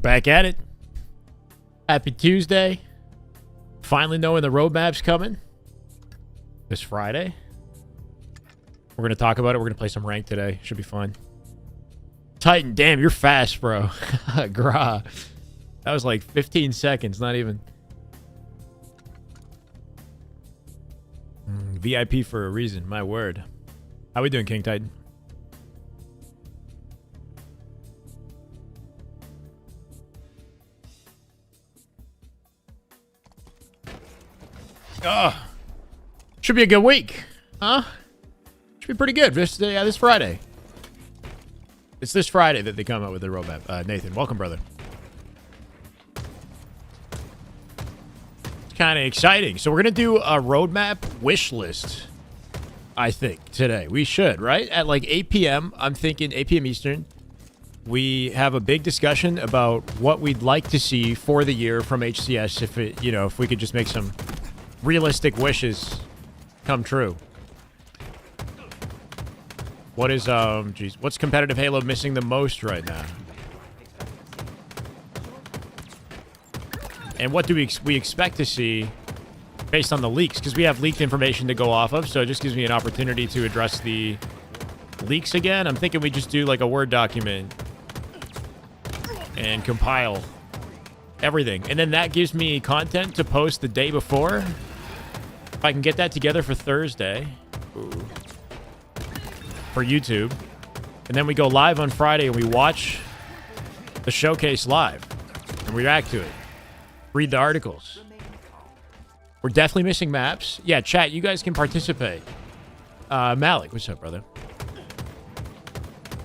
back at it. Happy Tuesday. Finally knowing the roadmap's coming this Friday. We're going to talk about it. We're going to play some rank today. Should be fun. Titan, damn, you're fast, bro. Gra. That was like 15 seconds, not even. VIP for a reason, my word. How we doing, King Titan? Should be a good week, huh? Should be pretty good this Friday. It's this Friday that they come out with the roadmap. Nathan, welcome, brother. It's kind of exciting. So we're gonna do a roadmap wish list, I think, today. We should, right? At like 8 p.m. I'm thinking 8 p.m. Eastern. We have a big discussion about what we'd like to see for the year from HCS. If we could just make some realistic wishes come true. What is what's competitive Halo missing the most right now? And what do we expect to see based on the leaks? Because we have leaked information to go off of, so it just gives me an opportunity to address the leaks again. I'm thinking we just do like a Word document and compile everything, and then that gives me content to post the day before. If I can get that together for Thursday. Ooh. For YouTube, and then we go live on Friday and we watch the showcase live and react to it, read the articles. We're definitely missing maps. Yeah, chat, you guys can participate. Malik, what's up, brother?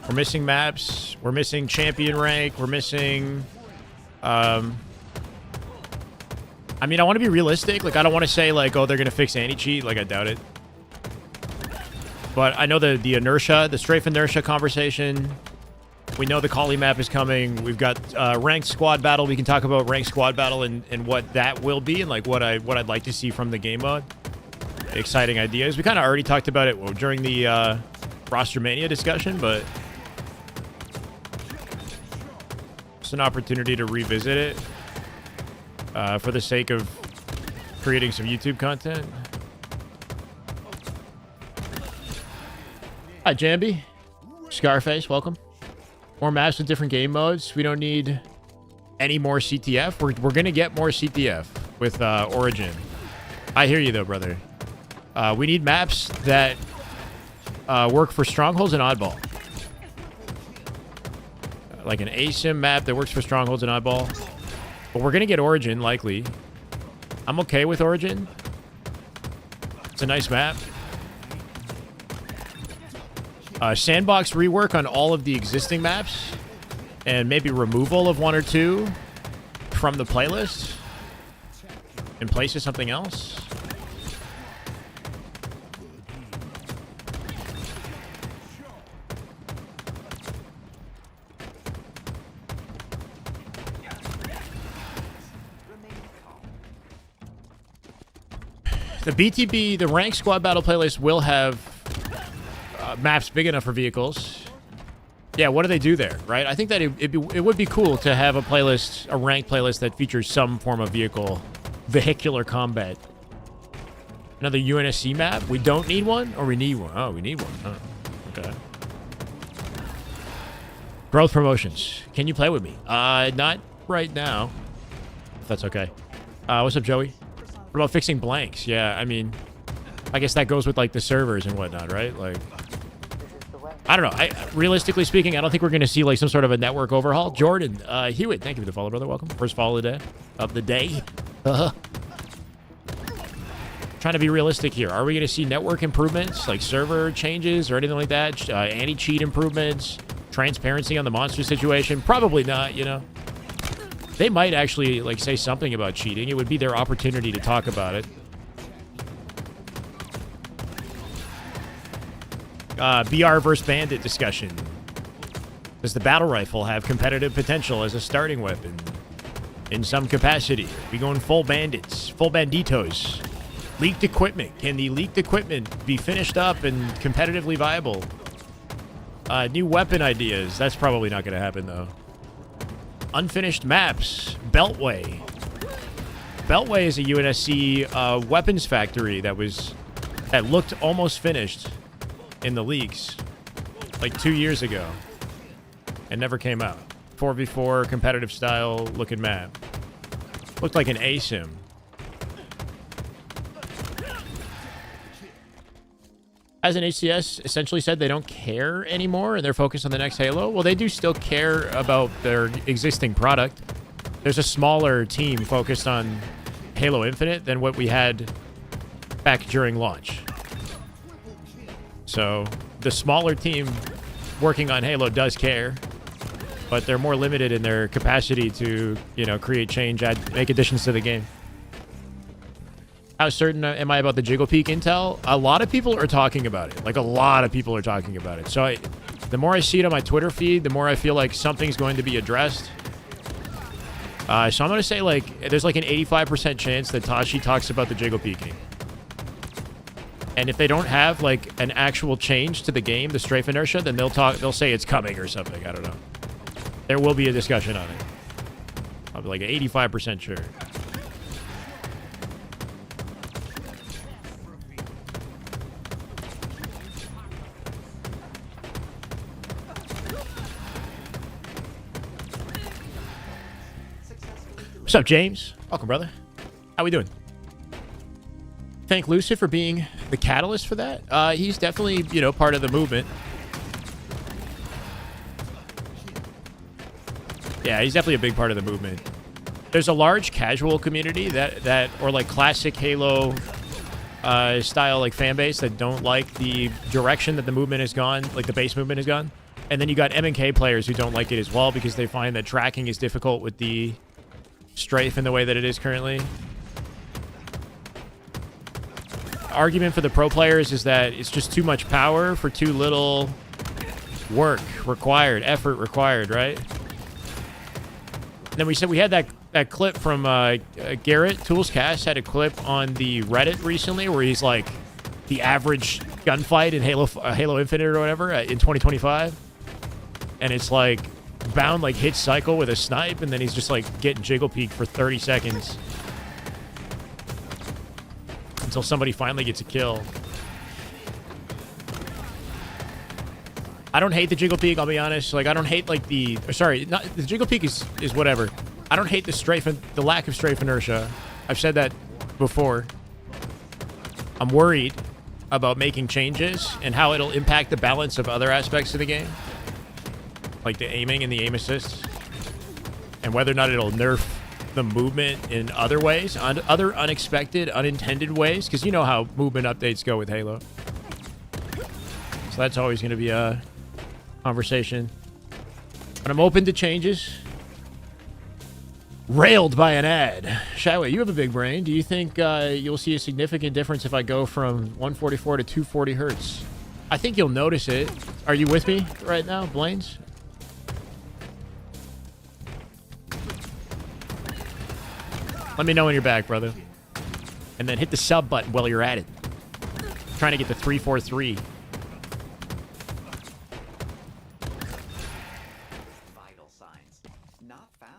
We're missing maps. We're missing champion rank. We're missing I mean, I want to be realistic. Like, I don't want to say like, oh, they're gonna fix anti-cheat. Like, I doubt it. But I know the inertia, the strafe inertia conversation. We know the Kali map is coming. We've got ranked squad battle. We can talk about ranked squad battle and what that will be and like what I'd like to see from the game mode. Exciting ideas. We kind of already talked about it during the roster mania discussion, but it's an opportunity to revisit it for the sake of creating some YouTube content. Hi, Jambi. Scarface, welcome. More maps with different game modes. We don't need any more CTF. We're going to get more CTF with Origin. I hear you, though, brother. We need maps that work for Strongholds and Oddball. Like an ASIM map that works for Strongholds and Oddball. But we're going to get Origin, likely. I'm okay with Origin. It's a nice map. Sandbox rework on all of the existing maps. And maybe removal of one or two from the playlist. In place of something else. The BTB, the Ranked Squad Battle playlist will have maps big enough for vehicles. Yeah, what do they do there, right? I think that it would be cool to have a playlist, a ranked playlist that features some form of vehicular combat. Another UNSC map? We don't need one? Or we need one? Oh, we need one. Oh, okay. Growth promotions. Can you play with me? Not right now. If that's okay. What's up, Joey? What about fixing blanks? Yeah, I mean, I guess that goes with, like, the servers and whatnot, right? Like, I don't know. Realistically speaking, I don't think we're going to see, like, some sort of a network overhaul. Jordan Hewitt, thank you for the follow, brother. Welcome. First follow of the day. Trying to be realistic here. Are we going to see network improvements, like server changes or anything like that? Anti-cheat improvements? Transparency on the monster situation? Probably not, you know. They might actually, like, say something about cheating. It would be their opportunity to talk about it. BR versus Bandit discussion. Does the battle rifle have competitive potential as a starting weapon? In some capacity. We going full bandits. Full banditos. Leaked equipment. Can the leaked equipment be finished up and competitively viable? New weapon ideas. That's probably not going to happen, though. unfinished maps. Beltway. Beltway is a UNSC weapons factory that looked almost finished in the leaks like 2 years ago and never came out. 4v4 competitive style looking map. Looked like an ASIM. As an HCS essentially said they don't care anymore and they're focused on the next Halo. Well, they do still care about their existing product. There's a smaller team focused on Halo Infinite than what we had back during launch. So the smaller team working on Halo does care, but they're more limited in their capacity to, you know, create change, make additions to the game. How certain am I about the Jiggle Peak intel? A lot of people are talking about it. Like, a lot of people are talking about it. So the more I see it on my Twitter feed, the more I feel like something's going to be addressed. So I'm going to say, like, there's like an 85% chance that Tashi talks about the Jiggle Peaking. And if they don't have, like, an actual change to the game, the strafe inertia, then they'll say it's coming or something. I don't know. There will be a discussion on it. I'll be like 85% sure. What's up, James? Welcome, brother. How we doing? Thank Lucid for being the catalyst for that. He's definitely, you know, part of the movement. Yeah, he's definitely a big part of the movement. There's a large casual community that or like classic Halo style like fan base that don't like the direction that the movement has gone, like the base movement has gone. And then you got M&K players who don't like it as well because they find that tracking is difficult with the strafe in the way that it is currently. Argument for the pro players is that it's just too much power for too little work required, effort required, right? And then we said we had that clip from Garrett Toolscast had a clip on the Reddit recently where he's like the average gunfight in Halo Infinite or whatever in 2025, and it's like bound like hit cycle with a snipe, and then he's just like getting Jiggle Peak for 30 seconds until somebody finally gets a kill. I don't hate the Jiggle Peak, I'll be honest. Like, I don't hate like the Jiggle Peak is whatever. I don't hate the lack of strafe inertia. I've said that before. I'm worried about making changes and how it'll impact the balance of other aspects of the game, like the aiming and the aim assists, and whether or not it'll nerf the movement in other ways, other unexpected, unintended ways, because you know how movement updates go with Halo. So that's always going to be a conversation. But I'm open to changes. Railed by an ad. Shyway, you have a big brain. Do you think you'll see a significant difference if I go from 144 to 240 hertz? I think you'll notice it. Are you with me right now, Blaine's? Let me know when you're back, brother. And then hit the sub button while you're at it. Trying to get the 343. Vital signs not found.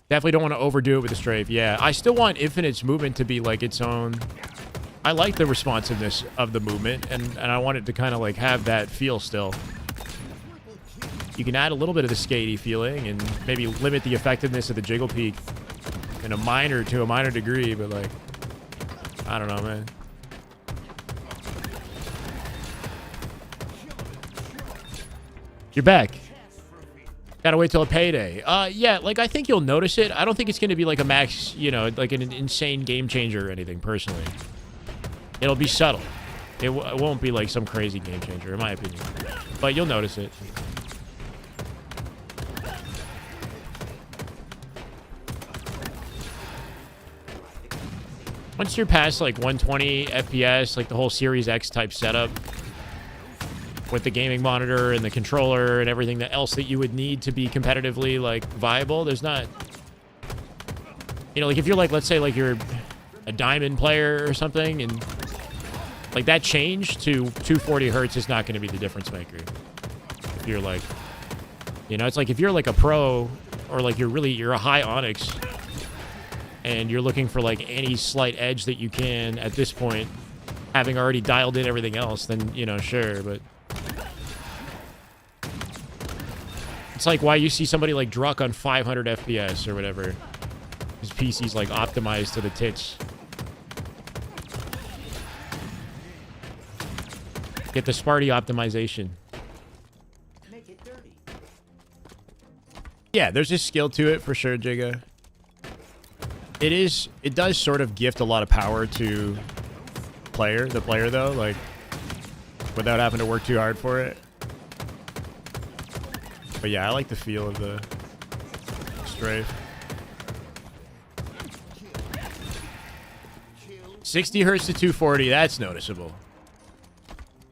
Definitely don't want to overdo it with the strafe. Yeah, I still want Infinite's movement to be like its own. I like the responsiveness of the movement, and I want it to kind of like have that feel still. You can add a little bit of the skatey feeling and maybe limit the effectiveness of the Jiggle Peak to a minor degree, but like, I don't know, man. You're back. Gotta wait till a payday. Yeah, like, I think you'll notice it. I don't think it's gonna be like a max, you know, like an insane game changer or anything, personally. It'll be subtle. It won't be like some crazy game changer, in my opinion. But you'll notice it. Once you're past like 120 FPS, like the whole Series X type setup with the gaming monitor and the controller and everything else that you would need to be competitively like viable, there's not, you know, like if you're like, let's say like you're a diamond player or something, and like that change to 240 hertz is not going to be the difference maker. If you're like, you know, it's like if you're like a pro or like you're a high Onyx, and you're looking for like any slight edge that you can at this point, having already dialed in everything else, then, you know, sure, but it's like why you see somebody like Druck on 500 FPS or whatever. His PC's like optimized to the tits. Get the Sparty optimization. Make it dirty. Yeah, there's just skill to it for sure, Jigga. It does sort of gift a lot of power to the player though, like without having to work too hard for it. But yeah, I like the feel of the strafe. 60 hertz to 240, that's noticeable.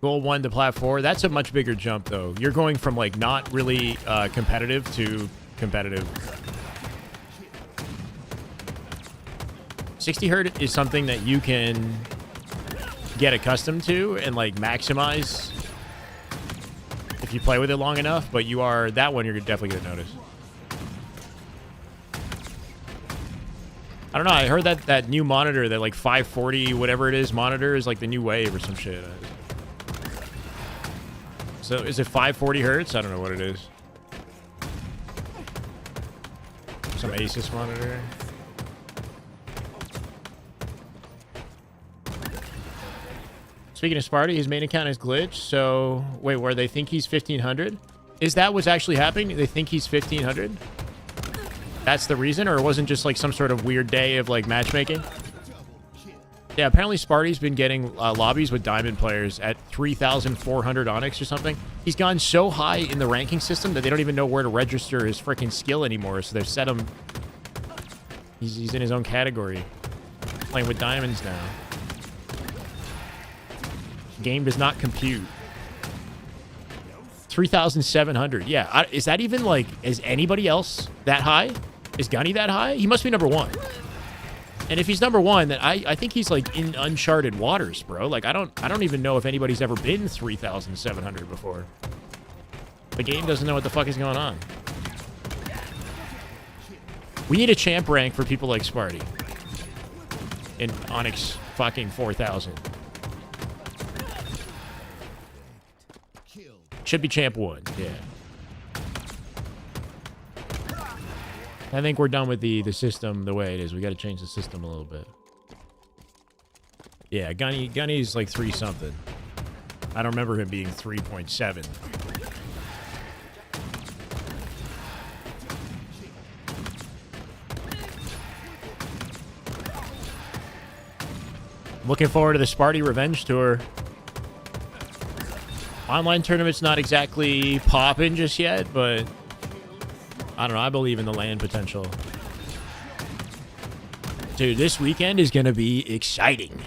Goal 1 to plat 4, that's a much bigger jump though. You're going from like not really competitive to competitive. 60 hertz is something that you can get accustomed to and like maximize if you play with it long enough, but that one you're definitely gonna notice. I don't know, I heard that new monitor, that like 540 whatever it is monitor, is like the new wave or some shit. So is it 540 hertz? I don't know what it is. Some Asus monitor. Speaking of Sparty, his main account is glitched. So wait, where they think he's 1500? Is that what's actually happening? They think he's 1500? That's the reason, or it wasn't just like some sort of weird day of like matchmaking? Yeah, apparently Sparty's been getting lobbies with diamond players at 3,400 Onyx or something. He's gone so high in the ranking system that they don't even know where to register his freaking skill anymore. So they've set him. He's in his own category, playing with diamonds now. Game does not compute. 3,700. Yeah, is that even like, is anybody else that high? Is Gunny that high? He must be number 1. And if he's number 1, then I think he's like in uncharted waters, bro. Like I don't even know if anybody's ever been 3,700 before. The game doesn't know what the fuck is going on. We need a champ rank for people like Sparty in Onyx fucking 4,000. Should be champ 1, yeah. I think we're done with the system the way it is. We got to change the system a little bit. Yeah, Gunny's like 3 something. I don't remember him being 3.7. Looking forward to the Sparty Revenge Tour. Online tournament's not exactly popping just yet, but I don't know. I believe in the LAN potential. Dude, this weekend is going to be exciting.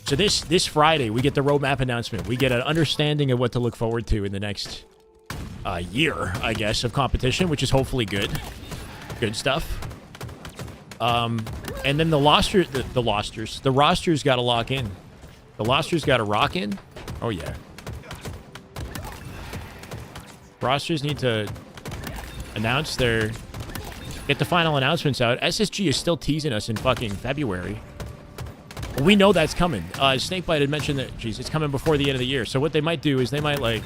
So this Friday, we get the roadmap announcement. We get an understanding of what to look forward to in the next year, I guess, of competition, which is hopefully good. Good stuff. And then the rosters got to lock in. The rosters got to rock in. Oh, yeah. Rosters need to announce get the final announcements out. SSG is still teasing us in fucking February. We know that's coming. Snakebite had mentioned that, geez, it's coming before the end of the year. So what they might do is they might like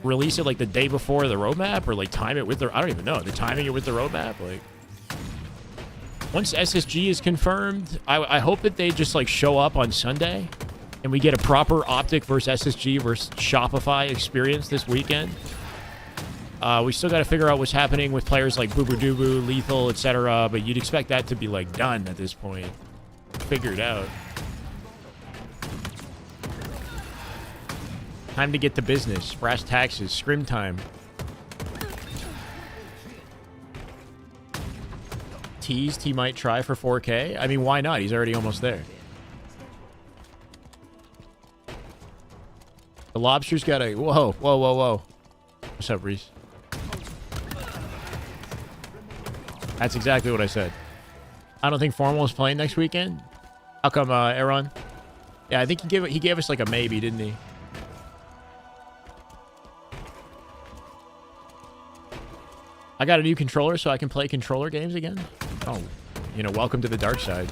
release it like the day before the roadmap, or like time it with I don't even know. They're timing it with the roadmap. Like once SSG is confirmed, I hope that they just like show up on Sunday and we get a proper Optic versus SSG versus Shopify experience this weekend. We still got to figure out what's happening with players like Boo Boo Doo Lethal, etc. But you'd expect that to be like done at this point. Figured out. Time to get to business. Brass taxes. Scrim time. Teased he might try for 4K. I mean, why not? He's already almost there. The lobster's got a... Whoa, whoa, whoa, whoa. What's up, Reese? That's exactly what I said. I don't think Formal is playing next weekend. How come, Aaron? Yeah, I think he gave us like a maybe, didn't he? I got a new controller so I can play controller games again. Oh, you know, welcome to the dark side.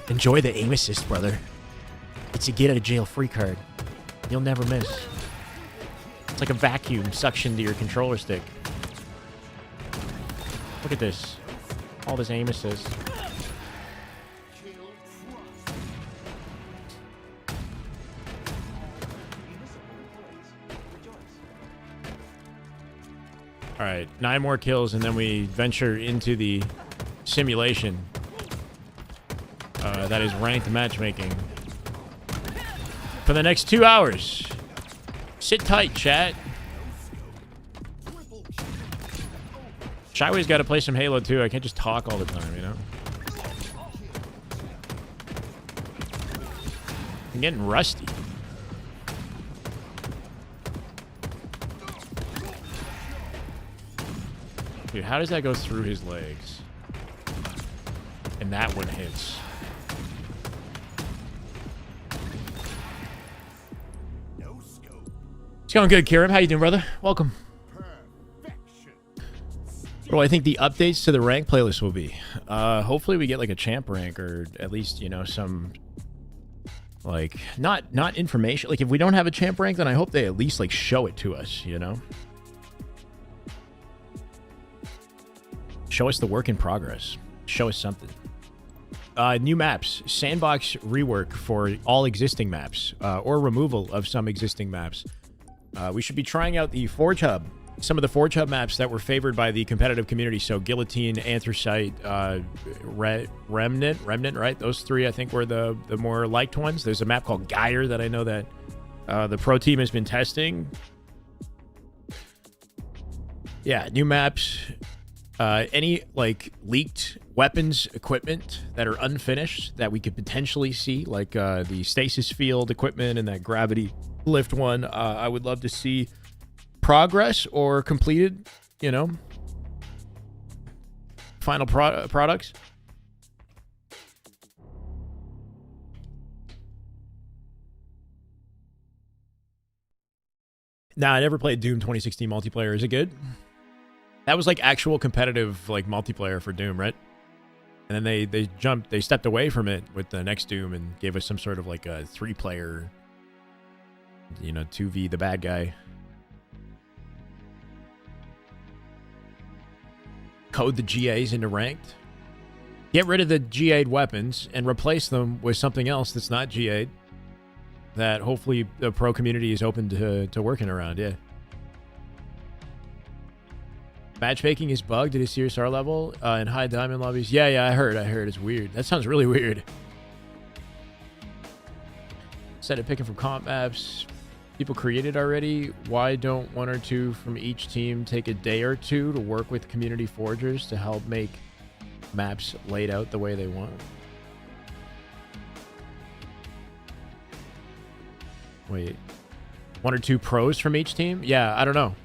Enjoy the aim assist, brother. It's a get out of jail free card. You'll never miss. It's like a vacuum suction to your controller stick. Look at this. All this aim assist. All right, 9 more kills, and then we venture into the simulation. That is ranked matchmaking. For the next 2 hours. Sit tight, chat. Shyway's got to play some Halo too. I can't just talk all the time, you know? I'm getting rusty. Dude, how does that go through his legs? And that one hits. It's going good, Kieran. How you doing, brother? Welcome. What do I think the updates to the rank playlist will be? Hopefully we get like a champ rank, or at least, you know, some like not information. Like if we don't have a champ rank, then I hope they at least like show it to us, you know? Show us the work in progress. Show us something. New maps. Sandbox rework for all existing maps, or removal of some existing maps. We should be trying out the Forge Hub. Some of the Forge Hub maps that were favored by the competitive community. So Guillotine, Anthracite, Remnant, right? Those 3, I think, were the more liked ones. There's a map called Gyre that I know that the pro team has been testing. Yeah, new maps. Any like leaked weapons equipment that are unfinished that we could potentially see, like the stasis field equipment and that gravity lift one. I would love to see progress or completed, you know, final products. Nah, I never played Doom 2016 multiplayer. Is it good? That was like actual competitive like multiplayer for Doom, right? And then they stepped away from it with the next Doom and gave us some sort of like a 3-player, you know, 2v the bad guy. Code the GAs into ranked. Get rid of the GA'd weapons and replace them with something else that's not GA'd, that hopefully the pro community is open to working around. Yeah. Matchmaking is bugged at a CSR level in high diamond lobbies. Yeah, I heard it's weird. That sounds really weird. Instead of picking from comp maps people created already, why don't 1 or 2 from each team take a day or 2 to work with community forgers to help make maps laid out the way they want? Wait, 1 or 2 pros from each team? Yeah, I don't know.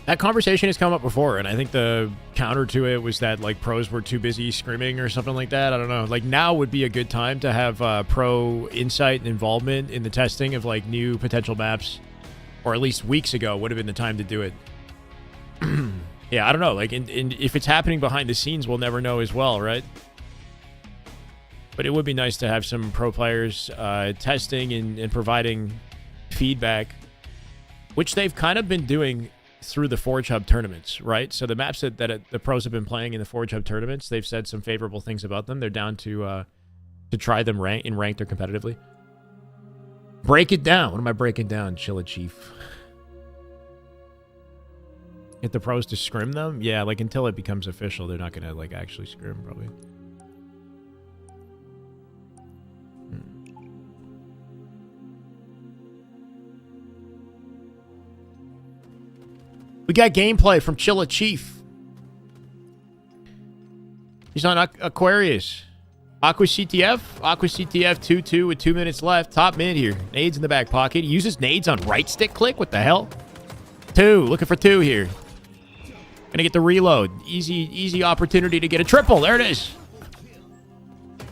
That conversation has come up before, and I think the counter to it was that like pros were too busy screaming or something like that. I don't know. Like now would be a good time to have pro insight and involvement in the testing of like new potential maps, or at least weeks ago would have been the time to do it. Yeah, I don't know. Like if it's happening behind the scenes, we'll never know as well, right? But it would be nice to have some pro players testing and providing feedback, which they've kind of been doing through the Forge Hub tournaments, right? So the maps that the pros have been playing in the Forge Hub tournaments, they've said some favorable things about them. They're down to try them ranked or competitively. Break it down. What am I breaking down, Chilla Chief? Get the pros to scrim them? Yeah, like until it becomes official, they're not gonna like actually scrim probably. We got gameplay from Chilla Chief. He's on Aquarius. Aqua CTF 2-2 with 2 minutes left. Top mid here. Nades in the back pocket. He uses nades on right stick click. What the hell? 2. Looking for 2 here. Gonna get the reload. Easy opportunity to get a triple. There it is.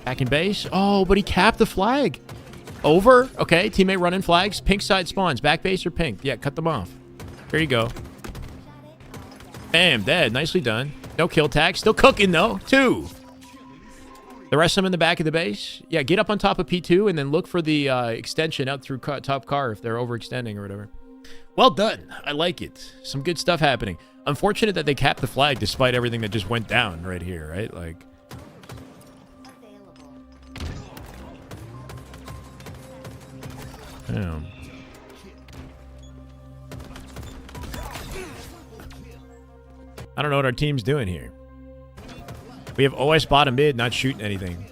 Back in base. Oh, but he capped the flag. Over. Okay, teammate running flags. Pink side spawns. Back base or pink? Yeah, cut them off. There you go. Bam, dead. Nicely done. No kill tag. Still cooking, though. 2. The rest of them in the back of the base. Yeah, get up on top of P2 and then look for the extension out through top car if they're overextending or whatever. Well done. I like it. Some good stuff happening. Unfortunate that they capped the flag despite everything that just went down right here, right? Like... Damn. I don't know what our team's doing here. We have OS bottom mid not shooting anything.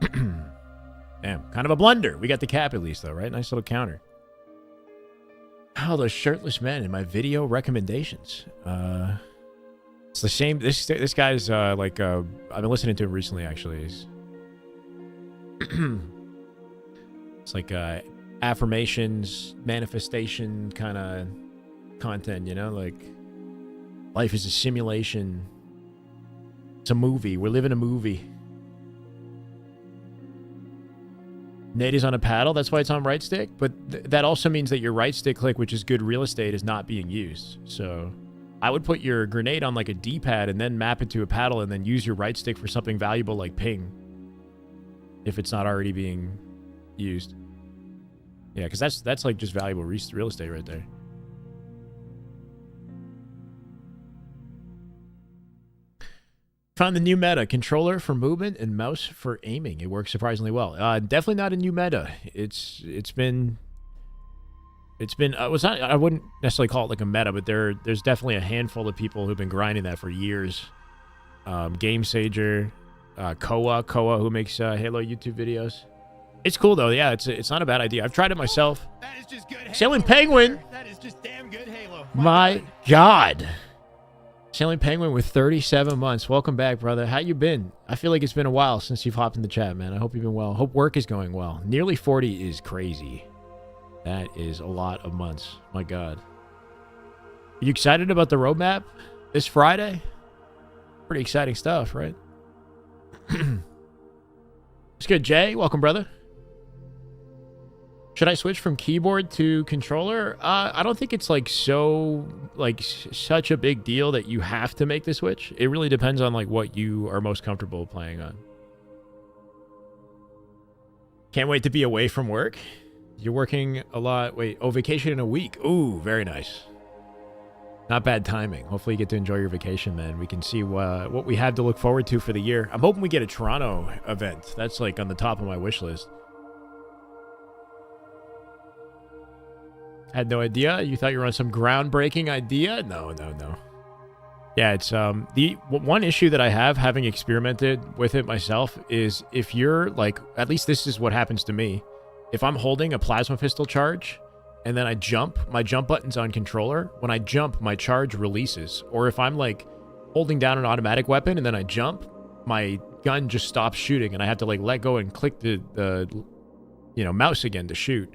Damn, kind of a blunder. We got the cap at least though, right? Nice little counter. Oh, those shirtless men in my video recommendations. It's the same. This guy's like I've been listening to him recently actually. It's like affirmations, manifestation kind of content, you know, like life is a simulation. It's a movie. We're living a movie. Nade is on a paddle. That's why it's on right stick. But that also means that your right stick click, which is good real estate, is not being used. So I would put your grenade on like a D-pad and then map it to a paddle and then use your right stick for something valuable like ping. If it's not already being used. Yeah, because that's like just valuable real estate right there. Found the new meta. Controller for movement and mouse for aiming. It works surprisingly well. Definitely not a new meta. It's been it's not, I wouldn't necessarily call it like a meta, but there's definitely a handful of people who've been grinding that for years. Game Sager, Koa who makes Halo YouTube videos. It's cool though. Yeah, it's not a bad idea. I've tried it myself. That is just good. Sailing Penguin. That is just damn good Halo. My God. Sailing Penguin with 37 months. Welcome back, brother. How you been? I feel like it's been a while since you've hopped in the chat, man. I hope you've been well. Hope work is going well. Nearly 40 is crazy. That is a lot of months. My God. Are you excited about the roadmap this Friday? Pretty exciting stuff, right? It's good, Jay. Welcome, brother. Should I switch from keyboard to controller? I don't think it's like such a big deal that you have to make the switch. It really depends on like what you are most comfortable playing on. Can't wait to be away from work. You're working a lot. Wait, vacation in a week. Ooh, very nice. Not bad timing. Hopefully you get to enjoy your vacation, man. We can see what we have to look forward to for the year. I'm hoping we get a Toronto event. That's like on the top of my wish list. Had no idea. You thought you were on some groundbreaking idea? No. Yeah, it's the one issue that I have, having experimented with it myself, is if you're like, at least this is what happens to me. If I'm holding a plasma pistol charge and then I jump, my jump button's on controller. When I jump, my charge releases. Or if I'm like holding down an automatic weapon and then I jump, my gun just stops shooting and I have to like let go and click the mouse again to shoot.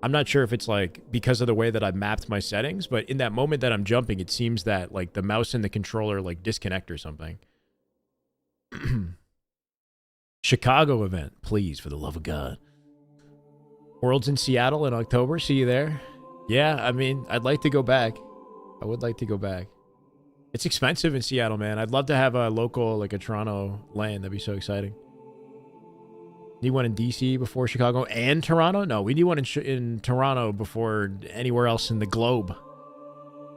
I'm not sure if it's like because of the way that I've mapped my settings, but in that moment that I'm jumping, it seems that like the mouse and the controller like disconnect or something. Chicago event, please, for the love of God. Worlds in Seattle in October. See you there. Yeah, I mean, I'd like to go back. I would like to go back. It's expensive in Seattle, man. I'd love to have a local, like a Toronto LAN. That'd be so exciting. Need one in DC before Chicago and Toronto? No, we need one in Toronto before anywhere else in the globe.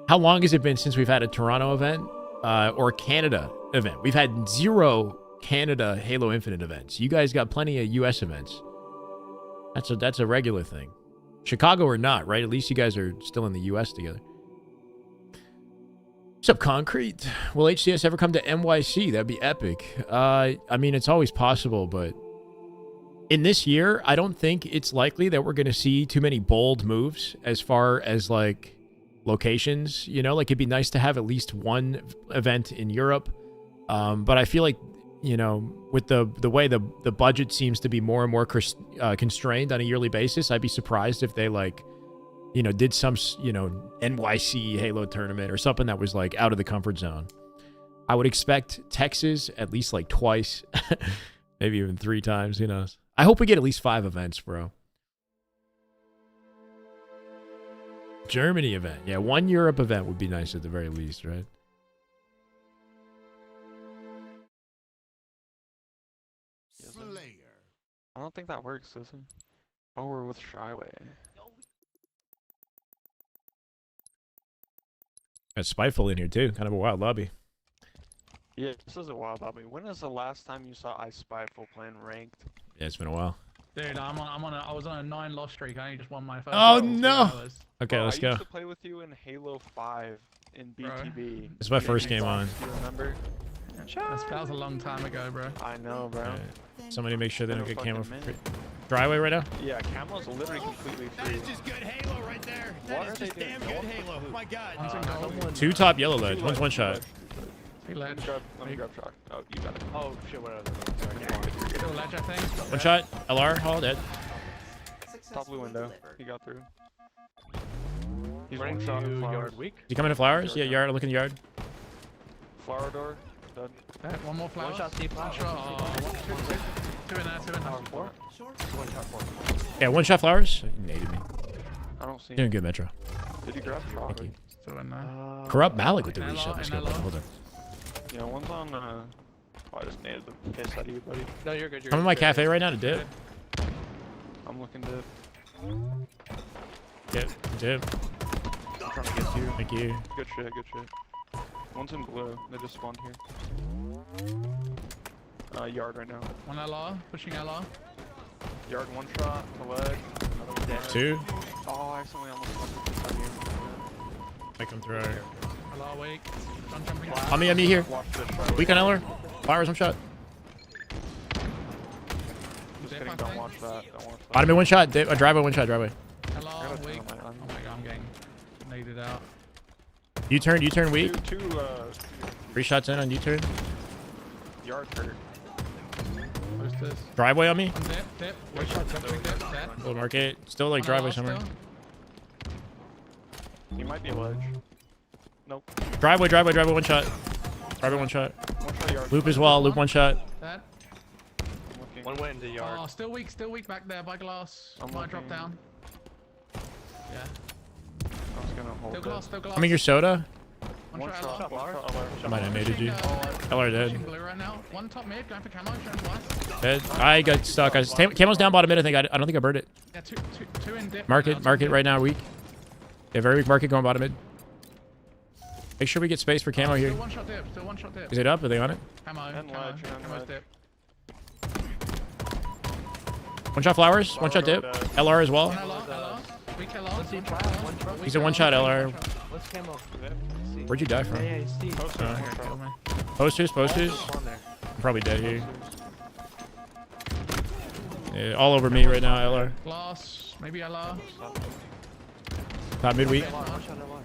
How long has it been since we've had a Toronto event or Canada event? We've had 0 Canada Halo Infinite events. You guys got plenty of US events. That's a regular thing. Chicago or not, right? At least you guys are still in the US together. What's up, Concrete? Will HCS ever come to NYC? That'd be epic. I mean, it's always possible, but in this year, I don't think it's likely that we're going to see too many bold moves as far as like locations, you know, like it'd be nice to have at least one event in Europe. But I feel like, you know, with the way the budget seems to be more and more constrained on a yearly basis, I'd be surprised if they like, you know, did some, you know, NYC Halo tournament or something that was like out of the comfort zone. I would expect Texas at least like twice, maybe even 3 times, who knows. I hope we get at least 5 events, bro. Germany event. Yeah, 1 Europe event would be nice at the very least, right? I don't think that works, does it? Oh, we're with Shyway. Got Spiteful in here too. Kind of a wild lobby. Yeah, this is a wild hobby. When is the last time you saw I Spiteful playing ranked? Yeah, it's been a while. Dude, I was on a 9-loss streak. I only just won my first. Oh, battle, 2 no. hours. Okay, Bro, let's I go. used to play with you in Halo 5 in BTB. It's my first game on. Do you remember? That was a long time ago, bro. I know, bro. Alright. Somebody make sure they don't Been a get camo fucking for free. minute. Driveway right now? Yeah, camo's literally completely That free. is just good Halo right there. What That are is they just doing? damn No good one puts Halo. the- My God. One's in gold. Someone- 2 top yellow ledge. Two One's ledge, 1 two shot. ledge. He ledge. Let me grab shock. Oh, you got it. Oh shit, what other? Still ledge, I think. 1 shot. LR. All dead. Top blue window. He got through. He's Running one shot to in flowers. yard weak. Is he coming to flowers? Yeah, yard. Look in the yard. Flower door. Dead. Dead. One more flower. One shot C One flower. shot. Two in there, 2 in there. Flower four. One shot four. Yeah, 1 shot flowers. He naded me. I don't see Doing him. good, Metro. Did he grab shock? Thank you. Still in there. Corrupt Malik with the NLR, reset. Let's go. NLR. Hold on. Yeah, one's on, oh, I just nailed the piss out of you, buddy. No, you're good. You're I'm in good. my cafe right now to dip. I'm looking to, Dip. Dip. I'm trying to get to you. Thank you. Good shit, good shit. One's in blue. They just spawned here. Yard right now. One LR. Pushing LR. Yard one shot to leg. Another one dead. 2. Oh, I accidentally almost fucked with you. I come through. LR weak. One jumping. On me here. Watch this. Right? Weak on LR. Flowers, 1 shot. Just kidding. Don't watch that. Don't watch that. Bottom in 1 shot. Dip. Driveway, 1 shot. Driveway. LR weak. turn on Oh my- my god, I'm getting naded out. U-turn weak. Two, 3 shots in on U-turn. yard hurt. Posters. Driveway on me. One dip. One shot. Jumping dip. Dead. Little market. Still like One driveway LR somewhere. still. He might be a ledge. Nope. Driveway, 1 shot. Driveway, 1 shot. One shot yard. Loop as well. Loop 1 shot. Dead. I'm looking. One went into yard. Oh, still weak back there by glass. I'm Might drop looking. down. Yeah. I was gonna hold Still glass. I'm in your soda. One shot shot, LR. one shot LR. Might have naded you. LR Pushing dead. blue right now. One top mid, going for camo, showing twice. Dead. I got stuck. Camo's down bottom mid. I think. I don't think I burned it. Yeah, two in dip. Market right now. Weak. Yeah, very weak market going bottom mid. Make sure we get space for camo here. Still one shot dip. Is it up? Are they on it? Camo, And ledge, and camo's ledge. dip. 1 shot flowers. 1 shot dip. LR as well. One LR. Weak LR. Let's see One flat. shot One LR. truck. Weak He's a 1 shot LR. Let's camo. See. Where'd you die from? Yeah, see. Poster, one shot. Kill me. Posters. On there. I'm probably dead here. Yeah, all over me right now. LR. Glass, maybe LR. Top mid weak. One shot LR.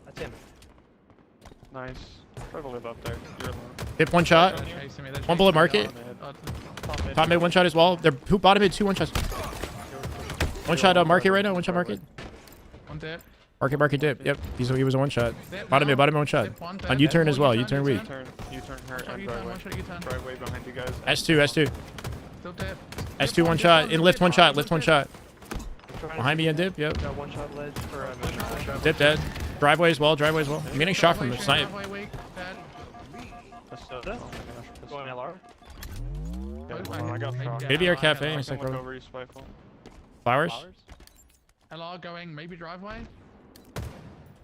That's him. Nice. Try to live up there. You're alone. Hit 1 shot. They're chasing me. They're 1 bullet chasing me. market. Top mid. Top mid 1 shot as well. They're who bottom mid 2 1 shots. 1 shot market right now. 1 shot market. One dip. Market dip. Yep. He was a 1 shot. Dip Bottom now. mid 1 shot. Dip one, On dip. U-turn as well. U-turn, U-turn weak. U-turn hurt One shot and U-turn, driveway. one shot U-turn. Driveway behind you guys. S2. Still dip. S2 1 shot. In lift 1 shot. Lift 1 shot. Trying Behind me and dip. Yep. Got one shot ledge for Dip dead. Driveway as well. I'm getting shot from the snipe. Driveway weak, dead. That's Soda? oh my gosh. That's going LR. Yeah, hold on, I got shot. Maybe our LR, cafe LR. in a I sec, can look bro. over you, Spiteful. Flowers. LR going, maybe driveway.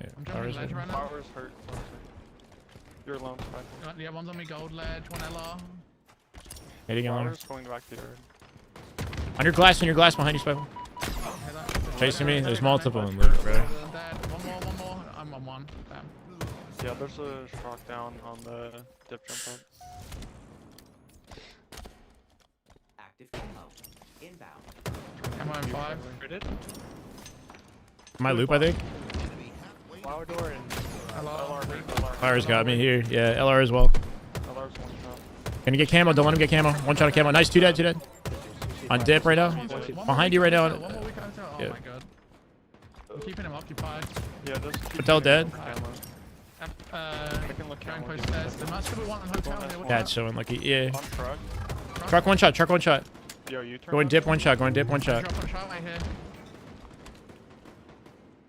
Yeah, I'm flowers. jumping ledge right now. Flowers hurt. You're alone, Spiteful. Yeah, one's on me gold ledge, one LR. Hitting on. Flowers going back to yard. On your glass behind you, Spiteful. Hear that? Chasing me. There's multiple in loop, bro. Dead. One more. I'm on one. Damn. Yeah, there's a shock down on the dip jump up. Active camo. Inbound. Camo in 5. Critted. My loop, I think. Flower door and LR. Flowers got me here. Yeah, LR as well. LR's one shot. Can you get camo? Don't let him get camo. 1 shot of camo. Nice. 2 dead. On dip right now. Behind you right now. One more weak hotel. Oh Yeah. my god. I'm keeping him occupied. Yeah, just keep Hotel shooting dead. camo. Uh, I can look going camo. post stairs. There must be one on hotel here. That's so unlucky. Yeah. On truck. Truck one shot. Truck one shot. Yo, you turn. Going dip one shot. Going dip one shot. Drop one shot right here.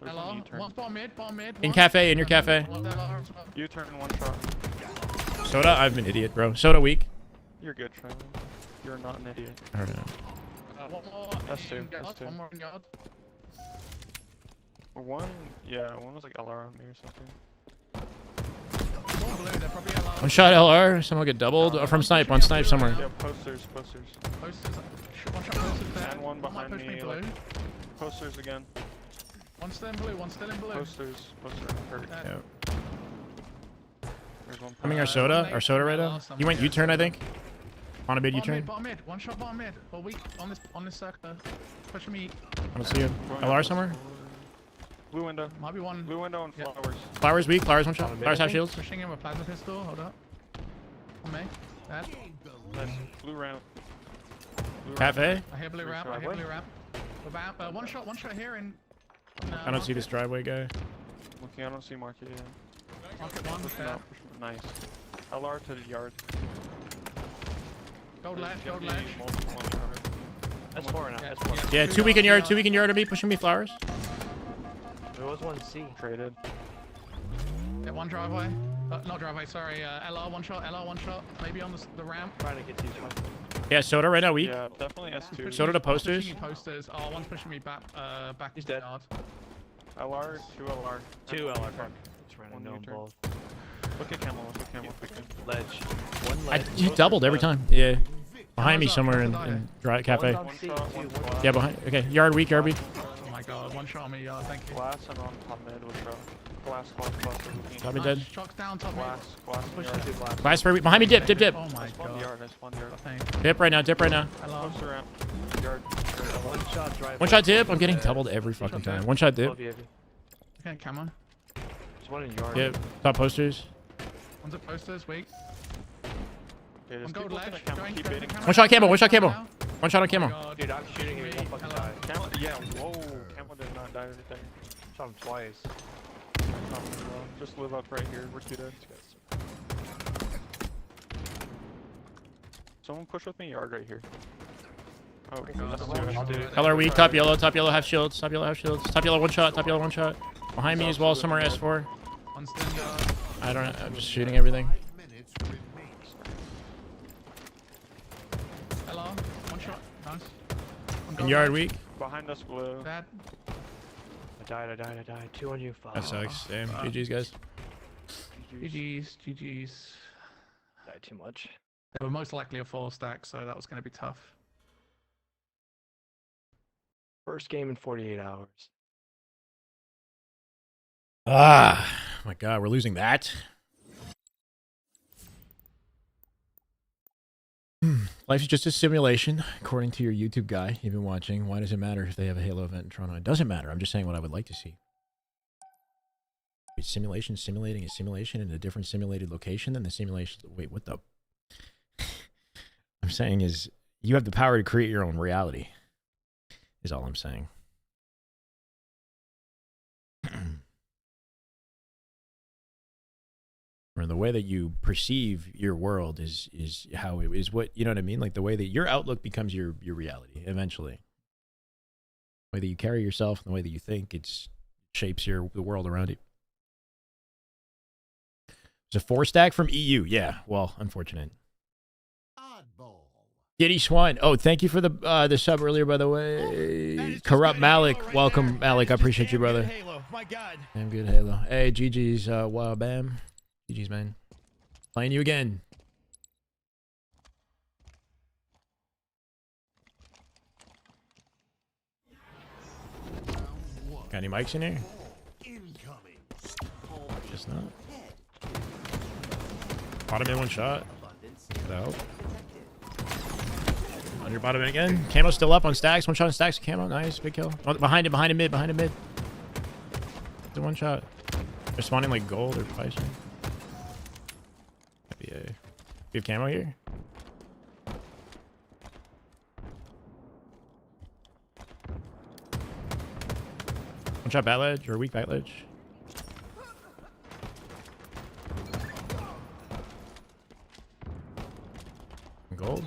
There's Hello. one U-turn. One's bottom mid. Bottom mid. In one. cafe. In your cafe. One's LR as well. U-turn, one shot. Soda. I'm an idiot, bro. Soda weak. You're good, Trevor. You're not an idiot. I don't know. One more. That's two, in that's yard, two. One more in yard. Or one, yeah, one was like LR on me or something. One blue. They're probably LR. One shot LR. Someone get doubled from snipe. On snipe somewhere. Yeah, posters. Posters. One shot posters there. And one behind push me, blue. like- Posters again. One's still in blue. One's still in blue. Poster hurt. Dead. Yeah. There's one Coming poster. our soda right now. You went U-turn, I think. On a mid U-turn. Bottom mid. One shot bottom mid. Or weak on this sector. Pushing me. I don't see him. LR somewhere. Blue window. Might be one. Blue window and Yep. flowers. Flowers weak. Flowers one shot. Flowers half shields. Pushing him with plasma pistol. Hold up. On me. Dead. Nice. Blue ramp. Blue Cafe. I hear blue Blue ramp. I hear driveway? blue ramp. About one shot here in. I don't see this driveway guy. Looking, I don't see market yet. Market one. Pushing Dead. out, pushing- Nice. LR to the yard. Gold There's ledge. gonna Gold be ledge. multiple on the yard. That's four now. Yeah, That's four. yeah. Yeah, 2 weak in yard. 2 weak in yard of me. Pushing me flowers. There was one C. Traded. Yeah, one driveway. Not driveway. Sorry. LR one shot. LR one shot. Maybe on the ramp. Trying to get these ones. Yeah, soda right now weak. Yeah, definitely S2. Soda to Pushing posters. me posters. Oh, one's pushing me back. Back. He's to dead. Yard. LR, 2 LR. Two LR. Fuck. Just ran One into them U-turn. both. Look at camel, look at camel, look at camel. Ledge. One I, ledge. you doubled every time. Yeah. Behind me Cameras up, somewhere in cameras dry cafe. One's on One C, shot, two, one one flash. Yeah, behind. Okay, yard weak, yard weak. Oh my god. One shot on me. Yard. Thank you. Glass and on top mid with glass. Top mid dead. Shots down. Top mid. Glass in Push yard. it. Two black. Glass very weak. Behind me, dip, dip, dip. Oh my I spawned the god. yard, I spawned the yard. Thank. Dip right now, dip right now. Hello. Poster ramp. Yard. One shot drive. One shot dip. I'm getting doubled every fucking time. One shot dip. Above you, Evie. Okay, come on. There's one in yard. Dip. Top posters. One's at posters. Weak. Okay, One there's gold people in ledge. the camel, Going keep to baiting. camera. One shot camo, one shot camo. Now. One shot on Oh camo. my god. Dude, I'm shooting him. He won't fucking Hello. die. Camel, yeah, whoa. Camel did not die right there. Shot him twice. Just live up right here, we're 2 dead. Someone push with me yard right here. Oh, God. that's two. Color weak. Top yellow half shields. Top yellow half shields. Top yellow one shot. Top yellow one shot. Behind me as well. Somewhere S4. One's still in yard. I don't know. I'm just shooting everything. Hello. One shot. Nice. One In gold yard ledge. weak. Behind us, blue. Dead. I died. Two on you. Fuck. That sucks. Damn. GG's guys. GG's. Died too much. They were most likely a 4 stack, so that was going to be tough. First game in 48 hours. Ah, my God, we're losing that. Life is just a simulation, according to your YouTube guy you've been watching. Why does it matter if they have a Halo event in Toronto? It doesn't matter. I'm just saying what I would like to see. Wait, simulation simulating a simulation in a different simulated location than the simulation. Wait, what the? I'm saying is you have the power to create your own reality. Is all I'm saying. Or the way that you perceive your world is how it is. What, you know what I mean? Like the way that your outlook becomes your reality eventually. The way that you carry yourself and the way that you think, it shapes the world around you. It's a 4 stack from EU. Yeah, well, unfortunate. Giddy Swan. Oh, thank you for the sub earlier, by the way. Corrupt Malik. Welcome, Malik. I appreciate you, brother. Halo. My God. Damn good Halo. Hey, GG's. Wow, bam. GG's, man. Playing you again. Got any mics in here? Just not. Bottom in one shot. Get out. On your bottom in again. Camo's still up on stacks. One shot on stacks. Camo. Nice. Big kill. Oh, behind him mid. It's a one shot. They're spawning like gold or bison. Yeah. You have camo here? One shot bat ledge or weak bat ledge. Gold.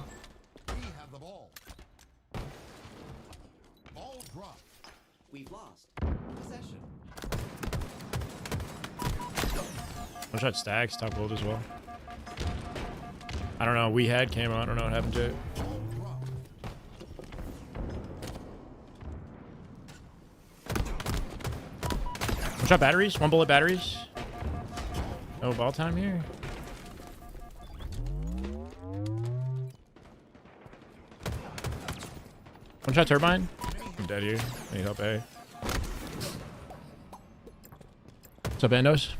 One shot stacks, top gold as well. I don't know. We had camo. I don't know what happened to it. One shot batteries. One bullet batteries. No ball time here. One shot turbine. I'm dead here. I need help, A. What's up, Endos?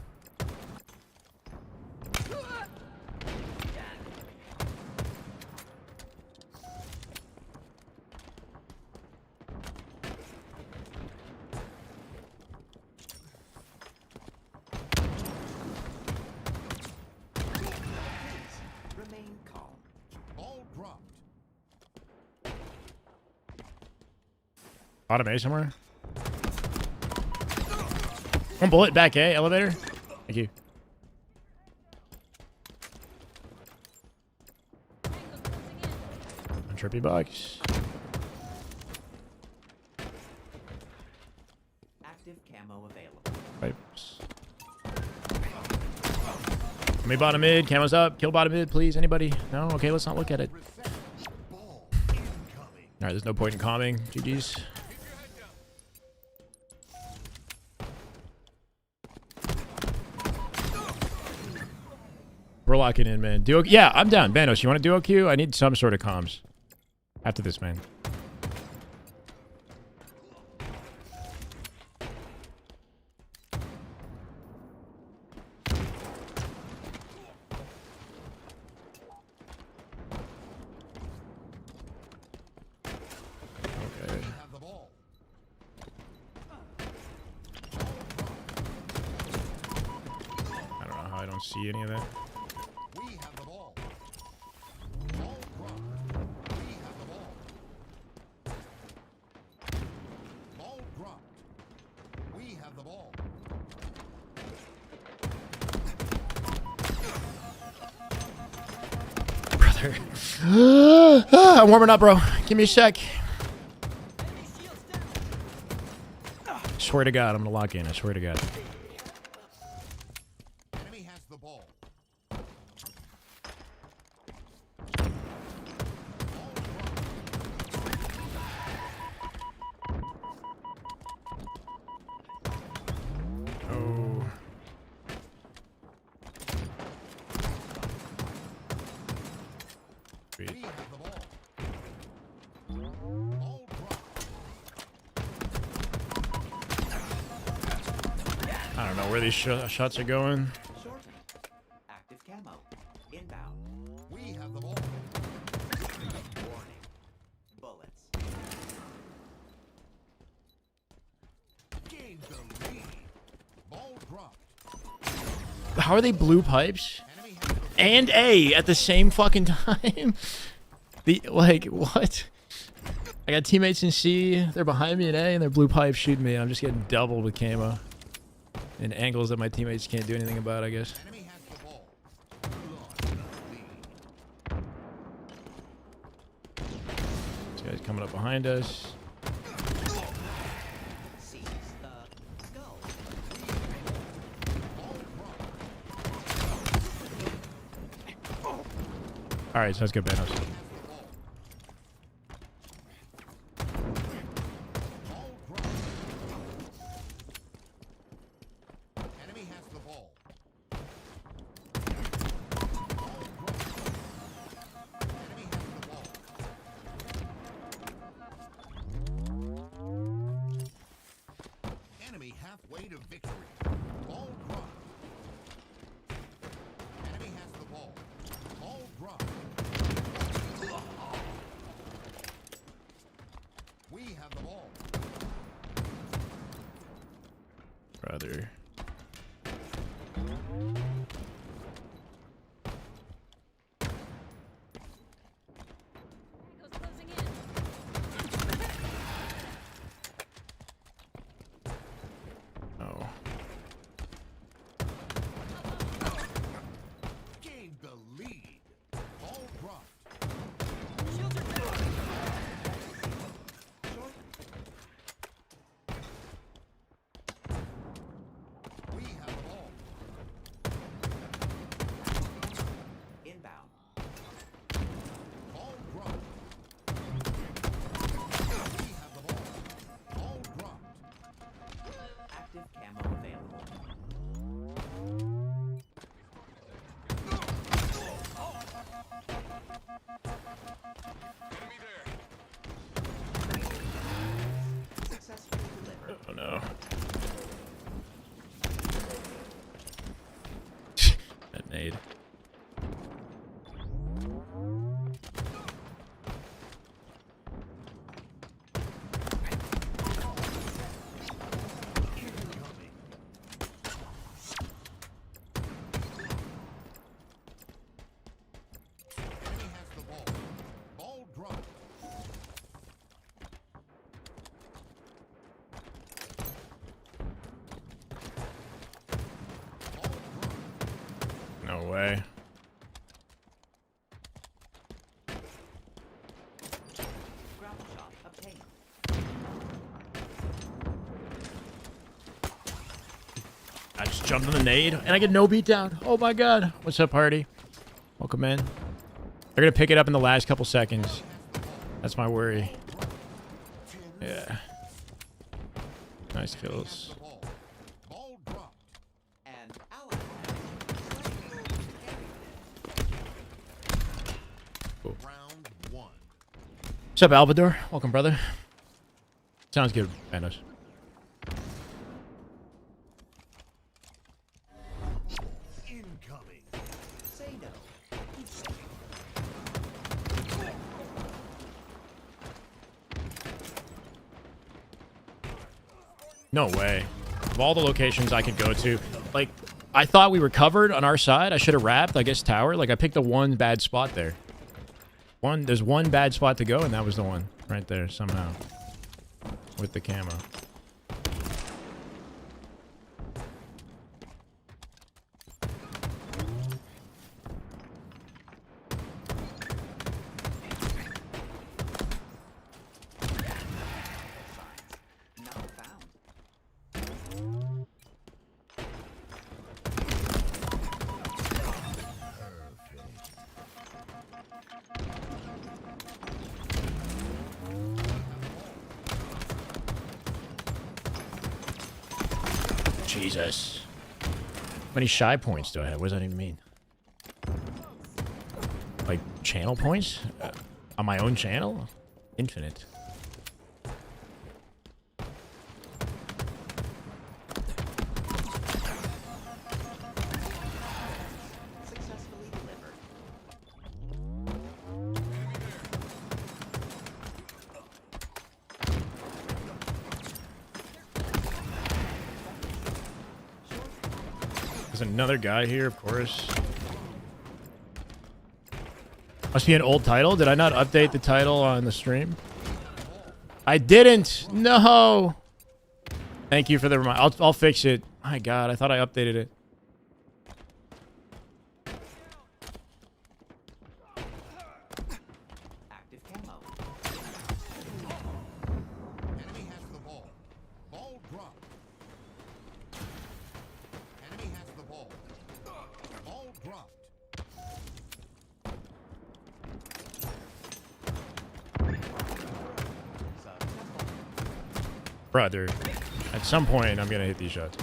Remain calm. All dropped. Bottom A somewhere. One bullet, back A, elevator. Thank you. One trippy box. Active camo available. Pipes. Me bottom mid, camo's up. Kill bottom mid, please. Anybody? No? Okay, let's not look at it. Ball incoming. Alright, there's no point in calming. GG's. We're locking in, man. Duo, yeah, I'm down. Banos, you want a duo queue? I need some sort of comms. After this, man. Okay. Have the ball. I don't know how I don't see any of that. We have the ball. Ball dropped. We have the ball. Ball dropped. We have the ball. Brother. I'm warming up, bro. Give me a sec. Swear to God, I'm gonna lock in. I swear to God. Enemy has the ball. Oh. Sweet. We have the ball. Ball dropped. I don't know where these shots are going. Shortened. Active camo. Inbound. We have the ball. Warning. Bullets. Gained the lead. Ball dropped. How are they blue pipes? Enemy has the And A at the same fucking time? Like, what? I got teammates in C, they're behind me in A, and they're blue pipes shooting me. I'm just getting doubled with camo. In angles that my teammates can't do anything about, I guess. enemy has the ball. Lost the lead. This guy's coming up behind us. Seize the skull. Alright, so let's go Banos. Ball dropped. Enemy has the ball. Ball dropped. Enemy has the ball. Enemy halfway to victory. Ball dropped. Enemy has the ball. Ball dropped. We have the ball. Brother. Goes closing in. Oh. Gained the lead. Ball dropped. Shields are down. nade. Enemy has the ball. Ball dropped. Ball dropped. No way. Ground shot obtained. I just jumped on the nade and I get no beatdown. Oh my god. What's up, party? Welcome in. They're gonna pick it up in the last couple seconds. That's my worry. Yeah. Nice kills. Ball. Ball dropped. And ally Round one. What's up, Albador? Welcome, brother. Sounds good, Bandos. Incoming. say no. No way. Of all the locations I could go to, like, I thought we were covered on our side. I should have wrapped, I guess, tower. Like, I picked the one bad spot there. There's one bad spot to go, and that was the one right there somehow with the camo. Not found. Jesus. How many shy points do I have? What does that even mean? Like, channel points? On my own channel? Infinite. Successfully delivered. There's another guy here, of course. Must be an old title. Did I not update the title on the stream? I didn't. No. Thank you for the reminder. I'll fix it. My God, I thought I updated it. Active camo. Enemy has the ball. Ball dropped. Enemy has the ball. Ball dropped. Brother, at some point, I'm going to hit these shots.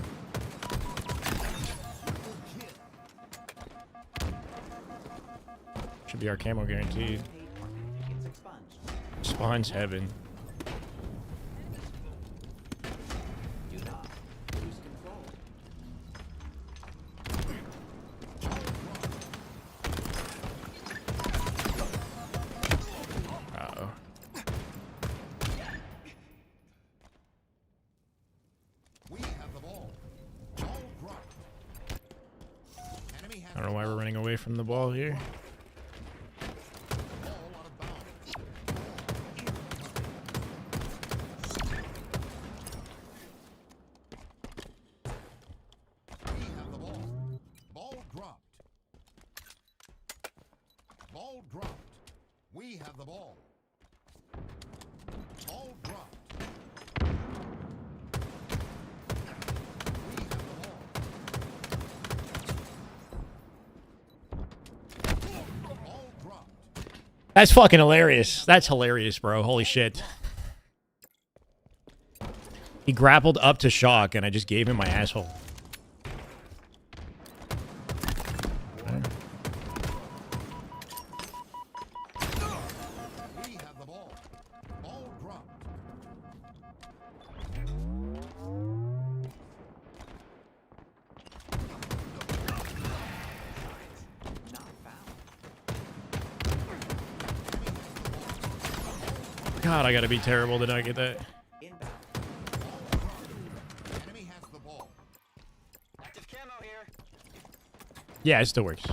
Should be our camo guaranteed. Paid marketing tickets expunged. Spawn's heaven. Do not lose control. Uh-oh. We have the ball. Ball dropped. Enemy has I don't know why we're running away from the ball here. the ball out of bounds. We have the ball. Ball dropped. Ball dropped. We have the ball. Ball dropped. We have the ball. Ball dropped. That's fucking hilarious. That's hilarious, bro. Holy shit. He grappled up to shock, and I just gave him my asshole. We have the ball. Ball dropped. God, I gotta be terrible to not get that. Inbound. Enemy has the ball. Active camo here. Yeah, it still works.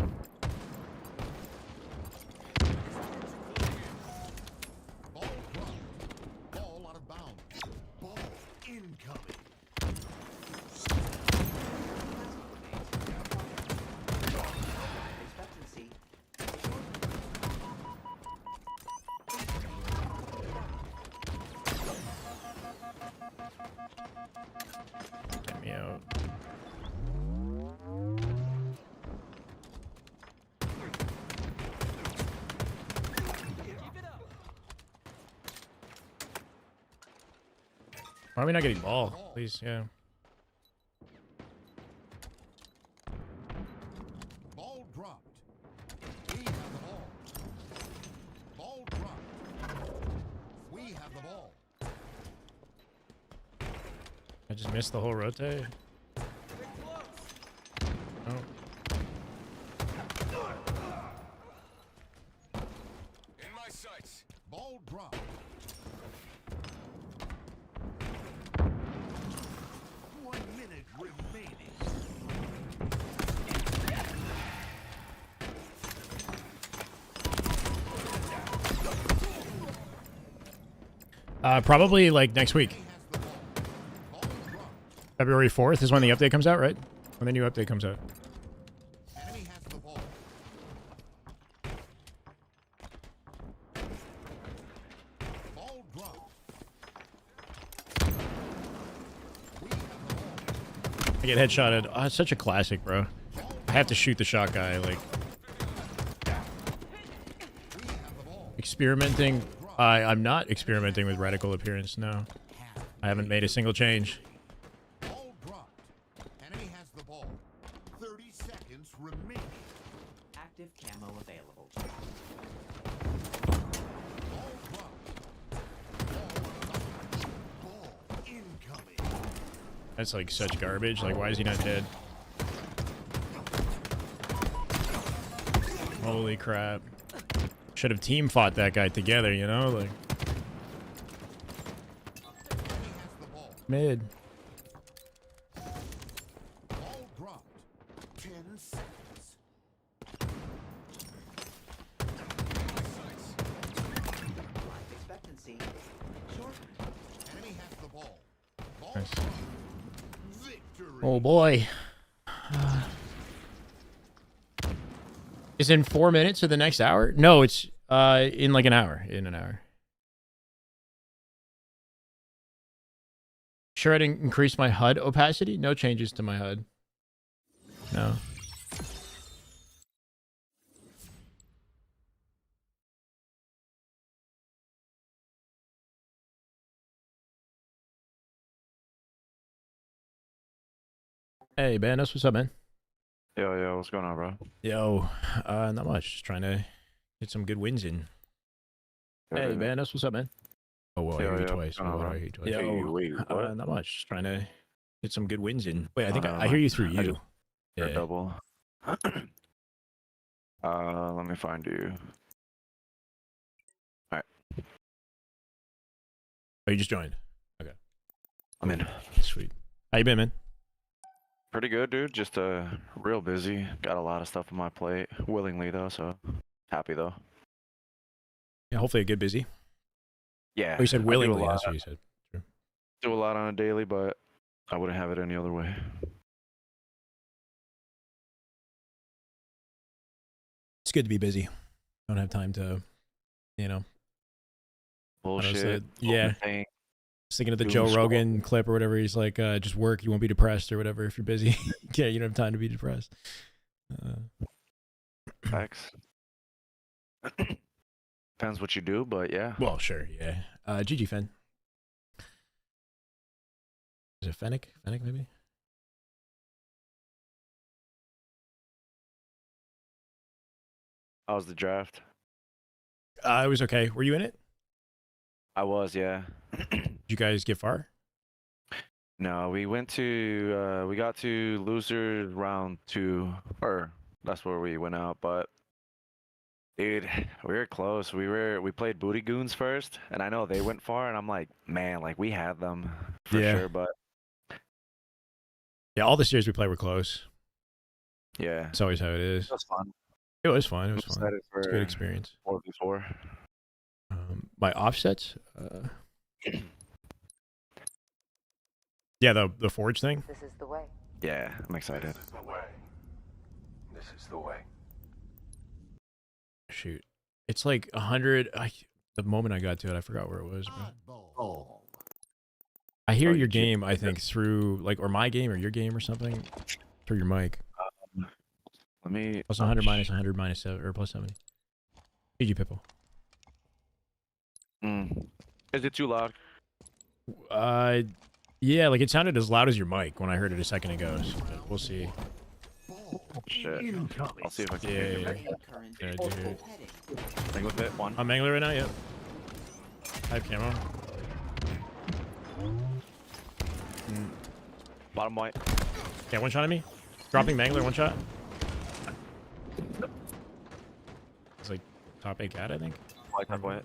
Ball dropped. Ball out of bounds. Ball incoming. Expectancy. Get me out. Keep it up. Why are we not getting ball? Please, yeah. Ball dropped. We have the ball. Ball dropped. We have the ball. I just missed the whole rotate. Oh. In my sights. Ball dropped. 1 minute remaining. Probably like next week. He has the ball. Ball dropped. February 4th is when the update comes out, right? When the new update comes out. Enemy has the ball. Ball dropped. We have the ball. I get headshotted. Oh, it's such a classic, bro. I have to shoot the shot guy. Like, We have the ball. experimenting. I'm not experimenting with radical appearance, no. I haven't made a single change. Ball dropped. Enemy has the ball. 30 seconds remaining. Active camo available. Ball dropped. Ball incoming. That's like such garbage. Like, why is he not dead? Holy crap. Should have team fought that guy together, you know? Like, Enemy has the ball. mid. Ball dropped. 10 seconds. Life expectancy. Shortened. Enemy has the ball. Ball Nice. dropped. Victory. Oh boy. Is in 4 minutes or the next hour? No, it's in like an hour. In an hour. Sure, I didn't increase my HUD opacity. No changes to my HUD. No. Hey, Banos, what's up, man? Yo, what's going on, bro? Yo, not much. Just trying to get some good wins in. Hey, Banos, what's up, man? Oh, well, I hear you twice. what's going on, Oh, bro? I hear you twice. Hey, wait, what? Not much. Just trying to get some good wins in. Wait, I think no, I hear you through I you. just- Or Yeah. double. Let me find you. Oh, you just joined. I'm in. Sweet. How you been, man? Pretty good, dude. Just real busy. Got a lot of stuff on my plate. Willingly though, so happy though. Yeah, hopefully a good busy. Yeah. Oh, you said I do a willingly. lot- That's what you said. Do a lot on a daily, but I wouldn't have it any other way. It's good to be busy. Don't have time to, you know. Bullshit. Yeah. overthink. Just thinking of the Doom Joe scroll. Rogan clip or whatever. He's like, just work. You won't be depressed or whatever if you're busy. Yeah, you don't have time to be depressed. Facts. Depends what you do, but yeah. Well, sure, yeah. GG Fen. Is it Fennec? Fennec, maybe? How was the draft? It was okay. Were you in it? I was, yeah. Did you guys get far? No, we went to we got to losers round 2, or that's where we went out, but Dude, we were close. We played Booty Goons first, and I know they went far, and I'm like, man, like we had them for Yeah. sure, but Yeah, all the series we played were close. yeah, It's always how it is. it was fun. It was fun. It I'm was fun. excited It's a good for experience. 4v4. My offsets. Yeah, the Forge thing. This is the way. Yeah, I'm excited. This is the way. This is the way. Shoot, it's like 100. The moment I got to it, I forgot where it was. But Oddball. I hear Oh, your you can't- game. I think through like or my game or your game or something through your mic. Let me Plus 100 minus 100 minus 7 or plus 70. GG Pipple. Is it too loud? Yeah, like it sounded as loud as your mic when I heard it a second ago. So we'll see. Shit. I'll see if I can Yeah, hear you. yeah, Current Yeah, dude. heading. Thing with it. One. I'm angler right now. Yep. I have camo. Bottom white. Yeah, one shot at me. Dropping mangler, one shot. It's like top 8 cat, I think. White, top white.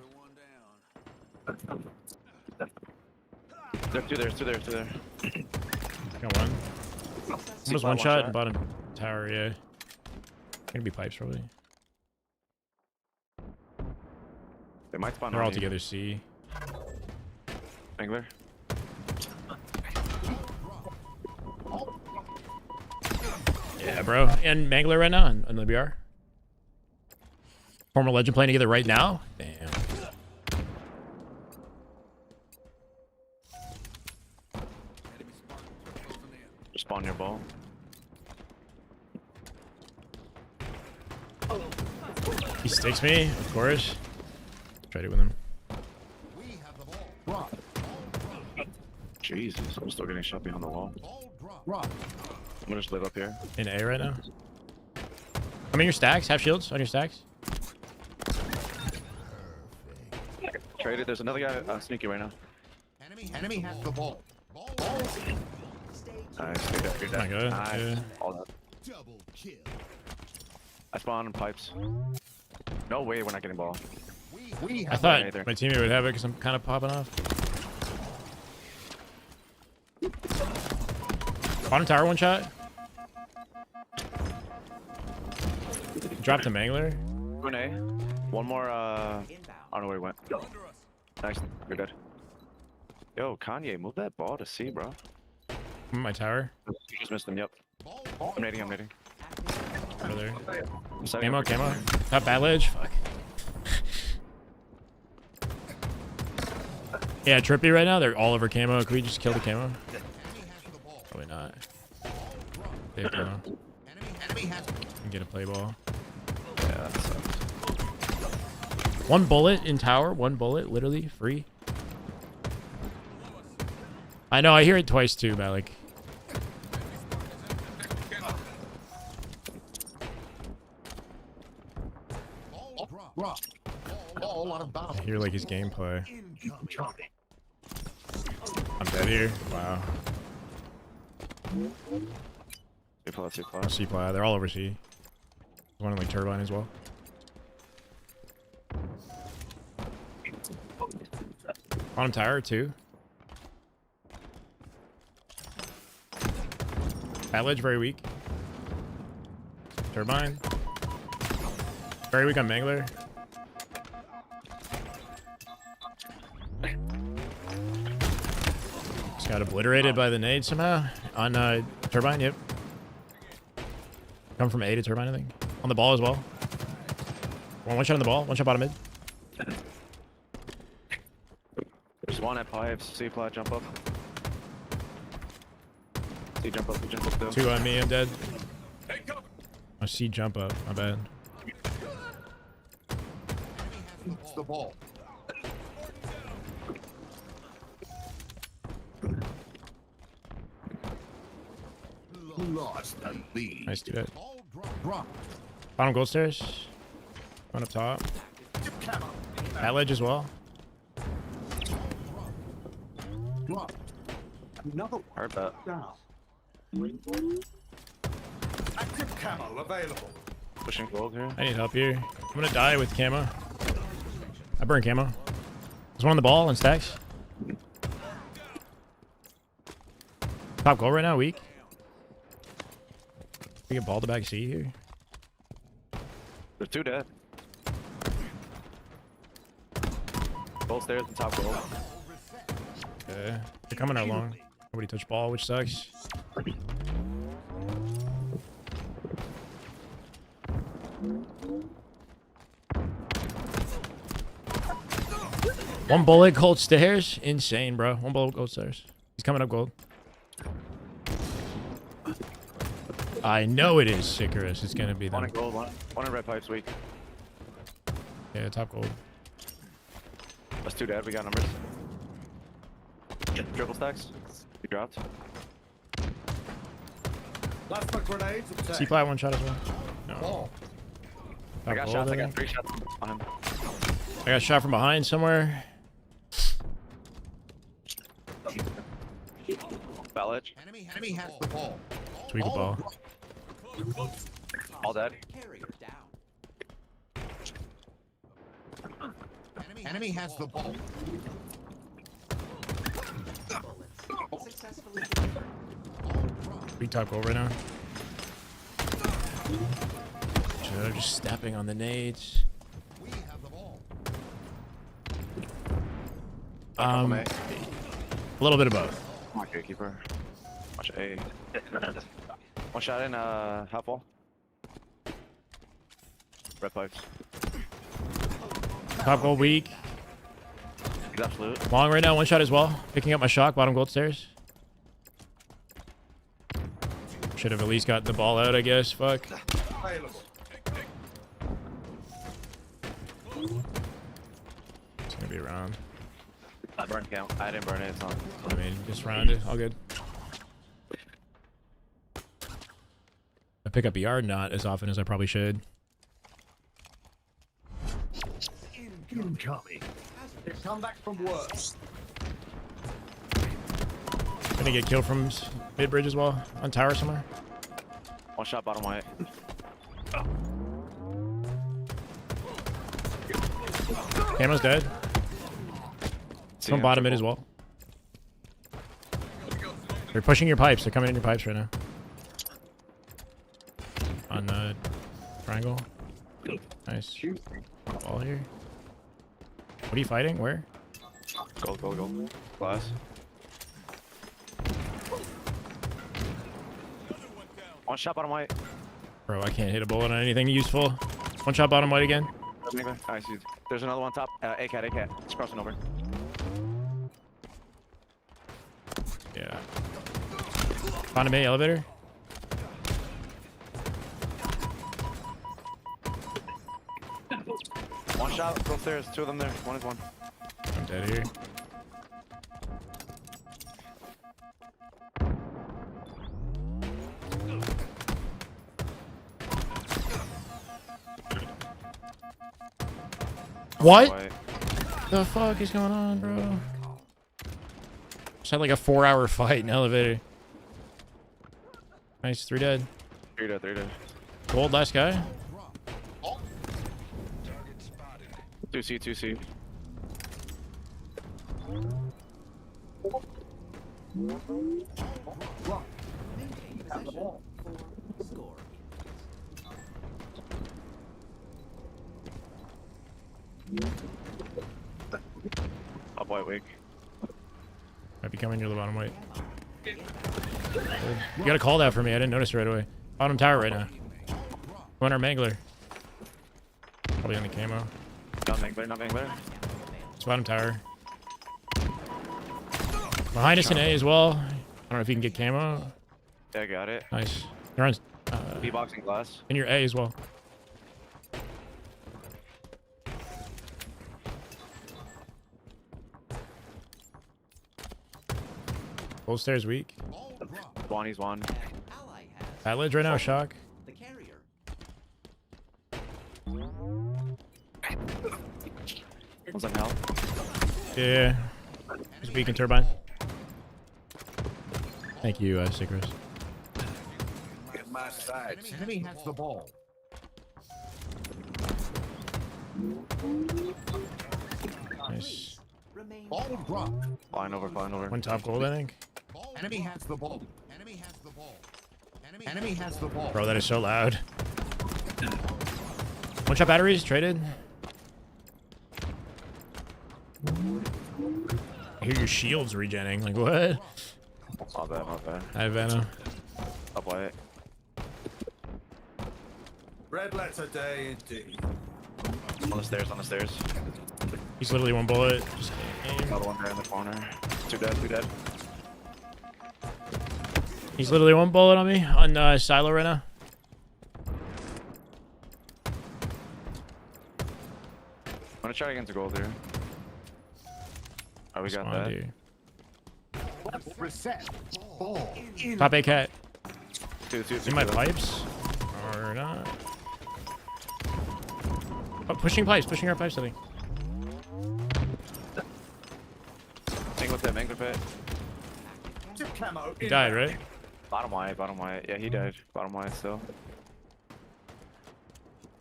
There's two there, two there, two there. Got one. See Almost flat, one shot and bottom tower, yeah. Gonna be pipes probably. They might spawn They're on all you. together C. Angler. Yeah, bro. And Mangler right now on the BR. Former legend playing together right now? Damn. Spawn your ball. He sticks me, of course. Tried it with him. We have the ball. Drop. Jesus, I'm still getting shot behind the wall. Ball drop. I'm gonna just live up here. In A right now. I'm in your stacks. Have shields on your stacks. Traded. There's another guy sneaky right now. Enemy has the ball. Ball. Nice. Good, good, Oh my God, Nice. yeah. All that. Double kill. I spawned in pipes. No way we're not getting ball. We I have thought either. my teammate would have it because I'm kind of popping off. Bottom tower one shot. Dropped a mangler. Grenade. One more. I Inbound. don't know where he went. Nice. You're dead. Yo, Kanye, move that ball to C, bro. I'm in my tower. You just missed him. Yep. I'm nading. I'm nading. Over there. I'm setting Camo, up. camo. Top bad ledge. Fuck. Yeah, trippy right now. They're all over camo. Can we just kill the camo? Probably not. They have camo. Enemy has And get a play ball. Yeah, that sucks. One bullet in tower. One bullet, literally free. I know. I hear it twice too, Malik. ball drop. Ball out of I bounds. hear like his gameplay. I'm dead here. Wow. C++, C++. C ply. They're all over C. There's one in like turbine as well. Bottom tower too. That ledge very weak. Turbine. Very weak on Mangler. Just got obliterated by the nade somehow. On Turbine, yep. Come from A to Turbine, I think. On the ball as well. One shot on the ball, one shot bottom mid. There's one at pipes. C flat, jump up. C jump up, C jump up too. Two on me, I'm dead. I see jump up, my bad. It's the ball. Lost the lead. Nice, do that. Ball drop. Bottom gold stairs. One up top. That ledge as well. Drop. Heard that. Active camo available. Pushing gold here. I need help here. I'm gonna die with camo. I burn camo. There's one on the ball and stacks. Top goal right now, weak. We get ball to back C here. There's 2 dead. Both stairs and top gold. They're coming out long. Nobody touched ball, which sucks. One bullet, gold stairs. Insane, bro. One bullet, gold stairs. He's coming up gold. I know it is Sicarus. It's gonna be One them. in gold, one in red pipes weak. Yeah, top gold. That's 2 dead. We got numbers. Triple stacks. You dropped. Plasma grenades C obtained. plat one shot as well. No. Ball. I Top got gold, shots. I think. got 3 shots on him. I got shot from behind somewhere. Fell edge. Enemy has the ball. Sweep the ball. All dead. Carrier down. Enemy has the ball. Bullets. Successfully. Big top gold right now. They're just stepping on the nades. We have the ball. A little bit of both. Come on, gatekeeper. Watch A. One shot in half wall. Red pipes. Top gold weak. He's absolute. Long right now, one shot as well. Picking up my shock, bottom gold stairs. Should have at least got the ball out, I guess. Fuck. Available. It's gonna be around. I burned count. I didn't burn it. It's on. I mean, just rounded. All good. I pick up ER not as often as I probably should. Incoming. Come back from work. Gonna get killed from mid bridge as well. On tower somewhere. One shot bottom white. Camo's dead. See From him, bottom mid as triple. well. They're pushing your pipes. They're coming in your pipes right now. On the triangle. Nice. Ball here. What are you fighting? Where? Gold, gold, gold. Glass. One shot bottom white. Bro, I can't hit a bullet on anything useful. One shot bottom white again. Nice, dude. There's another one top. A-cat, A-cat. It's crossing over. Yeah. Bottom A elevator. One shot, go upstairs. 2 of them there. One is one. I'm dead here. What White. the fuck is going on, bro? Just had like a 4-hour fight in elevator. Nice, 3 dead. 3 dead, 3 dead. Gold, last guy. 2C, 2C. Maintain possession. 4 score. Up white wig. Might be coming near the bottom white. You got a call that for me. I didn't notice right away. Bottom tower right now. One our mangler. Probably on the camo. Not mangler, not mangler. It's bottom tower. Behind us in A as well. I don't know if you can get camo. Yeah, got it. Nice. They're on B-boxing glass. in your A as well. Gold stairs weak. Ball dropped. Bonnie's one. Ally has That ledge right now, shock. the carrier. One's on hell. Yeah. Just weak in turbine. Thank you, Sicarus. Get my side. Enemy has the ball. Nice. Remain Ball calm. dropped. Flying over, flying over. One top gold, I think. Enemy has the ball. Enemy has the ball. Enemy has the ball. Bro, that is so loud. One shot batteries traded. I hear your shields regenning. Like what? Not bad, not bad. Hi, Venom. Up white. Red letter day indeed. On the stairs, on the stairs. He's literally one bullet. Just aim. Another one there in the corner. Two dead, two dead. He's literally one bullet on me on silo right now. I'm gonna try against the gold here. Oh, we got Spawn, that. dude. Reset. Ball in. Top A cat. Two, See my pipes? Or not? Oh, pushing pipes, pushing our pipes, I think. Hang with him, hang with it. Camo. He died, right? Bottom white, bottom white. Yeah, he died. Bottom white still.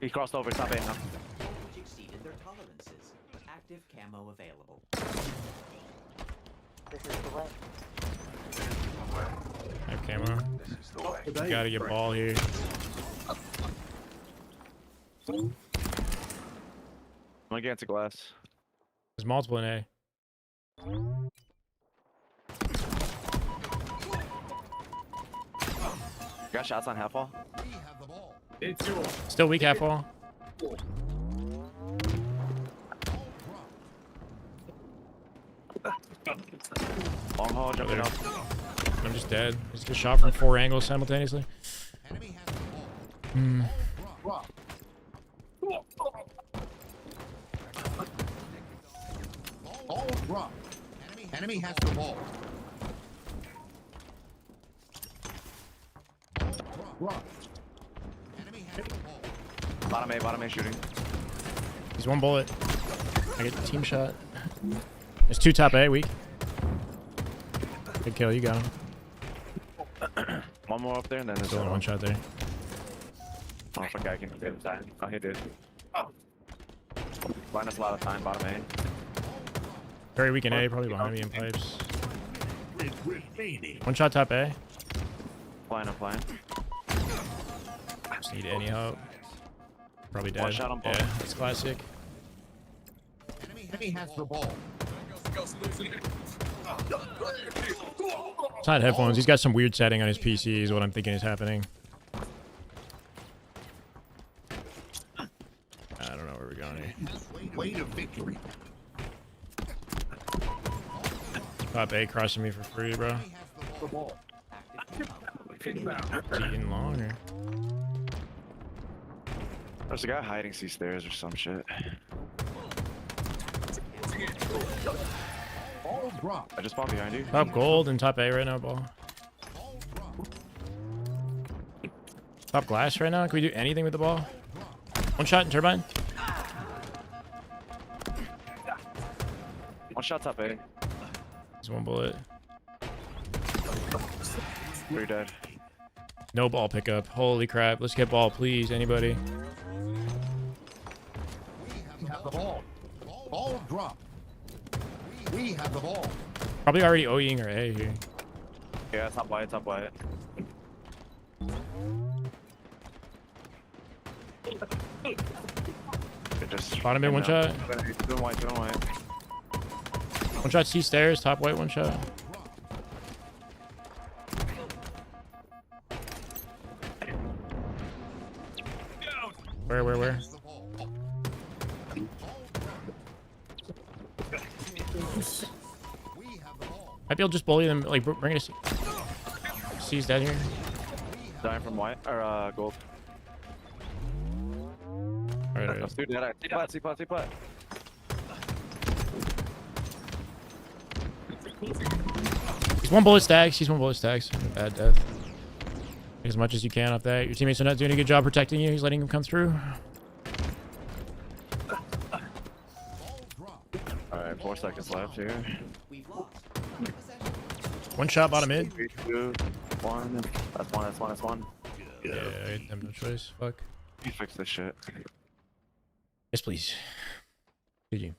He crossed over, top A now. Voltage exceeded their tolerances. Active camo available. I have camo. You gotta get ball here. I'm gonna get into glass. There's multiple in A. Got shots on half wall. We have the ball. Still weak half wall. Long haul, jumping there. up. I'm just dead. Just get shot from 4 angles simultaneously. Enemy has the ball. Hmm. Drop. Ball dropped. Enemy has the ball. Dropped. Enemy has the ball. Bottom A shooting. He's one bullet. I get the team shot. There's 2 top A, weak. Good kill, you got him. One more up there and then there's Still in one shot there. Oh, if a guy can get him time. Oh, he did. Buying us a lot of time, bottom A. Very weak in A, probably behind me in pipes. One shot top A. Flying, I'm flying. Just need any help. Probably dead. One shot on both. Yeah, that's classic. Enemy has the ball. It's not headphones. He's got some weird setting on his PC is what I'm thinking is happening. I don't know where we're going here. Way to victory. Top A crossing me for free, bro. The ball. Active camo. Is he eating long or? There's a guy hiding these stairs or some shit. Ball dropped. I just spawned behind you. Top gold and top A right now, ball. Ball dropped. Top glass right now. Can we do anything with the ball? One shot in turbine. One shot top A. There's one bullet. 3 dead. No ball pickup. Holy crap. Let's get ball, please. Anybody? We have the ball. Ball dropped. We have the ball. Probably already OEing or A here. Yeah, top white, top white. It just Bottom in, one down. shot. Doing white, doing white. One shot C stairs. Top white, one shot. Where? The ball. We have the ball. Might be able to just bully them. Like, bring it to C. C's dead here. Dying from white, or gold. Alright, Let's do that. C-plat, C-plat, C-plat. He's one bullet stacks. He's one bullet stacks. Bad death. As much as you can off that. Your teammates are not doing a good job protecting you. He's letting him come through. Ball dropped. Alright, 4 seconds left here. We've lost. Possession. One shot bottom mid. 3, 2, 1. That's one, that's one, that's one. Yeah, I have no choice. Fuck. You fix this shit. Yes, please. Did you?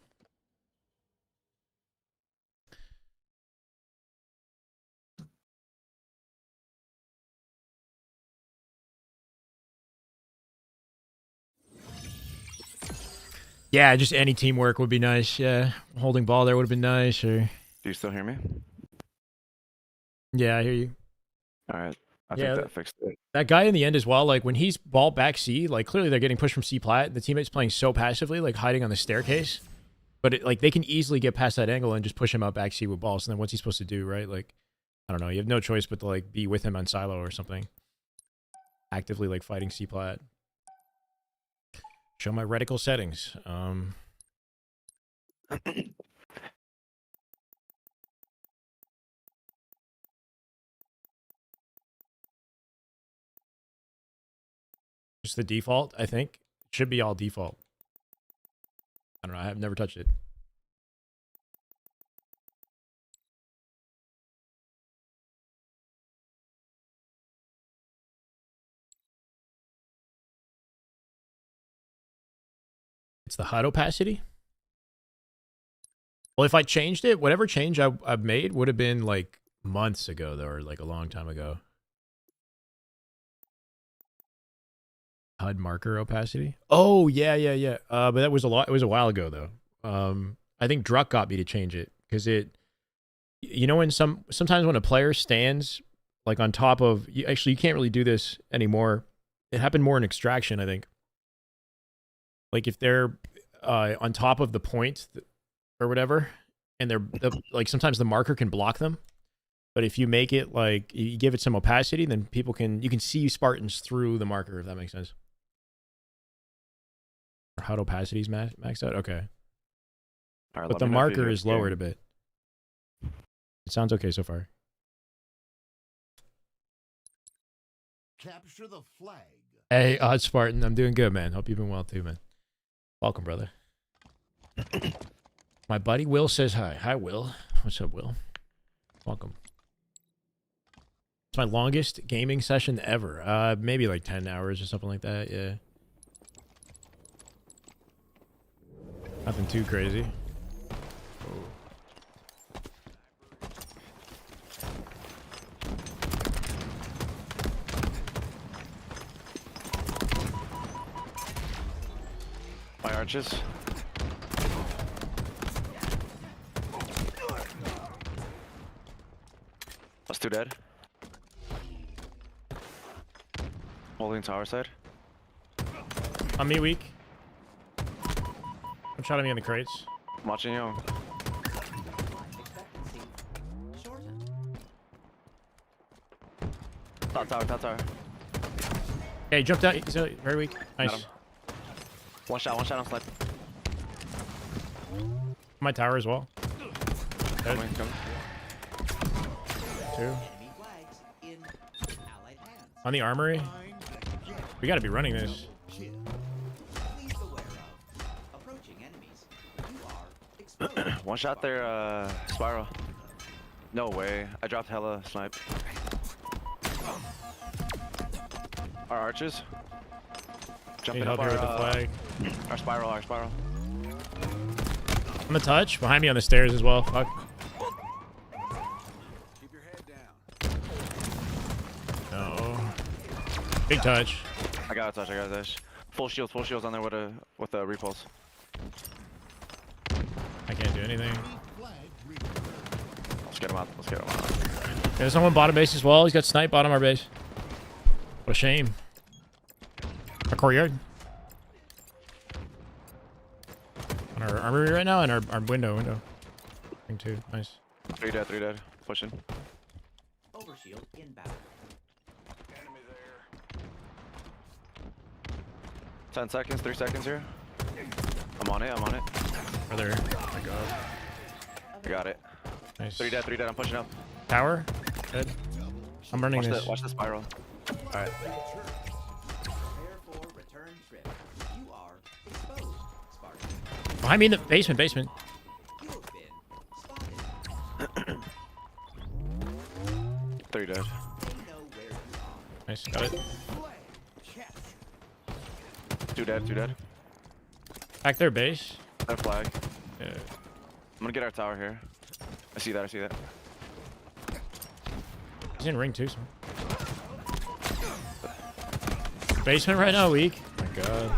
Yeah, just any teamwork would be nice. Yeah, holding ball there would have been nice. Or Do you still hear me? yeah, I hear you. All right. I Yeah, think that fixed it. that guy in the end as well. Like when he's ball back C, like clearly they're getting pushed from C plat. The teammate's playing so passively, like hiding on the staircase. But it, like they can easily get past that angle and just push him out back C with balls. And then what's he supposed to do, right? Like I don't know. You have no choice but to like be with him on silo or something. Actively like fighting C plat. Show my reticle settings. Just the default, I think. It should be all default. I don't know. I've never touched it. It's the HUD opacity. Well, if I changed it, whatever change I've made would have been like months ago, though, or like a long time ago. HUD marker opacity. Oh yeah. But that was a lot. It was a while ago though. I think Druck got me to change it because it. You know, when sometimes when a player stands like on top of, actually you can't really do this anymore. It happened more in extraction, I think. Like if they're on top of the point or whatever, and they're like sometimes the marker can block them. But if you make it like you give it some opacity, then you can see Spartans through the marker, if that makes sense. Or HUD opacity is maxed out. Okay, All right, but the marker is lowered a bit. It sounds okay so far. Capture the flag. Hey, Odd Spartan, I'm doing good, man. Hope you've been well too, man. Welcome, brother. My buddy Will says hi. Hi, Will. What's up, Will? Welcome. It's my longest gaming session ever. Maybe like 10 hours or something like that, yeah. Nothing too crazy. My arches. That's two dead. Holding tower side. On me weak. I'm shot at me in the crates. I'm watching you. Expectancy shortened. Top tower. Hey, jumped out. He's very weak. Nice. Got him. One shot on slide. My tower as well. Dead. Coming. Two. Enemy flags in allied hands. On the armory. We gotta be running this. Please beware of approaching enemies. You are exposed. One shot there, spiral. No way. I dropped hella snipe. Our arches. Need Jumping help up here our, with the flag. our spiral. On the touch. Behind me on the stairs as well. Fuck. Keep your head down. No. Big touch. I got a touch. Full shields on there with a repulse. I can't do anything. Flag returned. Let's get him out. There's someone bottom base as well. He's got snipe bottom our base. What a shame. Our courtyard. On our armory right now and our window. Thing too. Nice. Three dead. Pushing. Overshield inbound. 10 seconds, 3 seconds here. I'm on it. Brother. Oh my god. I got it. Nice. 3 dead. I'm pushing up. Tower. Good. I'm running this. Watch the spiral. Alright. Prepare for return trip. You are exposed, Spartan. Behind me in the basement. You have been spotted. 3 dead. They know where you are. Nice. Got it. Flag captured. 2 dead. Back their base. Their flag. Yeah. I'm gonna get our tower here. I see that. I see that. He's in ring too. So. Basement right now, weak. Oh my god.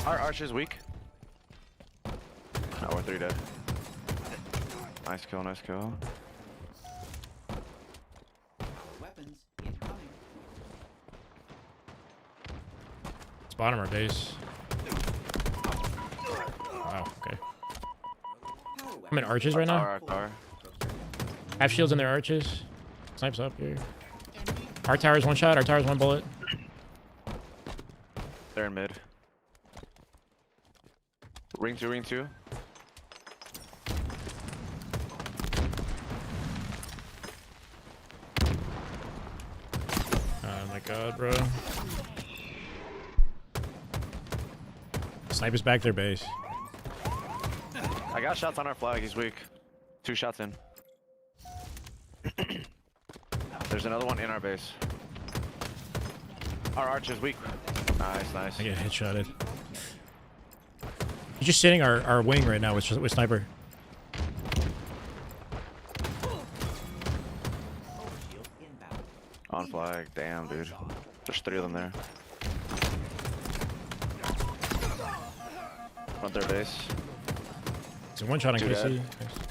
Our arch is weak. Oh, we're 3 dead. Nice kill. Nice kill. Weapons incoming. It's bottom our base. Wow. Okay. Power I'm in arches right now. Our tower. Half shields in their arches. Snipes up here. Our tower's 1 shot. Our tower's 1 bullet. They're in mid. Ring 2. Ring 2. Oh my god, bro. Snipers back their base. I got shots on our flag. He's weak. 2 shots in. There's another one in our base. Our arch is weak. Nice, nice. I get headshotted. He's just sitting our wing right now with sniper. shield inbound. On flag. Damn, dude. There's 3 of them there. Front their base. It's a 1 shot on 2 KC. dead. Nice.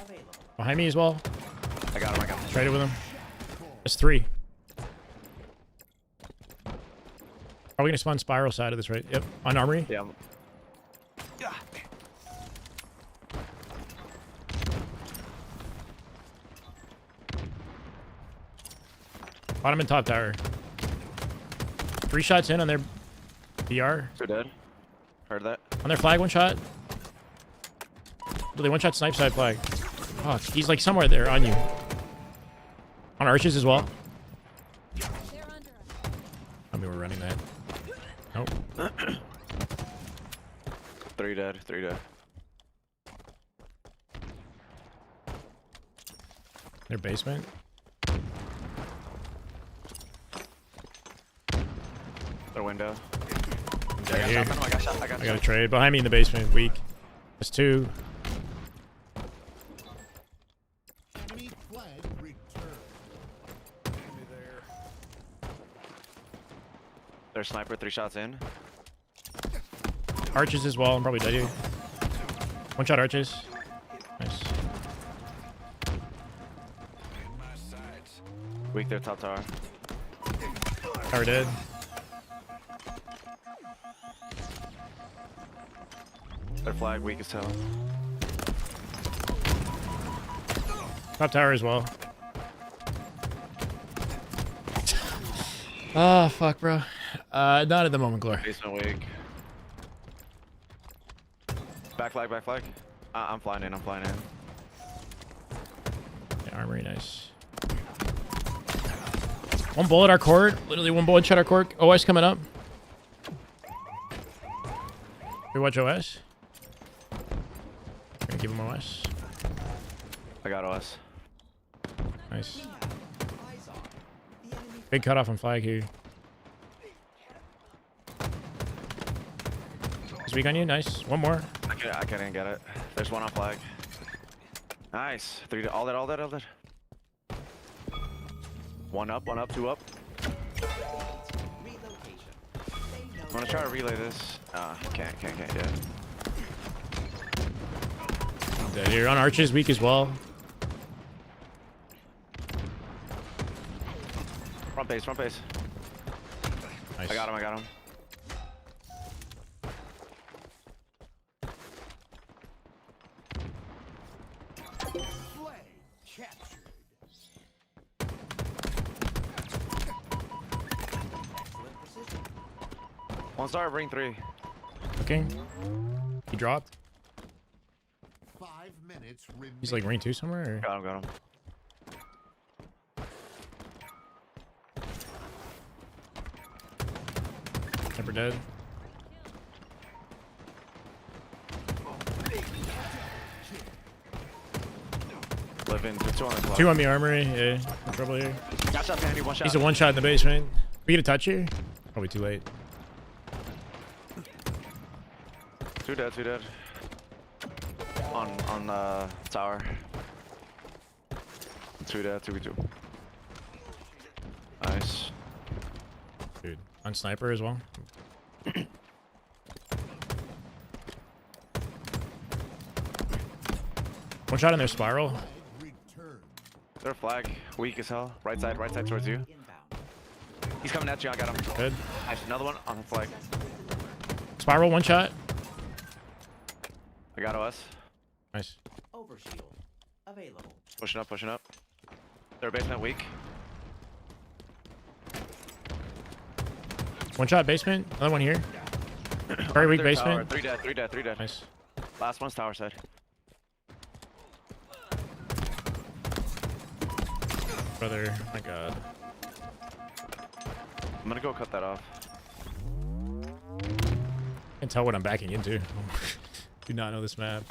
Available. Behind me as well. I got him. I got him. Traded with him. That's 3. Are we gonna spawn spiral side of this, right? Yep. On armory. Yeah. Bottom and top tower. 3 shots in on their BR. 2 dead. Heard that. On their flag, 1 shot. They 1 shot snipe side flag. Oh, he's like somewhere there on you. On arches as well. They're under us. I mean, we're running that. Nope. 3 dead. 3 dead. Their basement. Their window. Right here. I got shot. I got I got a trade. Behind me in the basement. Weak. That's 2. Enemy flag returned. Enemy there. Their sniper. 3 shots in. Arches as well. I'm probably dead here. 1 shot arches. Nice. Weak their top tower. Tower dead. Their flag weak as hell. Top tower as well. Ah, fuck, bro. Not at the moment, Glor. Basement weak. Back flag. Back flag. I'm flying in. I'm flying in. Yeah, armory, nice. 1 bullet our court. Literally 1 bullet shot our court. OS coming up. We watch OS. Gonna give him OS. I got OS. Nice. Eyes on. The enemy Big cutoff on flag here. He's weak on you. Nice. 1 more. I couldn't get it. There's 1 on flag. Nice. 3 all that. 1 up. 2 up. relocation. I'm gonna try to relay this. Can't yet. Dead here. On arches, weak as well. Front base. Nice. I got him. Flag captured. Excellent precision. 1 star. Ring 3. Looking. He dropped. 5 minutes remaining. He's like ring 2 somewhere. Or? Got him. Never dead. Living. 2 on the clock. 2 on the armory. Yeah. No trouble here. Got shot behind you. 1 shot. He's a 1 shot in the basement. We get a touch here? Probably too late. Two dead, two dead. On tower. Two dead, 2v2. Nice. Dude, on sniper as well. One shot in their spiral. Return. Their flag, weak as hell. Right side towards you. Inbound. He's coming at you, I got him. Good. Nice, another one on the flag. Spiral, one shot. I got OS. Nice. Overshield. Available. Pushing up, pushing up. Their basement weak. One shot basement. Another one here. Very weak Their tower. basement. Three dead. Nice. Last one's tower side. Brother, my god. I'm gonna go cut that off. Can't tell what I'm backing into. Do not know this map.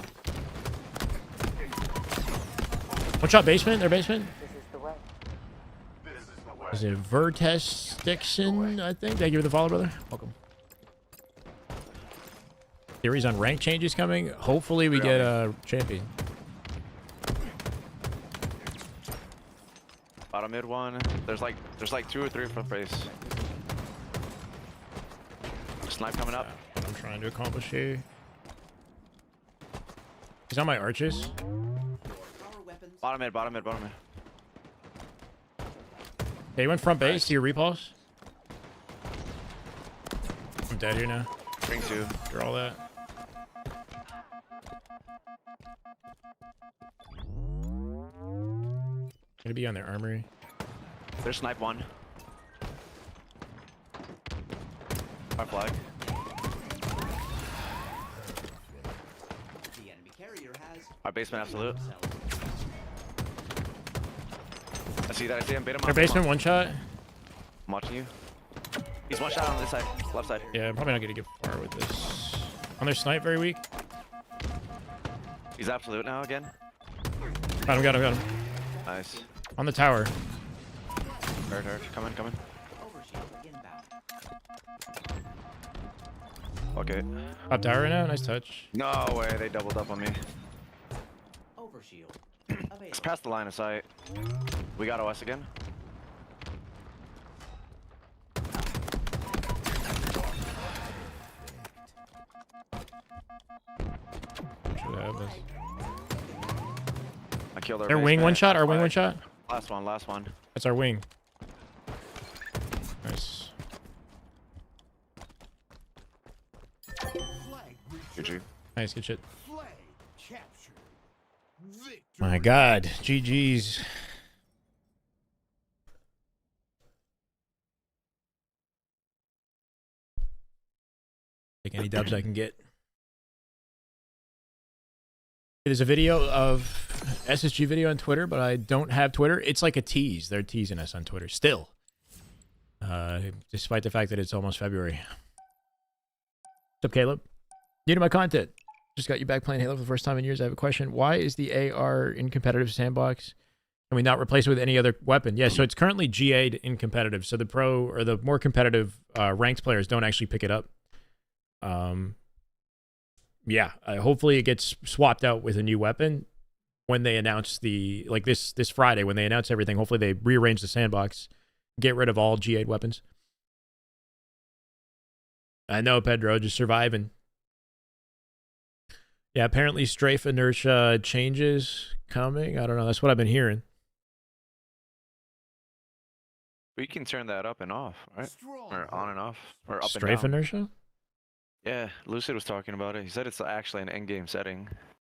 One shot basement, their basement. Is it Vertes Dixon, I think? Thank you for the follow, brother. Welcome. Theories on rank changes coming. Hopefully we get a champion. Bottom mid one. There's like 2 or 3 front base. Snipe coming up. What I'm trying to accomplish here. He's on my arches. Power weapons. Bottom mid. Okay, he went front base to your repulse. I'm dead here now. Ring 2. You're all that. Gonna be on their armory. There's snipe 1. Our flag. The enemy carrier has. Our basement absolute. I see him. Bait him up. Their basement, one shot. I'm watching you. He's one shot on this side. Left side. Yeah, I'm probably not gonna get far with this. On their snipe, very weak. He's absolute now again. Got him. Nice. On the tower. Hurt. Coming. Overshield inbound. Okay. Top tower right now. Nice touch. No way, they doubled up on me. Overshield. It's Available. past the line of sight. We got OS again. Should have this. I killed our Their wing basement. one shot. Our wing Flag. one shot. Last one. That's our wing. Nice. Flag return. GG. Nice, good shit. Flag captured. Victory. My god. GG's. Take any dubs I can get. There's a video of SSG video on Twitter, but I don't have Twitter. It's like a tease. They're teasing us on Twitter still. Despite the fact that it's almost February. What's up, Caleb? New to my content. Just got you back playing Halo for the first time in years. I have a question. Why is the AR in competitive sandbox? Can we not replace it with any other weapon? Yeah, so it's currently GA'd in competitive. So the pro or the more competitive ranked players don't actually pick it up. Yeah, hopefully it gets swapped out with a new weapon when they announce the, like this Friday, when they announce everything. Hopefully they rearrange the sandbox, get rid of all GA'd weapons. I know, Pedro, just surviving. Yeah, apparently strafe inertia changes coming. I don't know. That's what I've been hearing. We can turn that up and off, right? Strong. Or on and off. Or up Strafe and down. inertia? Yeah, Lucid was talking about it. He said it's actually an end-game setting.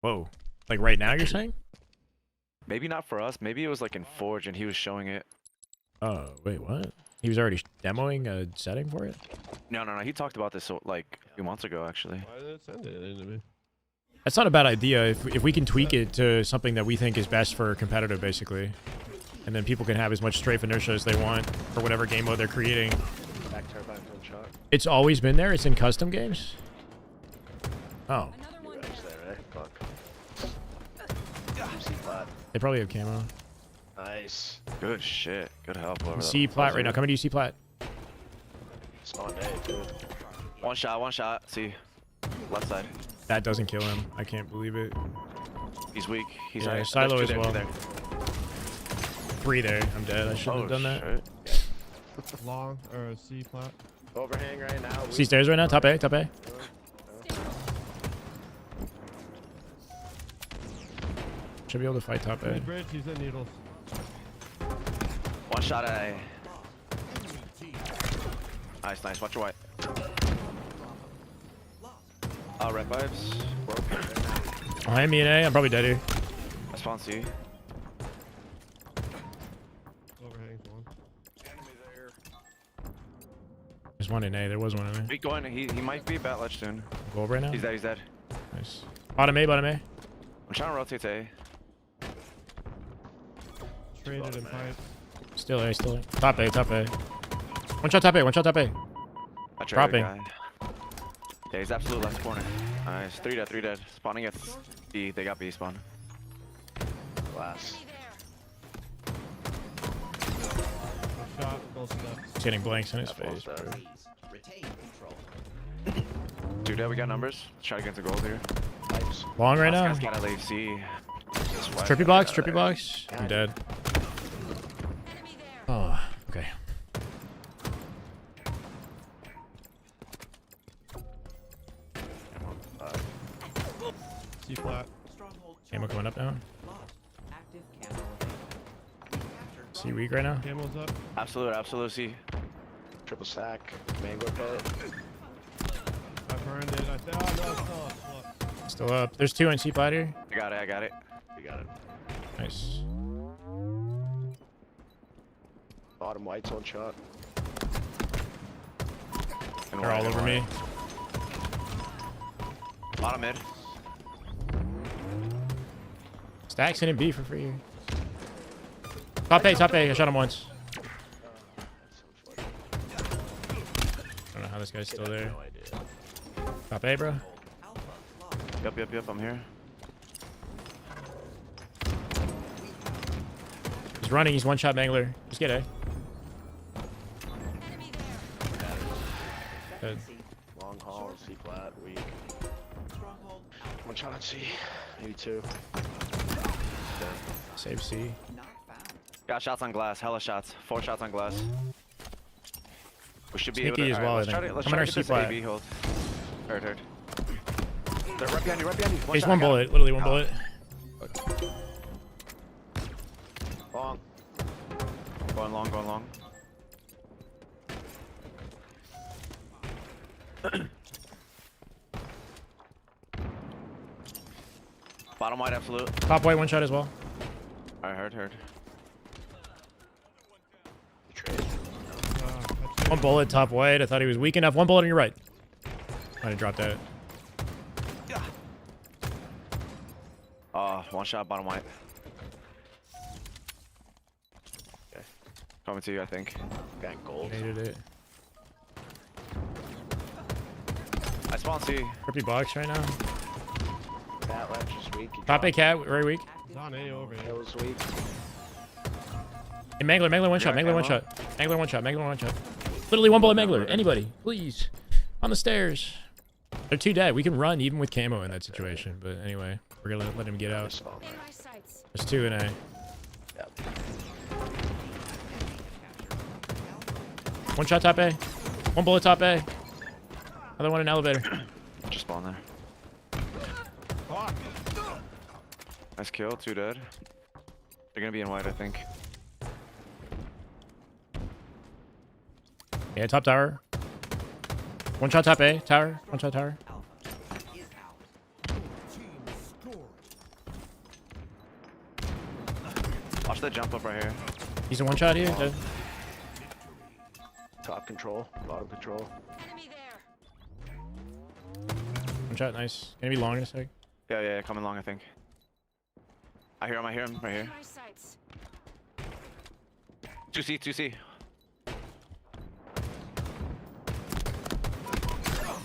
Whoa. Like right now, you're saying? Maybe not for us. Maybe it was like in Forge and he was showing it. Oh, wait, what? He was already demoing a setting for it? No. He talked about this like a few months ago, actually. Why did it send it into me? That's not a bad idea if we can tweak it to something that we think is best for competitive, basically. And then people can have as much strafe inertia as they want for whatever game mode they're creating. Back turbine from shot. It's always been there? It's in custom games? Oh. Another one Edge down. there, right? Fuck. C flat. They probably have camo. Nice. Good shit. Good help over C plat right now. Coming to you, C plat. Spawn A, dude. One shot. See. Left side. That doesn't kill him. I can't believe it. He's weak. He's Yeah, right. silo There's as two there, well. two there. 3 there. I'm dead. I shouldn't have done that. Shit. Long or C plat. Overhang right now. See stairs right now. Top A. Top A. Should be able to fight top A. Mid bridge, he's in needles. One shot at A. Nice, nice. Watch your white. Red vibes. Behind me in A. I'm probably dead here. I spawn C. Overhangs one. There's one in A. There was one in A. Keep going. He might be bat ledge soon. Go over right now. He's dead. He's dead. Nice. Bottom A. Bottom A. I'm trying to rotate to A. Traded in pipe. Still A. Still A. Top A. Top A. One shot top A. One shot top A. I tried Dropping. the guy. Yeah, he's absolute left corner. Nice. 3 dead. 3 dead. Spawning at B. They got B spawn. Glass. Shot, both steps. He's getting blanks in his That face, falls bro. down. Please retain control. 2 dead. We got numbers. Let's try to get the gold here. Pipes. Long right now. Last guy's gotta leave C. Trippy box. Trippy box. I'm dead. Enemy there. Oh, okay. C flat. Stronghold Ammo coming up now. lost. Active camo available. Captured C weak right now. Camel's up. Absolute C. Triple stack. Mango pit. I burned it. I said, oh no, it's still up. Look. Still up. There's 2 in C flat here. I got it. I got it. We got it. Nice. Bottom white's one shot. And They're all white, over and me. white. Bottom mid. Stacks in B for free. Top A. Top A. I shot him once. I don't know how this guy's still there. No idea. Top A, bro. Alpha lost. Yep. I'm here. He's running. He's one shot mangler. Just get A. Enemy there. Dead. C. Long haul. C flat. Weak. Stronghold One shot on C. Maybe 2. Save C. not found. Got shots on glass. Hella shots. 4 shots on glass. We should be Sneaky able to. as well, I Let's try think. to, let's I'm try gonna to get this C-flat. AB hold. Heard. They're right behind you. Right behind you. He's shot, one I got him. bullet. Literally one bullet. Long. Going long. Bottom white absolute. Top white one shot as well. I heard. Trade. That's One bullet. Top white. I thought he was weak enough. One bullet on your right. Might have dropped that. One shot bottom white. Okay. Coming to you, I think. Got gold. Hated it. I spawn C. Trippy box right now. Bat ledge is weak. He Top A dropped. cat. Very weak. It's on A over here. That was weak. Hey, Mangler one shot. Yeah, Mangler one ammo. shot. Mangler one shot. Mangler one shot. Literally one bullet Mangler. Anybody, please. On the stairs. They're 2 dead. We can run even with camo in that situation. But anyway, we're gonna let him get out. Spawn In there. my sights. There's 2 in A. Yep. One shot top A. One bullet top A. Another one in elevator. Just spawn there. Fuck. Nice kill. 2 dead. They're gonna be in white, I think. Yeah, top tower. One shot top A. Tower. One shot tower. Alpha is out. Team scored. Watch that jump up right here. He's a one shot here. Dead. Top control. Bottom control. Enemy there. One shot. Nice. Gonna be long in a sec. Yeah. Coming long, I think. I hear him. Right In here. my sights. 2C.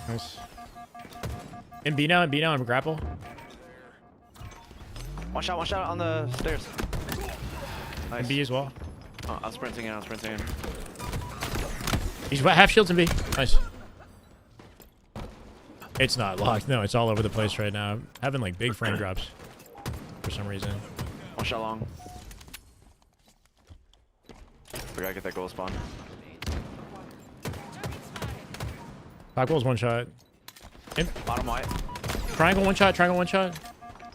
Nice. In B now. In grapple. One shot on the stairs. In Nice. B as well. Oh, I'm sprinting in. He's half shields in B. Nice. It's not locked. No, it's all over the place right now. I'm having like big frame drops for some reason. One shot long. We gotta get that goal spawn. Top goal's one shot. Bottom white. Triangle one shot. Triangle one shot.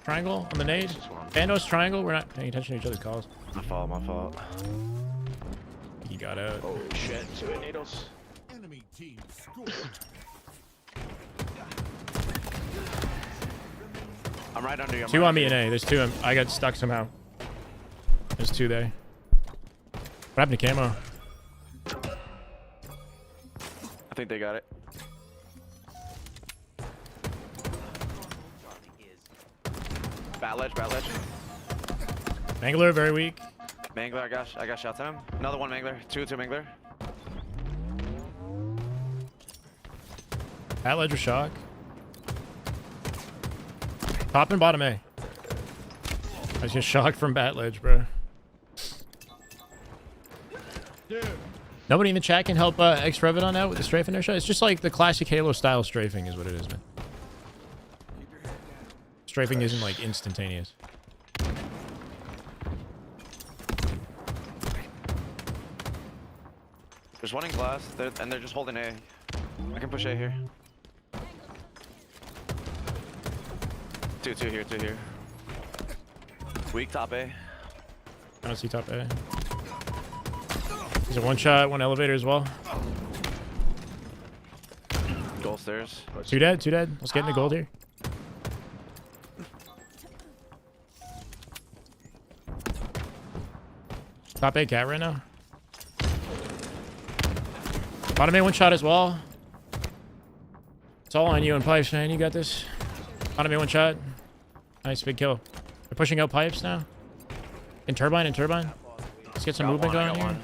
Triangle on the nade. This is one. Bandos triangle. We're not paying attention to each other's calls. My fault, my fault. He got out. Holy shit, 2 hit needles. Enemy team scored. I'm right under you. I'm Two right on me under and A. There's two. I got stuck somehow. There's two there. What happened to camo? I think they got it. Bat ledge, bat ledge. Mangler very weak. Mangler, I got shots at him. Another one Mangler. Two Mangler. Bat ledge or shock. Top and bottom A. I was just shocked from bat ledge, bro. Dude. Nobody in the chat can help X-Revit on that with the strafe inertia. It's just like the classic Halo style strafing is what it is, man. Strafing isn't like instantaneous. There's one in glass, and they're just holding A. I can push A here. Two here. Weak top A. I don't see top A. There's a one shot, one elevator as well. Goal stairs. Two dead. Let's get into gold here. Top A cat right now. Bottom A one shot as well. It's all on you and pipes, man. You got this. Bottom A one shot. Nice big kill. They're pushing out pipes now. In turbine. Let's get some movement going here.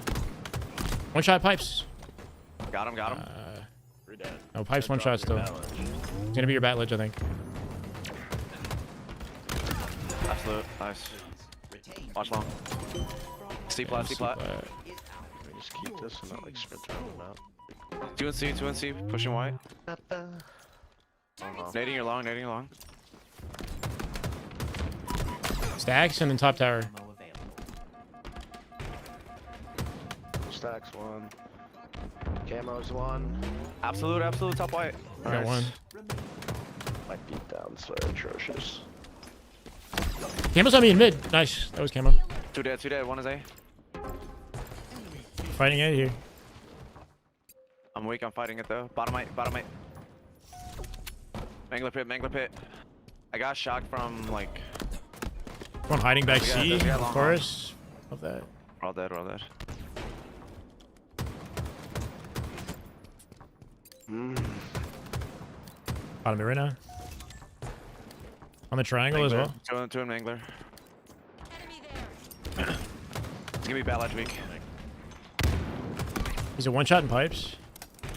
One shot pipes. Got him. We're dead. Oh, pipes one shot still. It's gonna be your bat ledge, I think. Absolute. Nice. Watch long. C plot. We just keep this and not like sprint around the map. 2 and C. Pushing white. Nading your long. Stacks and then top tower. Ammo available. Stacks 1. Camo's 1. Absolute top white. I got one. My beatdowns are atrocious. Camo's on me in mid. Nice. That was camo. Two dead. One is A. Fighting A here. I'm weak. I'm fighting it though. Bottom right. Mangler pit. I got shocked from like. One hiding back Yeah, C. yeah, Of long course. Love that. We're all dead. Bottom right now. On the triangle as well. Two in Mangler. Enemy there. It's gonna be bat ledge weak. He's a one shot in pipes.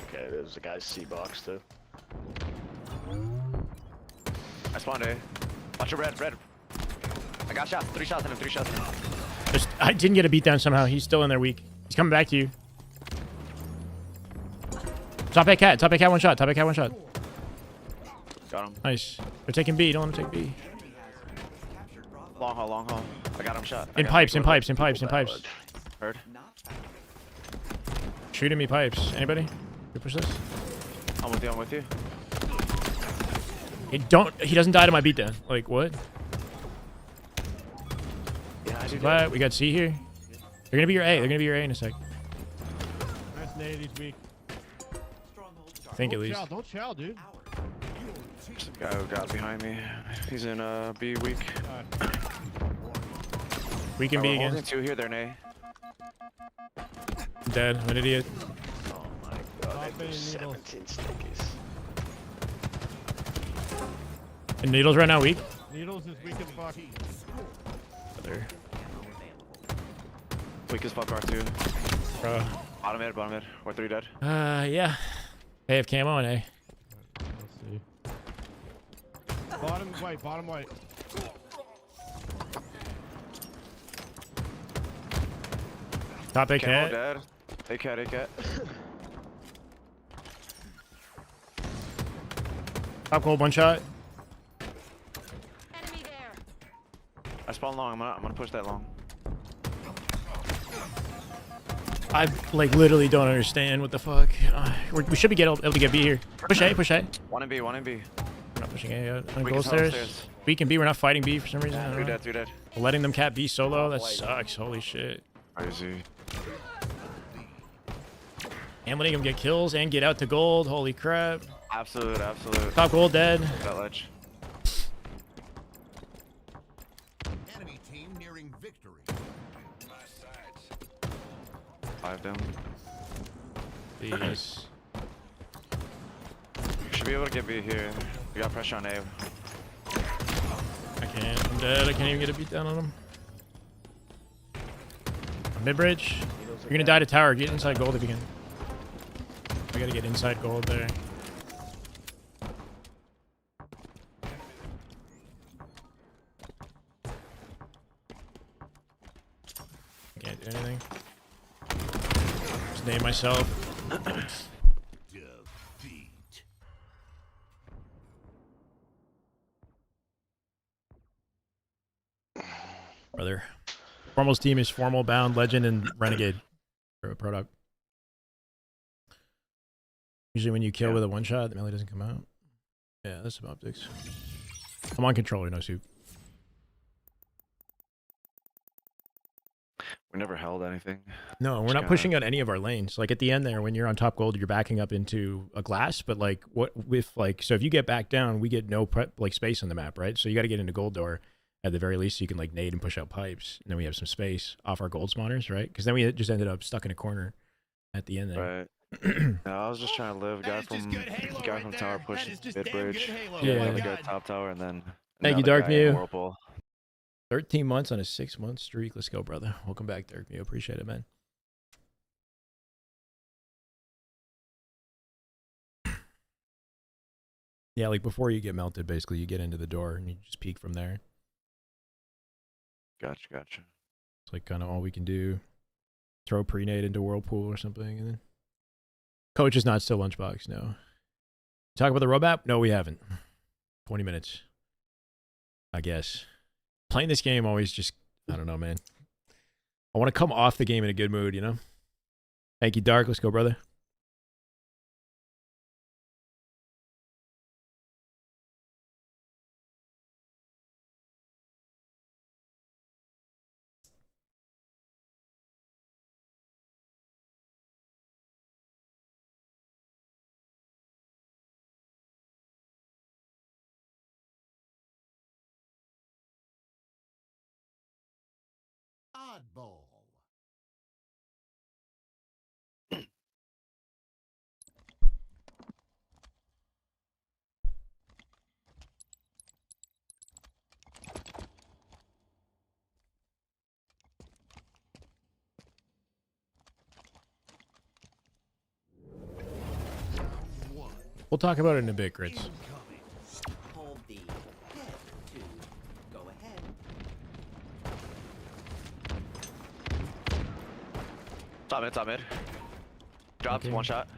Okay, there's a guy's C box too. I spawned A. Watch your red. I got shots. 3 shots in him. I didn't get a beat down somehow. He's still in there weak. He's coming back to you. Top A cat one shot. Got him. Nice. They're taking B. Don't let them take B. Long haul. I got him shot. In pipes. Heard. Shooting me pipes. Anybody? You push this? I'm with you. He doesn't die to my beatdown. Like what? Yeah, I do. But we got C here. They're gonna be your A. In a sec. Nice nade, he's weak. I think at least. Don't chow, dude. There's a guy who got behind me. He's in B weak. We can be Holding again. 2 here. They're in A. Dead. I'm an idiot. Oh my god, Top A there's needle. 17 stickies. And needles right now weak. Needles is weak as fuck. There. Weak as fuck R2. Bro. Bottom mid. We're 3 dead. Yeah. They have camo and A. Let's see. Bottom white. Top A Camo cat. dead. A cat. Top gold, one shot. Enemy there. I spawn long. I'm gonna push that long. I like literally don't understand what the fuck. We should be able to get B here. Push A, push A. One in B, one in B. We're not pushing A yet. On We gold can tell stairs. B can B. We're not fighting B for some reason. I don't Three know. dead, three dead. We're letting them cap B solo. That sucks. Holy shit. Crazy. And letting him get kills and get out to gold. Holy crap. Absolute, absolute. Top gold dead. That ledge. Enemy team nearing victory. Five down. Please. Should be able to get B here. We got pressure on A. I can't. I'm dead. I can't even get a beat down on him. Mid bridge. You're gonna die to tower. Get inside gold if you can. I gotta get inside gold there. Can't do anything. Just name myself. Defeat. Brother. Formal's team is Formal, Bound, Legend, and Renegade. Or a product. Usually when you kill with a one shot, the melee doesn't come out. Yeah, that's some optics. I'm on controller, no soup. We never held anything. No, we're not pushing out any of our lanes. Like at the end there, when you're on top gold, you're backing up into a glass. But like, what with like, so if you get back down, we get no prep like space on the map, right? So you got to get into gold door at the very least, so you can like nade and push out pipes, and then we have some space off our gold spawners, right? Because then we just ended up stuck in a corner at the end there. Right. No, I was just trying to live. Guy from tower pushed mid bridge. Yeah. Let me go top tower, and then. Thank you, another Dark guy in Mew. Whirlpool. 13 months on a 6-month streak. Let's go, brother. Welcome back, Dark Mew. Appreciate it, man. Yeah, like before you get melted, basically, you get into the door and you just peek from there. Gotcha, gotcha. It's like kind of all we can do. Throw pre-nade into Whirlpool or something. And then Coach is not still Lunchbox, no. Talk about the roadmap? No, we haven't. 20 minutes. I guess. Playing this game always just, I don't know, man. I want to come off the game in a good mood, you know? Thank you, Dark. Let's go, brother. Oddball. We'll talk about it in a bit, Grits. Hold the head to go ahead. Top mid. Drops, Okay. one shot.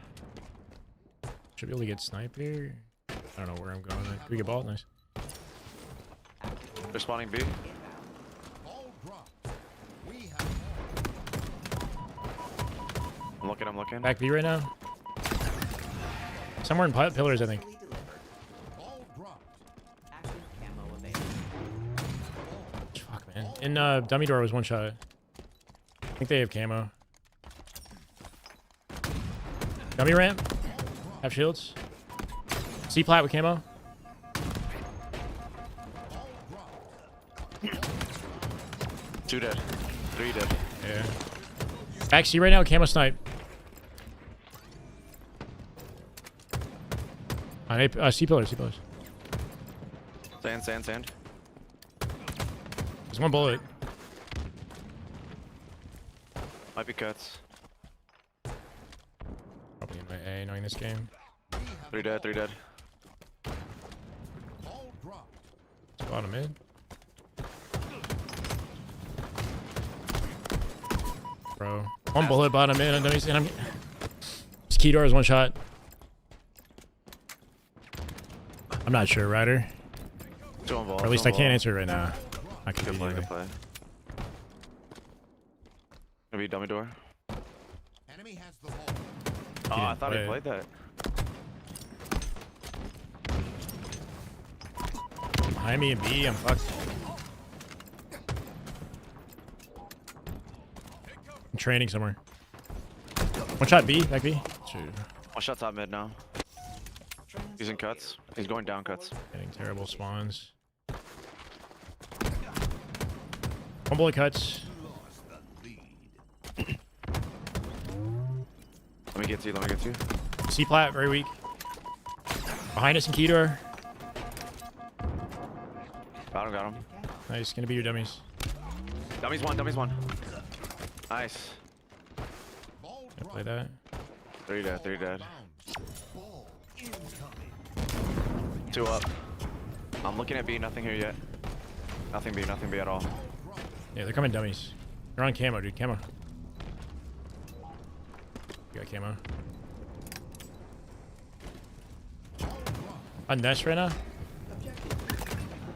Should be able to get sniped here. I don't know where I'm going. Can we get ball? Nice. They're spawning B. Ball dropped. We have I'm looking. Back B right now. Somewhere in pillars, I think. Fully delivered. ball dropped. Active camo available. Fuck, man. In dummy door was one shot. I think they have camo. Dummy ramp. Have shields. C plat with camo. Two dead. Three dead. Yeah. Back C right now, camo snipe. On A, C pillars, C pillars. Sand. There's one bullet. Might be cuts. Probably in my A, knowing this game. Three dead. Ball dropped. It's bottom mid. Bro. One bullet bottom mid. And I'm... This key door is one shot. I'm not sure, Ryder. Two on ball. Or at least I can't answer it right now. I could Good be play, anyway. good play. Gonna be dummy door. Enemy has the ball. Oh, I didn't thought play he it. played that. Behind me and B, I'm fucked. I'm training somewhere. One shot B, back B. Shoot. One shot top mid now. He's in cuts. He's going down cuts. Getting terrible spawns. One bullet cuts. Let me get to you, let me get to you. C plat, very weak. Behind us in key door. Got him. Nice, gonna be your dummies. Dummies one. Nice. Ball Gonna play that. Three dead. Ball incoming. Two up. I'm looking at B, nothing here yet. Nothing B at all. Yeah, they're coming dummies. They're on camo, dude. Camo. You got camo. On nest right now?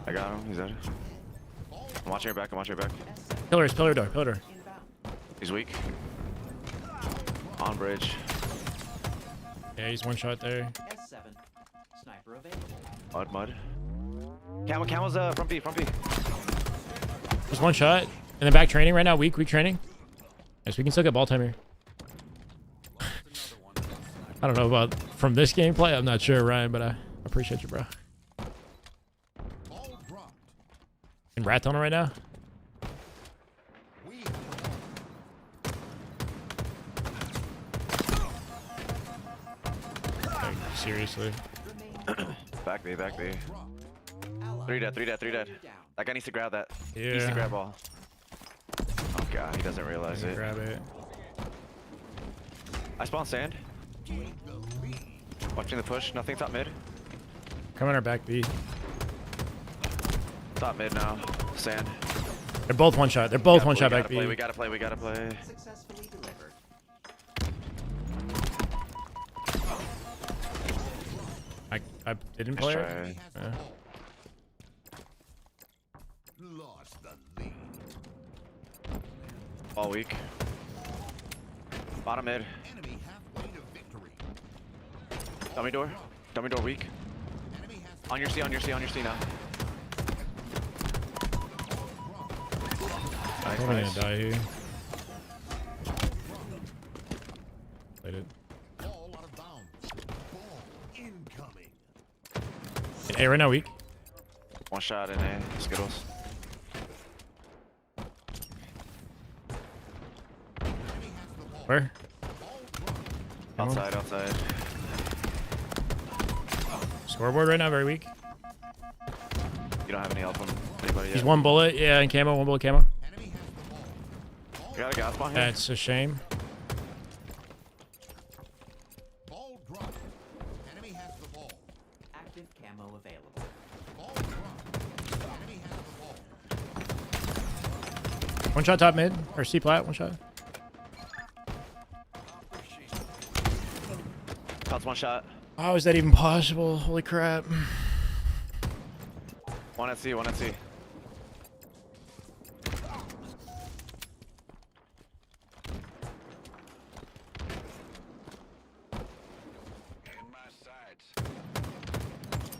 I got him, he's dead. I'm watching your back. Pillar door. Inbound. He's weak. On bridge. Yeah, he's one shot there. S7. Sniper available. Mud. Camo's front B. There's one shot. And then back training right now. Weak training. Yes, we can still get ball time here. I don't know about from this gameplay. I'm not sure, Ryan, but I appreciate you, bro. Ball dropped. In rat tunnel right now. We have the ball. Like, seriously. Back B. Dropped. Three dead. Down. That guy needs to grab that. Yeah. He needs to grab ball. Oh god, he doesn't realize it. Grab it. I spawn sand. Take the lead. Watching the push. Nothing top mid. Come on our back B. Top mid now. Sand. They're both one shot. They're both one shot back B. We gotta play. Successfully delivered. I didn't Nice play try. it. Enemy has the Yeah. ball. Lost the lead. All weak. Bottom mid. Enemy halfway to victory. Dummy door weak. Enemy has On your C now. I'm probably gonna die here. Played it. ball out of bounds. Ball incoming. Hey, right now weak. One shot in A. Skittles. Enemy has the ball. Where? Ball dropped. Outside. Scoreboard right now, very weak. You don't have any help on anybody yet. He's one bullet. Yeah, in camo. One bullet camo. Enemy has the ball. You got a gas spawn here? That's a shame. Ball dropped. Enemy has the ball. Active camo available. Ball dropped. Enemy has the ball. One shot top mid. Or C plat. One shot. Cuts one shot. How is that even possible? Holy crap. One at C.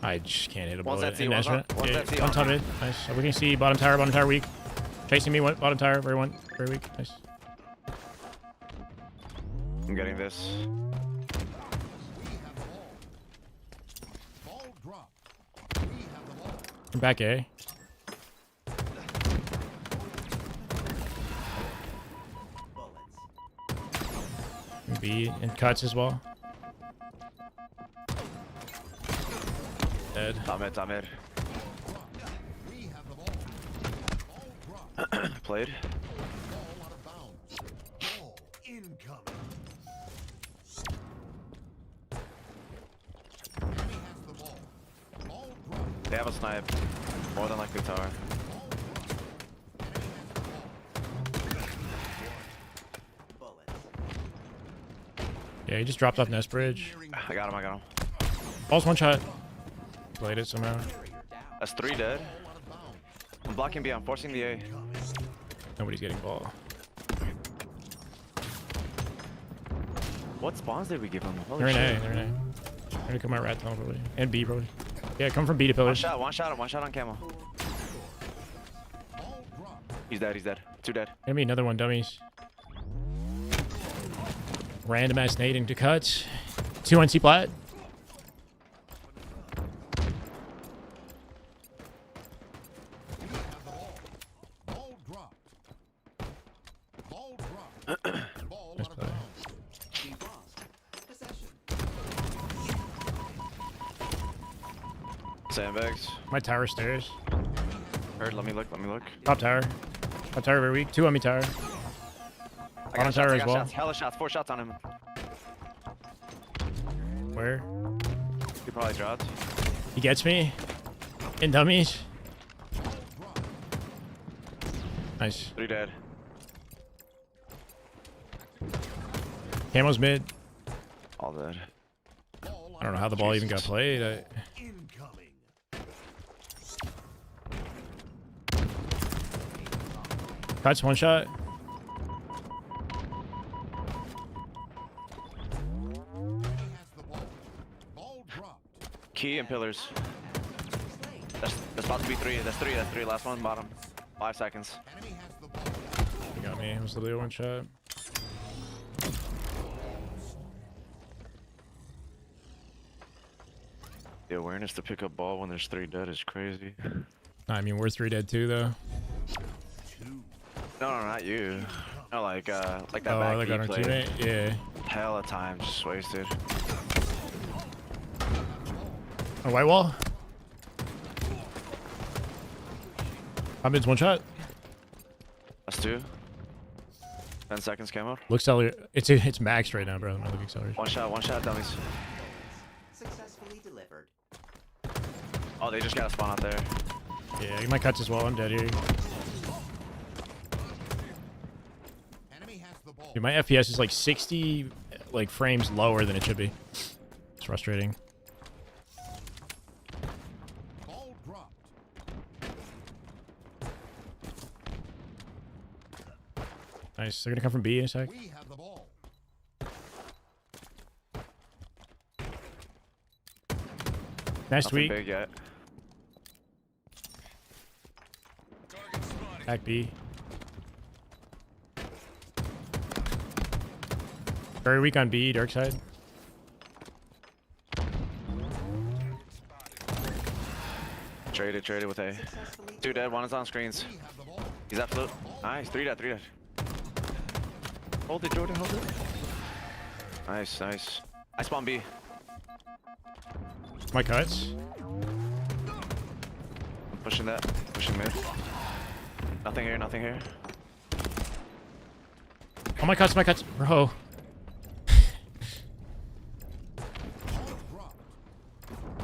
I just can't hit a One's bullet. at C, In one's Ezra. on- one's Yeah, at C, one on- top mid. Nice. So we can see bottom tower weak. Chasing me, bottom tower, very weak. Nice. I'm getting this. We have the ball. Ball dropped. We have the ball. I'm back A. Bullets. B and cuts as well. Dead. Top mid. We have the ball. Ball dropped. Played. Ball out of bounds. Ball incoming. Enemy has the ball. Ball dropped. They have a snipe. More than likely tower. Ball dropped. Enemy has the ball. Bullets. Yeah, he just dropped off nest bridge. Nearing I got him. Ball's one shot. played it somehow. That's 3 dead. I'm blocking B. I'm forcing the A. Nobody's getting ball. What spawns did we give him? Holy They're in shit. A. They're in A. They're gonna come out rat tunnel probably. And B probably. Yeah, come from B to One pillars. shot on camo. He's dead. 2 dead. Gonna be another one, dummies. Random ass nading to cuts. 2 on C plat. Ball dropped. Ball dropped. Ball Nice out of play. bounds. Be lost. Possession. Sandbags. My tower stairs. Heard. Let me look. Top tower. Top tower very weak. 2 on me tower. I Bottom tower as well. shots. Hella shots. 4 shots on him. Where? He probably dropped. He gets me. In dummies. Nice. 3 dead. Camo's mid. All dead. I don't know how the ball even got played. Incoming. Cuts 1 shot. He has the ball. Ball dropped. Key and pillars. That's about to be 3. That's 3. Last one, bottom. 5 seconds. Enemy has the ball. He got me. It was literally 1 shot. The awareness to pick up ball when there's 3 dead is crazy. I mean, we're 3 dead too, though. No, not you. No, like that Oh, back I B got our play. teammate. Yeah. Hella time just wasted. A white wall. Top mid's 1 shot. That's 2. 10 seconds camo. Look accelerate. It's maxed right now, bro. My look acceleration. 1 shot, dummies. Successfully delivered. Oh, they just got a spawn out there. Yeah, my cuts as well. I'm dead here. Enemy has the ball. Dude, my FPS is like 60 like frames lower than it should be. It's frustrating. Ball dropped. Nice. They're gonna come from B in a sec. We have the ball. Nice Nothing tweak. big yet. Back B. Very weak on B, dark side. Traded with A. 2 dead, 1 is on screens. We have the ball. He's at flip. Nice, 3 dead. Hold it, Jordan, hold it. Nice. I spawn B. My cuts. I'm pushing mid. Nothing here. Oh, my cuts, bro.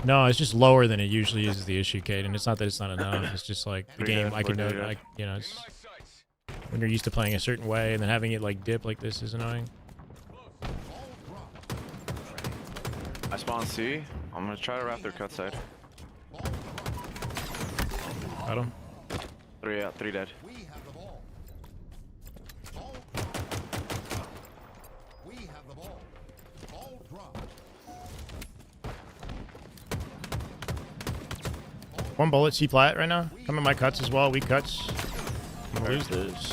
No, it's just lower than it usually is the issue, Kate, and it's not that it's not enough. It's just like the game. I can know, like, you know, it's, when you're used to playing a certain way and then having it like dip like this is annoying. I spawn C. I'm gonna try to wrap their cut side. Got him. 3 out, 3 dead. We have the ball. Ball dropped. We have the ball. Ball dropped. 1 bullet C plat right now. Coming my cuts as well. Weak cuts. I'm gonna lose this.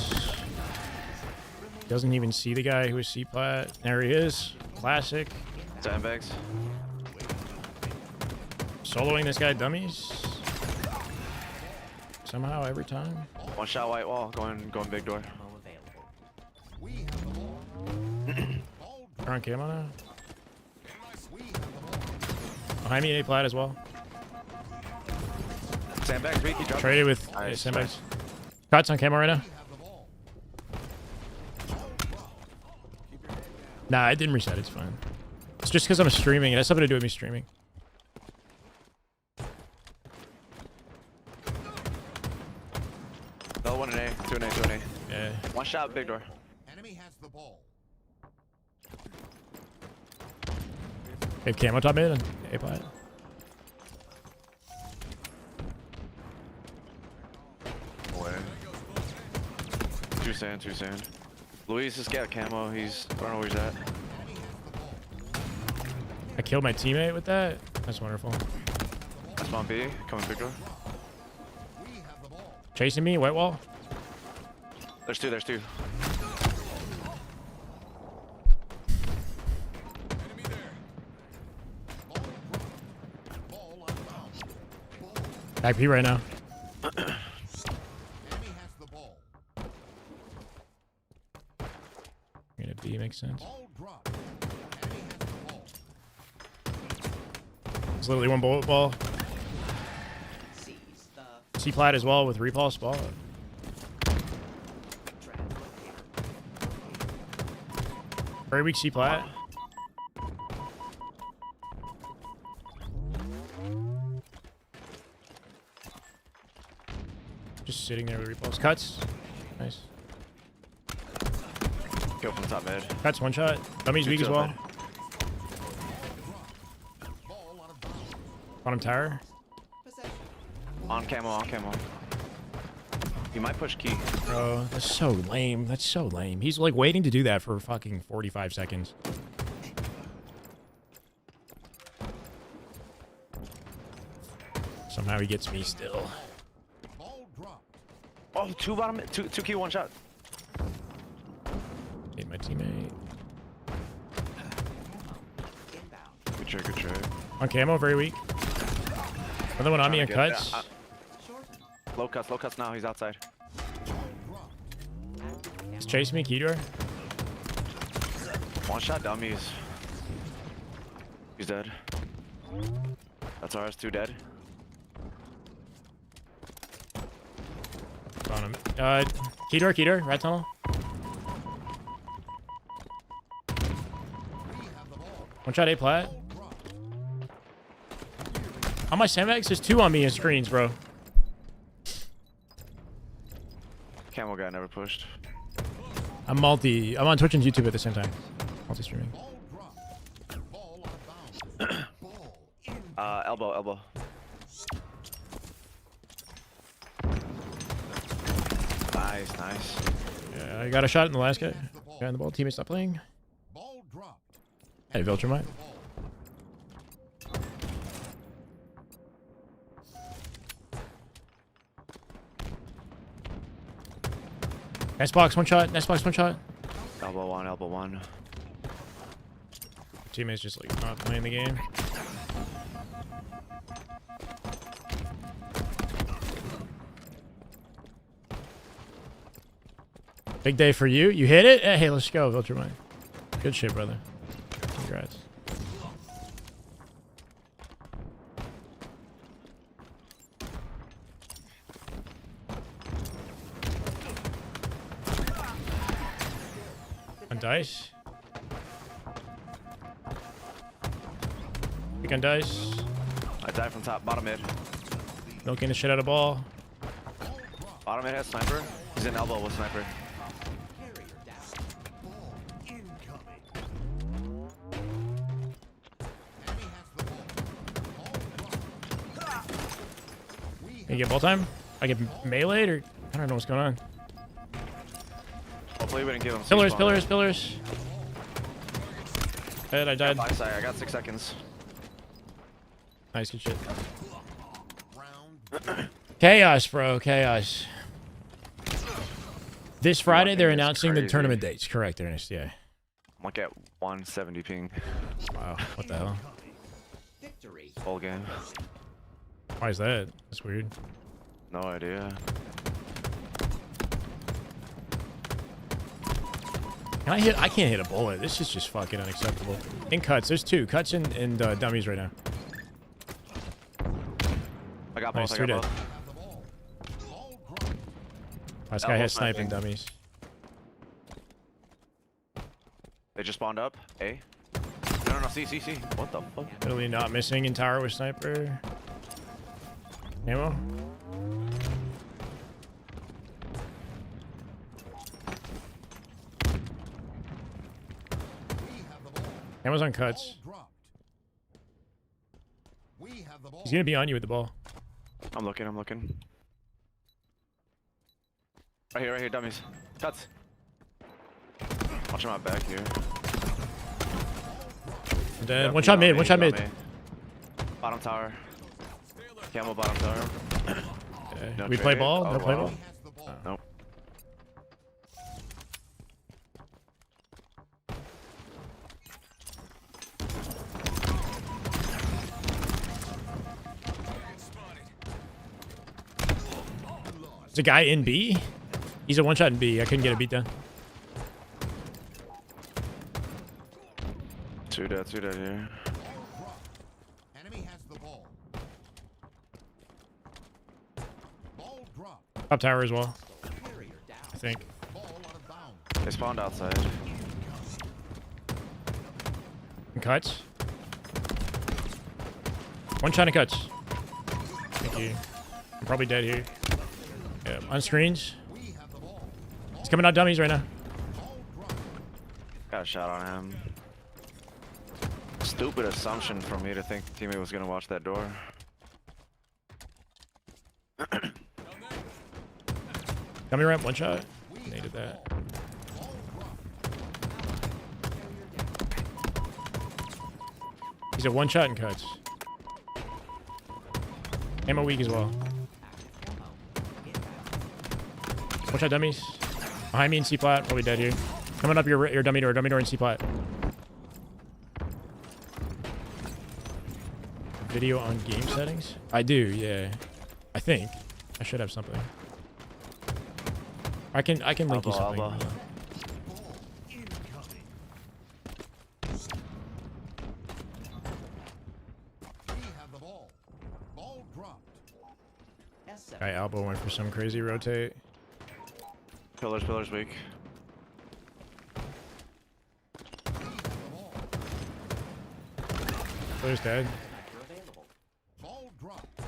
Doesn't even see the guy who is C plat. There he is. Classic. Sandbags. Soloing this guy dummies. Somehow every time. 1 shot white wall, going big door. Ammo available. We have the ball. Ball They're on camo now. We have the ball. Behind me, A plat as well. Sandbags weak, he dropped. Traded with Nice, sandbags. Cuts on camo right now. We have the ball. Nah, it didn't reset. It's fine. It's just because I'm streaming. It has something to do with me streaming. Another 1 in A, 2 in A. Yeah. 1 shot, big door. Enemy has the ball. They have camo top mid and A plat. Two sand, two sand. Luis just got camo. He's, I don't know where he's at. I killed my teammate with that. That's wonderful. That's Bomb B. Coming big door. Chasing me, white wall. There's two, there's two. Enemy there. Ball dropped. Ball unbound. Ball. Back P right now. Enemy has the ball. I'm gonna B, makes sense. Ball dropped. Enemy has the ball. It's literally one bullet ball. Seize the C plat as well with repulse ball. Very weak C plat. Just sitting there with repulse. Cuts. Nice. Go from top mid. Cuts one shot. Dummy's weak as top well. mid. Ball out of bounds. Bottom tower. possession. On camo, on camo. He might push key. Bro, that's so lame. That's so lame. He's like waiting to do that for fucking 45 seconds. Somehow he gets me still. Ball dropped. Oh, two bottom, two key, one shot. Hit my teammate. Inbound. Good trade, good trade. On camo, very weak. Another one on me on Trying to get cuts. that. Shorten. Low cuts now. He's outside. Ball dropped. He's chasing me, key door. One shot dummies. He's dead. That's ours, two dead. On him. Key door, red tunnel. One shot A plat. On my sandbags, there's two on me in screens, bro. Camo guy never pushed. I'm on Twitch and YouTube at the same time. Multi-streaming. Ball dropped. Ball out of bounds. Ball in. Elbow. Nice. Yeah, I got a shot in the last guy. Guy on the ball. Teammate stop playing. Ball dropped. Hey, Viltrumite. Ball. Nice box, one shot. Nice box, one shot. Elbow one. Teammate's just like not playing the game. Big day for you. You hit it? Hey, let's go, Viltrumite. Good shit, brother. Congrats. On dice. Pick on dice. I died from top, bottom mid. Milking the shit out of ball. Bottom mid has sniper. He's in elbow with sniper. Carrier down. Ball incoming. Enemy has the ball. Ball dropped. We You get ball time? I get meleeed or I don't know what's going on. Hopefully we didn't give him Pillars, C-spawn. pillars. Dead, I died. Five side, I got 6 seconds. Nice, good shit. round. Chaos, bro, chaos. This Friday, they're Fucking is announcing the crazy. tournament dates. Correct, Ernest, yeah. I'm like at 170 ping. Wow, what the hell? Victory. Full game. Why is that? That's weird. No idea. Can I hit? I can't hit a bullet. This is just fucking unacceptable. In cuts, there's two. Cuts and dummies right now. I got Nice, both, I three got dead. both. Have the ball. Ball dropped. Last guy Elbow has sniping sniping. dummies. They just spawned up. A. No, C. What the fuck? Literally not missing in tower with sniper. Ammo. We have the ball. Ammo's on cuts. Ball dropped. We have the ball. He's gonna be on you with the ball. I'm looking. Right here, dummies. Cuts. Watching my back here. Dead. Yeah, One shot mid. One shot mid. Bottom tower. Camel bottom tower. Okay. No We play trade. ball. Oh, No play wow. ball. Has the ball. Nope. There's a guy in B. He's a one shot in B. I couldn't get a beat down. Two dead here. Enemy has the ball. Ball dropped. Top tower as well. Carrier down. I think. Ball out of bounds. They spawned outside. And cuts. One shot and cuts. Thank you. I'm probably dead here. Yeah, on screens. We have the ball. He's coming out dummies right now. Ball dropped. Got a shot on him. Stupid assumption for me to think the teammate was gonna watch that door. Dummy ramp, one shot. Needed that. He's a one shot and cuts. Ammo weak as well. One shot dummies. Behind me in C plat. Probably dead here. Coming up your dummy door in C plat. Video on game settings? I do, yeah. I think. I should have something. I can link you something. Alba. Ball incoming. We have the ball. Ball dropped. S7. Guy elbow went for some crazy rotate. Pillars weak. We have the ball. Player's dead. You're available. Ball dropped.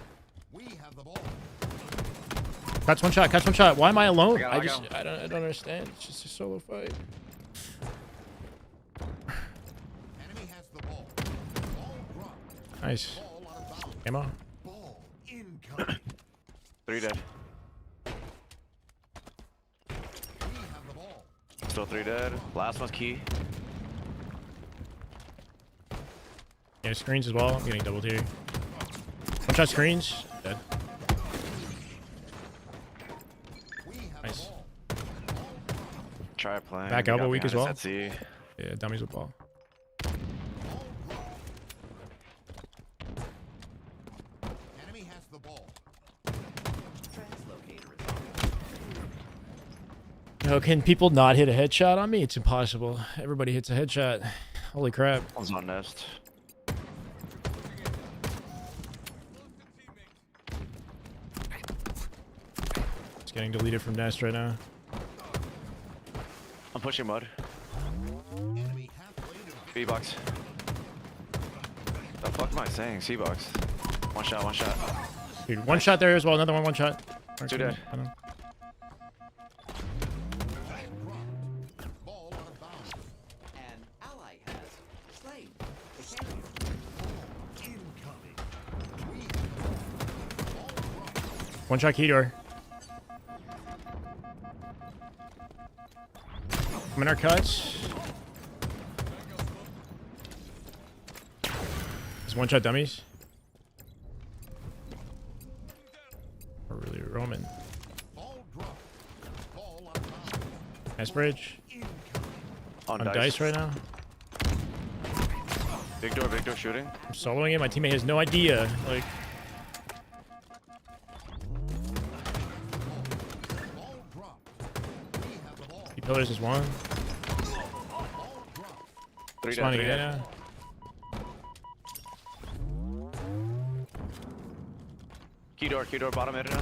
We have the ball. Cuts one shot, cuts one shot. Why am I alone? I got him. I don't understand. It's just a solo fight. Enemy has the ball. Ball dropped. Nice. Ball out of bounds. Ammo. Ball incoming. 3 dead. We have the ball. Still 3 dead. Last one's key. Yeah, screens as well. I'm getting doubled here. One shot screens. Dead. We have Nice. the ball. Try playing. Back Got elbow weak behind as us well. at C. Yeah, dummies with ball. Enemy has the ball. Translocator is on. Oh, can people not hit a headshot on me? It's impossible. Everybody hits a headshot. Holy crap. One's on nest. It's getting deleted from nest right now. I'm pushing mud. Enemy halfway to B box. The fuck am I saying? C box. One shot. Dude, one shot there as well. Another one shot. Two dead. I don't know. ball out of bounds. An ally has slain the carrier. Incoming. We have the ball. Ball dropped. One shot key door. Coming our cuts. There's one shot dummies. We're really roaming. Ball dropped. Ball out of bounds. Nice bridge. Incoming. On On dice right now. Big door shooting. I'm soloing it. My teammate has no idea. Like, Ball dropped. We have the ball. he pillars is one. Ball dropped. 3 dead. Spawning 3 in dead. now. Key door, bottom mid now.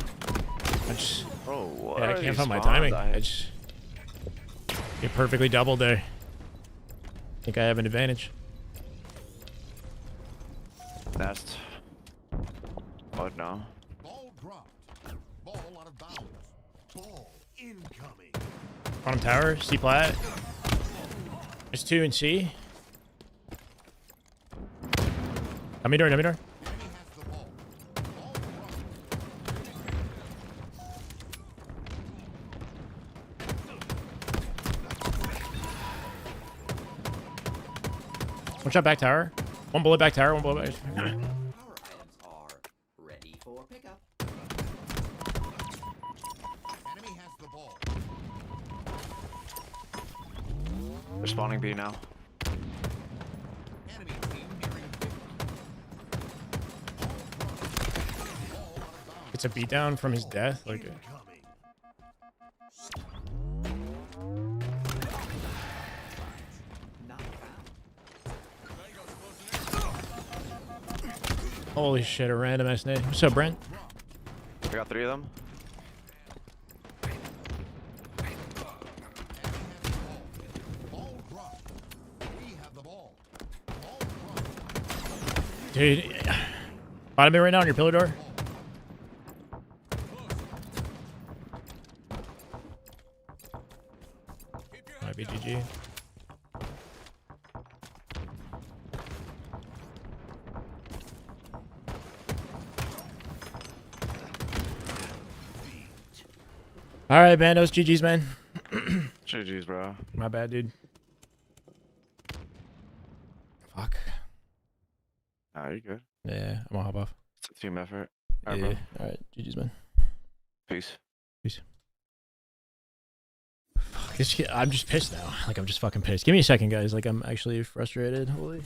I just, Oh, what? yeah, I are can't these find my spawns? timing. I just get perfectly doubled there. Think I have an advantage. Nest. Oh no. Ball dropped. Ball out of bounds. Ball incoming. Bottom tower, C plat. There's 2 in C. Dummy door. Enemy has the ball. Ball dropped. One shot back tower. One bullet back tower. One bullet back. Power items are ready for pickup. Enemy has the ball. They're spawning B now. Enemy team nearing victory. Ball out of bounds. It's a beatdown from his death. Like, Incoming. Not found. holy shit, a random ass nade. What's up, Brent? I got 3 of them. Ball dropped. We have the ball. Ball dropped. Dude, bottom me right now on your pillar door. Might be GG. All right, man. Those GGs, man. GG's, bro. My bad, dude. Fuck. Nah, you're good. Yeah, I'm gonna hop off. It's a team effort. All right, Yeah. bro. All right, GGs, man. Peace. Peace. Fuck, this shit, I'm just pissed now. Like, I'm just fucking pissed. Give me a second, guys. Like, I'm actually frustrated. Holy.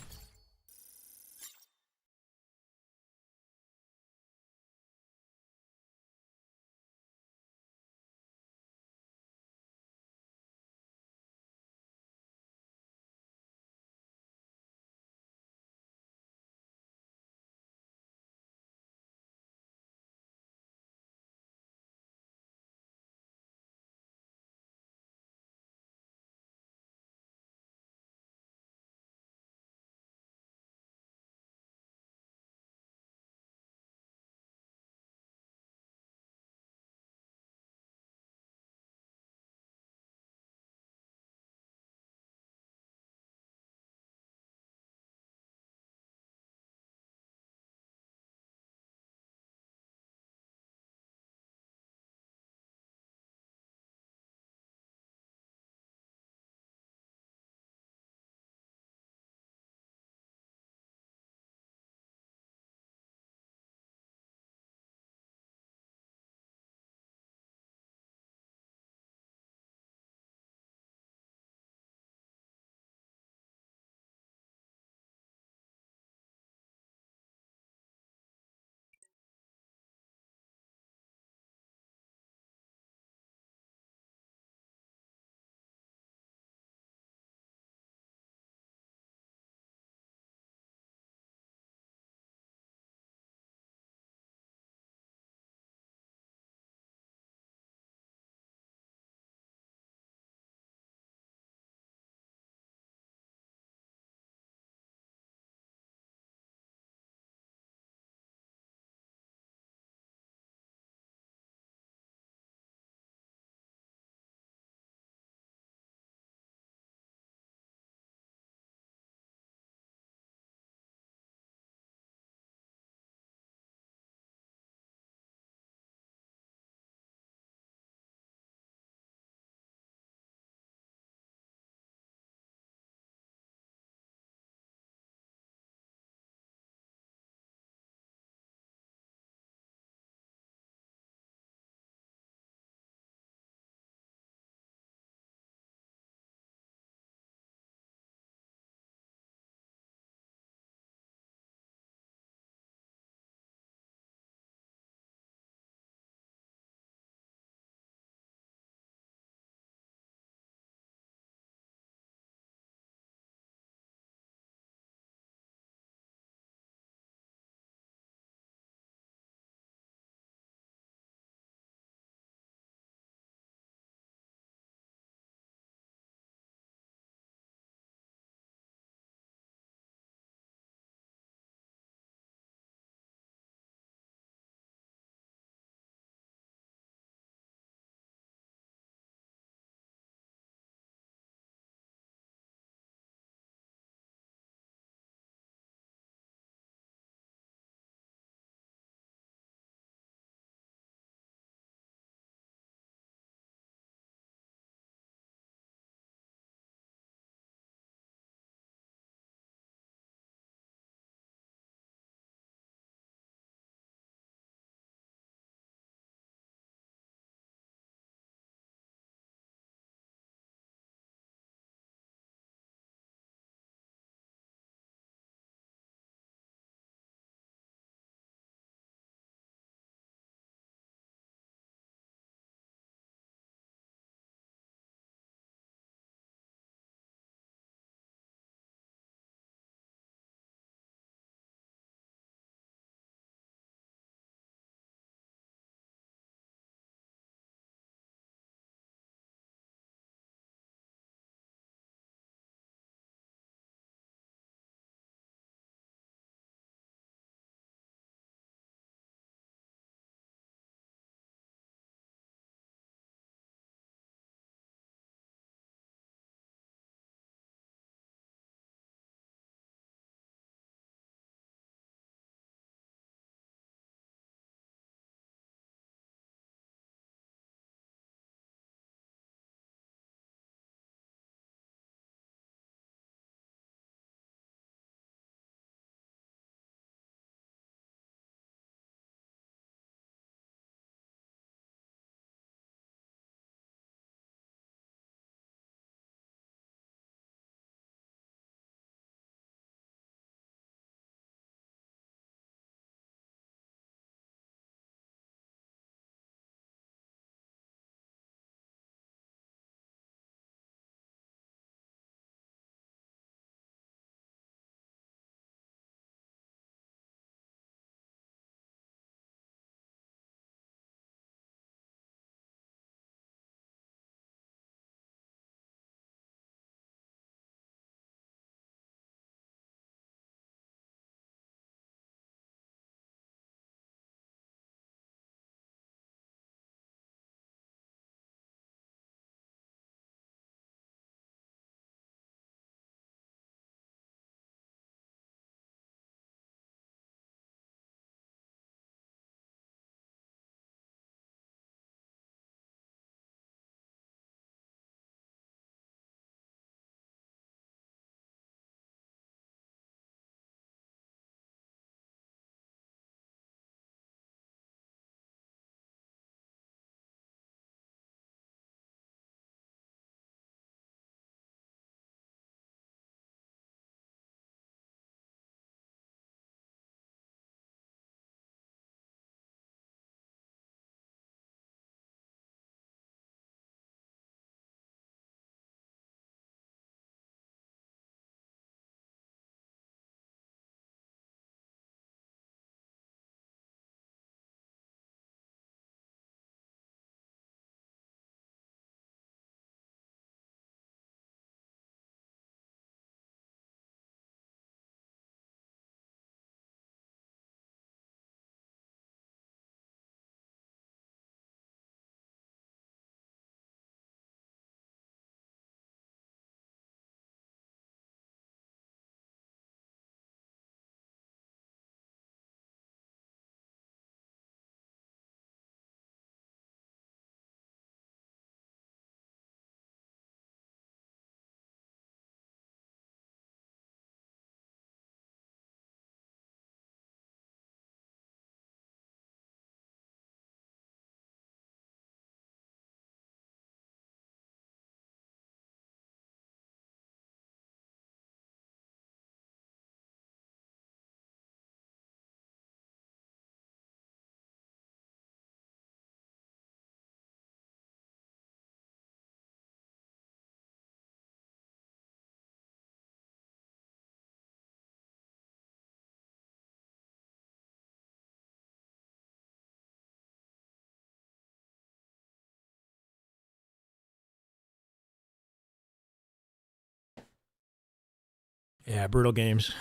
Yeah, brutal games.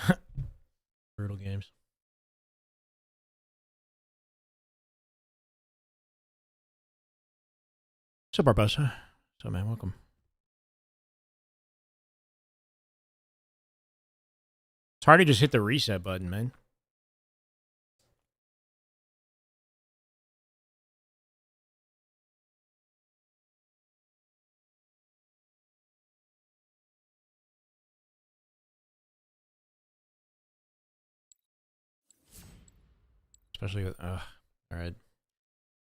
Brutal games. What's up, Barbosa? What's up, man? Welcome. It's hard to just hit the reset button, man. Especially with, all right.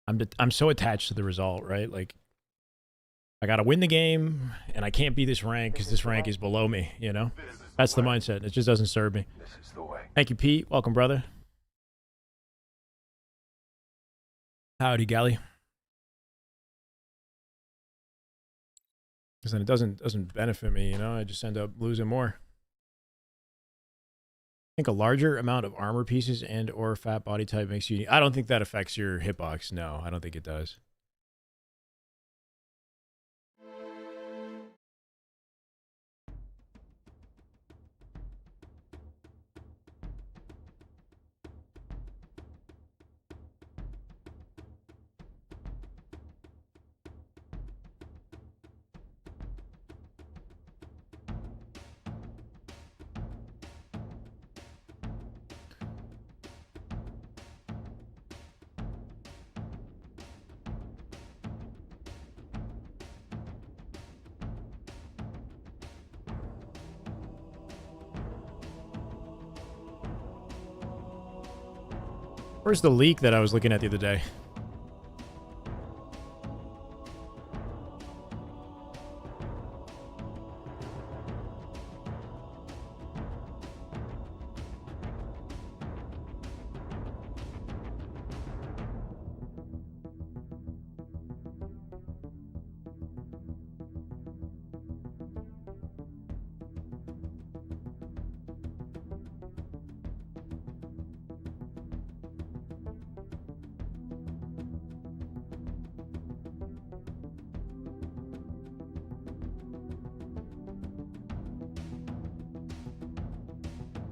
I'm so attached to the result, right? Like, I got to win the game, and I can't be this rank because this rank is below me, you know? That's the mindset. It just doesn't serve me. This is the way. Thank you, Pete. Welcome, brother. Howdy, Gally. Because then it doesn't benefit me, you know? I just end up losing more. I think a larger amount of armor pieces and or fat body type makes you... I don't think that affects your hitbox. No, I don't think it does. Where's the leak that I was looking at the other day?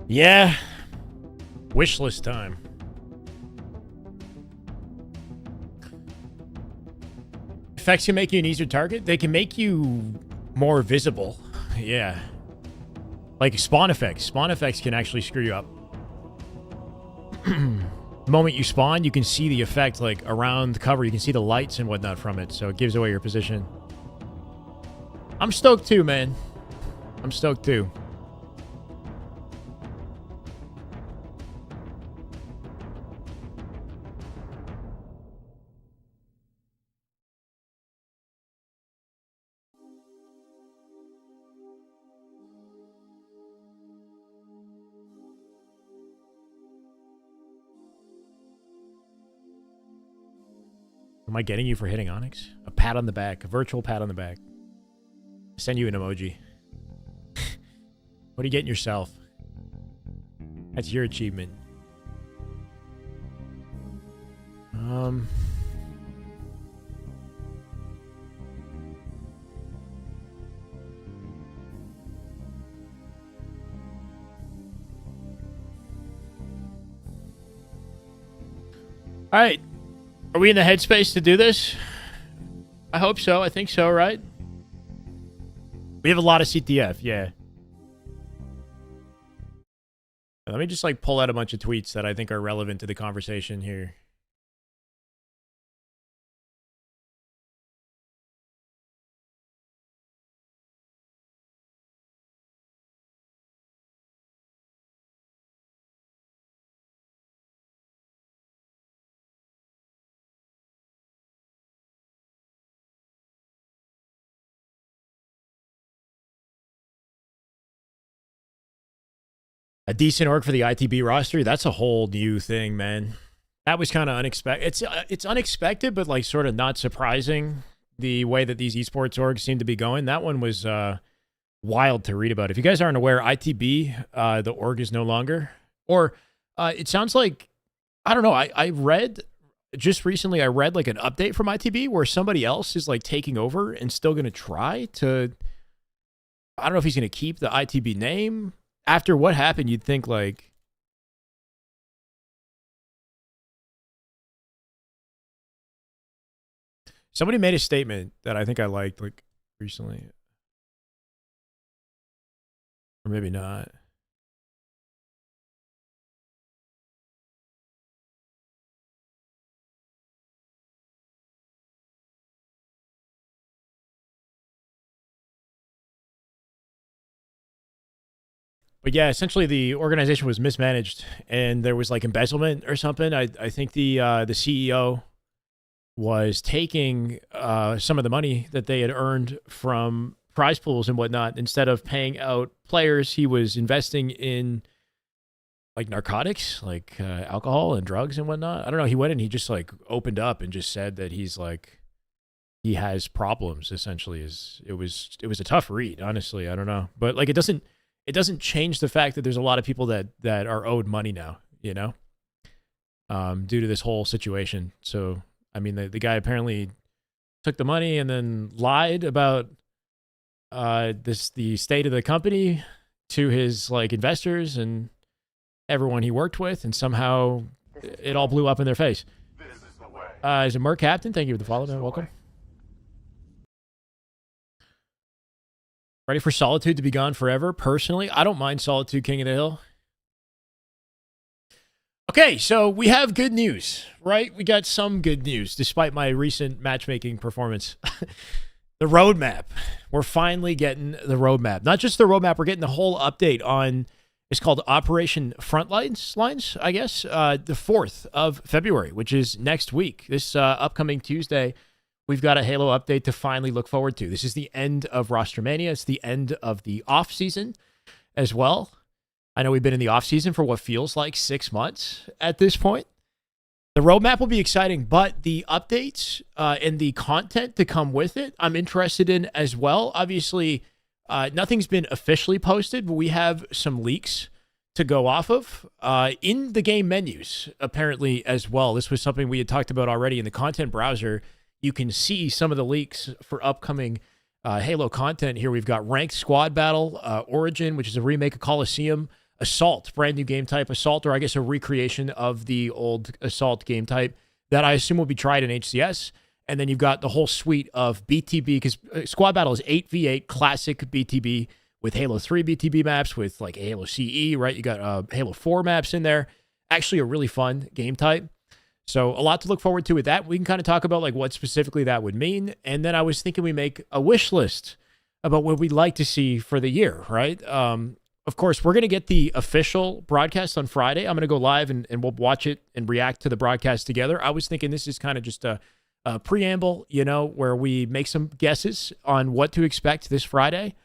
Yeah. Wishlist time. Effects can make you an easier target. They can make you more visible. Yeah. Like spawn effects. Spawn effects can actually screw you up. The moment you spawn, you can see the effect like around the cover. You can see the lights and whatnot from it. So it gives away your position. I'm stoked too, man. I'm stoked too. Am I getting you for hitting Onyx? A pat on the back. A virtual pat on the back. Send you an emoji. What are you getting yourself? That's your achievement. All right. Are we in the headspace to do this? I hope so. I think so, right? We have a lot of CTF, yeah. Let me just like pull out a bunch of tweets that I think are relevant to the conversation here. A decent org for the ITB roster? That's a whole new thing, man. That was kind of unexpected. It's unexpected, but like sort of not surprising the way that these esports orgs seem to be going. That one was wild to read about. If you guys aren't aware, ITB, the org is no longer. Or it sounds like, I don't know, I read, just recently I read like an update from ITB where somebody else is like taking over and still going to try to, I don't know if he's going to keep the ITB name. after what happened, you'd think like somebody made a statement that I think I liked like recently. Or maybe not. But yeah, essentially the organization was mismanaged and there was like embezzlement or something. I think the CEO was taking some of the money that they had earned from prize pools and whatnot. Instead of paying out players, he was investing in like narcotics, like alcohol and drugs and whatnot. I don't know. He went and he just like opened up and just said that he's like, he has problems. Essentially, it was a tough read. Honestly, I don't know, but like it doesn't change the fact that there's a lot of people that are owed money now, you know, due to this whole situation. So I mean, the guy apparently took the money and then lied about the state of the company to his like investors and everyone he worked with, and somehow it all blew up in their face. Is it Merc Captain? Thank you for the follow, man. Welcome. Ready for Solitude to be gone forever? Personally, I don't mind Solitude King of the Hill. Okay, so we have good news, right? We got some good news, despite my recent matchmaking performance. The roadmap. We're finally getting the roadmap. Not just the roadmap, we're getting the whole update on, it's called Operation Frontlines, I guess, the 4th of February, which is next week. This upcoming Tuesday, we've got a Halo update to finally look forward to. This is the end of Rostermania. It's the end of the off-season as well. I know we've been in the off-season for what feels like 6 months at this point. The roadmap will be exciting, but the updates and the content to come with it, I'm interested in as well. Obviously, nothing's been officially posted, but we have some leaks to go off of in the game menus, apparently, as well. This was something we had talked about already in the content browser. You can see some of the leaks for upcoming Halo content here. We've got Ranked Squad Battle, Origin, which is a remake of Coliseum, Assault, brand new game type, Assault, or I guess a recreation of the old Assault game type that I assume will be tried in HCS. And then you've got the whole suite of BTB, because Squad Battle is 8v8 classic BTB with Halo 3 BTB maps, with like Halo CE, right? You got Halo 4 maps in there. Actually a really fun game type. So a lot to look forward to with that. We can kind of talk about like what specifically that would mean. And then I was thinking we make a wish list about what we'd like to see for the year, right? Of course, we're going to get the official broadcast on Friday. I'm going to go live and we'll watch it and react to the broadcast together. I was thinking this is kind of just a preamble, you know, where we make some guesses on what to expect this Friday.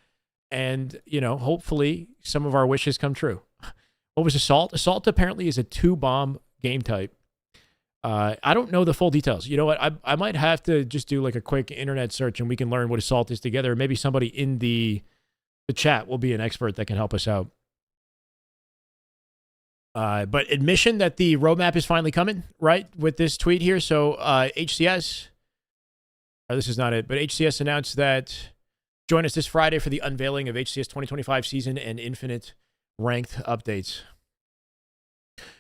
And, you know, hopefully some of our wishes come true. What was Assault? Assault apparently is a 2-bomb game type. I don't know the full details. You know what? I might have to just do like a quick internet search and we can learn what Assault is together. Maybe somebody in the chat will be an expert that can help us out. But admission that the roadmap is finally coming, right? With this tweet here. So HCS, this is not it, but HCS announced that join us this Friday for the unveiling of HCS 2025 season and infinite ranked updates.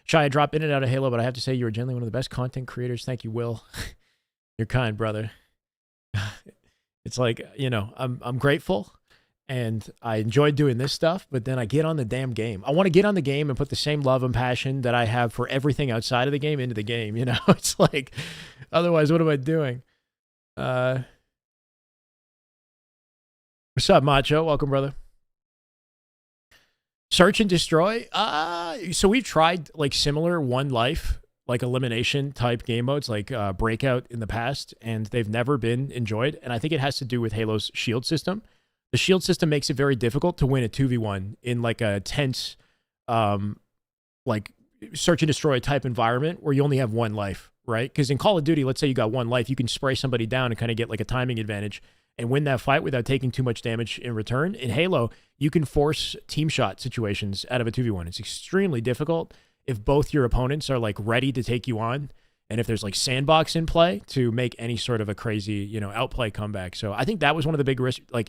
Shy, I drop in and out of Halo, but I have to say you are generally one of the best content creators. Thank you, Will. You're kind, brother. It's like, you know, I'm grateful. And I enjoy doing this stuff, but then I get on the damn game. I want to get on the game and put the same love and passion that I have for everything outside of the game into the game. You know, it's like, otherwise, what am I doing? What's up, Macho? Welcome, brother. Search and Destroy. So we've tried like similar One Life, like elimination type game modes, like Breakout in the past, and they've never been enjoyed. And I think it has to do with Halo's shield system. The shield system makes it very difficult to win a 2v1 in like a tense, like search and destroy type environment where you only have one life, right? Because in Call of Duty, let's say you got one life, you can spray somebody down and kind of get like a timing advantage and win that fight without taking too much damage in return. In Halo, you can force team shot situations out of a 2v1. It's extremely difficult if both your opponents are like ready to take you on. And if there's like sandbox in play to make any sort of a crazy, you know, outplay comeback. So I think that was one of the big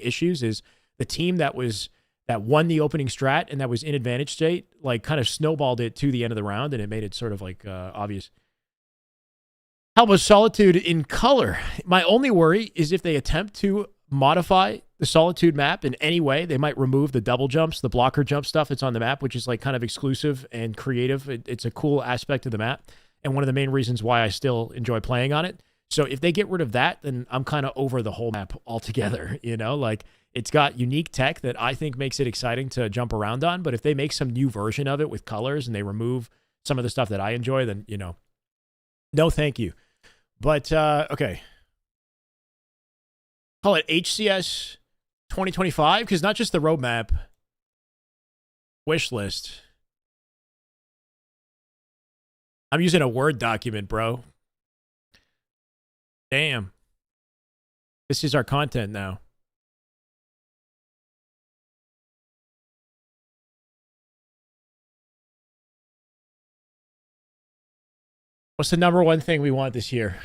issues is the team that was that won the opening strat and that was in advantage state, like kind of snowballed it to the end of the round, and it made it sort of like obvious. How about Solitude in color? My only worry is if they attempt to modify the Solitude map in any way, they might remove the double jumps, the blocker jump stuff that's on the map, which is like kind of exclusive and creative. It's a cool aspect of the map, and one of the main reasons why I still enjoy playing on it. So if they get rid of that, then I'm kind of over the whole map altogether, you know? Like, it's got unique tech that I think makes it exciting to jump around on, but if they make some new version of it with colors and they remove some of the stuff that I enjoy, then, you know, no thank you. But, okay. Call it HCS 2025, because not just the roadmap, wish list. I'm using a Word document, bro. Damn. This is our content now. What's the number one thing we want this year?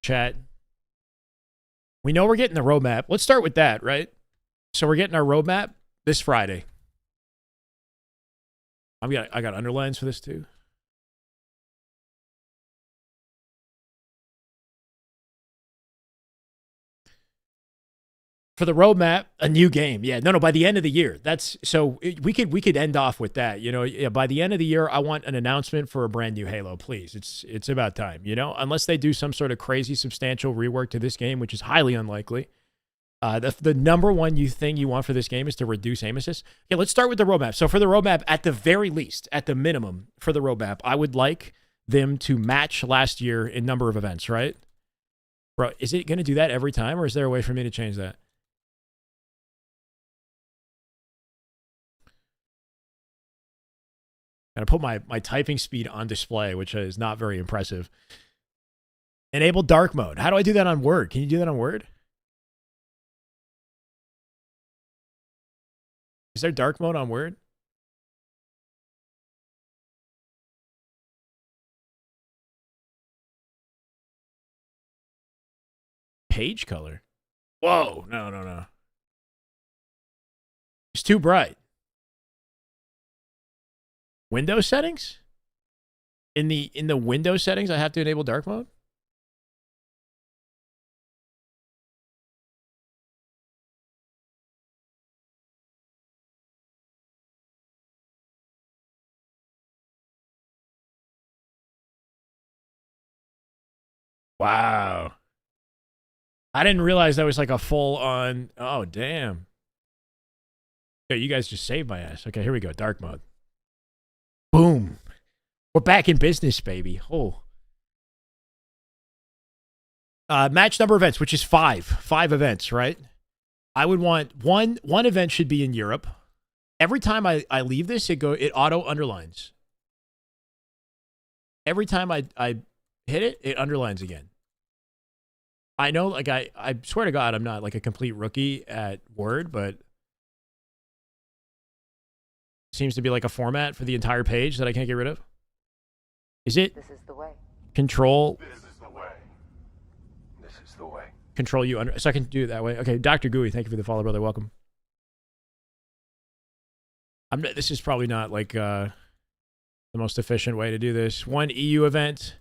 Chat. We know we're getting the roadmap. Let's start with that, right? So we're getting our roadmap this Friday. I got underlines for this too. For the roadmap, a new game. Yeah, no, by the end of the year. That's so we could end off with that. You know, yeah, by the end of the year, I want an announcement for a brand new Halo, please. It's about time, you know, unless they do some sort of crazy substantial rework to this game, which is highly unlikely. The number one thing you want for this game is to reduce aim assist. Yeah, let's start with the roadmap. So for the roadmap, at the very least, at the minimum for the roadmap, I would like them to match last year in number of events, right? Bro, is it going to do that every time, or is there a way for me to change that? Gotta put my typing speed on display, which is not very impressive. Enable dark mode. How do I do that on Word? Can you do that on Word? Is there dark mode on Word? Page color. Whoa, no. It's too bright. Windows settings? In the Windows settings, I have to enable dark mode? Wow. I didn't realize that was like a full on. Oh, damn. Okay, you guys just saved my ass. Okay, here we go. Dark mode. Boom. We're back in business, baby. Oh. Match number events, which is 5. 5 events, right? I would want one event should be in Europe. Every time I leave this, it auto underlines. Every time I hit it, it underlines again. I know, like, I swear to God, I'm not like a complete rookie at Word, but seems to be like a format for the entire page that I can't get rid of. Is it? This is the way. Control. This is the way. This is the way. Control you under. So I can do it that way. Okay, Dr. Gooey, thank you for the follow, brother. Welcome. This is probably not like the most efficient way to do this. One EU event.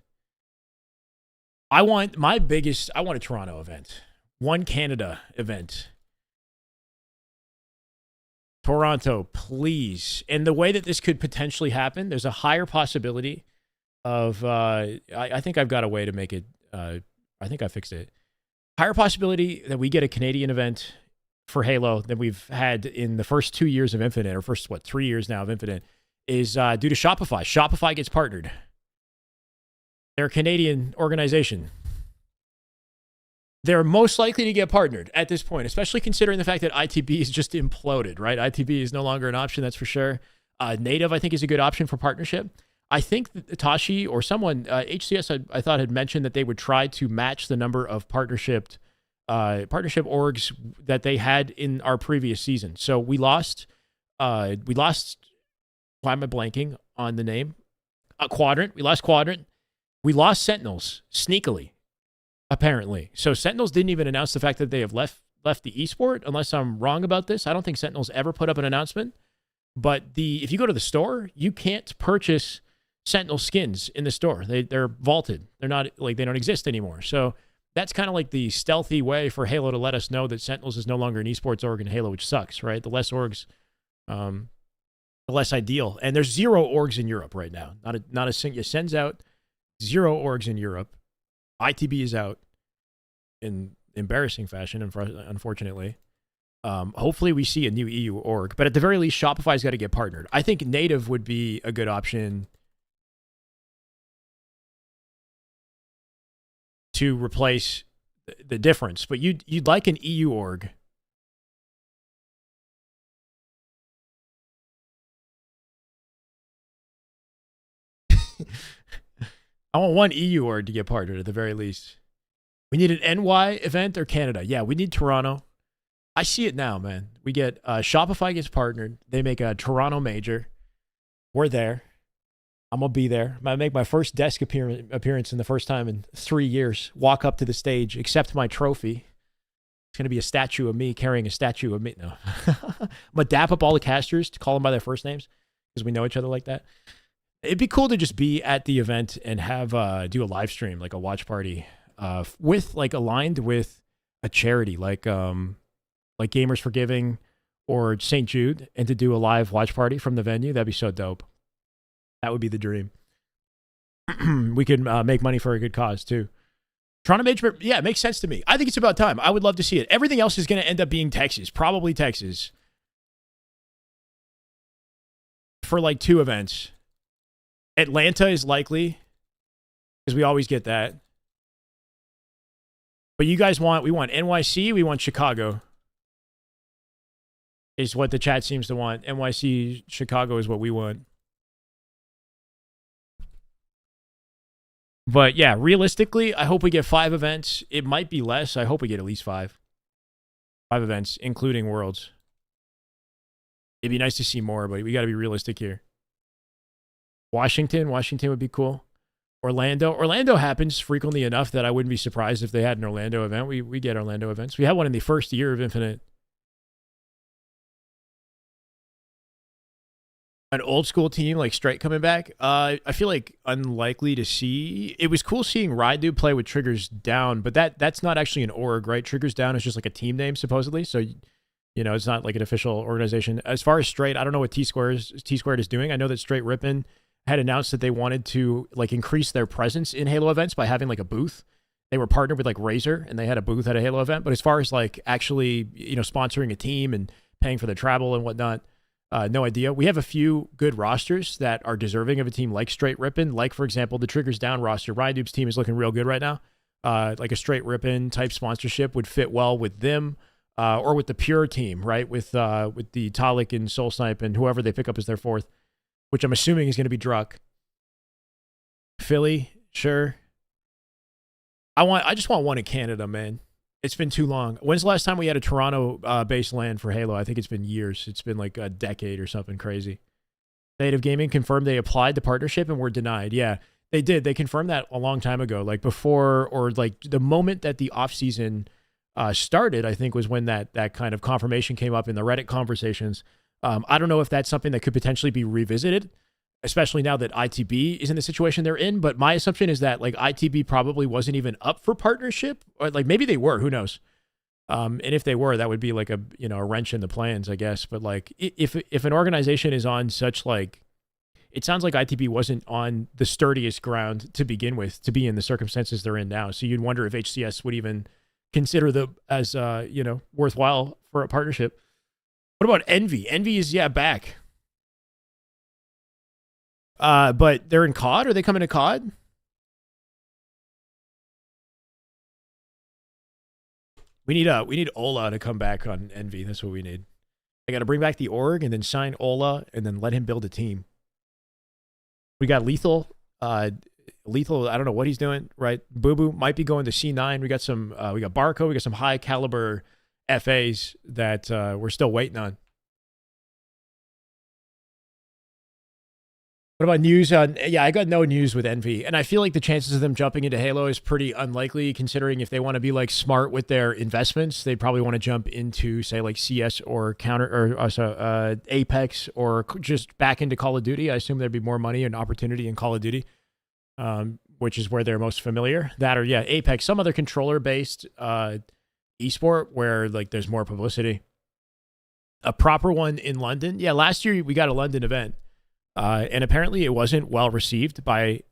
I want a Toronto event. One Canada event. Toronto, please. And the way that this could potentially happen, there's a higher possibility of, I think I've got a way to make it, I think I fixed it. Higher possibility that we get a Canadian event for Halo than we've had in the first 2 years of Infinite, or first, 3 years now of Infinite, is due to Shopify. Shopify gets partnered. They're a Canadian organization. They're most likely to get partnered at this point, especially considering the fact that ITB is just imploded, right? ITB is no longer an option, that's for sure. Native, I think, is a good option for partnership. I think Tashi or someone, HCS, I thought had mentioned that they would try to match the number of partnership orgs that they had in our previous season. So we lost, why am I blanking on the name? Quadrant. We lost Quadrant. We lost Sentinels sneakily, apparently. So Sentinels didn't even announce the fact that they have left left the esport, unless I'm wrong about this. I don't think Sentinel's ever put up an announcement. But if you go to the store, you can't purchase Sentinel skins in the store. They're vaulted. They're not like they don't exist anymore. So that's kind of like the stealthy way for Halo to let us know that Sentinels is no longer an esports org in Halo, which sucks, right? The less orgs, the less ideal. And there's 0 orgs in Europe right now. Not a single. It sends out 0 orgs in Europe. ITB is out in embarrassing fashion, unfortunately. Hopefully we see a new EU org, but at the very least, Shopify's got to get partnered. I think native would be a good option to replace the difference, but you'd like an EU org. I want one EU org to get partnered at the very least. We need an NY event or Canada. Yeah, we need Toronto. I see it now, man. We get Shopify gets partnered. They make a Toronto major. We're there. I'm going to be there. I'm going to make my first desk appearance in the first time in 3 years. Walk up to the stage, accept my trophy. It's going to be a statue of me carrying a statue of me. No. I'm going to dap up all the casters to call them by their first names because we know each other like that. It'd be cool to just be at the event and have do a live stream, like a watch party with like aligned with a charity like Gamers for Giving or St. Jude, and to do a live watch party from the venue. That'd be so dope. That would be the dream. We could make money for a good cause too. Toronto Major, yeah, it makes sense to me. I think it's about time. I would love to see it. Everything else is going to end up being Texas, probably Texas, for like 2 events. Atlanta is likely because we always get that. But you guys we want NYC, we want Chicago. Is what the chat seems to want. NYC, Chicago is what we want. But yeah, realistically, I hope we get 5 events. It might be less. I hope we get at least 5. 5 events, including Worlds. It'd be nice to see more, but we got to be realistic here. Washington would be cool. Orlando happens frequently enough that I wouldn't be surprised if they had an Orlando event. We get Orlando events. We had one in the first year of Infinite. An old school team like Straight coming back, I feel like unlikely to see. It was cool seeing Rydu play with Triggers Down, but that's not actually an org, right? Triggers Down is just like a team name supposedly, so you know it's not like an official organization. As far as Straight, I don't know what T Squared is doing. I know that Straight Rippin had announced that they wanted to like increase their presence in Halo events by having like a booth. They were partnered with like Razer, and they had a booth at a Halo event. But as far as like actually sponsoring a team and paying for their travel and whatnot. No idea. We have a few good rosters that are deserving of a team like Straight Rippin'. Like, for example, the Triggers Down roster. Rydube's team is looking real good right now. Like a Straight Rippin' type sponsorship would fit well with them or with the Pure team, right? With the Talik and Soul Snipe and whoever they pick up as their 4th, which I'm assuming is going to be Druck. Philly, sure. I just want one in Canada, man. It's been too long. When's the last time we had a Toronto-based LAN for Halo? I think it's been years. It's been like a decade or something crazy. Native Gaming confirmed they applied the partnership and were denied. Yeah, they did. They confirmed that a long time ago, like before or like the moment that the off-season started, I think was when that kind of confirmation came up in the Reddit conversations. I don't know if that's something that could potentially be revisited, especially now that ITB is in the situation they're in. But my assumption is that like ITB probably wasn't even up for partnership, or like maybe they were, who knows? And if they were, that would be like a wrench in the plans, I guess. But like if an organization is on such like, it sounds like ITB wasn't on the sturdiest ground to begin with to be in the circumstances they're in now. So you'd wonder if HCS would even consider them as worthwhile for a partnership. What about Envy? Envy is back. But they're in COD? Are they coming to COD? We need Ola to come back on Envy. That's what we need. I got to bring back the org and then sign Ola and then let him build a team. We got Lethal. Lethal, I don't know what he's doing, right? Boo Boo might be going to C9. We got Barco. We got some high caliber FAs that we're still waiting on. What about news on? Yeah, I got no news with Envy, and I feel like the chances of them jumping into Halo is pretty unlikely, considering if they want to be like smart with their investments, they'd probably want to jump into say like CS or Apex or just back into Call of Duty. I assume there'd be more money and opportunity in Call of Duty, which is where they're most familiar. That or yeah, Apex, some other controller-based esport where like there's more publicity. A proper one in London. Yeah, last year we got a London event. And apparently it wasn't well received by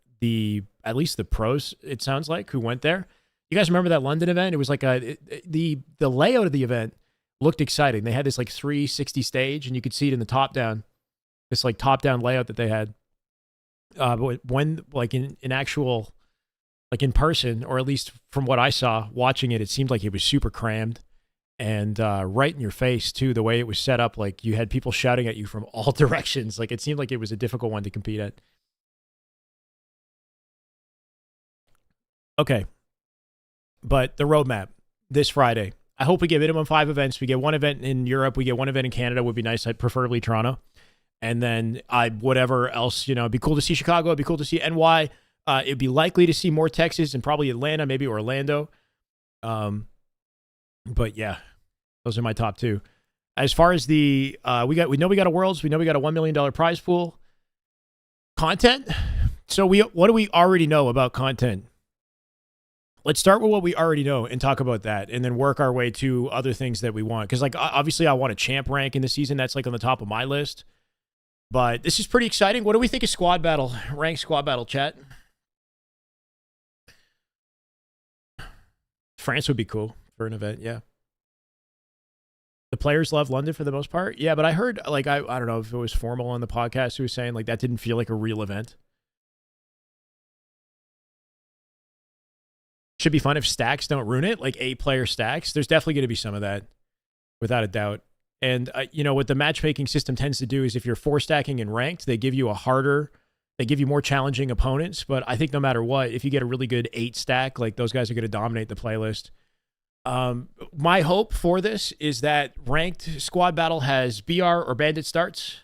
at least the pros, it sounds like, who went there. You guys remember that London event? It was like the layout of the event looked exciting. They had this like 360 stage and you could see it in the top down, this like top down layout that they had. But when like in actual, like in person, or at least from what I saw watching it, it seemed like it was super crammed. And right in your face, too, the way it was set up, like you had people shouting at you from all directions. Like it seemed like it was a difficult one to compete at. Okay. But the roadmap this Friday. I hope we get minimum 5 events. We get 1 event in Europe. We get 1 event in Canada. Would be nice. Preferably Toronto. And then whatever else, it'd be cool to see Chicago. It'd be cool to see NY. It'd be likely to see more Texas and probably Atlanta, maybe Orlando. But yeah, those are my top 2. As far as we know we got a Worlds, we know we got a $1 million prize pool. Content. So what do we already know about content? Let's start with what we already know and talk about that, and then work our way to other things that we want. Because like obviously I want a champ rank in the season. That's like on the top of my list. But this is pretty exciting. What do we think of squad battle? Rank squad battle, chat. France would be cool for an event, yeah. The players love London for the most part. Yeah, but I heard, like, I don't know if it was formal on the podcast who was saying, like, that didn't feel like a real event. Should be fun if stacks don't ruin it, like 8-player stacks. There's definitely going to be some of that, without a doubt. And, what the matchmaking system tends to do is if you're 4-stacking in ranked, they give you more challenging opponents. But I think no matter what, if you get a really good 8-stack, like, those guys are going to dominate the playlist. My hope for this is that ranked squad battle has BR or bandit starts.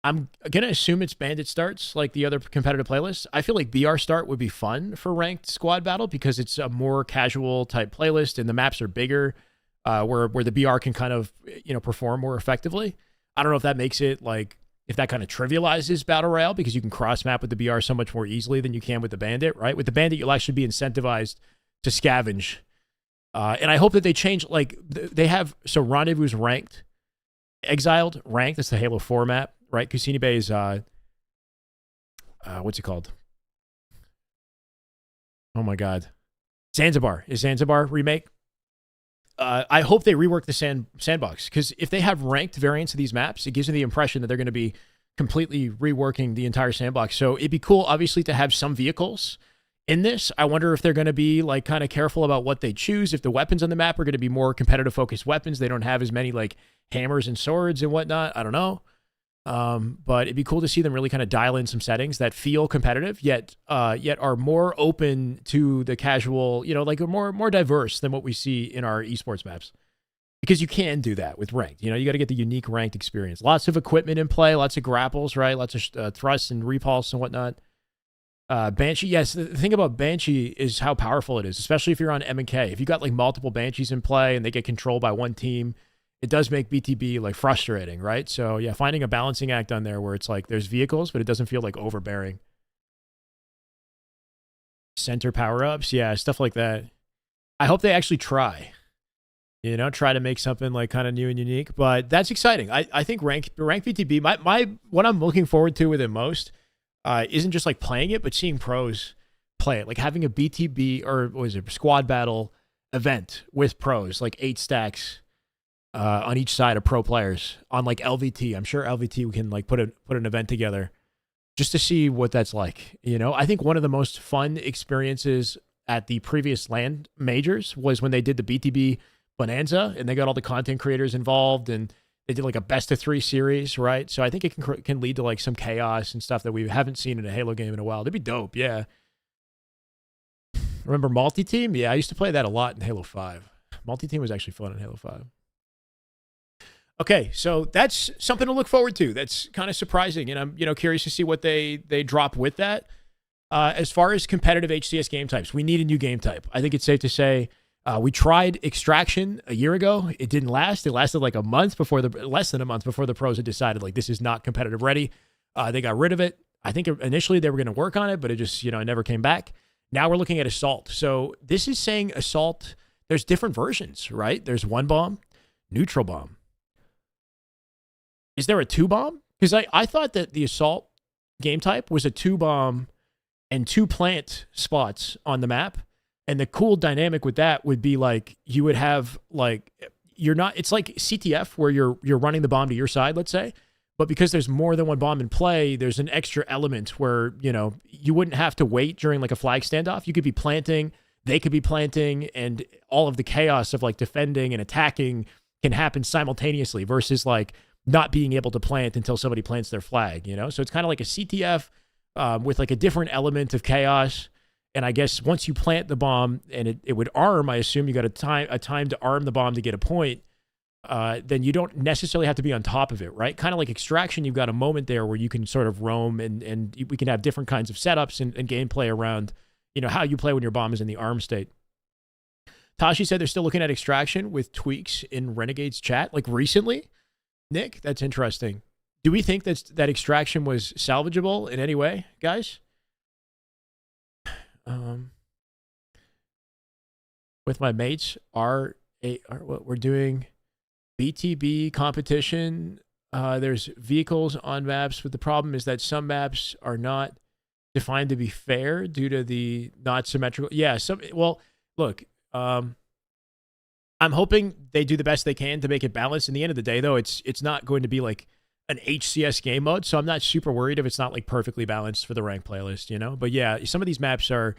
I'm going to assume it's bandit starts like the other competitive playlists. I feel like BR start would be fun for ranked squad battle because it's a more casual type playlist and the maps are bigger, where the BR can kind of, perform more effectively. I don't know if that makes it like, if that kind of trivializes Battle Royale because you can cross map with the BR so much more easily than you can with the bandit, right? With the bandit, you'll actually be incentivized to scavenge. And I hope that they change, like, they have, so Rendezvous ranked, Exiled ranked, that's the Halo 4 map, right? Kusini Bay is, what's it called? Oh my God. Zanzibar. Is Zanzibar remake? I hope they rework the sandbox, because if they have ranked variants of these maps, it gives me the impression that they're going to be completely reworking the entire sandbox. So it'd be cool, obviously, to have some vehicles in this. I wonder if they're going to be like kind of careful about what they choose. If the weapons on the map are going to be more competitive focused weapons, they don't have as many like hammers and swords and whatnot. I don't know. But it'd be cool to see them really kind of dial in some settings that feel competitive, yet are more open to the casual, like more diverse than what we see in our esports maps. Because you can do that with ranked. You got to get the unique ranked experience. Lots of equipment in play, lots of grapples, right? Lots of thrusts and repulse and whatnot. Banshee, yes, the thing about Banshee is how powerful it is, especially if you're on M&K. If you got like multiple Banshees in play and they get controlled by one team, it does make BTB like frustrating, right? So yeah, finding a balancing act on there where it's like there's vehicles, but it doesn't feel like overbearing. Center power-ups, yeah, stuff like that. I hope they actually try to make something like kind of new and unique, but that's exciting. I think rank BTB, what I'm looking forward to with it most isn't just like playing it, but seeing pros play it, like having a BTB or what is it, squad battle event with pros, like 8 stacks on each side of pro players on like LVT. I'm sure LVT can like put an event together just to see what that's like. I think one of the most fun experiences at the previous LAN majors was when they did the BTB Bonanza and they got all the content creators involved and they did like a best of 3 series, right? So I think it can lead to like some chaos and stuff that we haven't seen in a Halo game in a while. That'd be dope, yeah. Remember multi-team? Yeah, I used to play that a lot in Halo 5. Multi-team was actually fun in Halo 5. Okay, so that's something to look forward to. That's kind of surprising, and I'm curious to see what they drop with that. As far as competitive HCS game types, we need a new game type. I think it's safe to say we tried Extraction a year ago. It didn't last. It lasted like less than a month before the pros had decided like this is not competitive ready. They got rid of it. I think initially they were going to work on it, but it just it never came back. Now we're looking at Assault. So this is saying Assault. There's different versions, right? There's 1 bomb, neutral bomb. Is there a 2 bomb? Because I thought that the Assault game type was a 2 bomb and 2 plant spots on the map. And the cool dynamic with that would be like you would have like it's like CTF where you're running the bomb to your side, let's say. But because there's more than 1 bomb in play, there's an extra element where, you wouldn't have to wait during like a flag standoff. You could be planting, they could be planting, and all of the chaos of like defending and attacking can happen simultaneously versus like not being able to plant until somebody plants their flag, So it's kind of like a CTF with like a different element of chaos. And I guess once you plant the bomb and it would arm, I assume you got a time to arm the bomb to get a point, then you don't necessarily have to be on top of it, right? Kind of like Extraction, you've got a moment there where you can sort of roam and we can have different kinds of setups and gameplay around, how you play when your bomb is in the arm state. Tashi said they're still looking at Extraction with tweaks in Renegade's chat, like recently. Nick, that's interesting. Do we think that Extraction was salvageable in any way, guys? With my mates, we're doing BTB competition. There's vehicles on maps, but the problem is that some maps are not defined to be fair due to the not symmetrical. Yeah. Look, I'm hoping they do the best they can to make it balanced. In the end of the day, though, it's not going to be like an HCS game mode, so I'm not super worried if it's not like perfectly balanced for the rank playlist, But yeah, some of these maps are,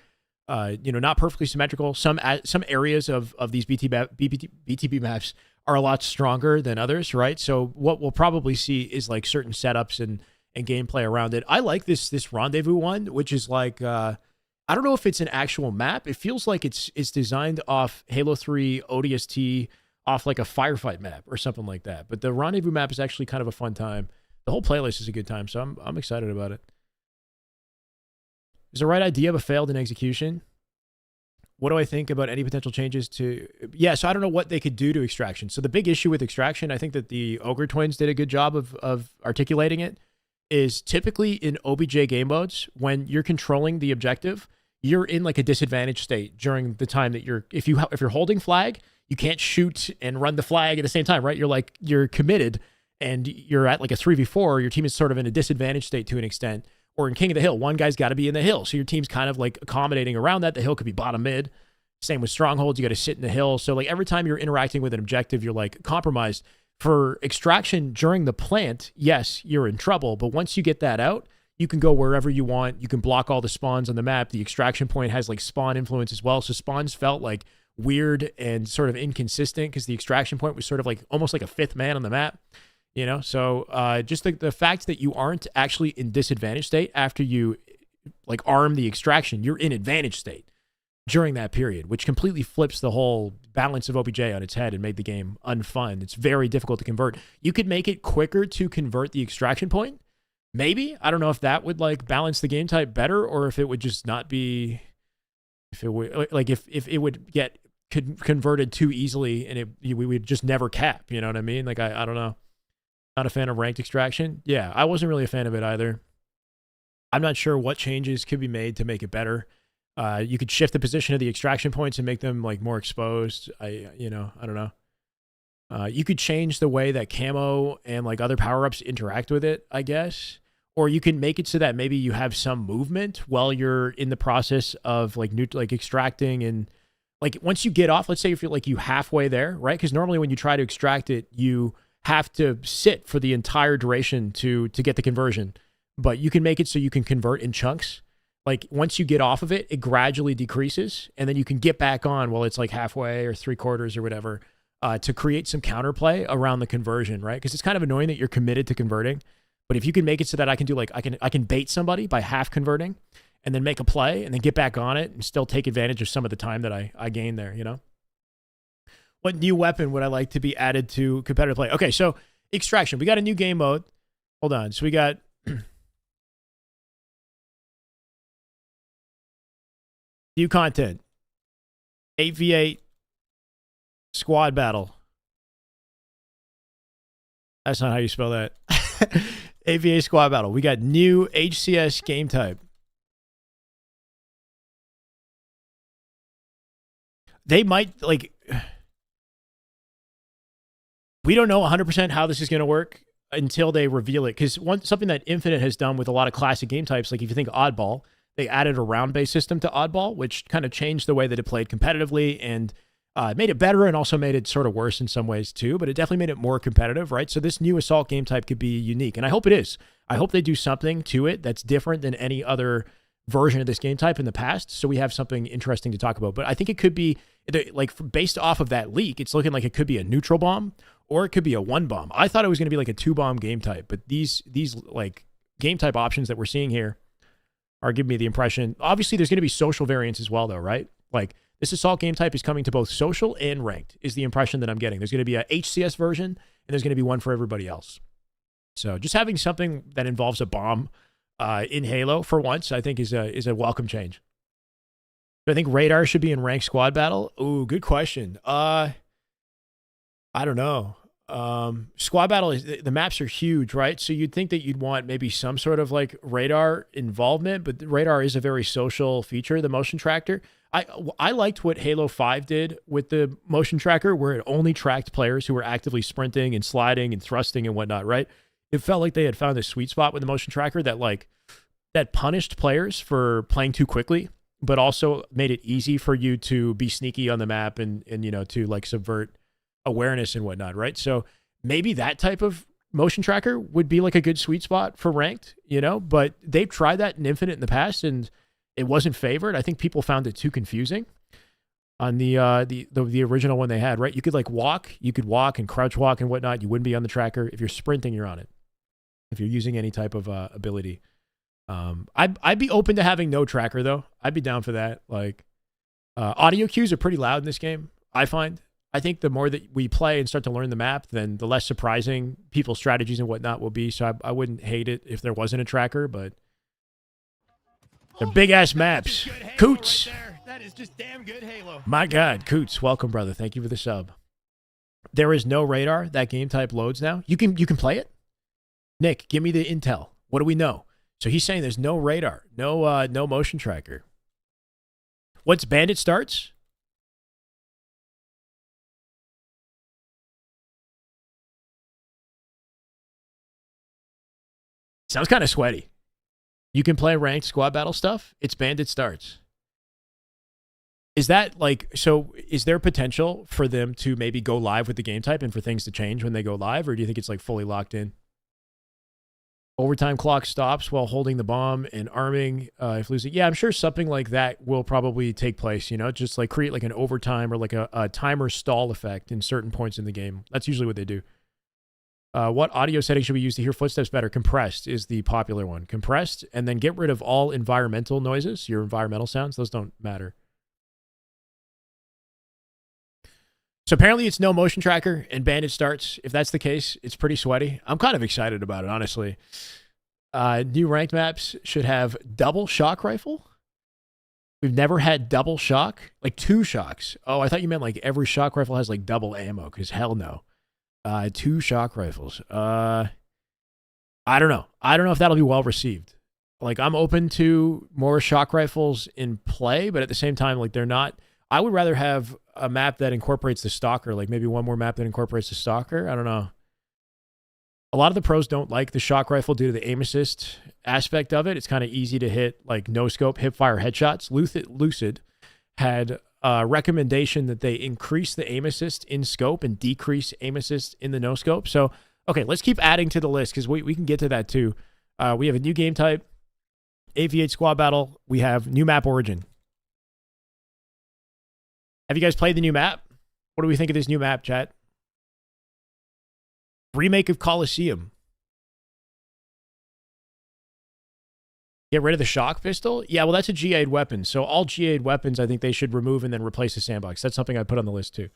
not perfectly symmetrical. Some areas of these BTB maps are a lot stronger than others, right? So what we'll probably see is like certain setups and gameplay around it. I like this Rendezvous one, which is like I don't know if it's an actual map. It feels like it's designed off Halo 3 ODST, off like a firefight map or something like that. But the Rendezvous map is actually kind of a fun time. The whole playlist is a good time, so I'm excited about it. Is the right idea but failed in execution? What do I think about any potential changes to... Yeah, so I don't know what they could do to Extraction. So the big issue with Extraction, I think that the Ogre Twins did a good job of articulating it, is typically in OBJ game modes, when you're controlling the objective, you're in like a disadvantaged state during the time that if you're holding flag, you can't shoot and run the flag at the same time, right? You're committed and you're at like a 3v4, your team is sort of in a disadvantaged state to an extent. Or in King of the Hill, one guy's got to be in the hill. So your team's kind of like accommodating around that. The hill could be bottom mid. Same with Strongholds, you got to sit in the hill. So like every time you're interacting with an objective, you're like compromised. For Extraction during the plant, yes, you're in trouble. But once you get that out, you can go wherever you want. You can block all the spawns on the map. The Extraction point has like spawn influence as well. So spawns felt like weird and sort of inconsistent because the Extraction point was sort of like almost like a 5th man on the map. So just the fact that you aren't actually in disadvantage state after you like arm the Extraction, you're in advantage state during that period, which completely flips the whole balance of OBJ on its head and made the game unfun. It's very difficult to convert. You could make it quicker to convert the Extraction point. Maybe. I don't know if that would like balance the game type better or if it would just not be, if it would like, if it would get converted too easily and we would just never cap, you know what I mean? Like, I don't know. Not a fan of ranked Extraction. Yeah, I wasn't really a fan of it either. I'm not sure what changes could be made to make it better. You could shift the position of the Extraction points and make them like more exposed. I don't know. You could change the way that camo and like other power-ups interact with it, I guess. Or you can make it so that maybe you have some movement while you're in the process of like extracting, and like once you get off, let's say if you're like you halfway there, right? Because normally when you try to extract it, you have to sit for the entire duration to get the conversion. But you can make it so you can convert in chunks. Like once you get off of it, it gradually decreases, and then you can get back on while it's like halfway or 3/4 or whatever, to create some counterplay around the conversion, right? Because it's kind of annoying that you're committed to converting. But if you can make it so that I can do like I can bait somebody by half converting and then make a play and then get back on it and still take advantage of some of the time that I gain there, What new weapon would I like to be added to competitive play? Okay, so Extraction. We got a new game mode. Hold on. So we got new content. 8v8 squad battle. That's not how you spell that. 8v8 squad battle. We got new HCS game type. They might, like, we don't know 100% how this is going to work until they reveal it. Because something that Infinite has done with a lot of classic game types, like if you think Oddball, they added a round-based system to Oddball, which kind of changed the way that it played competitively and made it better and also made it sort of worse in some ways too, but it definitely made it more competitive, right? So this new Assault game type could be unique, and I hope it is. I hope they do something to it that's different than any other version of this game type in the past, so we have something interesting to talk about. But I think it could be, like, based off of that leak, it's looking like it could be a neutral bomb or it could be a one bomb. I thought it was going to be like a two bomb game type, but these like game type options that we're seeing here are giving me the impression. Obviously, there's going to be social variants as well, though, right? Like, this Assault game type is coming to both social and ranked, is the impression that I'm getting. There's going to be a HCS version, and there's going to be one for everybody else. So just having something that involves a bomb in Halo for once, I think is a welcome change. Do I think Radar should be in ranked squad battle? Ooh, good question. I don't know. Squad battle is, the maps are huge, right? So you'd think that you'd want maybe some sort of like radar involvement, but radar is a very social feature, the motion tracker. I liked what Halo 5 did with the motion tracker, where it only tracked players who were actively sprinting and sliding and thrusting and whatnot, right? It felt like they had found a sweet spot with the motion tracker that punished players for playing too quickly, but also made it easy for you to be sneaky on the map and you know, to like subvert awareness and whatnot, right? So maybe that type of motion tracker would be like a good sweet spot for ranked, you know, but they've tried that in Infinite in the past and it wasn't favored. I think people found it too confusing on the original one they had, right? You could like walk and crouch walk and whatnot. You wouldn't be on the tracker. If you're sprinting, you're on it. If you're using any type of ability. I'd be open to having no tracker though. I'd be down for that. Like audio cues are pretty loud in this game, I find. I think the more that we play and start to learn the map, then the less surprising people's strategies and whatnot will be. So I wouldn't hate it if there wasn't a tracker, but they're big-ass maps. Coots. Right, that is just damn good Halo. My God, Coots. Welcome, brother. Thank you for the sub. There is no radar. That game type loads now. You can play it? Nick, give me the intel. What do we know? So he's saying there's no radar, no motion tracker. Once Bandit starts? Sounds kind of sweaty. You can play ranked squad battle stuff. It's Bandit starts. Is that like, so is there potential for them to maybe go live with the game type and for things to change when they go live? Or do you think it's like fully locked in? Overtime clock stops while holding the bomb and arming if losing. Yeah, I'm sure something like that will probably take place, you know, just like create like an overtime or like a timer stall effect in certain points in the game. That's usually what they do. What audio setting should we use to hear footsteps better? Compressed is the popular one. Compressed, and then get rid of all environmental noises, your environmental sounds. Those don't matter. So apparently it's no motion tracker and Bandit starts. If that's the case, it's pretty sweaty. I'm kind of excited about it, honestly. New ranked maps should have double shock rifle. We've never had double shock. Like 2 shocks. Oh, I thought you meant like every shock rifle has like double ammo, because hell no. 2 shock rifles. I don't know. I don't know if that'll be well received. Like, I'm open to more shock rifles in play, but at the same time, like, they're not. I would rather have a map that incorporates the stalker, like maybe one more map that incorporates the stalker. I don't know. A lot of the pros don't like the shock rifle due to the aim assist aspect of it. It's kind of easy to hit like no scope, hip fire headshots. Lucid had recommendation that they increase the aim assist in scope and decrease aim assist in the no scope. So, okay, let's keep adding to the list because we can get to that too. We have a new game type, 8v8 squad battle. We have new map origin. Have you guys played the new map? What do we think of this new map, chat? Remake of Coliseum. Get rid of the shock pistol? Yeah, well, that's a GA'd weapon. So all GA'd weapons, I think they should remove and then replace the sandbox. That's something I put on the list too.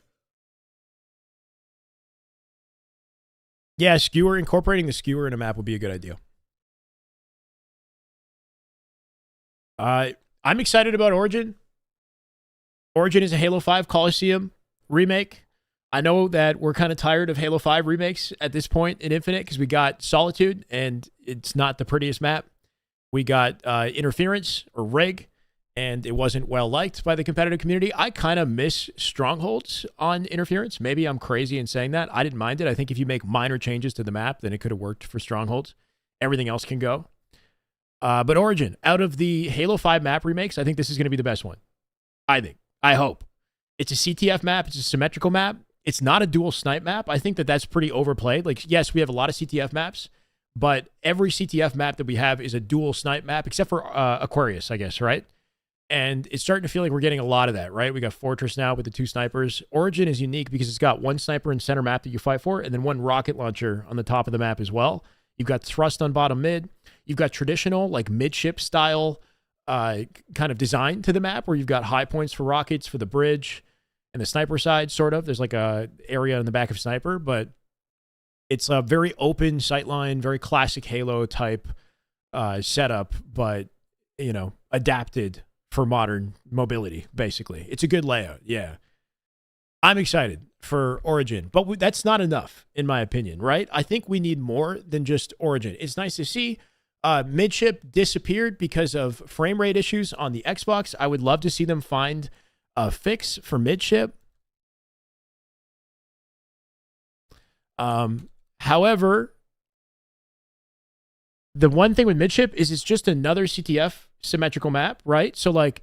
Yeah, skewer, incorporating the skewer in a map would be a good idea. I'm excited about Origin. Origin is a Halo 5 Coliseum remake. I know that we're kind of tired of Halo 5 remakes at this point in Infinite because we got Solitude, and it's not the prettiest map. We got Interference, or Rig, and it wasn't well liked by the competitive community. I kind of miss Strongholds on Interference. Maybe I'm crazy in saying that. I didn't mind it. I think if you make minor changes to the map, then it could have worked for Strongholds. Everything else can go. But Origin, out of the Halo 5 map remakes, I think this is going to be the best one. I hope. It's a CTF map. It's a symmetrical map. It's not a dual snipe map. I think that that's pretty overplayed. Like, yes, we have a lot of CTF maps, but every CTF map that we have is a dual snipe map, except for Aquarius, I guess, right? And it's starting to feel like we're getting a lot of that, right? We got Fortress now with the 2 snipers. Origin is unique because it's got 1 sniper in center map that you fight for, and then 1 rocket launcher on the top of the map as well. You've got thrust on bottom mid. You've got traditional, like, midship style kind of design to the map where you've got high points for rockets for the bridge and the sniper side, sort of. There's like a area in the back of sniper, but it's a very open sightline, very classic Halo type setup, but, you know, adapted for modern mobility, basically. It's a good layout, yeah. I'm excited for Origin, but that's not enough, in my opinion, right? I think we need more than just Origin. It's nice to see midship disappeared because of frame rate issues on the Xbox. I would love to see them find a fix for midship. However, the one thing with midship is it's just another CTF symmetrical map, right? So, like,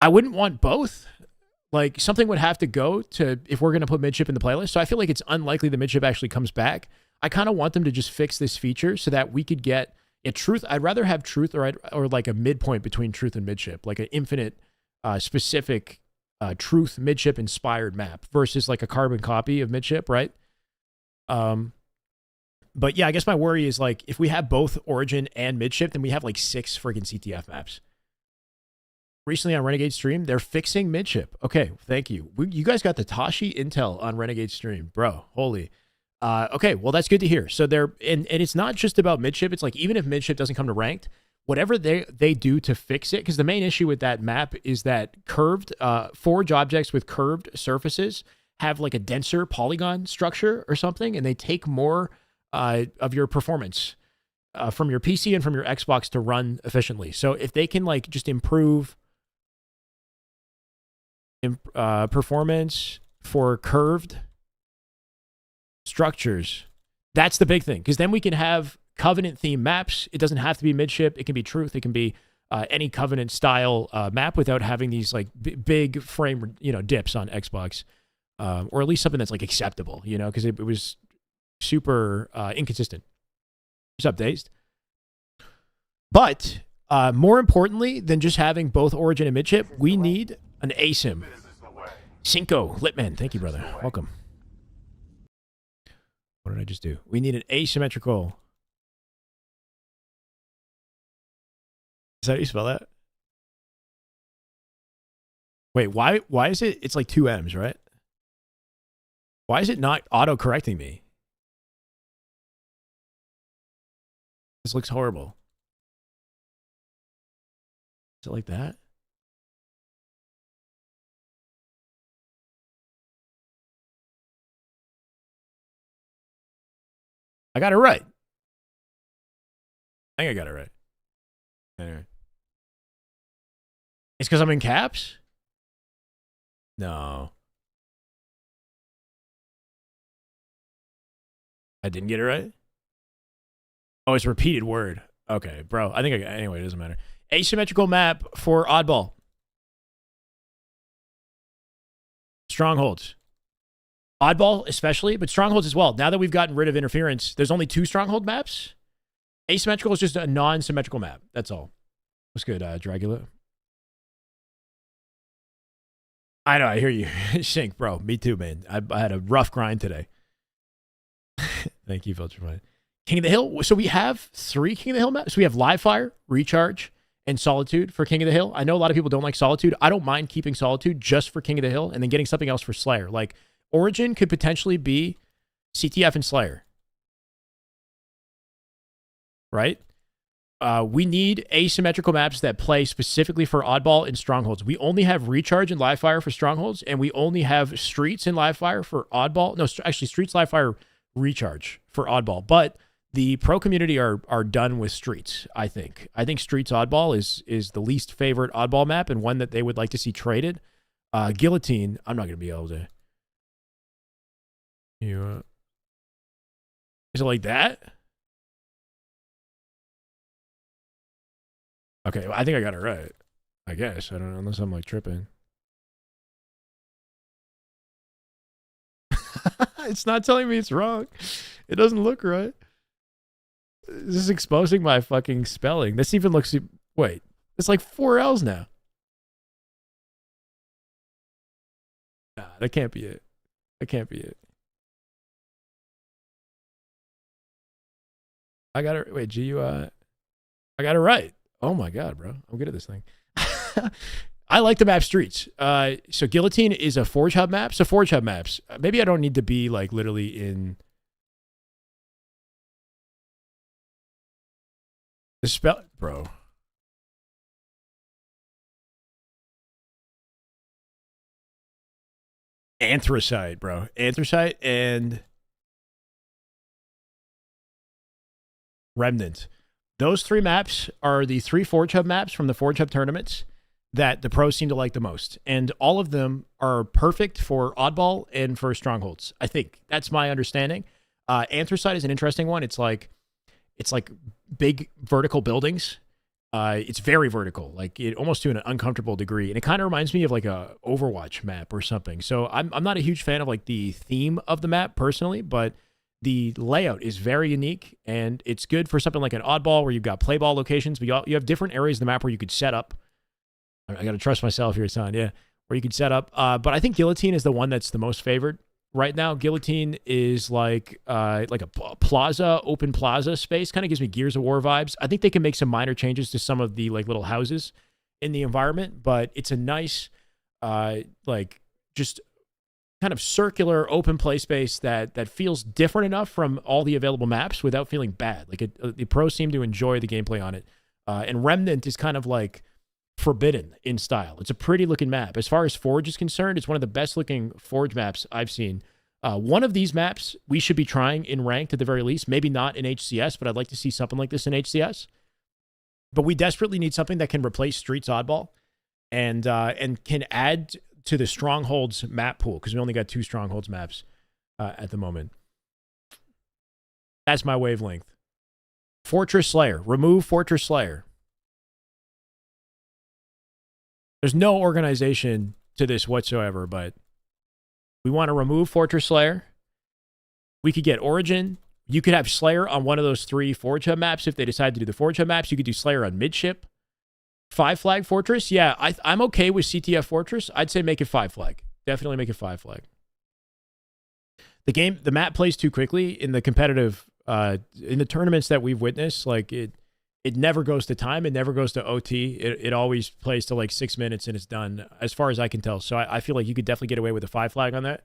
I wouldn't want both. Like, something would have to go to if we're going to put midship in the playlist. So I feel like it's unlikely the midship actually comes back. I kind of want them to just fix this feature so that we could get a truth. I'd rather have truth or like a midpoint between truth and midship, like an infinite specific truth midship inspired map versus like a carbon copy of midship, right? But yeah, I guess my worry is like if we have both Origin and midship, then we have like 6 friggin' CTF maps. Recently on Renegade stream, they're fixing midship. Okay, thank you. You guys got the Tashi intel on Renegade stream, bro. Holy. Okay, well, that's good to hear. So they're, and it's not just about midship. It's like, even if midship doesn't come to ranked, whatever they do to fix it, because the main issue with that map is that curved, forge objects with curved surfaces have like a denser polygon structure or something, and they take more of your performance from your PC and from your Xbox to run efficiently. So if they can like just improve performance for curved structures, that's the big thing, because then we can have Covenant theme maps. It doesn't have to be midship. It can be truth. It can be any Covenant style map without having these like big frame, dips on Xbox, or at least something that's like acceptable, because it was super inconsistent. What's up, Dazed? But more importantly than just having both Origin and midship, we need an ASIM. Cinco Litman, thank you, brother. Welcome. What did I just do? We need an asymmetrical. Is that how you spell that? Wait, why is it? It's like 2 M's, right? Why is it not auto-correcting me? This looks horrible. Is it like that? I got it right. I think I got it right. Anyway. It's because I'm in caps? No. I didn't get it right? Oh, it's repeated word. Okay, bro. I think I got, anyway, it doesn't matter. Asymmetrical map for Oddball. Strongholds. Oddball especially, but Strongholds as well. Now that we've gotten rid of interference, there's only 2 Stronghold maps. Asymmetrical is just a non-symmetrical map. That's all. What's good, Dragula? I know, I hear you. Shink, bro. Me too, man. I had a rough grind today. Thank you, Filterfied. King of the Hill. So we have 3 King of the Hill maps. So we have Live Fire, Recharge, and Solitude for King of the Hill. I know a lot of people don't like Solitude. I don't mind keeping Solitude just for King of the Hill and then getting something else for Slayer. Like, Origin could potentially be CTF and Slayer. Right? We need asymmetrical maps that play specifically for oddball and strongholds. We only have recharge and live fire for strongholds, and we only have streets and live fire for oddball. No, actually, streets, live fire, recharge for oddball. But the pro community are done with streets. I think streets oddball is the least favorite oddball map and one that they would like to see traded. Guillotine, I'm not gonna be able to. You is it like that? Okay, well, I think I got it right. I guess. I don't know, unless I'm like tripping. It's not telling me it's wrong. It doesn't look right. This is exposing my fucking spelling. This even looks... Wait. It's like 4 L's now. Nah, that can't be it. That can't be it. I got it... Wait, GUI... I got it right. Oh my god, bro. I'm good at this thing. I like the map streets. So Guillotine is a Forge Hub map. So Forge Hub maps. Maybe I don't need to be like literally in the spell, bro. Anthracite, bro. Anthracite and Remnant. Those 3 maps are the 3 Forge Hub maps from the Forge Hub tournaments that the pros seem to like the most. And all of them are perfect for oddball and for strongholds. I think that's my understanding. Anthracite is an interesting one. It's like big vertical buildings. It's very vertical, like it almost to an uncomfortable degree. And it kind of reminds me of like a Overwatch map or something. So I'm not a huge fan of like the theme of the map personally, but the layout is very unique, and it's good for something like an oddball where you've got play ball locations, but you have different areas of the map where you could set up. I got to trust myself here, son. Yeah, where you could set up. But I think Guillotine is the one that's the most favored right now. Guillotine is like a plaza, open plaza space. Kind of gives me Gears of War vibes. I think they can make some minor changes to some of the like little houses in the environment, but it's a nice, like just kind of circular open play space that feels different enough from all the available maps without feeling bad. Like the pros seem to enjoy the gameplay on it. And Remnant is kind of like Forbidden in style. It's a pretty looking map. As far as Forge is concerned, it's one of the best looking Forge maps I've seen. One of these maps we should be trying in ranked at the very least. Maybe not in HCS, but I'd like to see something like this in HCS. But we desperately need something that can replace Streets Oddball and can add to the Strongholds map pool, because we only got 2 Strongholds maps at the moment. That's my wavelength. Fortress Slayer. Remove Fortress Slayer. There's no organization to this whatsoever, but we want to remove Fortress Slayer. We could get Origin. You could have Slayer on one of those 3 Forge Hub maps if they decide to do the Forge Hub maps. You could do Slayer on Midship. 5 flag Fortress? Yeah, I'm okay with CTF Fortress. I'd say make it 5 flag. Definitely make it 5 flag. The map plays too quickly in the competitive, in the tournaments that we've witnessed. Like it never goes to time. It never goes to OT. It always plays to like 6 minutes and it's done, as far as I can tell. So I feel like you could definitely get away with a 5 flag on that.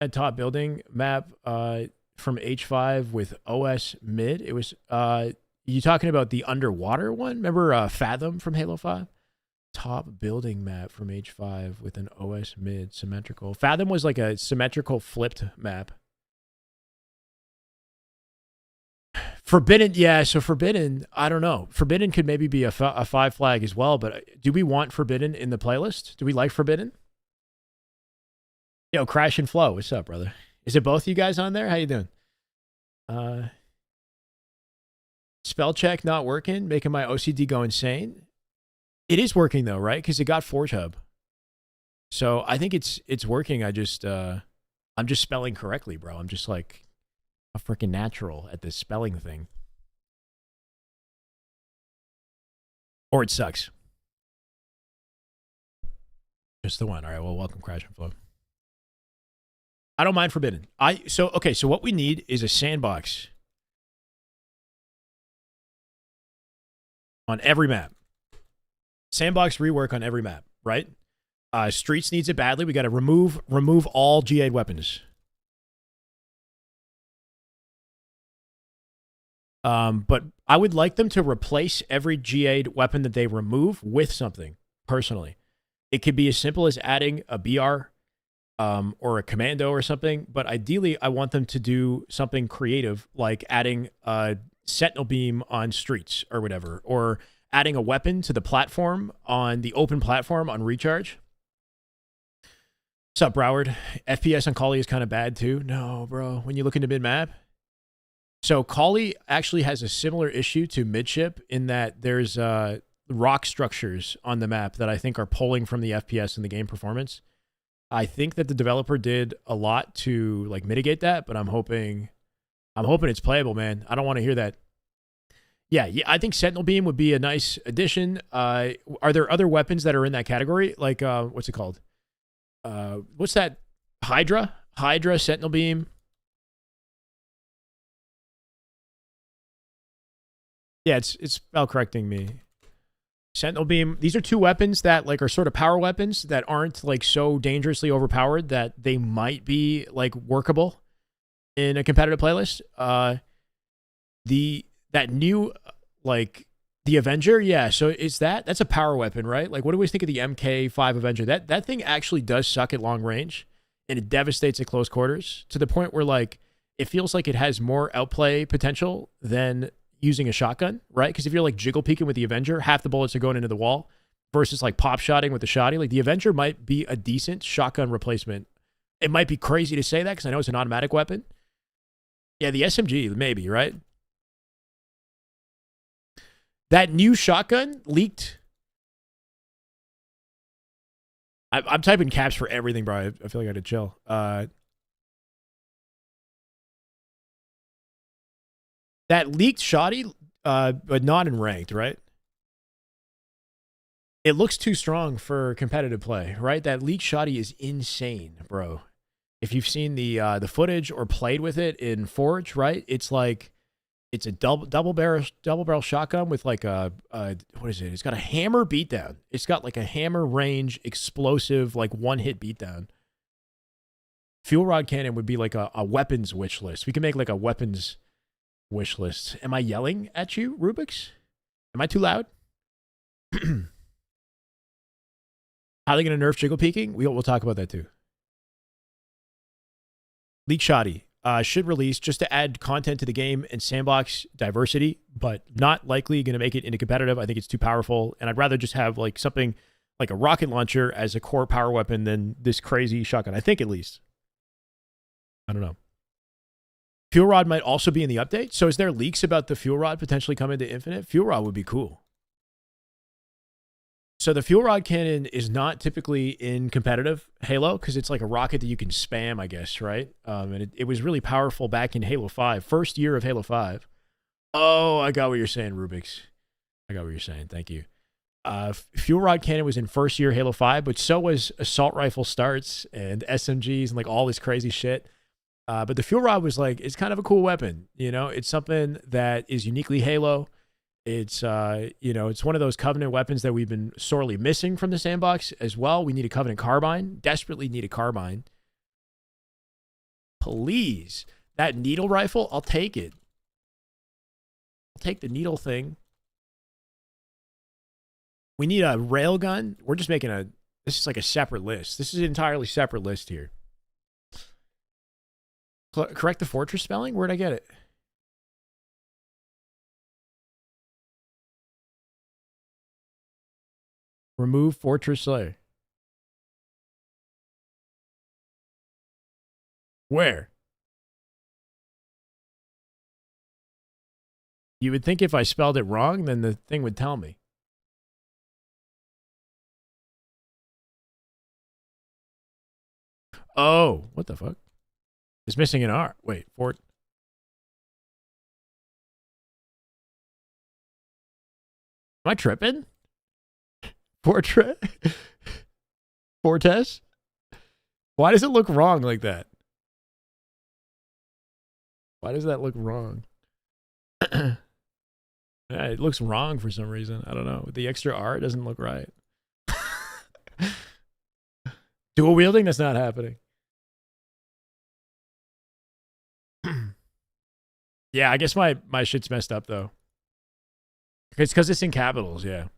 That top building map from H5 with OS mid. It was, you talking about the underwater one? Remember Fathom from Halo 5? Top building map from H5 with an OS mid symmetrical. Fathom was like a symmetrical flipped map. Forbidden, yeah, so Forbidden, I don't know. Forbidden could maybe be a 5 flag as well, but do we want Forbidden in the playlist? Do we like Forbidden? Yo, Crash and Flow, what's up, brother? Is it both you guys on there? How you doing? Spell check not working, making my OCD go insane. It is working though, right? Because it got Forge Hub. So I think it's working. I'm just spelling correctly, bro. I'm just like a freaking natural at this spelling thing. Or it sucks. Just the one. All right, well, welcome, Crash and Flow. I don't mind Forbidden. So what we need is a sandbox on every map. Sandbox rework on every map, right? Streets needs it badly. We got to remove all GA'd weapons. But I would like them to replace every GA'd weapon that they remove with something, personally. It could be as simple as adding a BR or a commando or something, but ideally I want them to do something creative, like adding a sentinel beam on streets or whatever, or adding a weapon to the platform on the open platform on recharge. What's up, Broward? FPS on Kali is kind of bad too. No, bro. When you look into mid-map. So Kali actually has a similar issue to midship in that there's rock structures on the map that I think are pulling from the FPS and the game performance. I think that the developer did a lot to like mitigate that, but I'm hoping it's playable, man. I don't want to hear that. Yeah, I think Sentinel Beam would be a nice addition. Are there other weapons that are in that category? Like what's it called? What's that? Hydra, Sentinel Beam. Yeah, it's spell correcting me. Sentinel Beam. These are two weapons that like are sort of power weapons that aren't like so dangerously overpowered that they might be like workable in a competitive playlist. That new like the Avenger, yeah. So is that's a power weapon, right? Like, what do we think of the MK5 Avenger? That thing actually does suck at long range, and it devastates at close quarters to the point where like it feels like it has more outplay potential than using a shotgun, right? Because if you're like jiggle peeking with the Avenger, half the bullets are going into the wall versus like pop shotting with the shotty. Like the Avenger might be a decent shotgun replacement. It might be crazy to say that because I know it's an automatic weapon. Yeah, the SMG, maybe, right? That new shotgun leaked. I'm typing caps for everything, bro. I feel like I had to chill. That leaked shotty, but not in ranked, right? It looks too strong for competitive play, right? That leaked shotty is insane, bro. If you've seen the footage or played with it in Forge, right? It's like it's a double barrel shotgun with like a what is it? It's got a hammer beatdown. It's got like a hammer range explosive like one hit beatdown. Fuel rod cannon would be like a weapons wish list. We can make like a weapons wish list. Am I yelling at you, Rubik's? Am I too loud? How are they going to nerf jiggle peeking? We'll talk about that too. Leak Shoddy should release just to add content to the game and sandbox diversity, but not likely going to make it into competitive. I think it's too powerful, and I'd rather just have like something like a rocket launcher as a core power weapon than this crazy shotgun. I think at least. I don't know. Fuel rod might also be in the update. So is there leaks about the fuel rod potentially coming to Infinite? Fuel rod would be cool. So the fuel rod cannon is not typically in competitive Halo because it's like a rocket that you can spam, I guess, right? And it was really powerful back in Halo 5, first year of Halo 5. Oh, I got what you're saying, Rubik's. I got what you're saying. Thank you. Fuel rod cannon was in first year Halo 5, but so was assault rifle starts and SMGs and like all this crazy shit. But the fuel rod was like, it's kind of a cool weapon. You know, it's something that is uniquely Halo. It's, you know, it's one of those Covenant weapons that we've been sorely missing from the sandbox as well. We need a Covenant carbine. Desperately need a carbine. Please. That needle rifle, I'll take it. I'll take the needle thing. We need a railgun. We're just making this is like a separate list. This is an entirely separate list here. Correct the fortress spelling? Where'd I get it? Remove Fortress Slayer. Where? You would think if I spelled it wrong, then the thing would tell me. Oh, what the fuck? It's missing an R. Wait, Fort. Am I tripping? Fortes? Why does it look wrong like that? Why does that look wrong? Yeah, it looks wrong for some reason. I don't know. With the extra R, it doesn't look right. Dual wielding? That's not happening. Yeah, I guess my shit's messed up though. It's because it's in capitals, yeah.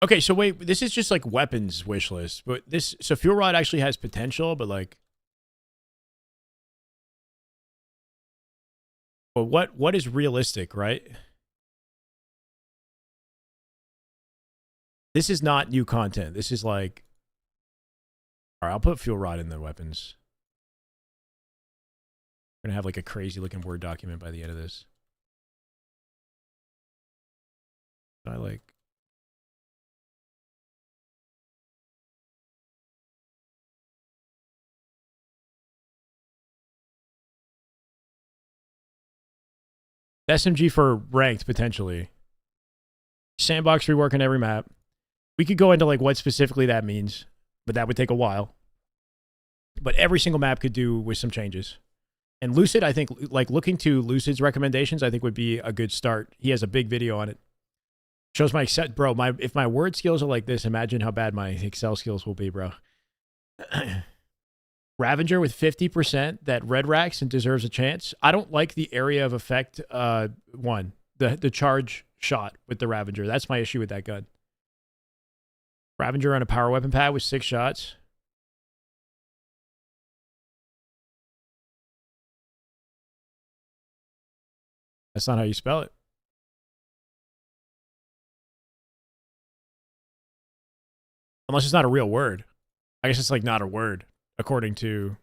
Okay, so wait, this is just like weapons wish list, but this so fuel rod actually has potential, but like, but what is realistic, right? This is not new content. This is like, all right, I'll put fuel rod in the weapons. We're gonna have like a crazy looking Word document by the end of this. I like. SMG for ranked, potentially. Sandbox rework on every map. We could go into like what specifically that means, but that would take a while. But every single map could do with some changes. And Lucid, I think, like looking to Lucid's recommendations, I think would be a good start. He has a big video on it. Shows my Excel, bro. If my word skills are like this, imagine how bad my Excel skills will be, bro. Ravager with 50% that red racks and deserves a chance. I don't like the area of effect one. The charge shot with the Ravager. That's my issue with that gun. Ravager on a power weapon pad with 6 shots. That's not how you spell it. Unless it's not a real word. I guess it's like not a word, according to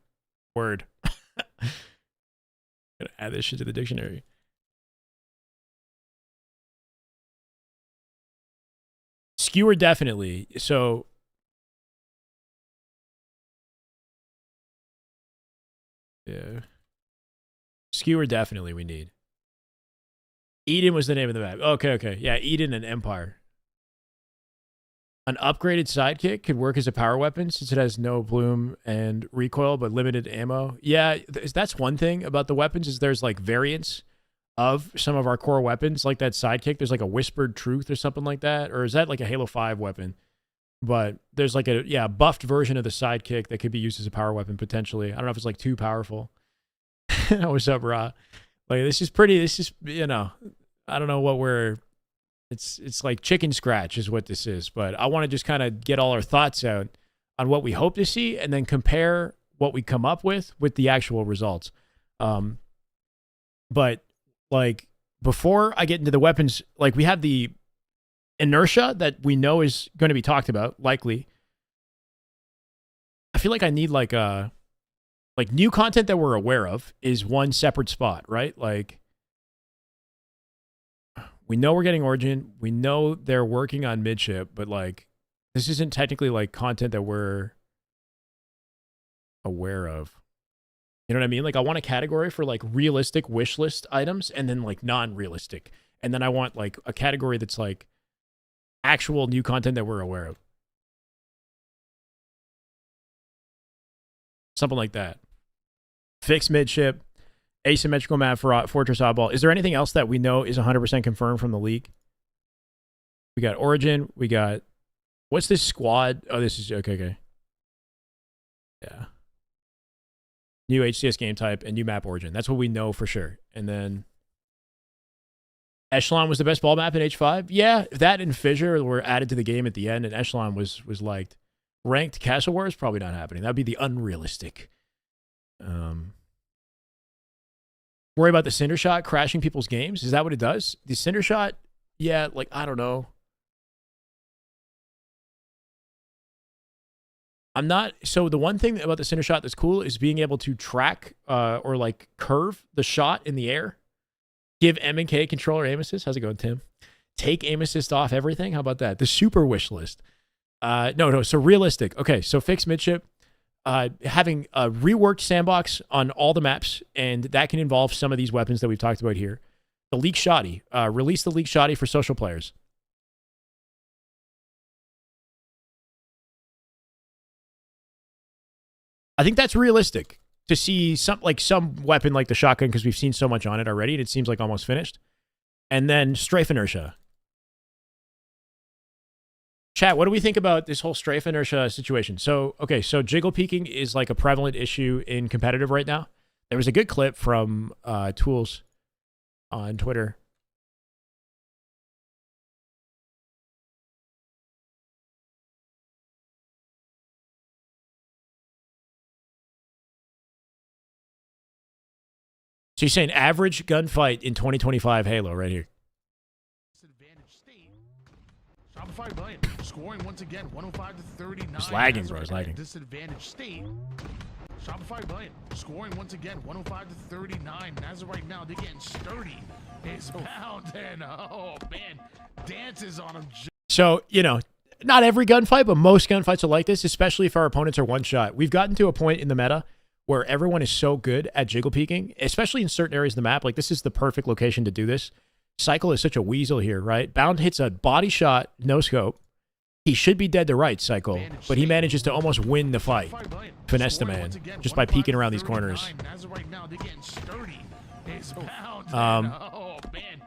Word. Gotta add this shit to the dictionary. Skewer definitely. So yeah. Skewer definitely we need. Eden was the name of the map. Okay. Yeah, Eden and Empire. An upgraded sidekick could work as a power weapon since it has no bloom and recoil, but limited ammo. Yeah, that's one thing about the weapons is there's like variants of some of our core weapons, like that sidekick. There's like a Whispered Truth or something like that. Or is that like a Halo 5 weapon? But there's like a, buffed version of the sidekick that could be used as a power weapon potentially. I don't know if it's like too powerful. What's up, Ra? Like, this is, I don't know what we're... It's like chicken scratch is what this is, but I want to just kind of get all our thoughts out on what we hope to see and then compare what we come up with the actual results. But like before I get into the weapons, like we have the inertia that we know is going to be talked about likely. I feel like I need like new content that we're aware of is one separate spot, right? Like, we know we're getting Origin. We know they're working on midship, but like, this isn't technically like content that we're aware of. You know what I mean? Like, I want a category for like realistic wish list items and then like non-realistic. And then I want like a category that's like actual new content that we're aware of. Something like that. Fix midship. Asymmetrical map for Fortress Oddball. Is there anything else that we know is 100% confirmed from the leak? We got Origin. We got... What's this squad? Oh, this is... Okay. Yeah. New HCS game type and new map Origin. That's what we know for sure. And then... Echelon was the best ball map in H5? Yeah, that and Fissure were added to the game at the end, and Echelon was liked. Ranked Castle Wars? Probably not happening. That'd be the unrealistic. Worry about the Cinder Shot crashing people's games? Is that what it does? The Cinder Shot? Yeah, like, I don't know. I'm not... So the one thing about the Cinder Shot that's cool is being able to track or, like, curve the shot in the air. Give M&K controller aim assist. How's it going, Tim? Take aim assist off everything. How about that? The super wish list. No. So realistic. Okay, so fix midship. Having a reworked sandbox on all the maps, and that can involve some of these weapons that we've talked about here. The leak shoddy. Release the leak shoddy for social players. I think that's realistic to see some weapon like the shotgun, because we've seen so much on it already, and it seems like almost finished. And then strafe inertia. Chat, what do we think about this whole strafe inertia situation? So, okay, so jiggle peeking is like a prevalent issue in competitive right now. There was a good clip from Tools on Twitter. So you're saying average gunfight in 2025 Halo right here. Disadvantage state. Shopify Brilliant scoring once again 105 to 39. It's lagging, As bro. of It's right now, lagging. Disadvantage state. Shopify Brilliant scoring once again 105 to 39. And as of right now, they're getting sturdy. It's pounding. Oh man, dances on him. So, you know, not every gunfight, but most gunfights are like this, especially if our opponents are one shot. We've gotten to a point in the meta where everyone is so good at jiggle peeking, especially in certain areas of the map. Like, this is the perfect location to do this. Cycle is such a weasel here, right? Bound hits a body shot, no scope. He should be dead to right, Cycle, but he manages to almost win the fight. Finesse the man, just by peeking around these corners.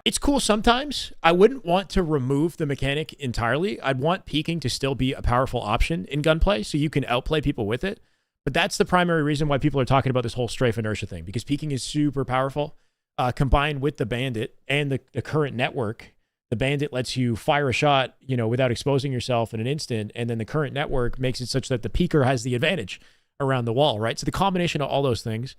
It's cool sometimes. I wouldn't want to remove the mechanic entirely. I'd want peeking to still be a powerful option in gunplay, so you can outplay people with it. But that's the primary reason why people are talking about this whole strafe inertia thing, because peeking is super powerful. Combined with the bandit and the current network, the bandit lets you fire a shot, you know, without exposing yourself in an instant, and then the current network makes it such that the peeker has the advantage around the wall, right? So the combination of all those things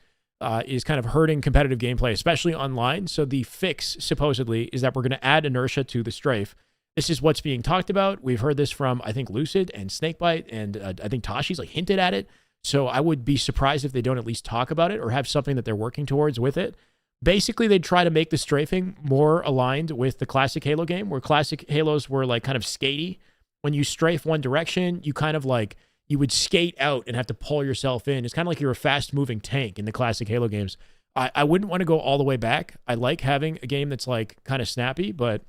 is kind of hurting competitive gameplay, especially online. So the fix, supposedly, is that we're going to add inertia to the strafe. This is what's being talked about. We've heard this from, I think, Lucid and Snakebite, and I think Tashi's like hinted at it. So I would be surprised if they don't at least talk about it or have something that they're working towards with it. Basically, they'd try to make the strafing more aligned with the classic Halo game, where classic Halos were like kind of skatey. When you strafe one direction, you kind of like, you would skate out and have to pull yourself in. It's kind of like you're a fast-moving tank in the classic Halo games. I wouldn't want to go all the way back. I like having a game that's like kind of snappy, but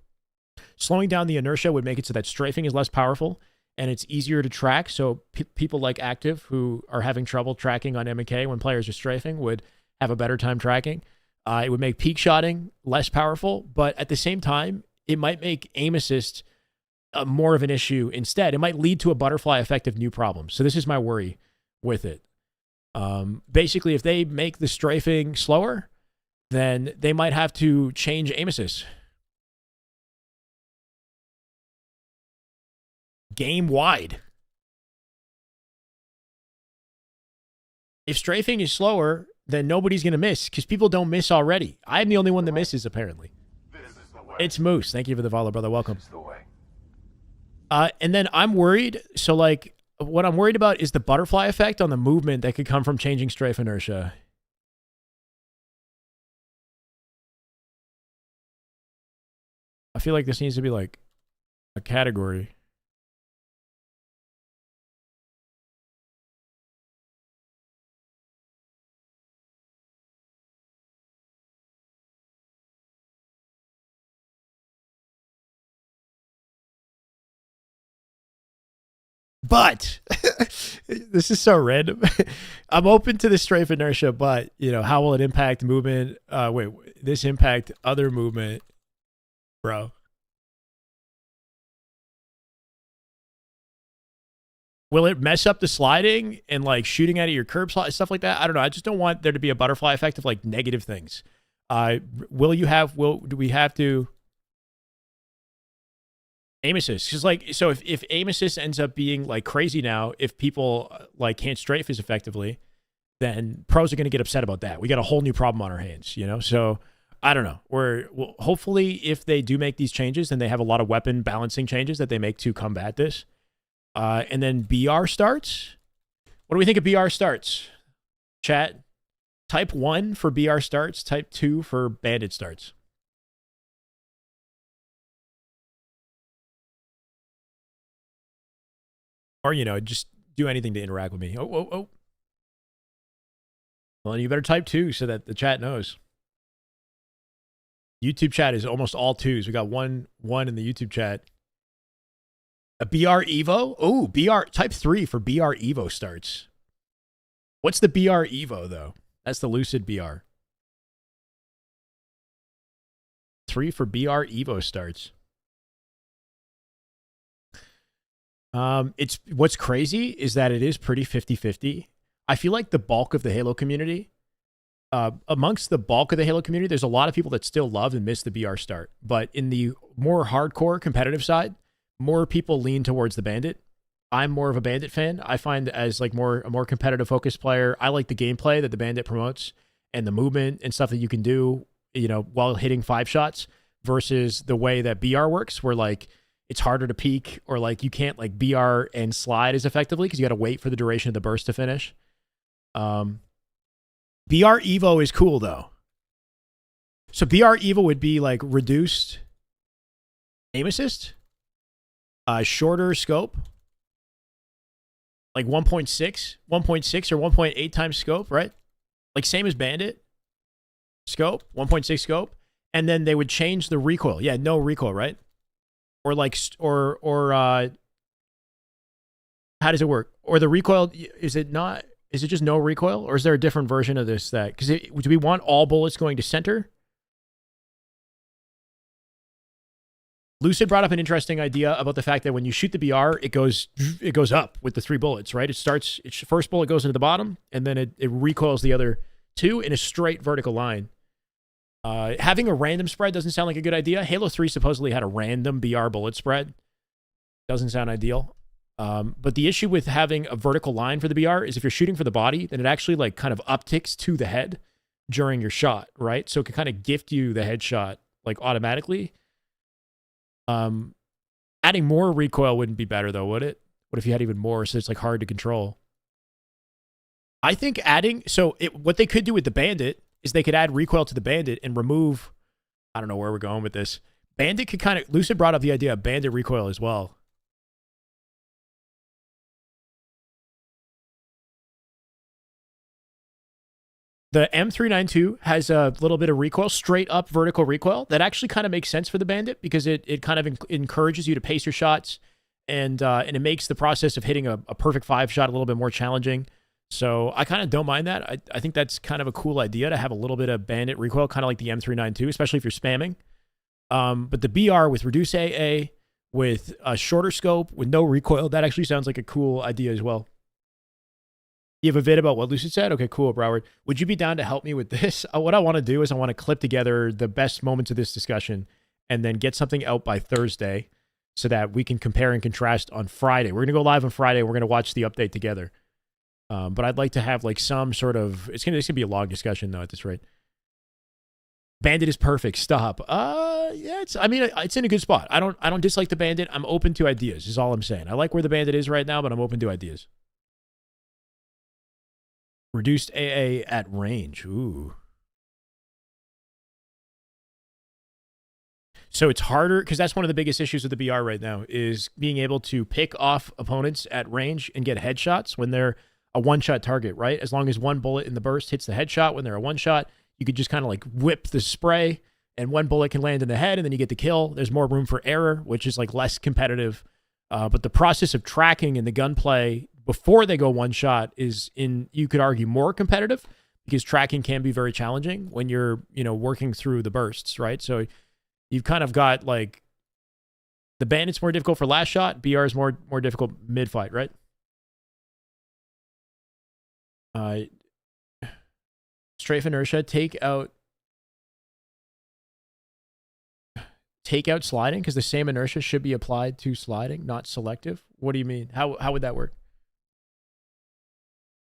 slowing down the inertia would make it so that strafing is less powerful and it's easier to track. So people like Active, who are having trouble tracking on M&K when players are strafing, would have a better time tracking. It would make peak shotting less powerful, but at the same time, it might make aim assist more of an issue instead. It might lead to a butterfly effect of new problems. So this is my worry with it. Basically, if they make the strafing slower, then they might have to change aim assist. Game wide. If strafing is slower, then nobody's going to miss because people don't miss already. I'm the only one that misses, apparently. It's Moose. Thank you for the follow, brother. Welcome. And then I'm worried. So, like, what I'm worried about is the butterfly effect on the movement that could come from changing strafe inertia. I feel like this needs to be, like, a category. But this is so random. I'm open to the strafe inertia, but you know, how will it impact movement? Wait, this impact other movement, bro. Will it mess up the sliding and like shooting out of your curb slot, stuff like that? I don't know. I just don't want there to be a butterfly effect of like negative things. Do we have to aim assist? Because like, so if aim assist ends up being like crazy now, if people like can't strafe as effectively, then pros are going to get upset about that. We got a whole new problem on our hands, you know? So I don't know. Well, hopefully if they do make these changes, then they have a lot of weapon balancing changes that they make to combat this. And then BR starts. What do we think of BR starts? Chat. Type 1 for BR starts. Type 2 for bandit starts. Or, you know, just do anything to interact with me. Oh. Well, you better type 2 so that the chat knows. YouTube chat is almost all 2s. We got one in the YouTube chat. A BR Evo? Oh, BR. Type 3 for BR Evo starts. What's the BR Evo, though? That's the Lucid BR. 3 for BR Evo starts. It's what's crazy is that it is pretty 50-50. I feel like the bulk of the Halo community, amongst the bulk of the Halo community, there's a lot of people that still love and miss the BR start. But in the more hardcore competitive side, more people lean towards the Bandit. I'm more of a Bandit fan. I find as like a more competitive focused player, I like the gameplay that the Bandit promotes and the movement and stuff that you can do, you know, while hitting 5 shots versus the way that BR works, where like it's harder to peek or like you can't like BR and slide as effectively because you got to wait for the duration of the burst to finish. BR Evo is cool though. So BR Evo would be like reduced aim assist, shorter scope, like 1.6 or 1.8 times scope, right? Like same as Bandit scope, 1.6 scope, and then they would change the recoil. Yeah, no recoil, right? Or like, how does it work? Or the recoil, is it just no recoil? Or is there a different version of this that, because do we want all bullets going to center? Lucid brought up an interesting idea about the fact that when you shoot the BR, it goes up with the 3 bullets, right? First bullet goes into the bottom, and then it recoils the other 2 in a straight vertical line. Having a random spread doesn't sound like a good idea. Halo 3 supposedly had a random BR bullet spread. Doesn't sound ideal. But the issue with having a vertical line for the BR is if you're shooting for the body, then it actually like kind of upticks to the head during your shot, right? So it can kind of gift you the headshot like automatically. Adding more recoil wouldn't be better though, would it? What if you had even more so it's like hard to control? I think what they could do with the Bandit is they could add recoil to the Bandit and remove, I don't know where we're going with this. Bandit could kind of, Lucid brought up the idea of Bandit recoil as well. The M392 has a little bit of recoil, straight up vertical recoil. That actually kind of makes sense for the Bandit because it kind of encourages you to pace your shots and it makes the process of hitting a perfect 5 shot a little bit more challenging. So I kind of don't mind that. I think that's kind of a cool idea to have a little bit of Bandit recoil, kind of like the M392, especially if you're spamming. But the BR with reduced AA, with a shorter scope, with no recoil, that actually sounds like a cool idea as well. You have a vid about what Lucid said? Okay, cool, Broward. Would you be down to help me with this? What I want to do is I want to clip together the best moments of this discussion and then get something out by Thursday so that we can compare and contrast on Friday. We're going to go live on Friday. We're going to watch the update together. But I'd like to have like some sort of, it's gonna be a long discussion though at this rate. Bandit is perfect. Stop. Yeah, it's in a good spot. I don't dislike the Bandit. I'm open to ideas is all I'm saying. I like where the Bandit is right now, but I'm open to ideas. Reduced AA at range. Ooh. So it's harder, because that's one of the biggest issues with the BR right now, is being able to pick off opponents at range and get headshots when they're a one-shot target, right? As long as one bullet in the burst hits the headshot when they're a one-shot, you could just kind of like whip the spray and one bullet can land in the head and then you get the kill. There's more room for error, which is like less competitive. But the process of tracking and the gunplay before they go one shot is, you could argue, more competitive because tracking can be very challenging when you're, working through the bursts, right? So you've kind of got like the Bandit's more difficult for last shot, BR is more difficult mid-fight, right? Strafe inertia, take out sliding, because the same inertia should be applied to sliding, not selective. What do you mean? How would that work?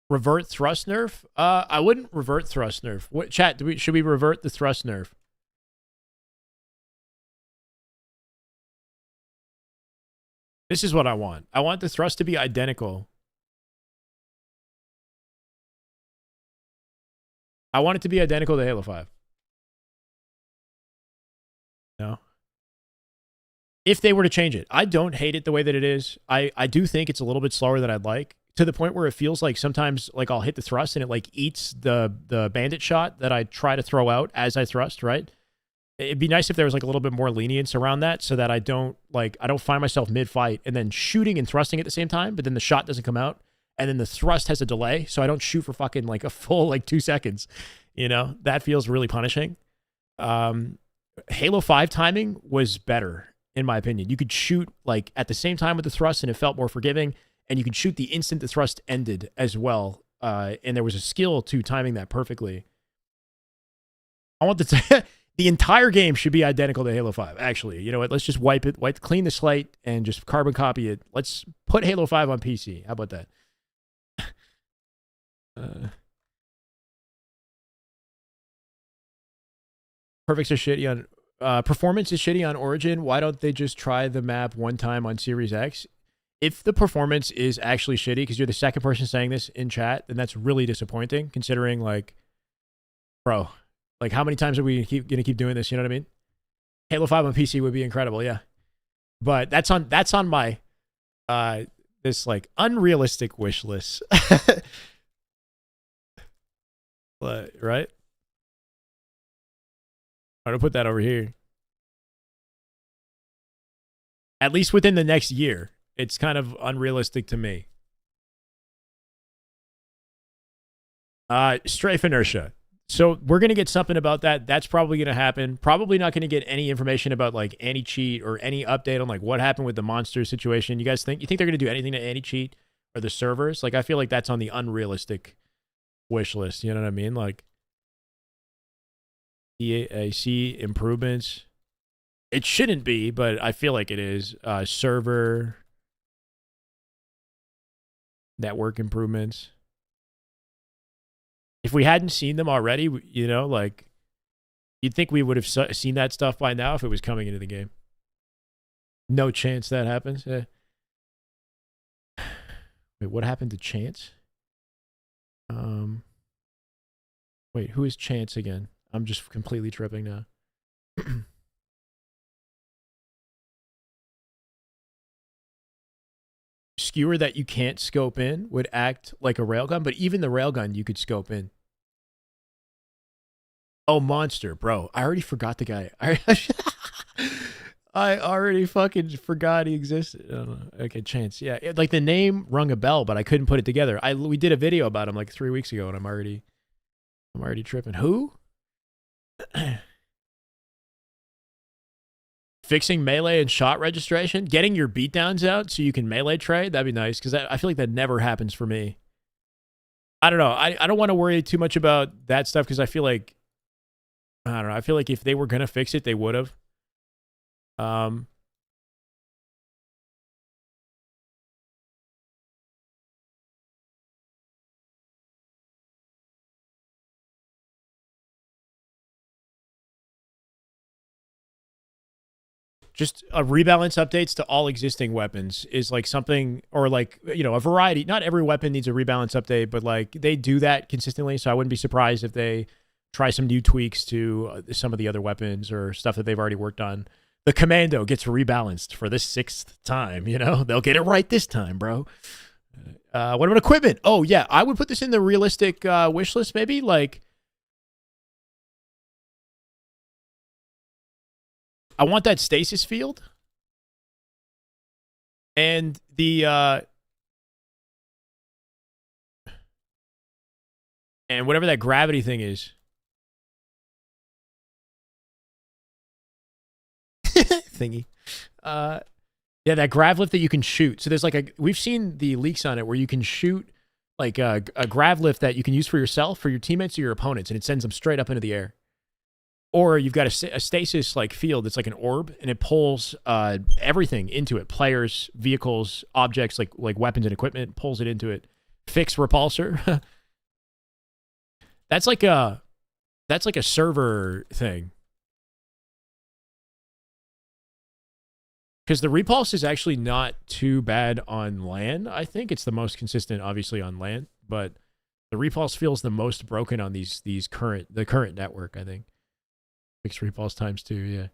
Revert thrust nerf? I wouldn't revert thrust nerf. What chat? Should we revert the thrust nerf? This is what I want. I want the thrust to be identical. I want it to be identical to Halo 5. No. If they were to change it. I don't hate it the way that it is. I do think it's a little bit slower than I'd like, to the point where it feels like sometimes like I'll hit the thrust and it like eats the Bandit shot that I try to throw out as I thrust, right? It'd be nice if there was like a little bit more lenience around that so that I don't find myself mid-fight and then shooting and thrusting at the same time, but then the shot doesn't come out. And then the thrust has a delay, so I don't shoot for fucking like a full like 2 seconds. That feels really punishing. Halo 5 timing was better. in my opinion. You could shoot like at the same time with the thrust and it felt more forgiving, and you could shoot the instant the thrust ended as well. And there was a skill to timing that perfectly. I want the the entire game should be identical to Halo 5. Actually, you know what? Let's just clean the slate and just carbon copy it. Let's put Halo 5 on PC. How about that? Perfects are shitty on performance is shitty on Origin. Why don't they just try the map one time on Series X? If the performance is actually shitty, because you're the second person saying this in chat, then that's really disappointing. Considering, like, bro, like how many times are we gonna keep doing this? You know what I mean? Halo 5 on PC would be incredible, yeah. But that's on my this like unrealistic wish list, right? I'm gonna put that over here. At least within the next year. It's kind of unrealistic to me. Strafe inertia. So we're going to get something about that. That's probably going to happen. Probably not going to get any information about like anti-cheat or any update on like what happened with the monster situation. You guys think they're going to do anything to anti-cheat or the servers? Like I feel like that's on the unrealistic wish list. You know what I mean? Like EAC improvements. It shouldn't be, but I feel like it is. Server network improvements. If we hadn't seen them already, you know, like, you'd think we would have seen that stuff by now if it was coming into the game. No chance that happens. Wait, what happened to Chance? Wait, who is Chance again? I'm just completely tripping now. Skewer that you can't scope in would act like a railgun, but even the railgun you could scope in. Oh, monster, bro. I already forgot the guy. I already fucking forgot he existed. Okay, Chance. Yeah, like the name rung a bell, but I couldn't put it together. We did a video about him like 3 weeks ago, and I'm already tripping. Who? Fixing melee and shot registration, getting your beatdowns out so you can melee trade. That'd be nice, because I feel like that never happens for me. I don't know. I don't want to worry too much about that stuff, because I feel like, I don't know. I feel like if they were going to fix it, they would have. Just a rebalance updates to all existing weapons is like something, or like, you know, a variety. Not every weapon needs a rebalance update, but like they do that consistently. So I wouldn't be surprised if they try some new tweaks to some of the other weapons or stuff that they've already worked on. The Commando gets rebalanced for the 6th time, you know? They'll get it right this time, bro. What about equipment? Oh, yeah. I would put this in the realistic wish list, maybe. Like, I want that stasis field. And the... and whatever that gravity thing is. Thingy. Yeah, that grav lift that you can shoot. So there's like we've seen the leaks on it where you can shoot like a grav lift that you can use for yourself, for your teammates, or your opponents, and it sends them straight up into the air. Or you've got a stasis like field that's like an orb, and it pulls everything into it: players, vehicles, objects like weapons and equipment. Pulls it into it. Fix repulsor. That's like a server thing. Because the repulse is actually not too bad on LAN. I think it's the most consistent, obviously, on LAN, but the repulse feels the most broken on the current network, I think. Fixed repulse times 2, yeah.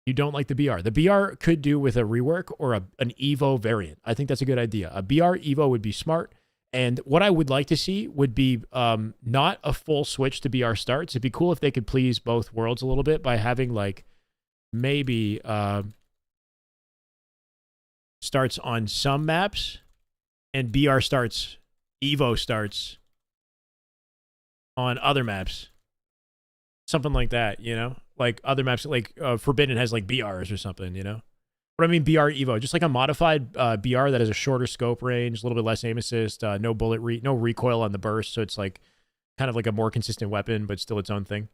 You don't like the BR. The BR could do with a rework or an Evo variant. I think that's a good idea. A BR Evo would be smart. And what I would like to see would be not a full switch to BR starts. It'd be cool if they could please both worlds a little bit by having like maybe starts on some maps and BR starts, Evo starts on other maps. Something like that, you know? like other maps, like Forbidden has like BRs or something, you know? What I mean, BR Evo, just like a modified BR that has a shorter scope range, a little bit less aim assist, no no recoil on the burst, so it's like kind of like a more consistent weapon, but still its own thing.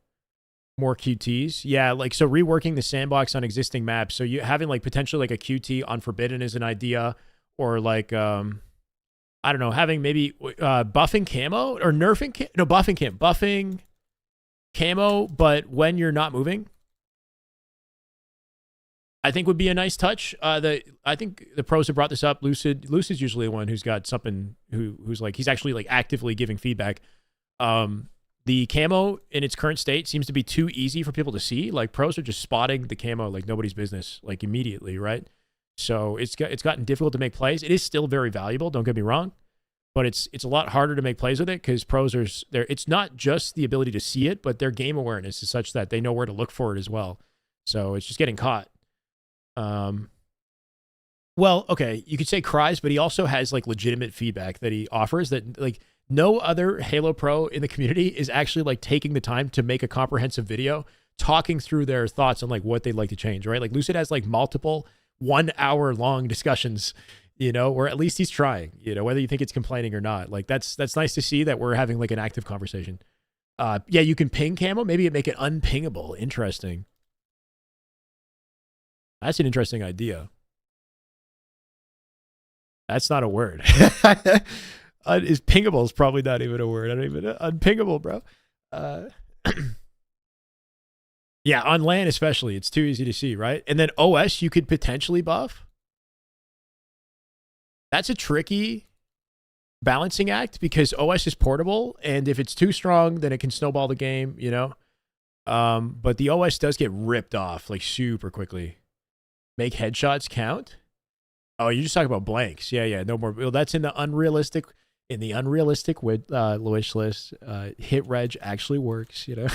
More QTs, yeah, like so reworking the sandbox on existing maps. So you having like potentially like a QT on Forbidden is an idea, or like I don't know, having maybe buffing camo or nerfing buffing camo, but when you're not moving. I think would be a nice touch. I think the pros have brought this up. Lucid's usually the one who's got something who's like he's actually like actively giving feedback. The camo in its current state seems to be too easy for people to see. Like pros are just spotting the camo like nobody's business, like immediately, right? So it's gotten difficult to make plays. It is still very valuable, don't get me wrong, but it's a lot harder to make plays with it because pros are there. It's not just the ability to see it, but their game awareness is such that they know where to look for it as well. So it's just getting caught. Well, okay, you could say cries, but he also has like legitimate feedback that he offers that like no other Halo Pro in the community is actually like taking the time to make a comprehensive video talking through their thoughts on like what they'd like to change, right? Like Lucid has like multiple 1 hour long discussions, you know, or at least he's trying, you know, whether you think it's complaining or not. Like that's nice to see that we're having like an active conversation. Yeah, you can ping camo, maybe make it unpingable. Interesting. That's an interesting idea. That's not a word. Is pingable is probably not even a word. I don't even unpingable, bro. Yeah, on LAN especially, it's too easy to see, right? And then OS you could potentially buff. That's a tricky balancing act because OS is portable, and if it's too strong, then it can snowball the game, you know. But the OS does get ripped off like super quickly. Make headshots count? Oh, you just talking about blanks. Yeah, no more. Well, that's in the unrealistic with wish list. Hit reg actually works, you know.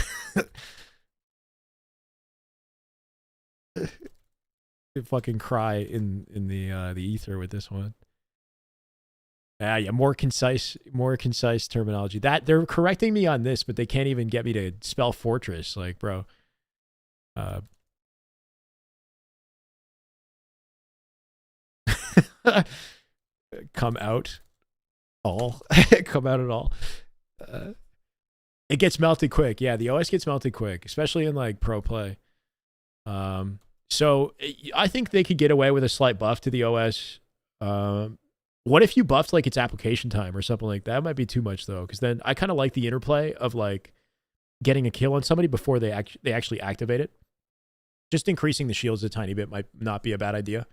You fucking cry in the ether with this one. Yeah, more concise terminology. That they're correcting me on this, but they can't even get me to spell fortress. Like, bro. Come out all. Come out at all. It gets melted quick. Yeah, the OS gets melted quick, especially in like pro play. So I think they could get away with a slight buff to the OS. What if you buffed like its application time or something like that? That might be too much though, because then I kind of like the interplay of like getting a kill on somebody before they actually activate it. Just increasing the shields a tiny bit might not be a bad idea.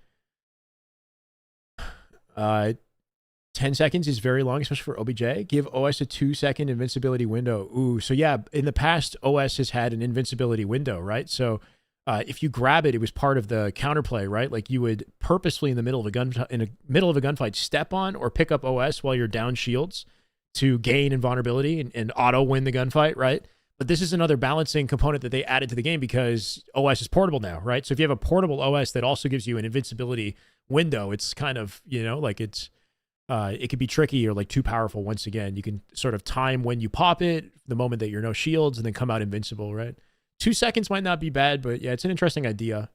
10 seconds is very long, especially for OBJ. Give OS a 2-second invincibility window. Ooh, so yeah, in the past, OS has had an invincibility window, right? So if you grab it, it was part of the counterplay, right? Like you would purposefully in the middle of a gunfight step on or pick up OS while you're down shields to gain invulnerability and auto win the gunfight, right? But this is another balancing component that they added to the game because OS is portable now, right? So if you have a portable OS that also gives you an invincibility window, it's kind of, you know, like it's it could be tricky or like too powerful. Once again, you can sort of time when you pop it, the moment that you're no shields, and then come out invincible, right? 2 seconds might not be bad, but yeah, it's an interesting idea.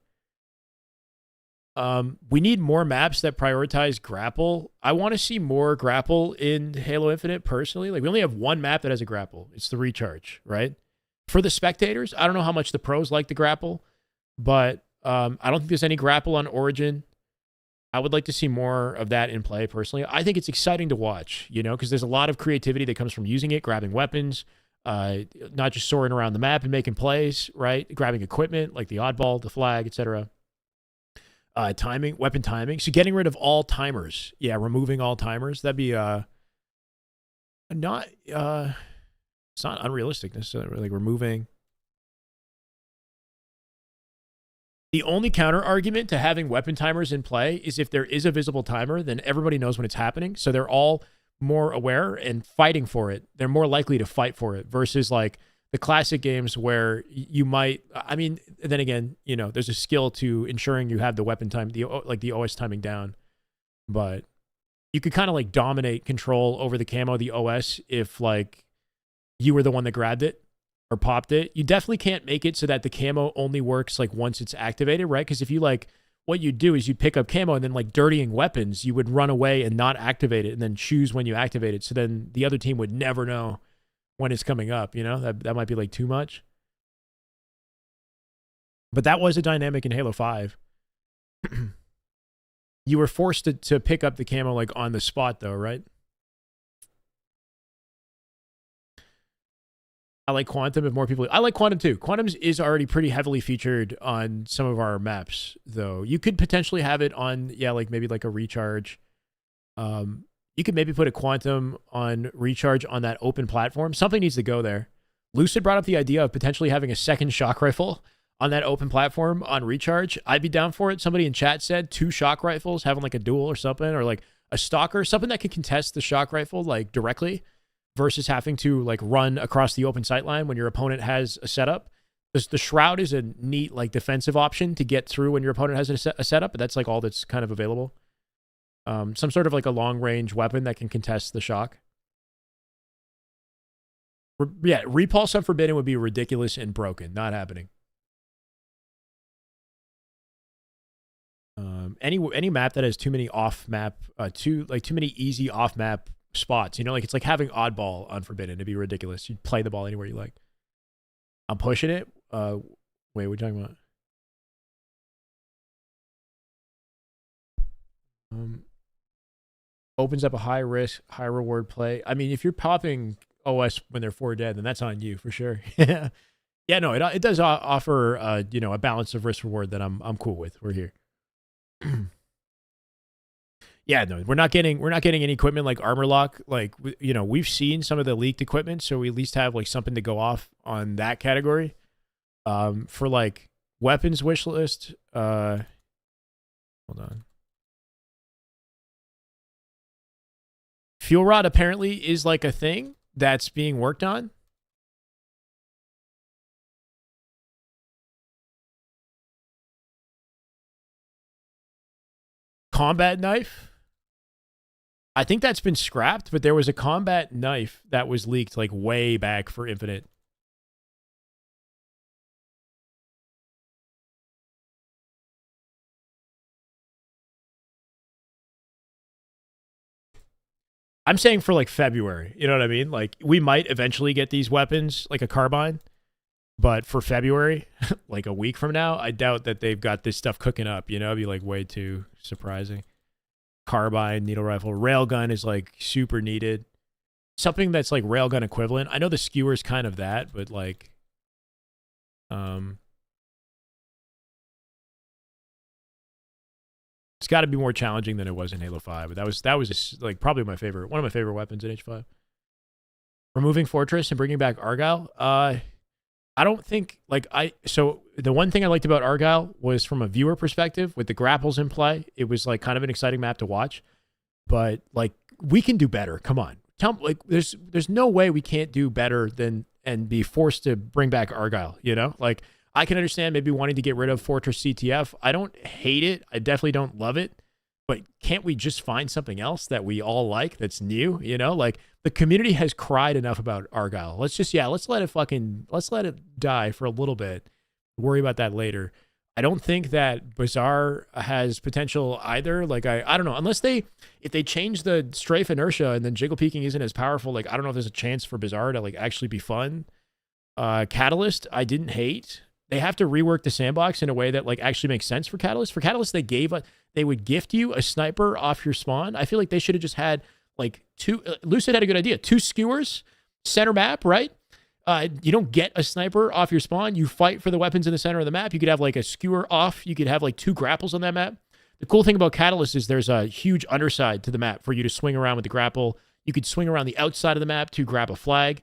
We need more maps that prioritize grapple. I want to see more grapple in Halo Infinite personally. Like we only have one map that has a grapple. It's the recharge, right? For the spectators, I don't know how much the pros like the grapple, but I don't think there's any grapple on Origin. I would like to see more of that in play personally. I think it's exciting to watch, you know, because there's a lot of creativity that comes from using it, grabbing weapons, not just soaring around the map and making plays, right? Grabbing equipment like the oddball, the flag, etc. Timing, weapon timing. So getting rid of all timers. Yeah, removing all timers. That'd be not it's not unrealistic necessarily. Like removing. The only counter argument to having weapon timers in play is if there is a visible timer, then everybody knows when it's happening. So they're all more aware and fighting for it. They're more likely to fight for it versus like the classic games where you might, I mean, then again, you know, there's a skill to ensuring you have the weapon time, the OS timing down, but you could kind of like dominate control over the camo, the OS, if like you were the one that grabbed it, or popped it, you definitely can't make it so that the camo only works like once it's activated, right? Because if you like, what you'd do is you'd pick up camo and then like dirtying weapons, you would run away and not activate it and then choose when you activate it. So then the other team would never know when it's coming up, you know? That might be like too much. But that was a dynamic in Halo 5. You were forced to pick up the camo like on the spot though, right? I like Quantum if more people... I like Quantum too. Quantum is already pretty heavily featured on some of our maps, though. You could potentially have it on, yeah, like maybe like a Recharge. You could maybe put a Quantum on Recharge on that open platform. Something needs to go there. Lucid brought up the idea of potentially having a second shock rifle on that open platform on Recharge. I'd be down for it. Somebody in chat said 2 shock rifles, having like a duel or something, or like a stalker, something that could contest the shock rifle like directly, versus having to like run across the open sight line when your opponent has a setup. The Shroud is a neat like defensive option to get through when your opponent has a setup, but that's like all that's kind of available. Some sort of like a long range weapon that can contest the shock. Yeah, Repulse Unforbidden would be ridiculous and broken. Not happening. Any map that has too many off map, too many easy off map spots, you know, like it's like having oddball on Forbidden. It'd be ridiculous. You'd play the ball anywhere you like. I'm pushing it. Wait, what are you talking about? Opens up a high risk, high reward play. I mean, if you're popping OS when they're 4 dead, then that's on you for sure. Yeah, no, it does offer you know, a balance of risk reward that I'm cool with. We're here. Yeah, no, we're not getting any equipment like Armor Lock. Like, you know, we've seen some of the leaked equipment, so we at least have like something to go off on that category. For like weapons wish list, hold on. Fuel rod apparently is like a thing that's being worked on. Combat knife. I think that's been scrapped, but there was a combat knife that was leaked like way back for Infinite. I'm saying for like February, you know what I mean? Like we might eventually get these weapons, like a carbine, but for February, like a week from now, I doubt that they've got this stuff cooking up, you know? It'd be like way too surprising. Carbine, needle rifle, railgun is like super needed. Something that's like railgun equivalent. I know the skewer's kind of that, but like, it's got to be more challenging than it was in Halo 5. But that was just, like probably one of my favorite weapons in H5. Removing Fortress and bringing back Argyle. I don't think so the one thing I liked about Argyle was from a viewer perspective with the grapples in play. It was like kind of an exciting map to watch, but like we can do better. Come on. There's no way we can't do better than and be forced to bring back Argyle, you know? Like I can understand maybe wanting to get rid of Fortress CTF. I don't hate it. I definitely don't love it. But can't we just find something else that we all like that's new? You know, like the community has cried enough about Argyle. Let's let it die for a little bit. Worry about that later. I don't think that Bazaar has potential either. Like I don't know, if they change the strafe inertia and then jiggle peeking isn't as powerful, like I don't know if there's a chance for Bazaar to like actually be fun. Catalyst, I didn't hate. They have to rework the sandbox in a way that like actually makes sense for Catalyst. For Catalyst, they would gift you a sniper off your spawn. I feel like they should have just had like two. Lucid had a good idea. 2 skewers, center map, right? You don't get a sniper off your spawn. You fight for the weapons in the center of the map. You could have like a skewer off. You could have like 2 grapples on that map. The cool thing about Catalyst is there's a huge underside to the map for you to swing around with the grapple. You could swing around the outside of the map to grab a flag.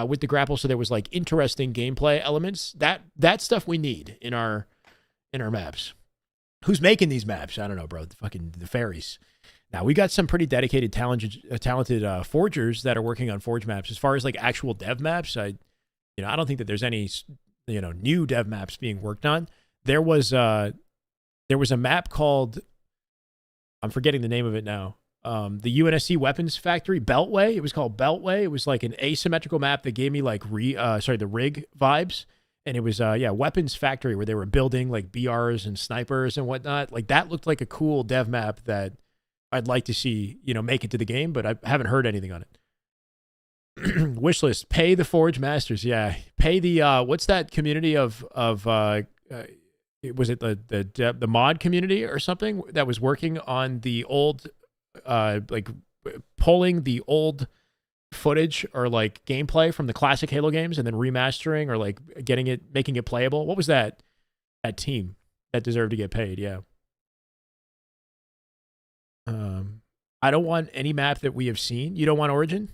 With the grapple, so there was like interesting gameplay elements. That stuff we need in our maps. Who's making these maps? I don't know, bro. The fairies. Now we got some pretty dedicated, talented forgers that are working on forge maps. As far as like actual dev maps, I don't think that there's any new dev maps being worked on. There was a map called, I'm forgetting the name of it now. the UNSC Weapons Factory Beltway. It was called Beltway. It was like an asymmetrical map that gave me like the rig vibes. And it was Weapons Factory, where they were building like BRs and snipers and whatnot. Like that looked like a cool dev map that I'd like to see, make it to the game, but I haven't heard anything on it. Wishlist, pay the Forge Masters. Yeah, pay the what's that community of was it the mod community or something that was working on the old pulling the old footage or like gameplay from the classic Halo games and then remastering or like making it playable. What was that team that deserved to get paid? Yeah. I don't want any map that we have seen. You don't want Origin?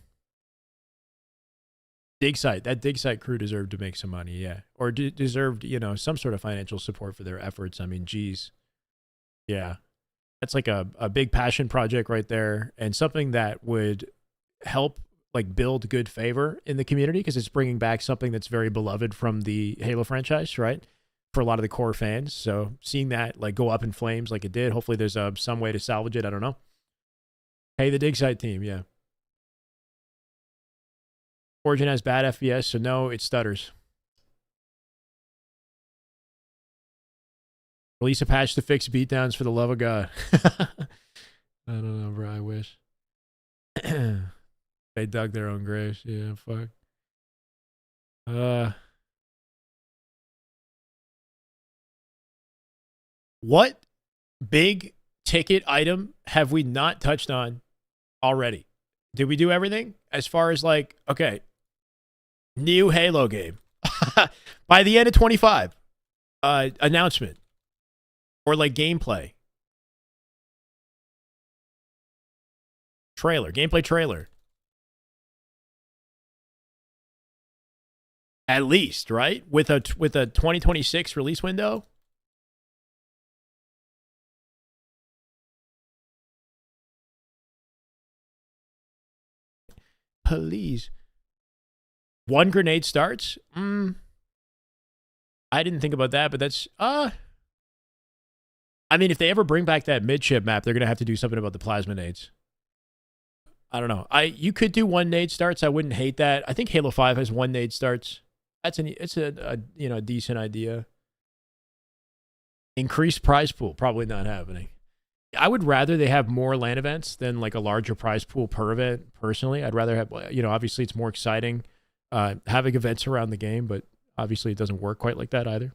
Dig Site. That Dig Site crew deserved to make some money, yeah. Or deserved, some sort of financial support for their efforts. I mean, geez. Yeah. That's like a big passion project right there, and something that would help like build good favor in the community, because it's bringing back something that's very beloved from the Halo franchise, right? For a lot of the core fans. So seeing that like go up in flames like it did, hopefully there's some way to salvage it. I don't know. Hey, the Dig Site team, yeah. Origin has bad FPS, so no, it stutters. Release a patch to fix beatdowns for the love of God. I don't know, bro. I wish. They dug their own graves. Yeah, fuck. What big ticket item have we not touched on already? Did we do everything? As far as like, okay, new Halo game. By the end of 25, announcement. Or like gameplay. Trailer, gameplay trailer. At least, right? With a 2026 release window. Please. One grenade starts? I didn't think about that, but that's I mean, if they ever bring back that midship map, they're gonna have to do something about the plasma nades. I don't know. You could do one nade starts. I wouldn't hate that. I think Halo 5 has one nade starts. It's a decent idea. Increased prize pool, probably not happening. I would rather they have more LAN events than like a larger prize pool per event. Personally, I'd rather have, obviously it's more exciting having events around the game, but obviously it doesn't work quite like that either.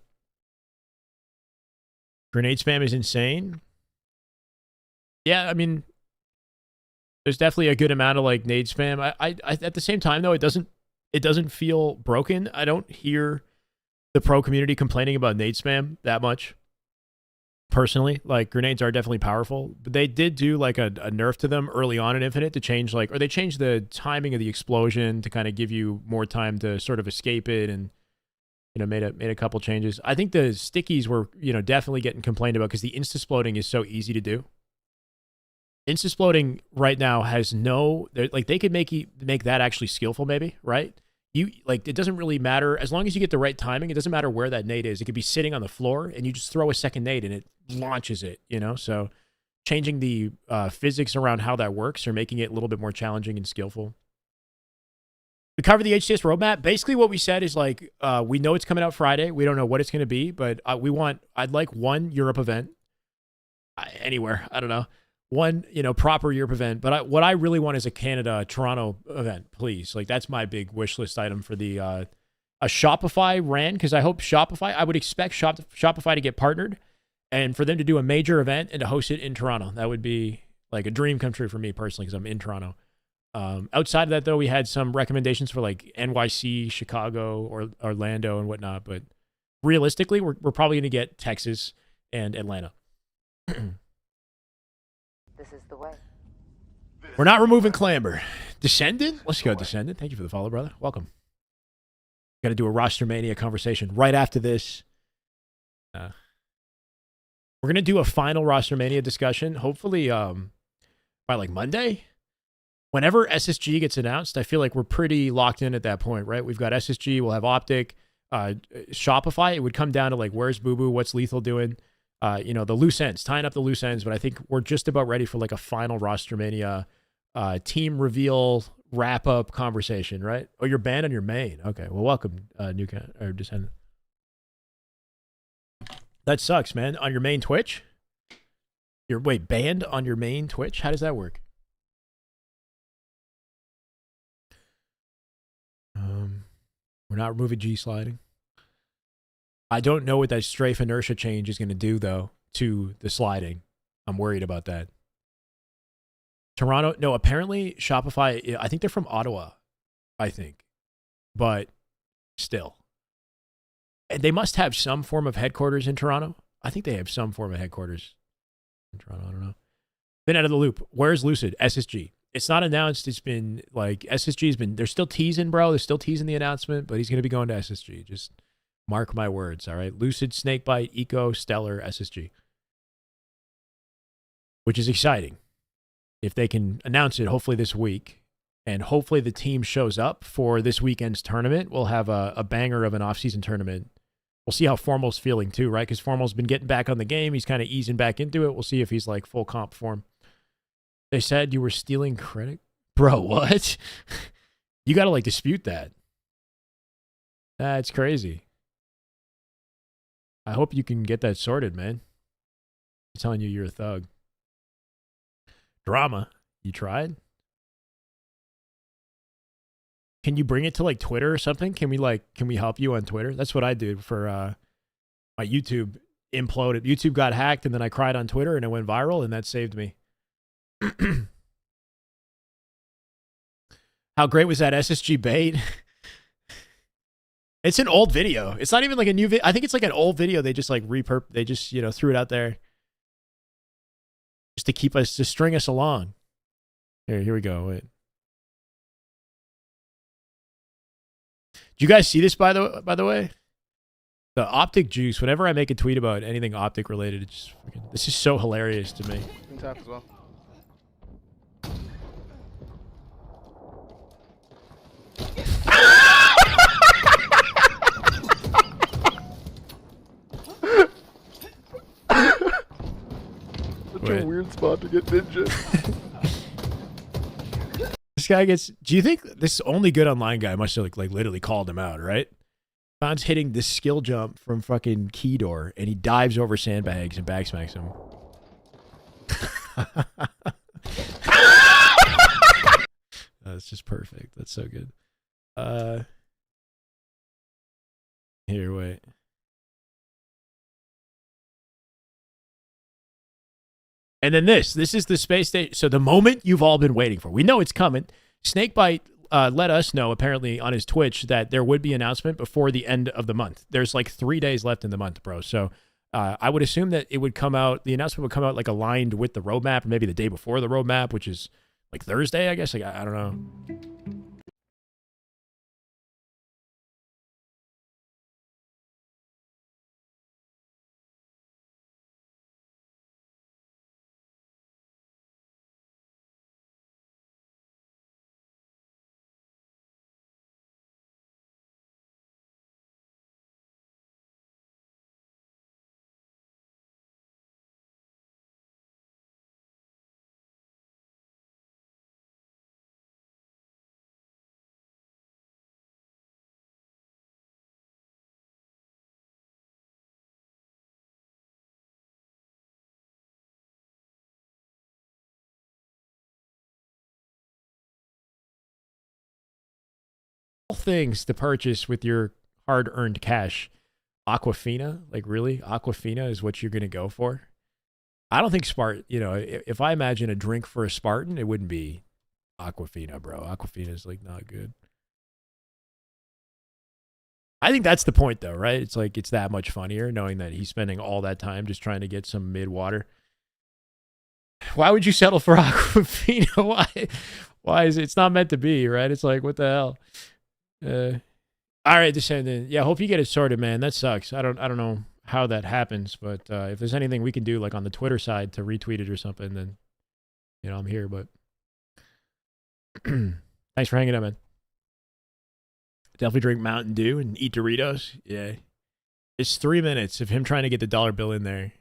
Grenade spam is insane. Yeah, I mean, there's definitely a good amount of like nade spam. I at the same time though, it doesn't feel broken. I don't hear the pro community complaining about nade spam that much. Personally, like grenades are definitely powerful, but they did do like a nerf to them early on in Infinite to change or they changed the timing of the explosion to kind of give you more time to sort of escape it, and made a couple changes. I think the stickies were definitely getting complained about because the insta-sploding is so easy to do. Insta-sploding right now has they could make that actually skillful maybe, right? It doesn't really matter as long as you get the right timing. It doesn't matter where that nade is. It could be sitting on the floor and you just throw a second nade and it launches it, So changing the physics around how that works or making it a little bit more challenging and skillful. We covered the HCS roadmap. Basically what we said is like, we know it's coming out Friday. We don't know what it's going to be, but I'd like one Europe event anywhere. I don't know. One, proper Europe event. But what I really want is a Canada-Toronto event, please. Like, that's my big wish list item for the a Shopify RAN, because I hope I would expect Shopify to get partnered and for them to do a major event and to host it in Toronto. That would be like a dream come true for me personally because I'm in Toronto. Outside of that, though, we had some recommendations for like NYC, Chicago, or Orlando and whatnot. But realistically, we're probably going to get Texas and Atlanta. This is the way. We're not removing Clamber. Descendant? Let's go, Descendant. Thank you for the follow, brother. Welcome. Got to do a Roster Mania conversation right after this. We're going to do a final Roster Mania discussion, hopefully by like Monday. Whenever SSG gets announced, I feel like we're pretty locked in at that point, right? We've got SSG, we'll have Optic, Shopify. It would come down to like, where's Boo Boo? What's Lethal doing? you know, the loose ends, tying up the loose ends. But I think we're just about ready for like a final Roster Mania team reveal wrap up conversation, right? Oh, you're banned on your main. Okay, well, welcome, or Descendant. That sucks, man. On your main Twitch? You're banned on your main Twitch? How does that work? We're not removing G sliding. I don't know what that strafe inertia change is going to do, though, to the sliding. I'm worried about that. Toronto, no, apparently Shopify, I think they're from Ottawa, I think. But still. And they must have some form of headquarters in Toronto. I think they have some form of headquarters in Toronto. I don't know. Been out of the loop. Where's Lucid? SSG. It's not announced. It's been like SSG's been, they're still teasing, bro. They're still teasing the announcement, but he's going to be going to SSG. Just mark my words. All right. Lucid, Snakebite, Eco, Stellar, SSG. Which is exciting. If they can announce it, hopefully this week, and hopefully the team shows up for this weekend's tournament, we'll have a banger of an off-season tournament. We'll see how Formal's feeling too, right? Because Formal's been getting back on the game. He's kind of easing back into it. We'll see if he's like full comp form. They said you were stealing credit? Bro, what? You got to like dispute that. That's crazy. I hope you can get that sorted, man. I'm telling you, you're a thug. Drama. You tried? Can you bring it to like Twitter or something? Can we help you on Twitter? That's what I did for my YouTube imploded. YouTube got hacked and then I cried on Twitter and it went viral and that saved me. How great was that SSG bait? It's an old video. It's not even like a new video. I think it's like an old video. They just like they just, you know, threw it out there just to keep us, to string us along. Here we go. Wait. Do you guys see this by the way? The optic juice, whenever I make a tweet about anything optic related, it's just freaking, this is so hilarious to me. Tap as well. Such a weird spot to get ninja. This guy gets, do you think this only good online guy must have like literally called him out, right? Found's hitting this skill jump from fucking key door and he dives over sandbags and backsmacks him. That's just perfect. That's so good. Here, wait. And then this is the space station. So the moment you've all been waiting for. We know it's coming. Snakebite let us know, apparently, on his Twitch that there would be an announcement before the end of the month. There's like 3 days left in the month, bro. So I would assume that it would come out, the announcement would come out like aligned with the roadmap, or maybe the day before the roadmap, which is like Thursday, I guess. Like, I don't know. Things to purchase with your hard-earned cash. Aquafina, like really? Aquafina is what you're going to go for? I don't think you know, if I imagine a drink for a Spartan, it wouldn't be Aquafina, bro. Aquafina is like not good. I think that's the point though, right? It's like, it's that much funnier knowing that he's spending all that time just trying to get some mid-water. Why would you settle for Aquafina? Why is it? It's not meant to be, right? It's like, what the hell? All right, Descendant. Yeah, hope you get it sorted, man. That sucks. I don't know how that happens, but if there's anything we can do, like on the Twitter side, to retweet it or something, then you know I'm here. But thanks for hanging out, man. Definitely drink Mountain Dew and eat Doritos. Yeah, it's 3 minutes of him trying to get the dollar bill in there.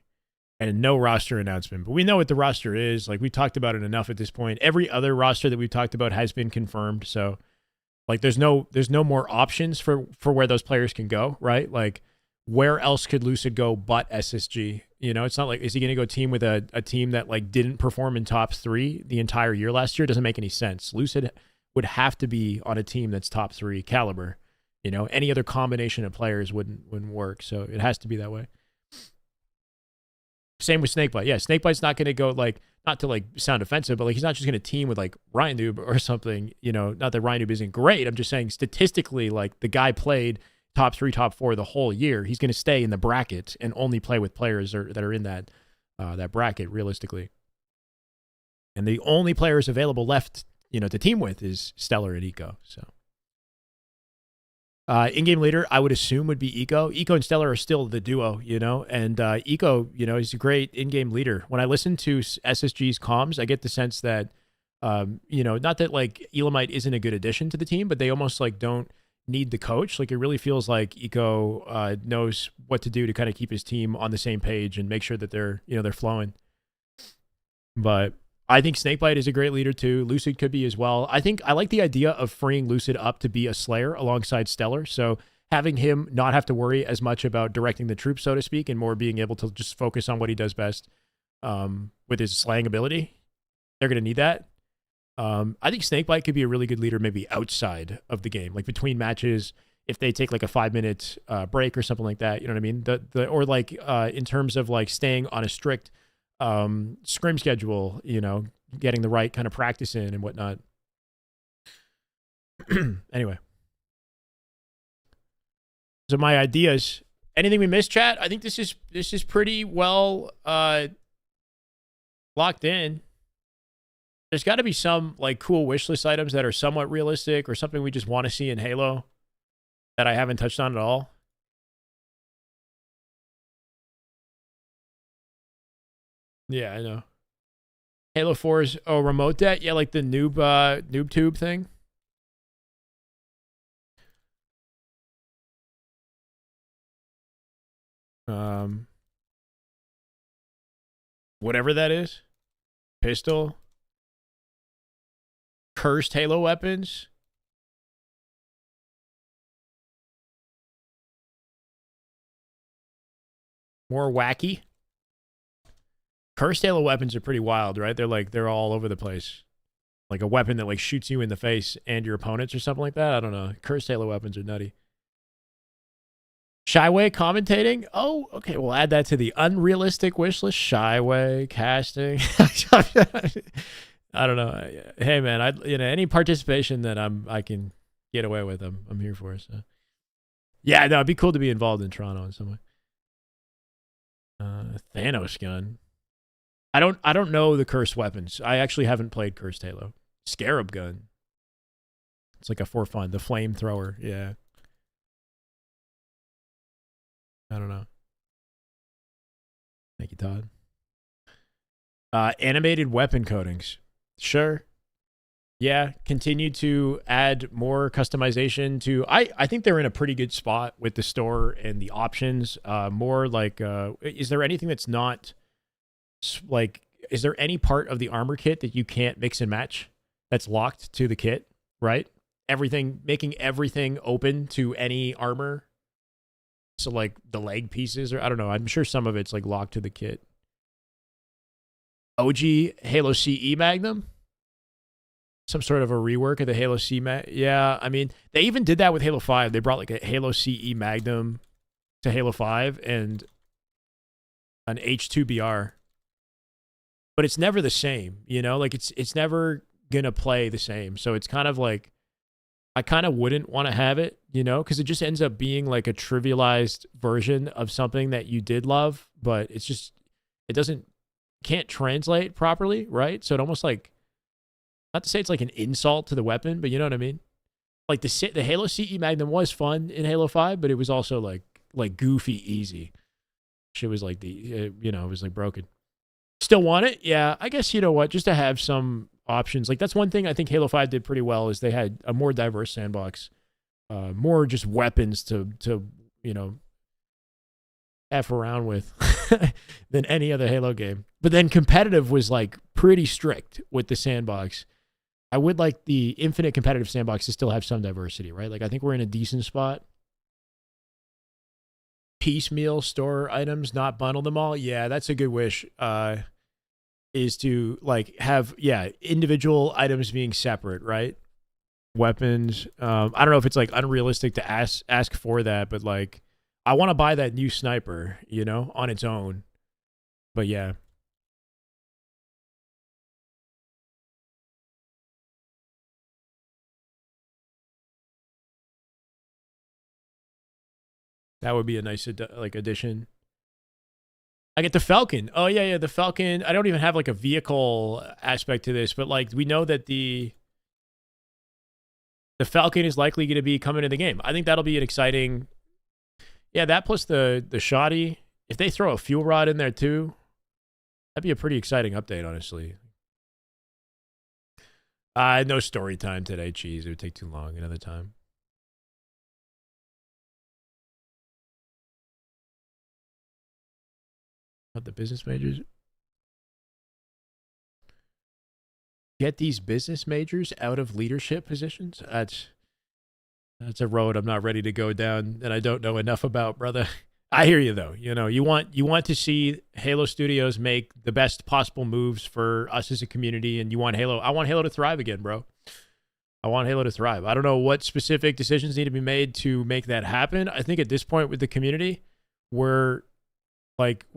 and no roster announcement. But we know what the roster is. Like, we talked about it enough at this point. Every other roster that we've talked about has been confirmed. So, like, there's no more options for where those players can go, right? Like, where else could Lucid go but SSG? You know, it's not like, is he going to go team with a team that, like, didn't perform in top 3 the entire year last year? It doesn't make any sense. Lucid would have to be on a team that's top 3 caliber. You know, any other combination of players wouldn't work. So it has to be that way. Same with Snakebite. Yeah, Snakebite's not going to go, like, not to, like, sound offensive, but, like, he's not just going to team with, like, Ryan Noob or something. You know, not that Ryan Noob isn't great. I'm just saying statistically, like, the guy played top 3, top 4 the whole year. He's going to stay in the bracket and only play with players that are in that bracket realistically. And the only players available left, you know, to team with is Stellar and Eco. So. In-game leader, I would assume, would be Eco. Eco and Stellar are still the duo, you know, and Eco, you know, is a great in-game leader. When I listen to SSG's comms, I get the sense that, you know, not that, like, Elamite isn't a good addition to the team, but they almost, like, don't need the coach. Like, it really feels like Eco knows what to do to kind of keep his team on the same page and make sure that they're, you know, they're flowing. But I think Snakebite is a great leader too. Lucid could be as well. I think I like the idea of freeing Lucid up to be a Slayer alongside Stellar. So having him not have to worry as much about directing the troops, so to speak, and more being able to just focus on what he does best with his slaying ability. They're going to need that. I think Snakebite could be a really good leader maybe outside of the game, like between matches, if they take like a 5-minute break or something like that. You know what I mean? Or like in terms of like staying on a strict scrim schedule, you know, getting the right kind of practice in and whatnot. Anyway. So my ideas. Anything we missed, chat? I think this is pretty well locked in. There's got to be some like cool wishlist items that are somewhat realistic or something we just want to see in Halo that I haven't touched on at all. Yeah, I know. Halo 4's remote debt. Yeah, like the noob tube thing. Whatever that is. Pistol. Cursed Halo weapons. More wacky. Cursed Halo weapons are pretty wild, right? They're all over the place. Like a weapon that like shoots you in the face and your opponents or something like that. I don't know. Cursed Halo weapons are nutty. Shyway commentating? Oh, okay. We'll add that to the unrealistic wish list. Shyway casting. I don't know. Hey man, any participation that I can get away with, I'm here for. So yeah, no, it'd be cool to be involved in Toronto in some way. Thanos gun. I don't know the cursed weapons. I actually haven't played Cursed Halo. Scarab gun. It's like a for fun. The flamethrower. Yeah. I don't know. Thank you, Todd. Animated weapon coatings. Sure. Yeah. Continue to add more customization to. I think they're in a pretty good spot with the store and the options. More like, is there anything that's not like, is there any part of the armor kit that you can't mix and match that's locked to the kit, right? Everything, making everything open to any armor. So like the leg pieces, or I don't know. I'm sure some of it's like locked to the kit. OG Halo CE Magnum. Some sort of a rework of the Halo C Yeah, I mean, they even did that with Halo 5. They brought like a Halo CE Magnum to Halo 5 and an H2BR. But it's never the same, you know? Like it's never gonna play the same. So it's kind of like I kind of wouldn't want to have it, you know, because it just ends up being like a trivialized version of something that you did love, but it's just can't translate properly, right? So it almost like, not to say it's like an insult to the weapon, but you know what I mean? Like the Halo CE Magnum was fun in Halo 5, but it was also like goofy easy. Shit was like it was like broken. Still want it? Yeah, I guess, you know what, just to have some options. Like that's one thing I think Halo 5 did pretty well is they had a more diverse sandbox, more just weapons to you know, F around with than any other Halo game. But then competitive was like pretty strict with the sandbox. I would like the infinite competitive sandbox to still have some diversity, right? Like I think we're in a decent spot. Piecemeal store items, not bundle them all. Yeah, that's a good wish. Is to like have individual items being separate, right? Weapons. I don't know if it's like unrealistic to ask for that, but like I want to buy that new sniper, you know, on its own. But yeah. That would be a nice like addition. I get the Falcon. Oh yeah, the Falcon. I don't even have like a vehicle aspect to this, but like we know that the Falcon is likely going to be coming to the game. I think that'll be an exciting. Yeah, that plus the shoddy. If they throw a fuel rod in there too, that'd be a pretty exciting update, honestly. No story time today, cheese. It would take too long. Another time. Not the business majors. Get these business majors out of leadership positions. That's a road I'm not ready to go down, and I don't know enough about, brother. I hear you though. You know, you want to see Halo Studios make the best possible moves for us as a community, and you want Halo. I want Halo to thrive again, bro. I want Halo to thrive. I don't know what specific decisions need to be made to make that happen. I think at this point with the community, we're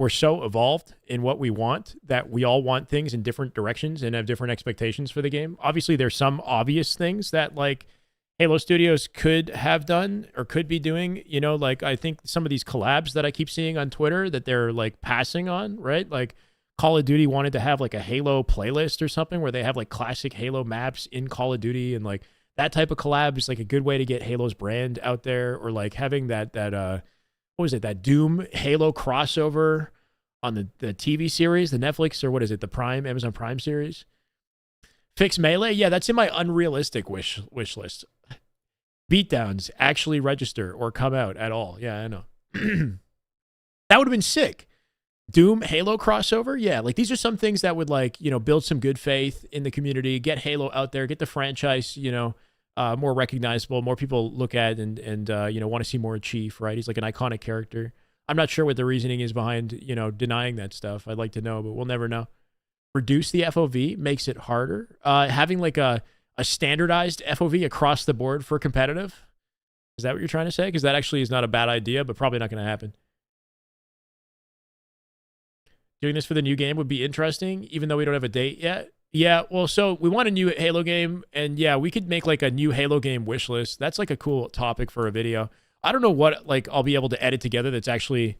so evolved in what we want that we all want things in different directions and have different expectations for the game. Obviously, there's some obvious things that like Halo Studios could have done or could be doing, you know, like I think some of these collabs that I keep seeing on Twitter that they're like passing on, right? Like Call of Duty wanted to have like a Halo playlist or something where they have like classic Halo maps in Call of Duty, and like that type of collab is like a good way to get Halo's brand out there, or like having that what was it, that Doom Halo crossover on the TV series, the Netflix, or what is it, the Prime, Amazon Prime series? Fix Melee? Yeah, that's in my unrealistic wish list. Beatdowns actually register or come out at all. Yeah, I know. That would have been sick. Doom Halo crossover? Yeah, like these are some things that would like, you know, build some good faith in the community, get Halo out there, get the franchise, you know, more recognizable, more people look at and you know, want to see more Chief, right? He's like an iconic character. I'm not sure what the reasoning is behind, you know, denying that stuff. I'd like to know, but we'll never know. Reduce the FOV makes it harder. Having like a standardized FOV across the board for competitive. Is that what you're trying to say? Because that actually is not a bad idea, but probably not going to happen. Doing this for the new game would be interesting, even though we don't have a date yet. Yeah, well, so we want a new Halo game, and yeah, we could make like a new Halo game wish list. That's like a cool topic for a video. I don't know what like I'll be able to edit together that's actually,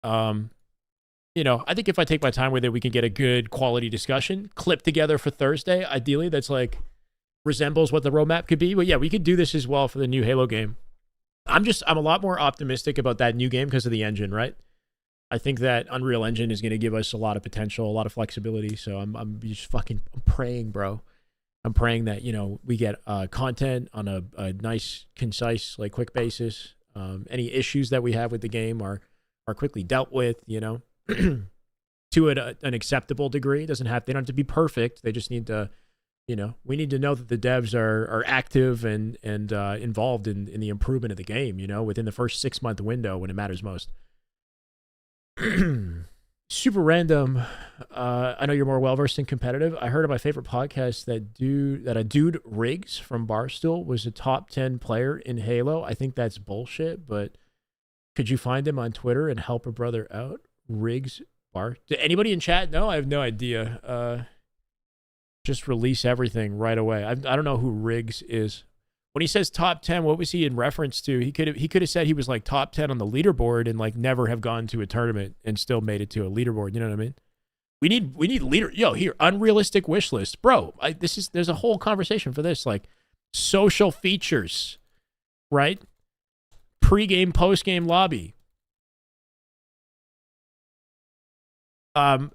you know, I think if I take my time with it, we can get a good quality discussion clipped together for Thursday. Ideally, that's like resembles what the roadmap could be. But yeah, we could do this as well for the new Halo game. I'm a lot more optimistic about that new game because of the engine, right? I think that Unreal Engine is going to give us a lot of potential, a lot of flexibility. So I'm just fucking praying, bro. I'm praying that, you know, we get content on a nice, concise, like quick basis. Any issues that we have with the game are quickly dealt with, you know, to an acceptable degree. They don't have to be perfect. They just need to, you know, we need to know that the devs are active and involved in the improvement of the game, you know, within the first 6-month window when it matters most. Super random. I know you're more well-versed in competitive. I heard on my favorite podcast that a dude Riggs from Barstool was a top 10 player in Halo. I think that's bullshit, but could you find him on Twitter and help a brother out? Riggs Bar. Did anybody in chat know? I have no idea. Just release everything right away. I don't know who Riggs is. When he says top 10, what was he in reference to? He could have said he was like top 10 on the leaderboard and like never have gone to a tournament and still made it to a leaderboard. You know what I mean? We need leader. Yo, here, unrealistic wish list, bro. There's a whole conversation for this, like social features, right? Pre-game, post-game lobby.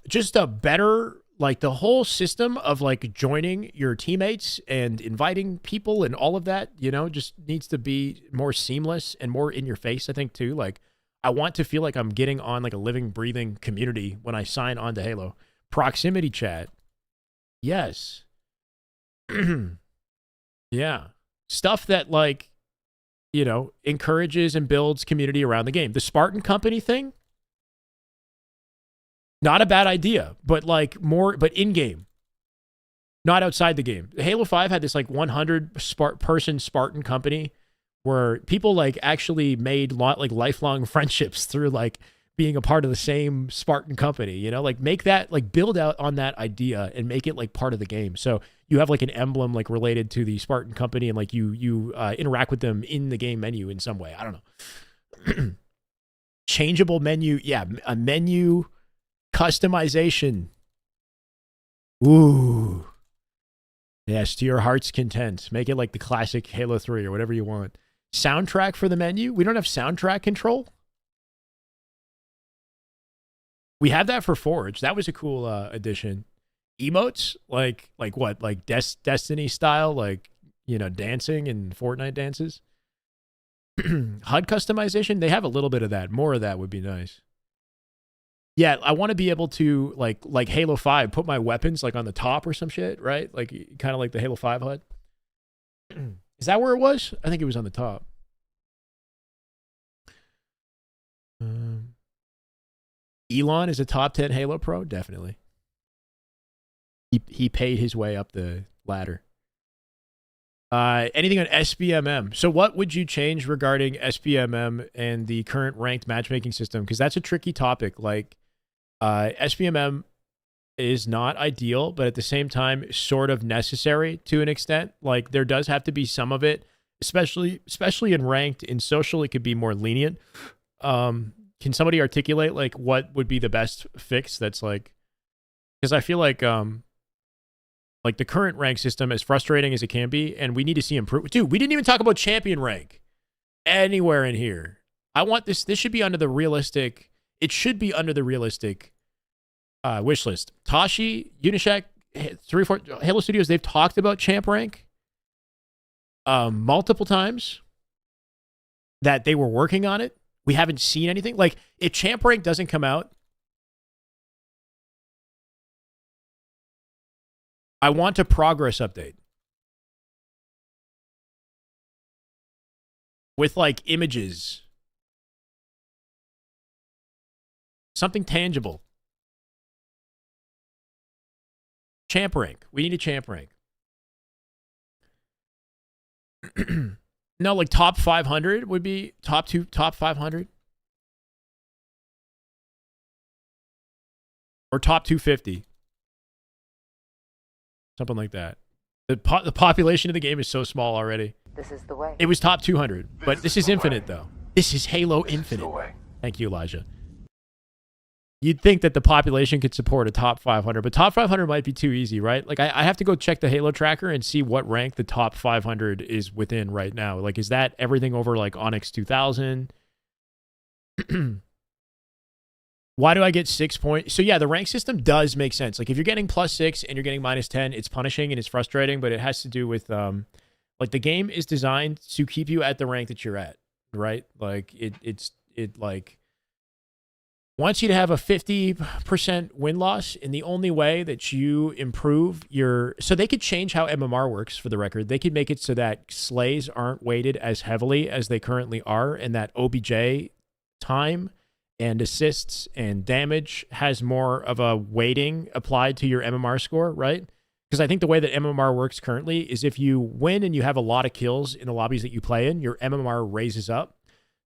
Just a better, like the whole system of like joining your teammates and inviting people and all of that, you know, just needs to be more seamless and more in your face, I think too. Like I want to feel like I'm getting on like a living, breathing community when I sign on to Halo. Proximity chat. Yes. Yeah. Stuff that like, you know, encourages and builds community around the game. The Spartan Company thing, not a bad idea, but like more, but in game, not outside the game. Halo 5 had this like 100 person Spartan Company where people like actually made like lifelong friendships through like being a part of the same Spartan Company, you know, like make that, like build out on that idea and make it like part of the game. So you have like an emblem like related to the Spartan Company and like you interact with them in the game menu in some way. I don't know. Changeable menu. Yeah. A menu customization. Ooh. Yes. To your heart's content. Make it like the classic Halo 3 or whatever you want. Soundtrack for the menu. We don't have soundtrack control. We have that for Forge. That was a cool addition. Emotes, like what? Like Destiny style, like, you know, dancing and Fortnite dances. HUD customization, they have a little bit of that. More of that would be nice. Yeah, I want to be able to like Halo 5, put my weapons like on the top or some shit, right? Like kind of like the Halo 5 HUD. Is that where it was? I think it was on the top. Elon is a top 10 Halo pro, definitely. He paid his way up the ladder. Anything on SBMM? So what would you change regarding SBMM and the current ranked matchmaking system? Because that's a tricky topic. Like, SBMM is not ideal, but at the same time, sort of necessary to an extent. Like, there does have to be some of it, especially in ranked. In social, it could be more lenient. Can somebody articulate like what would be the best fix? That's like, because I feel like the current rank system, as frustrating as it can be, and we need to see improve. Dude, we didn't even talk about champion rank anywhere in here. I want this. This should be under the realistic. It should be under the realistic wish list. Tashi, Unishek, 3-4 Halo Studios. They've talked about champ rank multiple times. That they were working on it. We haven't seen anything. Like, if champ rank doesn't come out, I want a progress update with like images, something tangible. Champ rank. We need a champ rank. No, like top 500 would be top 500 or top 250. Something like that. The population of the game is so small already. This is the way. It was top 200, but this is Infinite, though. This is Halo Infinite. Thank you, Elijah. You'd think that the population could support a top 500, but top 500 might be too easy, right? Like, I have to go check the Halo tracker and see what rank the top 500 is within right now. Like, is that everything over, like, Onyx 2000? Why do I get 6 points? So, yeah, the rank system does make sense. Like, if you're getting +6 and you're getting -10, it's punishing and it's frustrating, but it has to do with, like, the game is designed to keep you at the rank that you're at, right? Like, it wants you to have a 50% win-loss, and the only way that you improve your... So they could change how MMR works, for the record. They could make it so that slays aren't weighted as heavily as they currently are, and that OBJ time and assists and damage has more of a weighting applied to your MMR score, right? Because I think the way that MMR works currently is if you win and you have a lot of kills in the lobbies that you play in, your MMR raises up.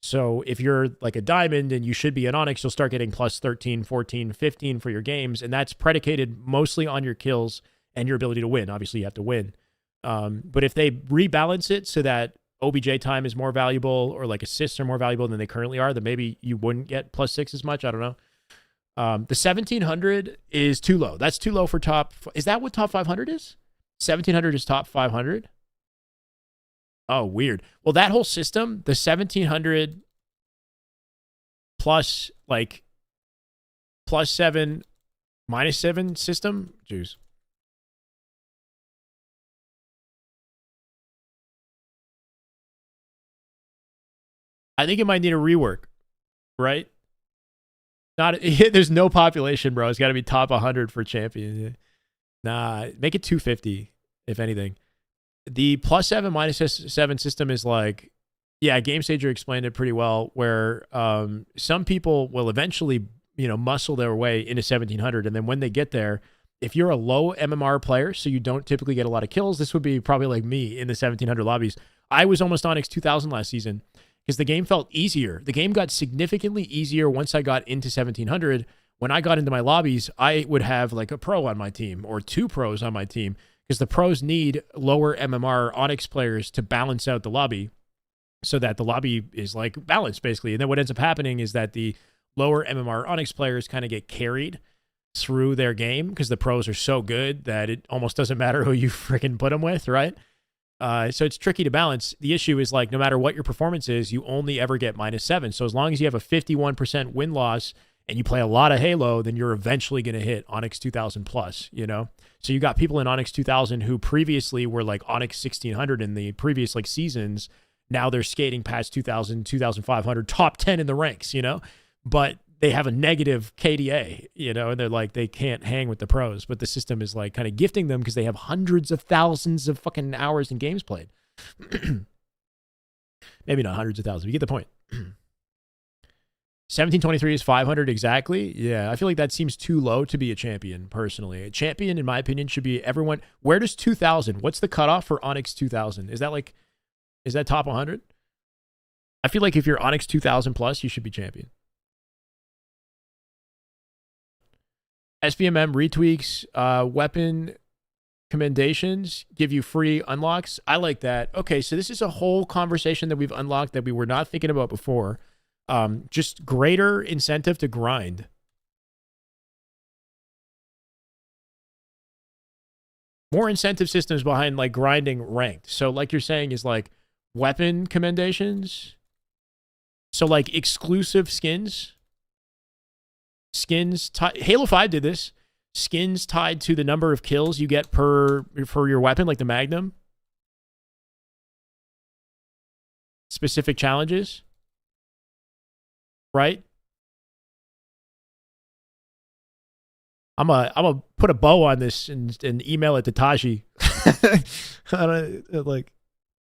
So if you're like a diamond and you should be an Onyx, you'll start getting +13, 14, 15 for your games. And that's predicated mostly on your kills and your ability to win. Obviously, you have to win. But if they rebalance it so that OBJ time is more valuable or like assists are more valuable than they currently are, then maybe you wouldn't get +6 as much. I don't know. The 1700 is too low. That's too low for top. Is that what top 500 is? 1700 is top 500? Oh, weird. Well, that whole system, the 1700 plus like +7, -7 system, juice. I think it might need a rework, right? Not there's no population, bro. It's got to be top 100 for champion. Nah, make it 250 if anything. The +7 -7 system is like, yeah, GameStager explained it pretty well, where some people will eventually, muscle their way into 1700, and then when they get there, if you're a low MMR player, so you don't typically get a lot of kills, this would be probably like me in the 1700 lobbies. I was almost Onyx 2000 last season because the game felt easier. The game got significantly easier once I got into 1700. When I got into my lobbies, I would have like a pro on my team or 2 pros on my team because the pros need lower MMR Onyx players to balance out the lobby so that the lobby is like balanced basically. And then what ends up happening is that the lower MMR Onyx players kind of get carried through their game because the pros are so good that it almost doesn't matter who you freaking put them with, right? So it's tricky to balance. The issue is like no matter what your performance is, you only ever get -7. So as long as you have a 51% win-loss and you play a lot of Halo, then you're eventually going to hit Onyx 2000 plus, So you got people in Onyx 2000 who previously were like Onyx 1600 in the previous like seasons. Now they're skating past 2000, 2500, top 10 in the ranks, but they have a negative KDA, and they're like, they can't hang with the pros, but the system is like kind of gifting them because they have hundreds of thousands of fucking hours in games played. Maybe not hundreds of thousands, but you get the point. 1723 is 500 exactly. Yeah, I feel like that seems too low to be a champion, personally. A champion, in my opinion, should be everyone. Where does 2000? What's the cutoff for Onyx 2000? Is that top 100? I feel like if you're Onyx 2000 plus, you should be champion. SBMM retweaks, weapon commendations, give you free unlocks. I like that. Okay, so this is a whole conversation that we've unlocked that we were not thinking about before. Just greater incentive to grind. More incentive systems behind like grinding ranked. So like you're saying is like weapon commendations. So like exclusive skins. Halo 5 did this. Skins tied to the number of kills you get for your weapon, like the Magnum. Specific challenges. Right? I'm a put a bow on this and email it to Taji. I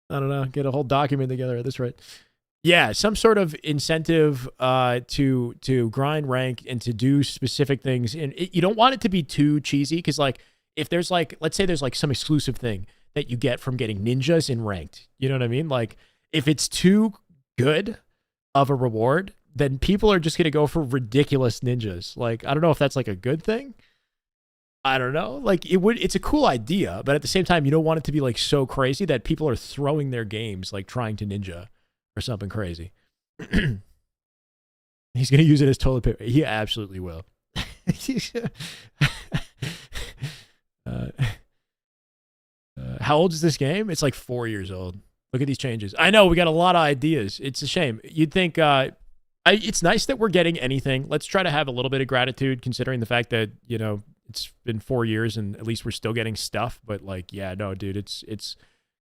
don't know, get a whole document together at this rate. Yeah, some sort of incentive to grind rank and to do specific things. And you don't want it to be too cheesy because, like, if there's like, let's say there's like some exclusive thing that you get from getting ninjas in ranked. You know what I mean? Like, if it's too good of a reward, then people are just going to go for ridiculous ninjas. Like, I don't know if that's like a good thing. I don't know. Like, it's a cool idea, but at the same time, you don't want it to be like so crazy that people are throwing their games like trying to ninja. Or something crazy. He's going to use it as toilet paper. He absolutely will. How old is this game? It's like 4 years old. Look at these changes. I know, we got a lot of ideas. It's a shame. You'd think it's nice that we're getting anything. Let's try to have a little bit of gratitude considering the fact that, it's been 4 years and at least we're still getting stuff. But like, yeah, no, dude, it's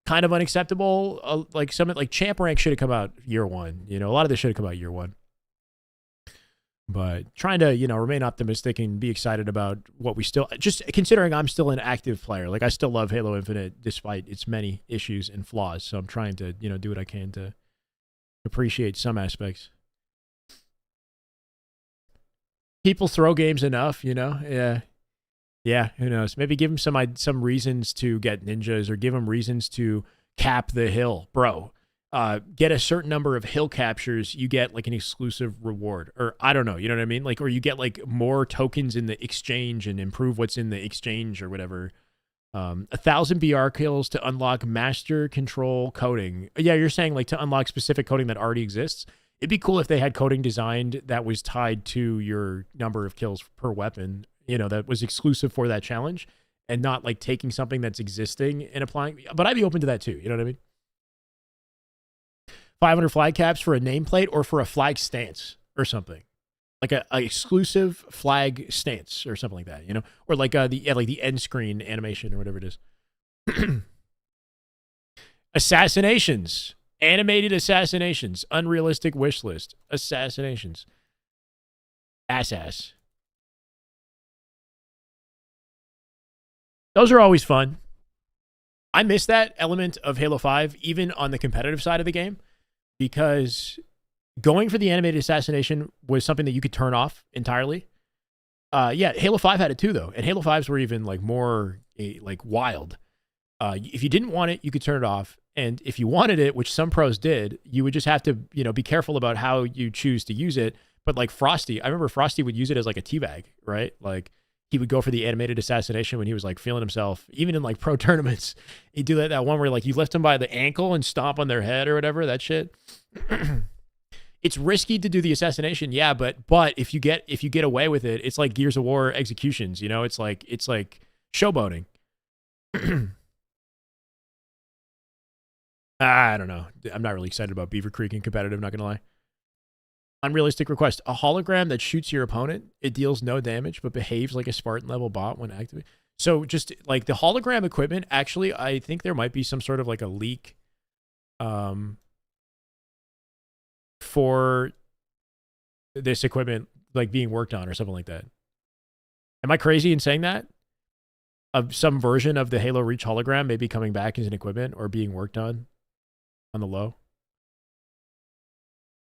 kind of unacceptable. Like Champ Rank should have come out year 1. A lot of this should have come out year 1. But trying to, remain optimistic and be excited about what we still, just considering I'm still an active player. Like I still love Halo Infinite despite its many issues and flaws. So I'm trying to, do what I can to appreciate some aspects. People throw games enough, Yeah. Yeah, who knows? Maybe give them some reasons to get ninjas or give them reasons to cap the hill. Bro, get a certain number of hill captures, you get like an exclusive reward. Or I don't know, you know what I mean? Like, or you get like more tokens in the exchange and improve what's in the exchange or whatever. 1,000 BR kills to unlock master control coding. Yeah, you're saying like to unlock specific coding that already exists. It'd be cool if they had coding designed that was tied to your number of kills per weapon. That was exclusive for that challenge and not like taking something that's existing and applying. But I'd be open to that too. You know what I mean? 500 flag caps for a nameplate or for a flag stance or something. Like a exclusive flag stance or something like that, Or like the end screen animation or whatever it is. Assassinations. Animated assassinations. Unrealistic wish list. Assassinations. Ass. Those are always fun. I miss that element of Halo 5, even on the competitive side of the game, because going for the animated assassination was something that you could turn off entirely. Yeah, Halo 5 had it too, though, and Halo 5s were even like more like wild. If you didn't want it, you could turn it off, and if you wanted it, which some pros did, you would just have to, be careful about how you choose to use it. But like Frosty, I remember Frosty would use it as like a teabag, right? Like he would go for the animated assassination when he was like feeling himself, even in like pro tournaments. He'd do that one where like you lift them by the ankle and stomp on their head or whatever, that shit. It's risky to do the assassination, yeah, but if you get away with it, it's like Gears of War executions, it's like showboating. I don't know. I'm not really excited about Beaver Creek in competitive, not gonna lie. Unrealistic request. A hologram that shoots your opponent. It deals no damage, but behaves like a Spartan level bot when activated. So just like the hologram equipment, actually, I think there might be some sort of like a leak for this equipment like being worked on or something like that. Am I crazy in saying that? Of some version of the Halo Reach hologram maybe coming back as an equipment or being worked on the low?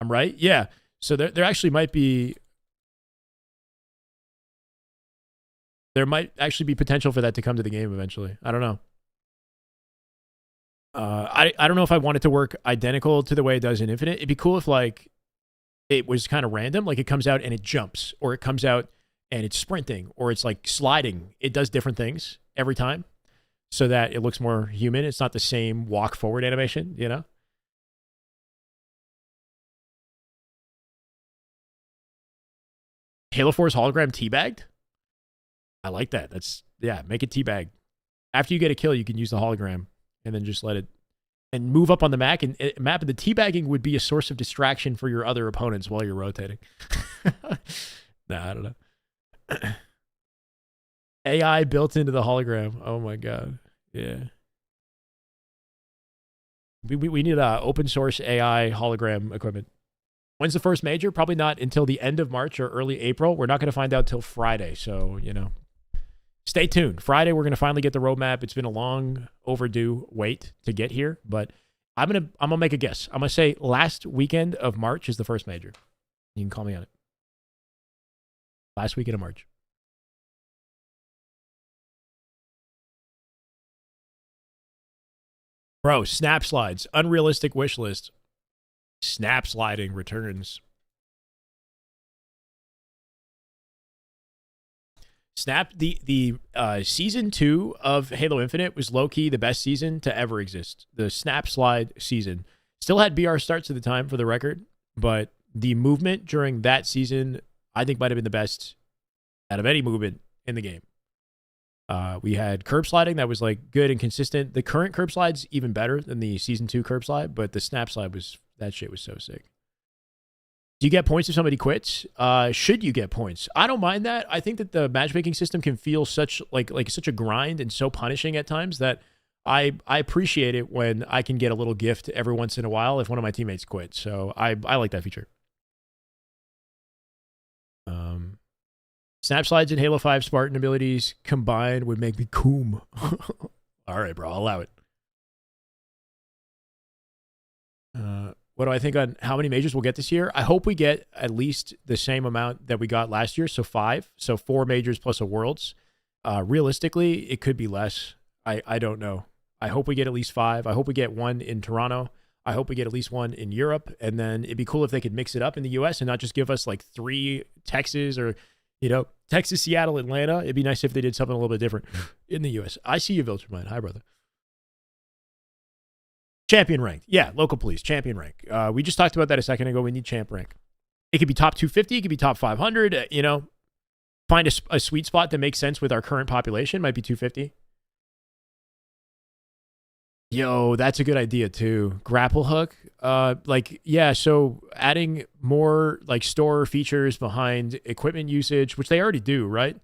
I'm right? Yeah. So there actually might be, there might actually be potential for that to come to the game eventually. I don't know. I don't know if I want it to work identical to the way it does in Infinite. It'd be cool if like it was kind of random, like it comes out and it jumps, or it comes out and it's sprinting, or it's like sliding. It does different things every time so that it looks more human. It's not the same walk forward animation, Halo 4's hologram teabagged? I like that. Make it teabag. After you get a kill, you can use the hologram and then just let it and move up on the map. And the teabagging would be a source of distraction for your other opponents while you're rotating. Nah, I don't know. AI built into the hologram. Oh my god. Yeah. We need open source AI hologram equipment. When's the first major? Probably not until the end of March or early April. We're not going to find out till Friday. So, stay tuned. Friday, we're going to finally get the roadmap. It's been a long overdue wait to get here, but I'm going to make a guess. I'm going to say last weekend of March is the first major. You can call me on it. Last weekend of March. Bro, snap slides. Unrealistic wish list. Snap sliding returns. Snap, the season 2 of Halo Infinite was low-key the best season to ever exist. The snap slide season. Still had BR starts at the time, for the record, but the movement during that season, I think, might have been the best out of any movement in the game. We had curb sliding that was like good and consistent. The current curb slide's even better than the season 2 curb slide, but the snap slide that shit was so sick. Do you get points if somebody quits? Should you get points? I don't mind that. I think that the matchmaking system can feel such a grind and so punishing at times that I appreciate it when I can get a little gift every once in a while if one of my teammates quits. So I like that feature. Snap slides and Halo 5 Spartan abilities combined would make me coom. All right, bro, I'll allow it. What do I think on how many majors we'll get this year? I hope we get at least the same amount that we got last year, so 5. So 4 majors plus a Worlds. Realistically, it could be less. I don't know. I hope we get at least 5. I hope we get 1 in Toronto. I hope we get at least 1 in Europe. And then it'd be cool if they could mix it up in the US and not just give us like 3 Texas or, Texas, Seattle, Atlanta. It'd be nice if they did something a little bit different in the US. I see you, Viltermine. Hi, brother. Champion rank. Yeah, local police. Champion rank. We just talked about that a second ago. We need champ rank. It could be top 250. It could be top 500. Find a sweet spot that makes sense with our current population. Might be 250. Yo, that's a good idea too. Grapple hook. So adding more like store features behind equipment usage, which they already do, right?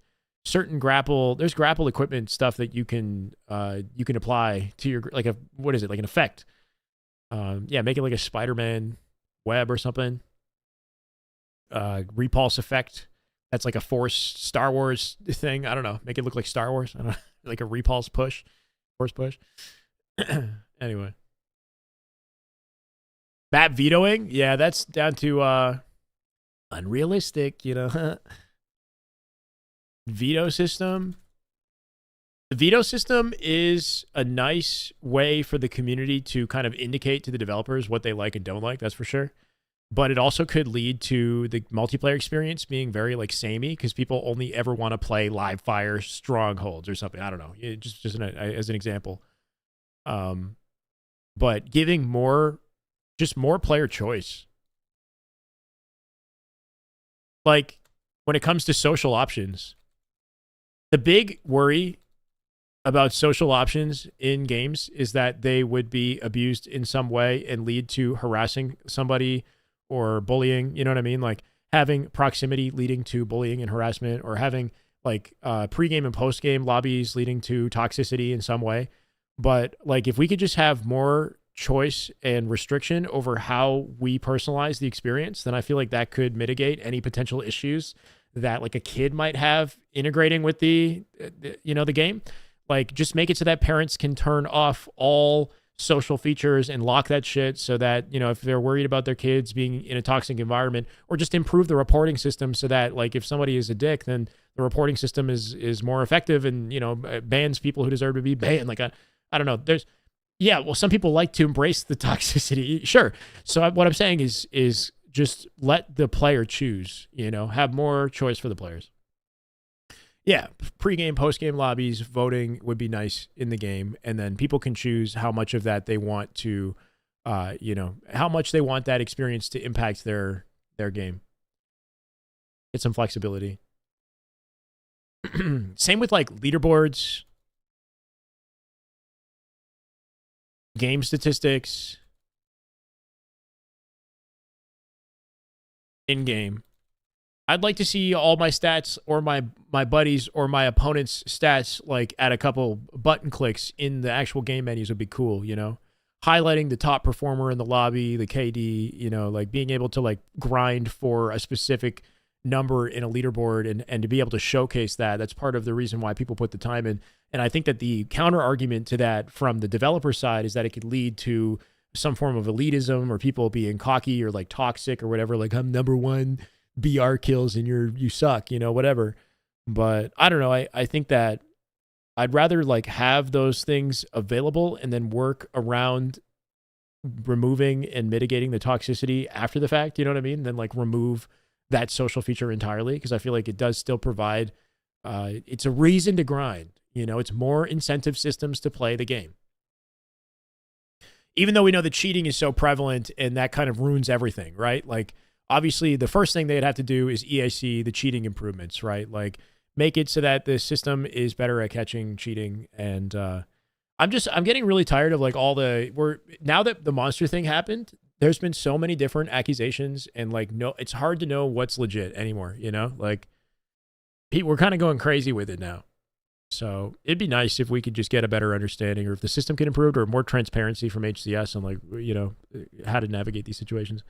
There's grapple equipment stuff that you can apply to your, like an effect. Make it like a Spider-Man web or something. Repulse effect. That's like a forced Star Wars thing. I don't know. Make it look like Star Wars. I don't know. Like a repulse push, force push. Anyway. Map vetoing? Yeah, that's down to unrealistic, you know. Veto system. The veto system is a nice way for the community to kind of indicate to the developers what they like and don't like, that's for sure. But it also could lead to the multiplayer experience being very like samey because people only ever want to play live fire strongholds or something. I don't know. Just as an example. But giving more player choice. Like when it comes to social options, the big worry about social options in games is that they would be abused in some way and lead to harassing somebody or bullying, you know what I mean? Like having proximity leading to bullying and harassment, or having like pregame and postgame lobbies leading to toxicity in some way. But like if we could just have more choice and restriction over how we personalize the experience, then I feel like that could mitigate any potential issues that like a kid might have integrating with the game. Like just make it so that parents can turn off all social features and lock that shit so that, you know, if they're worried about their kids being in a toxic environment, or just improve the reporting system so that like if somebody is a dick, then the reporting system is more effective and, you know, bans people who deserve to be banned. Like I don't know. Well, some people like to embrace the toxicity. Sure. So what I'm saying is just let the player choose, you know, have more choice for the players. Yeah, pre-game, post-game lobbies, voting would be nice in the game, and then people can choose how much of that they want to, how much they want that experience to impact their game. Get some flexibility. Same with like leaderboards, game statistics, in-game. I'd like to see all my stats or my buddies or my opponent's stats like at a couple button clicks in the actual game menus would be cool, you know? Highlighting the top performer in the lobby, the KD, you know, like being able to like grind for a specific number in a leaderboard and to be able to showcase that. That's part of the reason why people put the time in. And I think that the counter argument to that from the developer side is that it could lead to some form of elitism or people being cocky or like toxic or whatever, like I'm number one BR kills and you suck, you know, whatever. But I don't know. I think that I'd rather like have those things available and then work around removing and mitigating the toxicity after the fact, you know what I mean? Then like remove that social feature entirely, because I feel like it does still provide, it's a reason to grind, you know, it's more incentive systems to play the game. Even though we know that cheating is so prevalent and that kind of ruins everything, right? Like, obviously, the first thing they'd have to do is EAC the cheating improvements, right? Like, make it so that the system is better at catching cheating. And I'm getting really tired of like now that the monster thing happened, there's been so many different accusations and like, it's hard to know what's legit anymore, you know? Like, we're kind of going crazy with it now. So it'd be nice if we could just get a better understanding, or if the system can improve, or more transparency from HCS on like, you know, how to navigate these situations.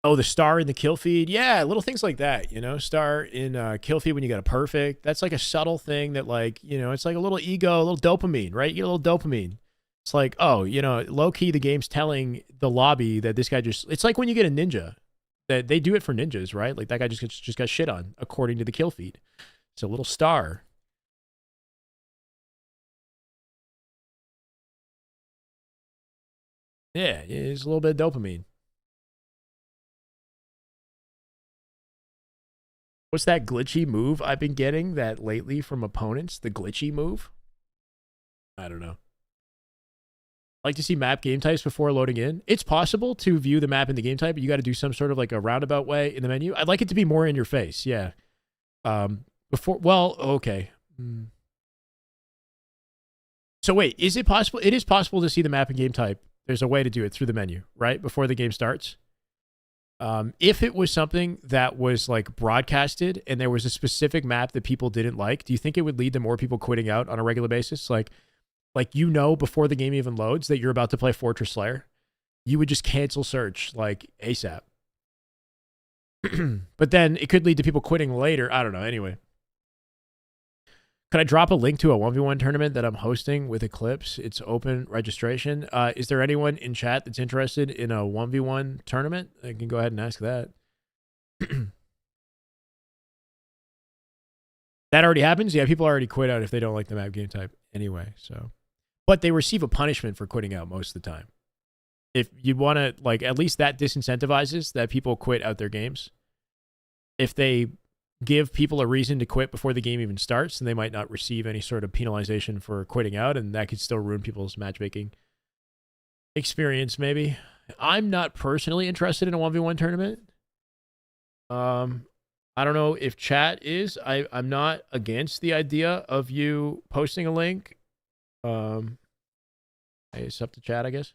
Oh, the star in the kill feed. Yeah, little things like that, you know, star in kill feed when you got a perfect. That's like a subtle thing that like, you know, it's like a little ego, a little dopamine, right? You get a little dopamine. It's like, oh, you know, low key the game's telling the lobby that this guy it's like when you get a ninja. That they do it for ninjas, right? Like that guy just got shit on according to the kill feed. It's a little star. Yeah, it's a little bit of dopamine. What's that glitchy move I've been getting that lately from opponents? The glitchy move? I don't know. I like to see map game types before loading in. It's possible to view the map in the game type, but you got to do some sort of like a roundabout way in the menu. I'd like it to be more in your face. Yeah. Okay. So wait, is it possible? It is possible to see the map and game type. There's a way to do it through the menu, right? Before the game starts. If it was something that was like broadcasted and there was a specific map that people didn't like, do you think it would lead to more people quitting out on a regular basis? Like, you know, before the game even loads that you're about to play Fortress Slayer, you would just cancel search like ASAP. But then it could lead to people quitting later. I don't know. Anyway. Could I drop a link to a 1v1 tournament that I'm hosting with Eclipse? It's open registration. Is there anyone in chat that's interested in a 1v1 tournament? I can go ahead and ask that. That already happens? Yeah, people already quit out if they don't like the map game type anyway. So, but they receive a punishment for quitting out most of the time. If you want to, like, at least that disincentivizes that people quit out their games. If they give people a reason to quit before the game even starts, and they might not receive any sort of penalization for quitting out, and that could still ruin people's matchmaking experience, maybe. I'm not personally interested in a 1v1 tournament. I don't know if chat is. I'm not against the idea of you posting a link. It's up to chat, I guess.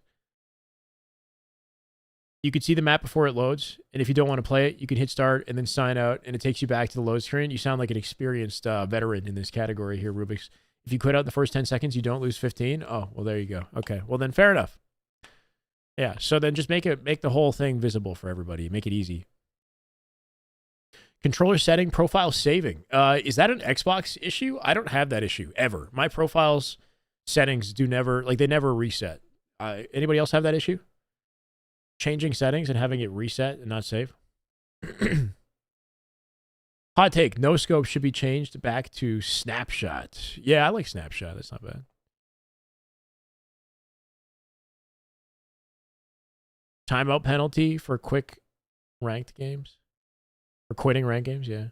You can see the map before it loads, and if you don't want to play it, you can hit start and then sign out, and it takes you back to the load screen. You sound like an experienced veteran in this category here, Rubik's. If you quit out the first 10 seconds, you don't lose 15. Oh, well, there you go. Okay, well then, fair enough. Yeah, so then just make the whole thing visible for everybody. Make it easy. Controller setting, profile saving. Is that an Xbox issue? I don't have that issue ever. My profiles settings they never reset. Anybody else have that issue? Changing settings and having it reset and not save. Hot take, no scope should be changed back to snapshot. Yeah, I like snapshot. That's not bad. Timeout penalty for quick ranked games. For quitting ranked games, yeah.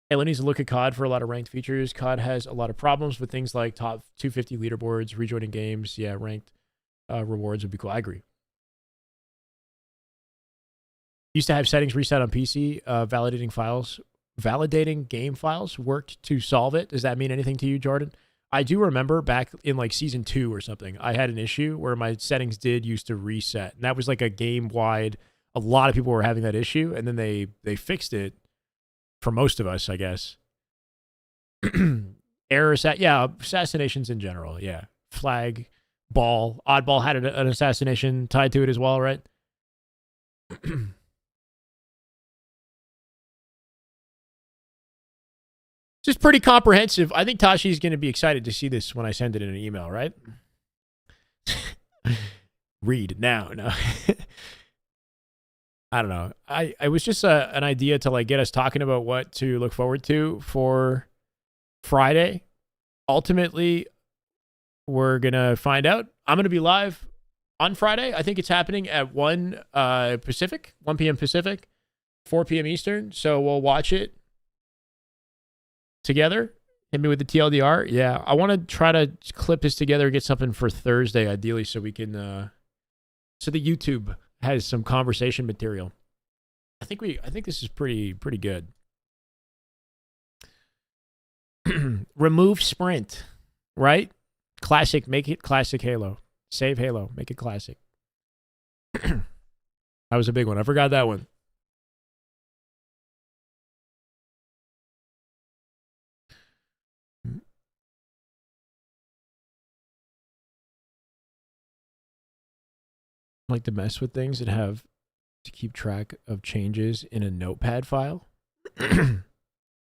Halo needs to look at COD for a lot of ranked features. COD has a lot of problems with things like top 250 leaderboards, rejoining games. Yeah, ranked rewards would be cool. I agree. Used to have settings reset on PC. Validating game files worked to solve it. Does that mean anything to you, Jordan? I do remember back in like season 2 or something, I had an issue where my settings did used to reset. And that was like a game-wide, a lot of people were having that issue, and then they fixed it. For most of us, I guess. Assassinations in general, yeah. Flag, ball, oddball had an assassination tied to it as well, right? This is pretty comprehensive. I think Tashi's going to be excited to see this when I send it in an email, right? Read now. No. I don't know. I was just an idea to like get us talking about what to look forward to for Friday. Ultimately, we're going to find out. I'm going to be live on Friday. I think it's happening at 1 Pacific, 1 p.m. Pacific, 4 p.m. Eastern. So we'll watch it together. Hit me with the TLDR. Yeah, I want to try to clip this together, get something for Thursday, ideally, so we can, so the YouTube has some conversation material. I think this is pretty good. Remove sprint, right? Classic, make it classic Halo. Save Halo, make it classic. That was a big one. I forgot that one. Like to mess with things and have to keep track of changes in a notepad file.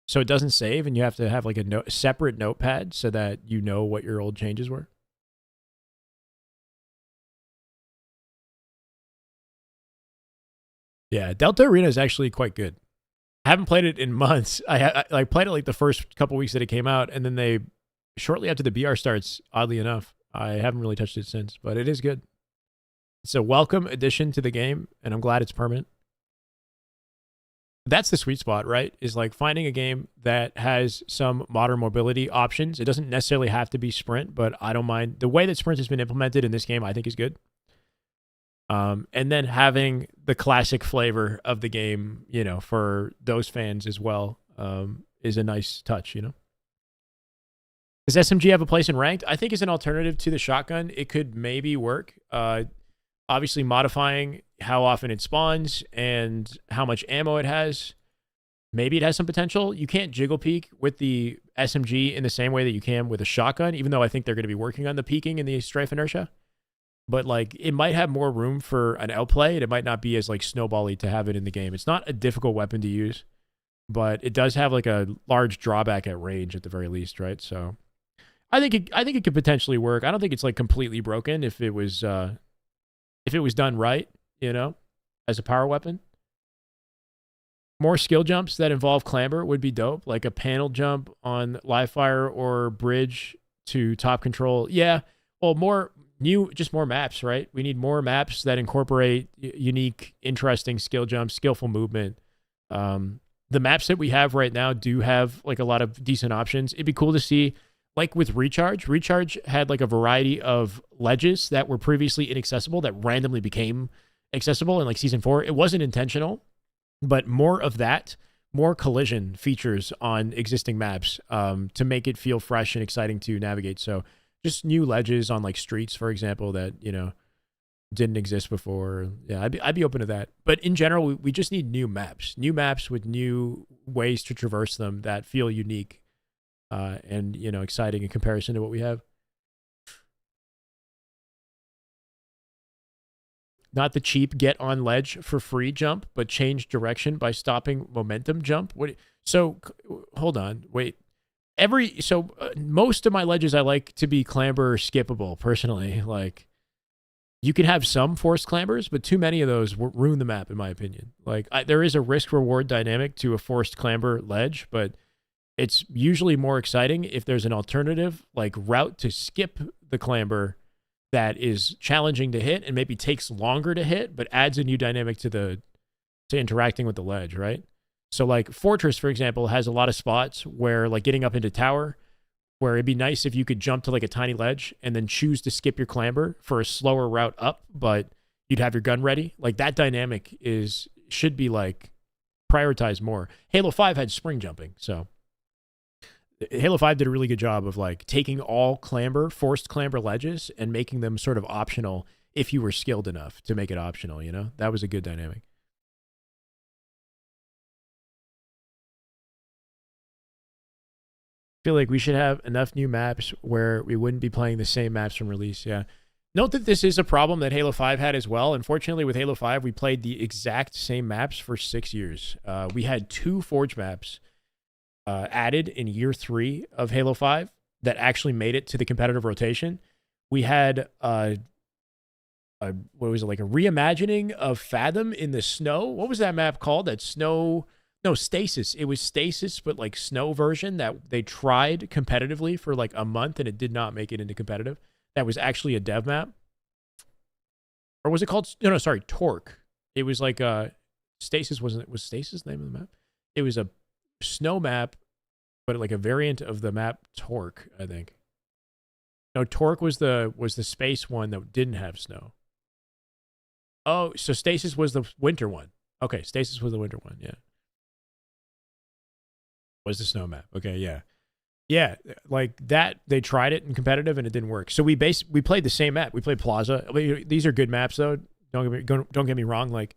So it doesn't save, and you have to have like a separate notepad so that you know what your old changes were. Yeah, Delta Arena is actually quite good. I haven't played it in months. I played it like the first couple weeks that it came out, and then shortly after the BR starts, oddly enough, I haven't really touched it since, but it is good. It's a welcome addition to the game, and I'm glad it's permanent. That's the sweet spot, right? Is like finding a game that has some modern mobility options. It doesn't necessarily have to be sprint, but I don't mind. The way that sprint has been implemented in this game, I think is good. And then having the classic flavor of the game, you know, for those fans as well, is a nice touch, you know? Does SMG have a place in ranked? I think as an alternative to the shotgun, it could maybe work. Obviously modifying how often it spawns and how much ammo it has. Maybe it has some potential. You can't jiggle peek with the SMG in the same way that you can with a shotgun, even though I think they're going to be working on the peeking in the strafe inertia. but like it might have more room for an outplay, and it might not be as like snowbally to have it in the game. It's not a difficult weapon to use, but it does have like a large drawback at range at the very least, right? So I think it could potentially work. I don't think it's like completely broken if it was done right, you know, as a power weapon. More skill jumps that involve clamber would be dope, like a panel jump on live fire or bridge to top control. Yeah, well, more maps, right? We need more maps that incorporate unique, interesting skill jumps, skillful movement. The maps that we have right now do have like a lot of decent options. It'd be cool to see, like with Recharge. Recharge had like a variety of ledges that were previously inaccessible that randomly became accessible in like season 4. It wasn't intentional, but more of that, more collision features on existing maps to make it feel fresh and exciting to navigate. So just new ledges on like streets, for example, that, you know, didn't exist before. Yeah, I'd be open to that. But in general, we just need new maps with new ways to traverse them that feel unique and, you know, exciting in comparison to what we have. Not the cheap get on ledge for free jump, but change direction by stopping momentum jump. So hold on, wait. Most of my ledges I like to be clamber skippable personally. Like you can have some forced clambers, but too many of those ruin the map in my opinion. Like there is a risk reward dynamic to a forced clamber ledge, but it's usually more exciting if there's an alternative like route to skip the clamber that is challenging to hit and maybe takes longer to hit, but adds a new dynamic to interacting with the ledge, right? So like Fortress, for example, has a lot of spots where like getting up into tower, where it'd be nice if you could jump to like a tiny ledge and then choose to skip your clamber for a slower route up, but you'd have your gun ready. Like that dynamic should be like prioritized more. Halo 5 had spring jumping, so Halo 5 did a really good job of like taking all forced clamber ledges and making them sort of optional if you were skilled enough to make it optional, you know? That was a good dynamic. Feel like we should have enough new maps where we wouldn't be playing the same maps from release, yeah. Note that this is a problem that Halo 5 had as well. Unfortunately, with Halo 5, we played the exact same maps for 6 years. We had 2 Forge maps added in year 3 of Halo 5 that actually made it to the competitive rotation. We had what was it, like a reimagining of Fathom in the snow? What was that map called? That snow? No, Stasis. It was Stasis, but like snow version that they tried competitively for like a month and it did not make it into competitive. That was actually a dev map. Or was it called? No, sorry, Torque. It was like Stasis was Stasis the name of the map? It was a snow map, but like a variant of the map Torque, I think. No, Torque was the space one that didn't have snow. Oh, so Stasis was the winter one. Okay, Stasis was the winter one, yeah. Was the snow map. Okay, yeah. Yeah, like that, they tried it in competitive and it didn't work. So we played the same map. We played Plaza. I mean, these are good maps though. Don't get me wrong, like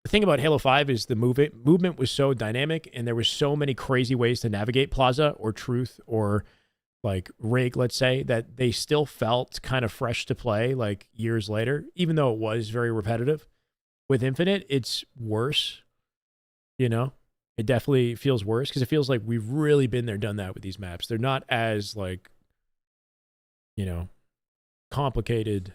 the thing about Halo 5 is the movement was so dynamic and there were so many crazy ways to navigate Plaza or Truth or like Rig, let's say, that they still felt kind of fresh to play like years later, even though it was very repetitive. With Infinite, it's worse, you know? It definitely feels worse because it feels like we've really been there, done that with these maps. They're not as like, you know, complicated.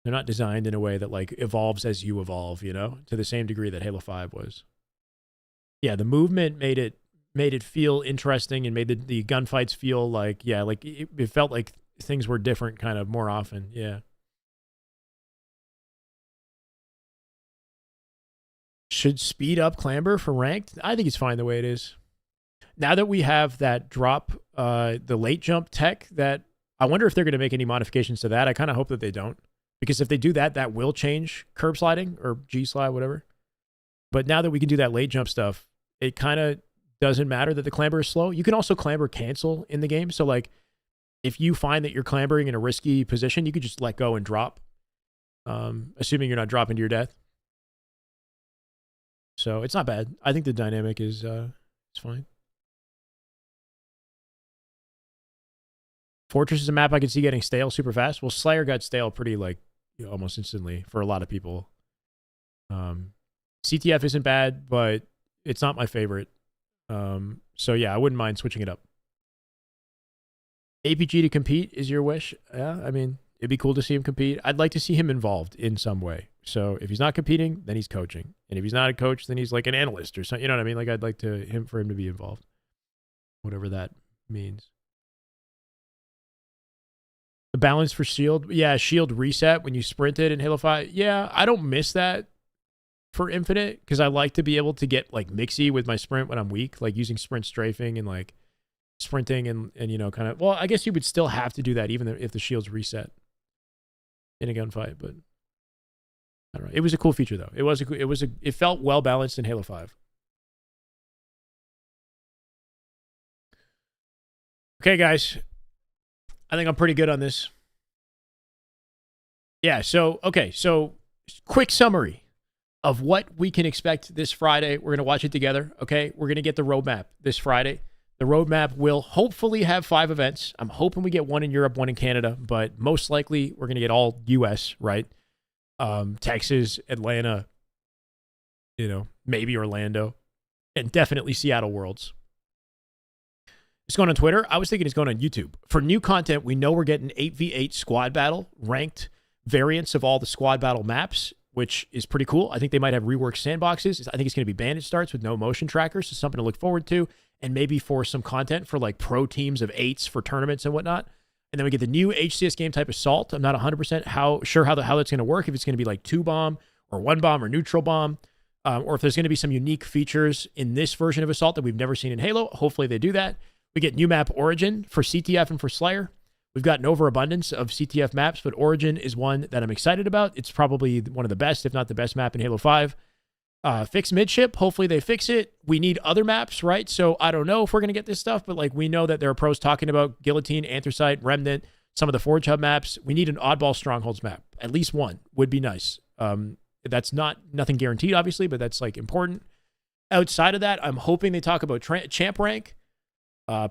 They're not designed in a way that like evolves as you evolve, you know, to the same degree that Halo 5 was. Yeah, the movement made it feel interesting and made the gunfights feel like, yeah, like it felt like things were different kind of more often. Yeah. Should speed up clamber for ranked? I think it's fine the way it is. Now that we have that drop, the late jump tech, that I wonder if they're going to make any modifications to that. I kind of hope that they don't. Because if they do that, that will change curb sliding or G slide, whatever. But now that we can do that late jump stuff, it kind of doesn't matter that the clamber is slow. You can also clamber cancel in the game. So like if you find that you're clambering in a risky position, you could just let go and drop, assuming you're not dropping to your death. So it's not bad. I think the dynamic is fine. Fortress is a map I could see getting stale super fast. Well, Slayer got stale pretty like almost instantly for a lot of people. CTF isn't bad, but it's not my favorite. So yeah, I wouldn't mind switching it up. APG to compete is your wish? Yeah, I mean, it'd be cool to see him compete. I'd like to see him involved in some way. So if he's not competing, then he's coaching. And if he's not a coach, then he's like an analyst or something. You know what I mean? Like I'd like for him to be involved. Whatever that means. The balance for shield. Yeah, shield reset when you sprinted in Halo 5. Yeah, I don't miss that for Infinite because I like to be able to get like mixy with my sprint when I'm weak, like using sprint strafing and like sprinting and kind of, well, I guess you would still have to do that even if the shield's reset in a gunfight, but I don't know. It was a cool feature though. It felt well balanced in Halo 5. Okay, guys. I think I'm pretty good on this. Yeah, so quick summary of what we can expect this Friday. We're going to watch it together, okay? We're going to get the roadmap this Friday. The roadmap will hopefully have 5 events. I'm hoping we get 1 in Europe, 1 in Canada, but most likely we're going to get all US, right? Texas, Atlanta, maybe Orlando, and definitely Seattle Worlds. It's going on Twitter. I was thinking it's going on YouTube. For new content, we know we're getting 8v8 squad battle, ranked variants of all the squad battle maps, which is pretty cool. I think they might have reworked sandboxes. I think it's going to be bandit starts with no motion trackers, so something to look forward to. And maybe for some content for like pro teams of 8s for tournaments and whatnot. And then we get the new HCS game type Assault. I'm not 100% sure how that's going to work. If it's going to be like 2 bomb or 1 bomb or neutral bomb, or if there's going to be some unique features in this version of Assault that we've never seen in Halo. Hopefully they do that. We get new map Origin for CTF and for Slayer. We've got an overabundance of CTF maps, but Origin is one that I'm excited about. It's probably one of the best, if not the best map in Halo 5. Fix midship. Hopefully they fix it. We need other maps, right? So I don't know if we're going to get this stuff, but like we know that there are pros talking about Guillotine, Anthracite, Remnant, some of the Forge Hub maps. We need an oddball Strongholds map. At least one would be nice. That's nothing guaranteed, obviously, but that's like important. Outside of that, I'm hoping they talk about champ rank.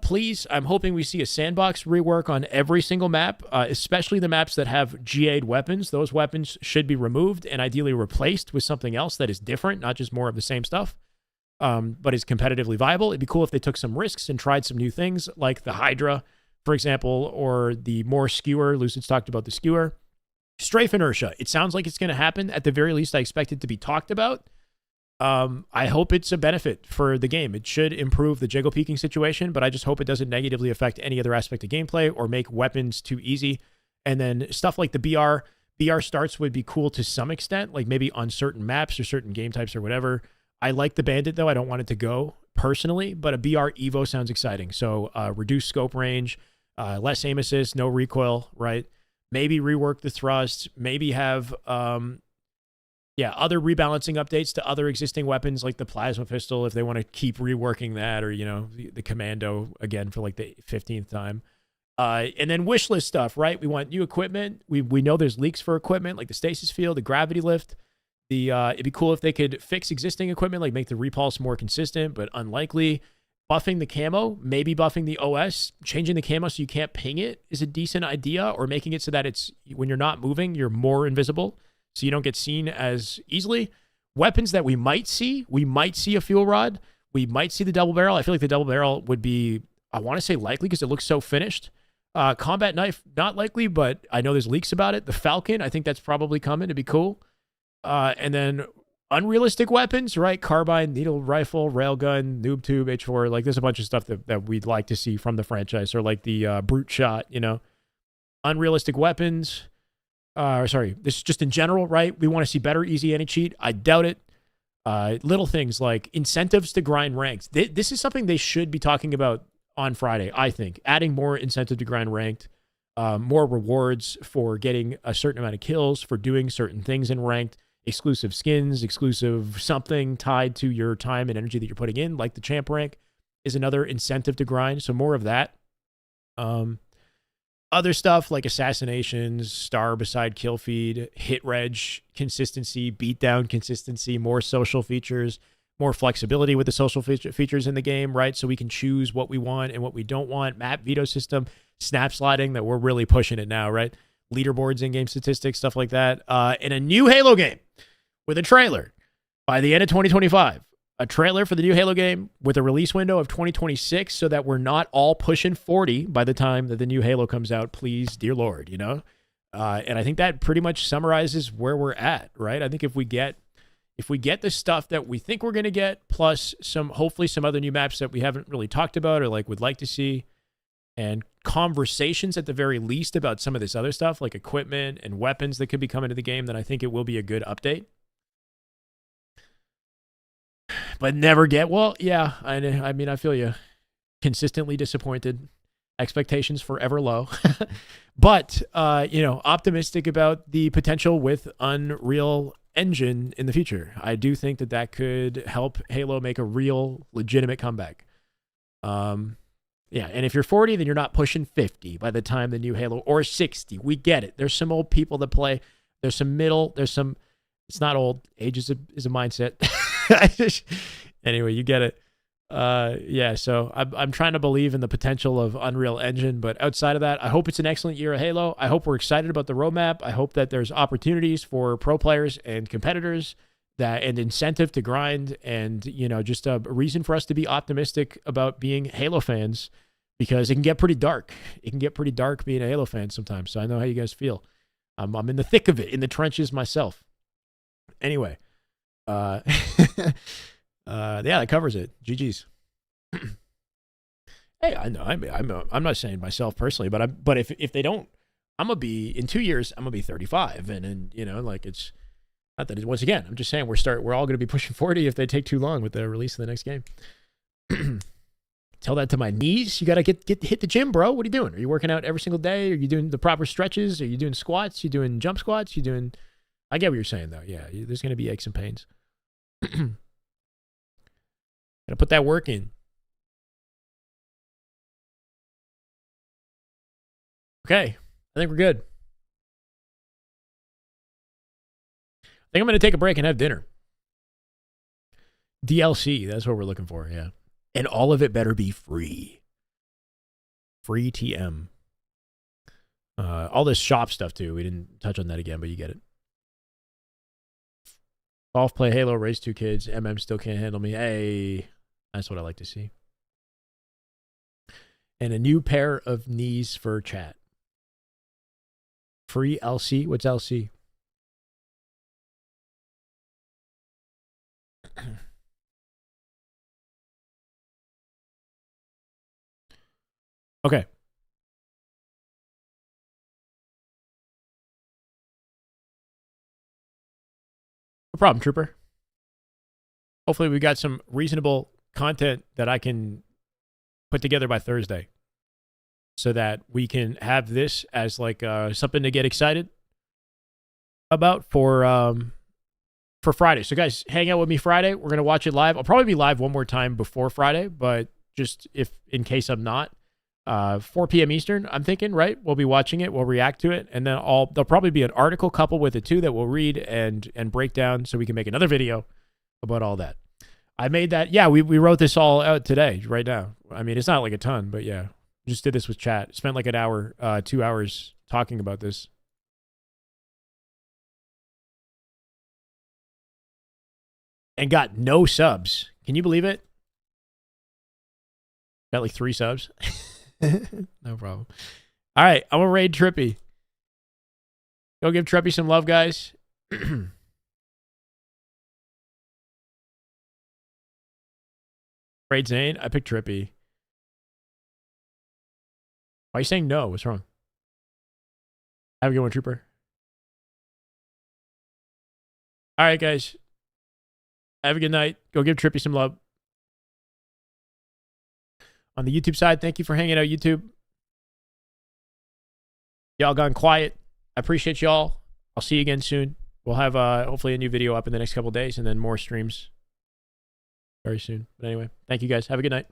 Please, I'm hoping we see a sandbox rework on every single map, especially the maps that have GA'd weapons. Those weapons should be removed and ideally replaced with something else that is different, not just more of the same stuff, but is competitively viable. It'd be cool if they took some risks and tried some new things like the Hydra, for example, or the more skewer. Lucid's talked about the skewer. Strafe inertia. It sounds like it's going to happen. At the very least, I expect it to be talked about. I hope it's a benefit for the game. It should improve the jiggle peeking situation, but I just hope it doesn't negatively affect any other aspect of gameplay or make weapons too easy. And then stuff like the BR starts would be cool to some extent, like maybe on certain maps or certain game types or whatever. I like the Bandit though. I don't want it to go personally, but a BR Evo sounds exciting. So reduced scope range, less aim assist, no recoil, right? Maybe rework the thrust, maybe have other rebalancing updates to other existing weapons like the plasma pistol if they want to keep reworking that, or the commando again for like the 15th time. And then wish list stuff, right? We want new equipment. We know there's leaks for equipment like the stasis field, the gravity lift. It'd be cool if they could fix existing equipment, like make the repulse more consistent, but unlikely. Buffing the camo, maybe buffing the OS, changing the camo so you can't ping it is a decent idea, or making it so that it's when you're not moving, you're more invisible, so you don't get seen as easily. Weapons that we might see a fuel rod. We might see the double barrel. I feel like the double barrel would be, I want to say likely because it looks so finished. Combat knife, not likely, but I know there's leaks about it. The Falcon, I think that's probably coming. It'd be cool. And then unrealistic weapons, right? Carbine, needle rifle, railgun, noob tube, H4. Like there's a bunch of stuff that we'd like to see from the franchise, or like the brute shot, unrealistic weapons. This is just in general, right? We want to see better easy anti-cheat. I doubt it. Little things like incentives to grind ranked. This is something they should be talking about on Friday, I think. Adding more incentive to grind ranked, more rewards for getting a certain amount of kills, for doing certain things in ranked, exclusive skins, exclusive something tied to your time and energy that you're putting in, like the champ rank is another incentive to grind. So more of that. Other stuff like assassinations, star beside kill feed, hit reg consistency, beatdown consistency, more social features, more flexibility with the social features in the game, right? So we can choose what we want and what we don't want. Map veto system, snap sliding, that we're really pushing it now, right? Leaderboards, in-game statistics, stuff like that. In a new Halo game with a trailer by the end of 2025. A trailer for the new Halo game with a release window of 2026 so that we're not all pushing 40 by the time that the new Halo comes out, please, dear Lord, you know? And I think that pretty much summarizes where we're at, right? I think if we get the stuff that we think we're going to get, plus hopefully some other new maps that we haven't really talked about or like would like to see, and conversations at the very least about some of this other stuff, like equipment and weapons that could be coming to the game, then I think it will be a good update. But never get, well, yeah, I mean, I feel you. Consistently disappointed. Expectations forever low. But, optimistic about the potential with Unreal Engine in the future. I do think that could help Halo make a real, legitimate comeback. Yeah, and if you're 40, then you're not pushing 50 by the time the new Halo, or 60. We get it. There's some old people that play. There's some middle. There's some, it's not old. Age is a mindset. Anyway, you get it. Yeah, so I'm trying to believe in the potential of Unreal Engine, but outside of that, I hope it's an excellent year of Halo. I hope we're excited about the roadmap. I hope that there's opportunities for pro players and competitors, and incentive to grind, and just a reason for us to be optimistic about being Halo fans, because it can get pretty dark. It can get pretty dark being a Halo fan sometimes. So I know how you guys feel. I'm in the thick of it, in the trenches myself. Anyway. Yeah, that covers it. GG's. Hey, I know. I'm not saying myself personally, but if they don't, I'm gonna be in 2 years. I'm gonna be 35, and it's not that. Once again, I'm just saying we're all gonna be pushing 40 if they take too long with the release of the next game. Tell that to my knees. You gotta hit the gym, bro. What are you doing? Are you working out every single day? Are you doing the proper stretches? Are you doing squats? You doing jump squats? You doing? I get what you're saying though. Yeah, there's gonna be aches and pains. Gotta put that work in. Okay, I think we're good. I think I'm going to take a break and have dinner. DLC, that's what we're looking for, yeah. And all of it better be free. Free TM. All this shop stuff, too. We didn't touch on that again, but you get it. Golf, play Halo, raise 2 kids. MM still can't handle me. Hey, that's what I like to see. And a new pair of knees for chat. Free LC? What's LC? Okay. No problem, Trooper. Hopefully we got some reasonable content that I can put together by Thursday, so that we can have this as like something to get excited about for Friday. So guys, hang out with me Friday. We're gonna watch it live. I'll probably be live one more time before Friday, but just in case I'm not, 4 p.m. Eastern, I'm thinking, right? We'll be watching it. We'll react to it, and then there'll probably be an article coupled with it too that we'll read and break down, so we can make another video about all that. I made that. Yeah, we wrote this all out today, right now. I mean, it's not like a ton, but yeah. Just did this with chat. Spent like an hour, 2 hours talking about this. And got no subs. Can you believe it? Got like 3 subs. No problem. All right, I'm going to raid Trippy. Go give Trippy some love, guys. Raid Zane. I picked Trippy. Why are you saying no? What's wrong? Have a good one, Trooper. All right, guys. Have a good night. Go give Trippy some love. On the YouTube side, thank you for hanging out, YouTube. Y'all gone quiet. I appreciate y'all. I'll see you again soon. We'll have hopefully a new video up in the next couple days, and then more streams very soon. But anyway, thank you guys. Have a good night.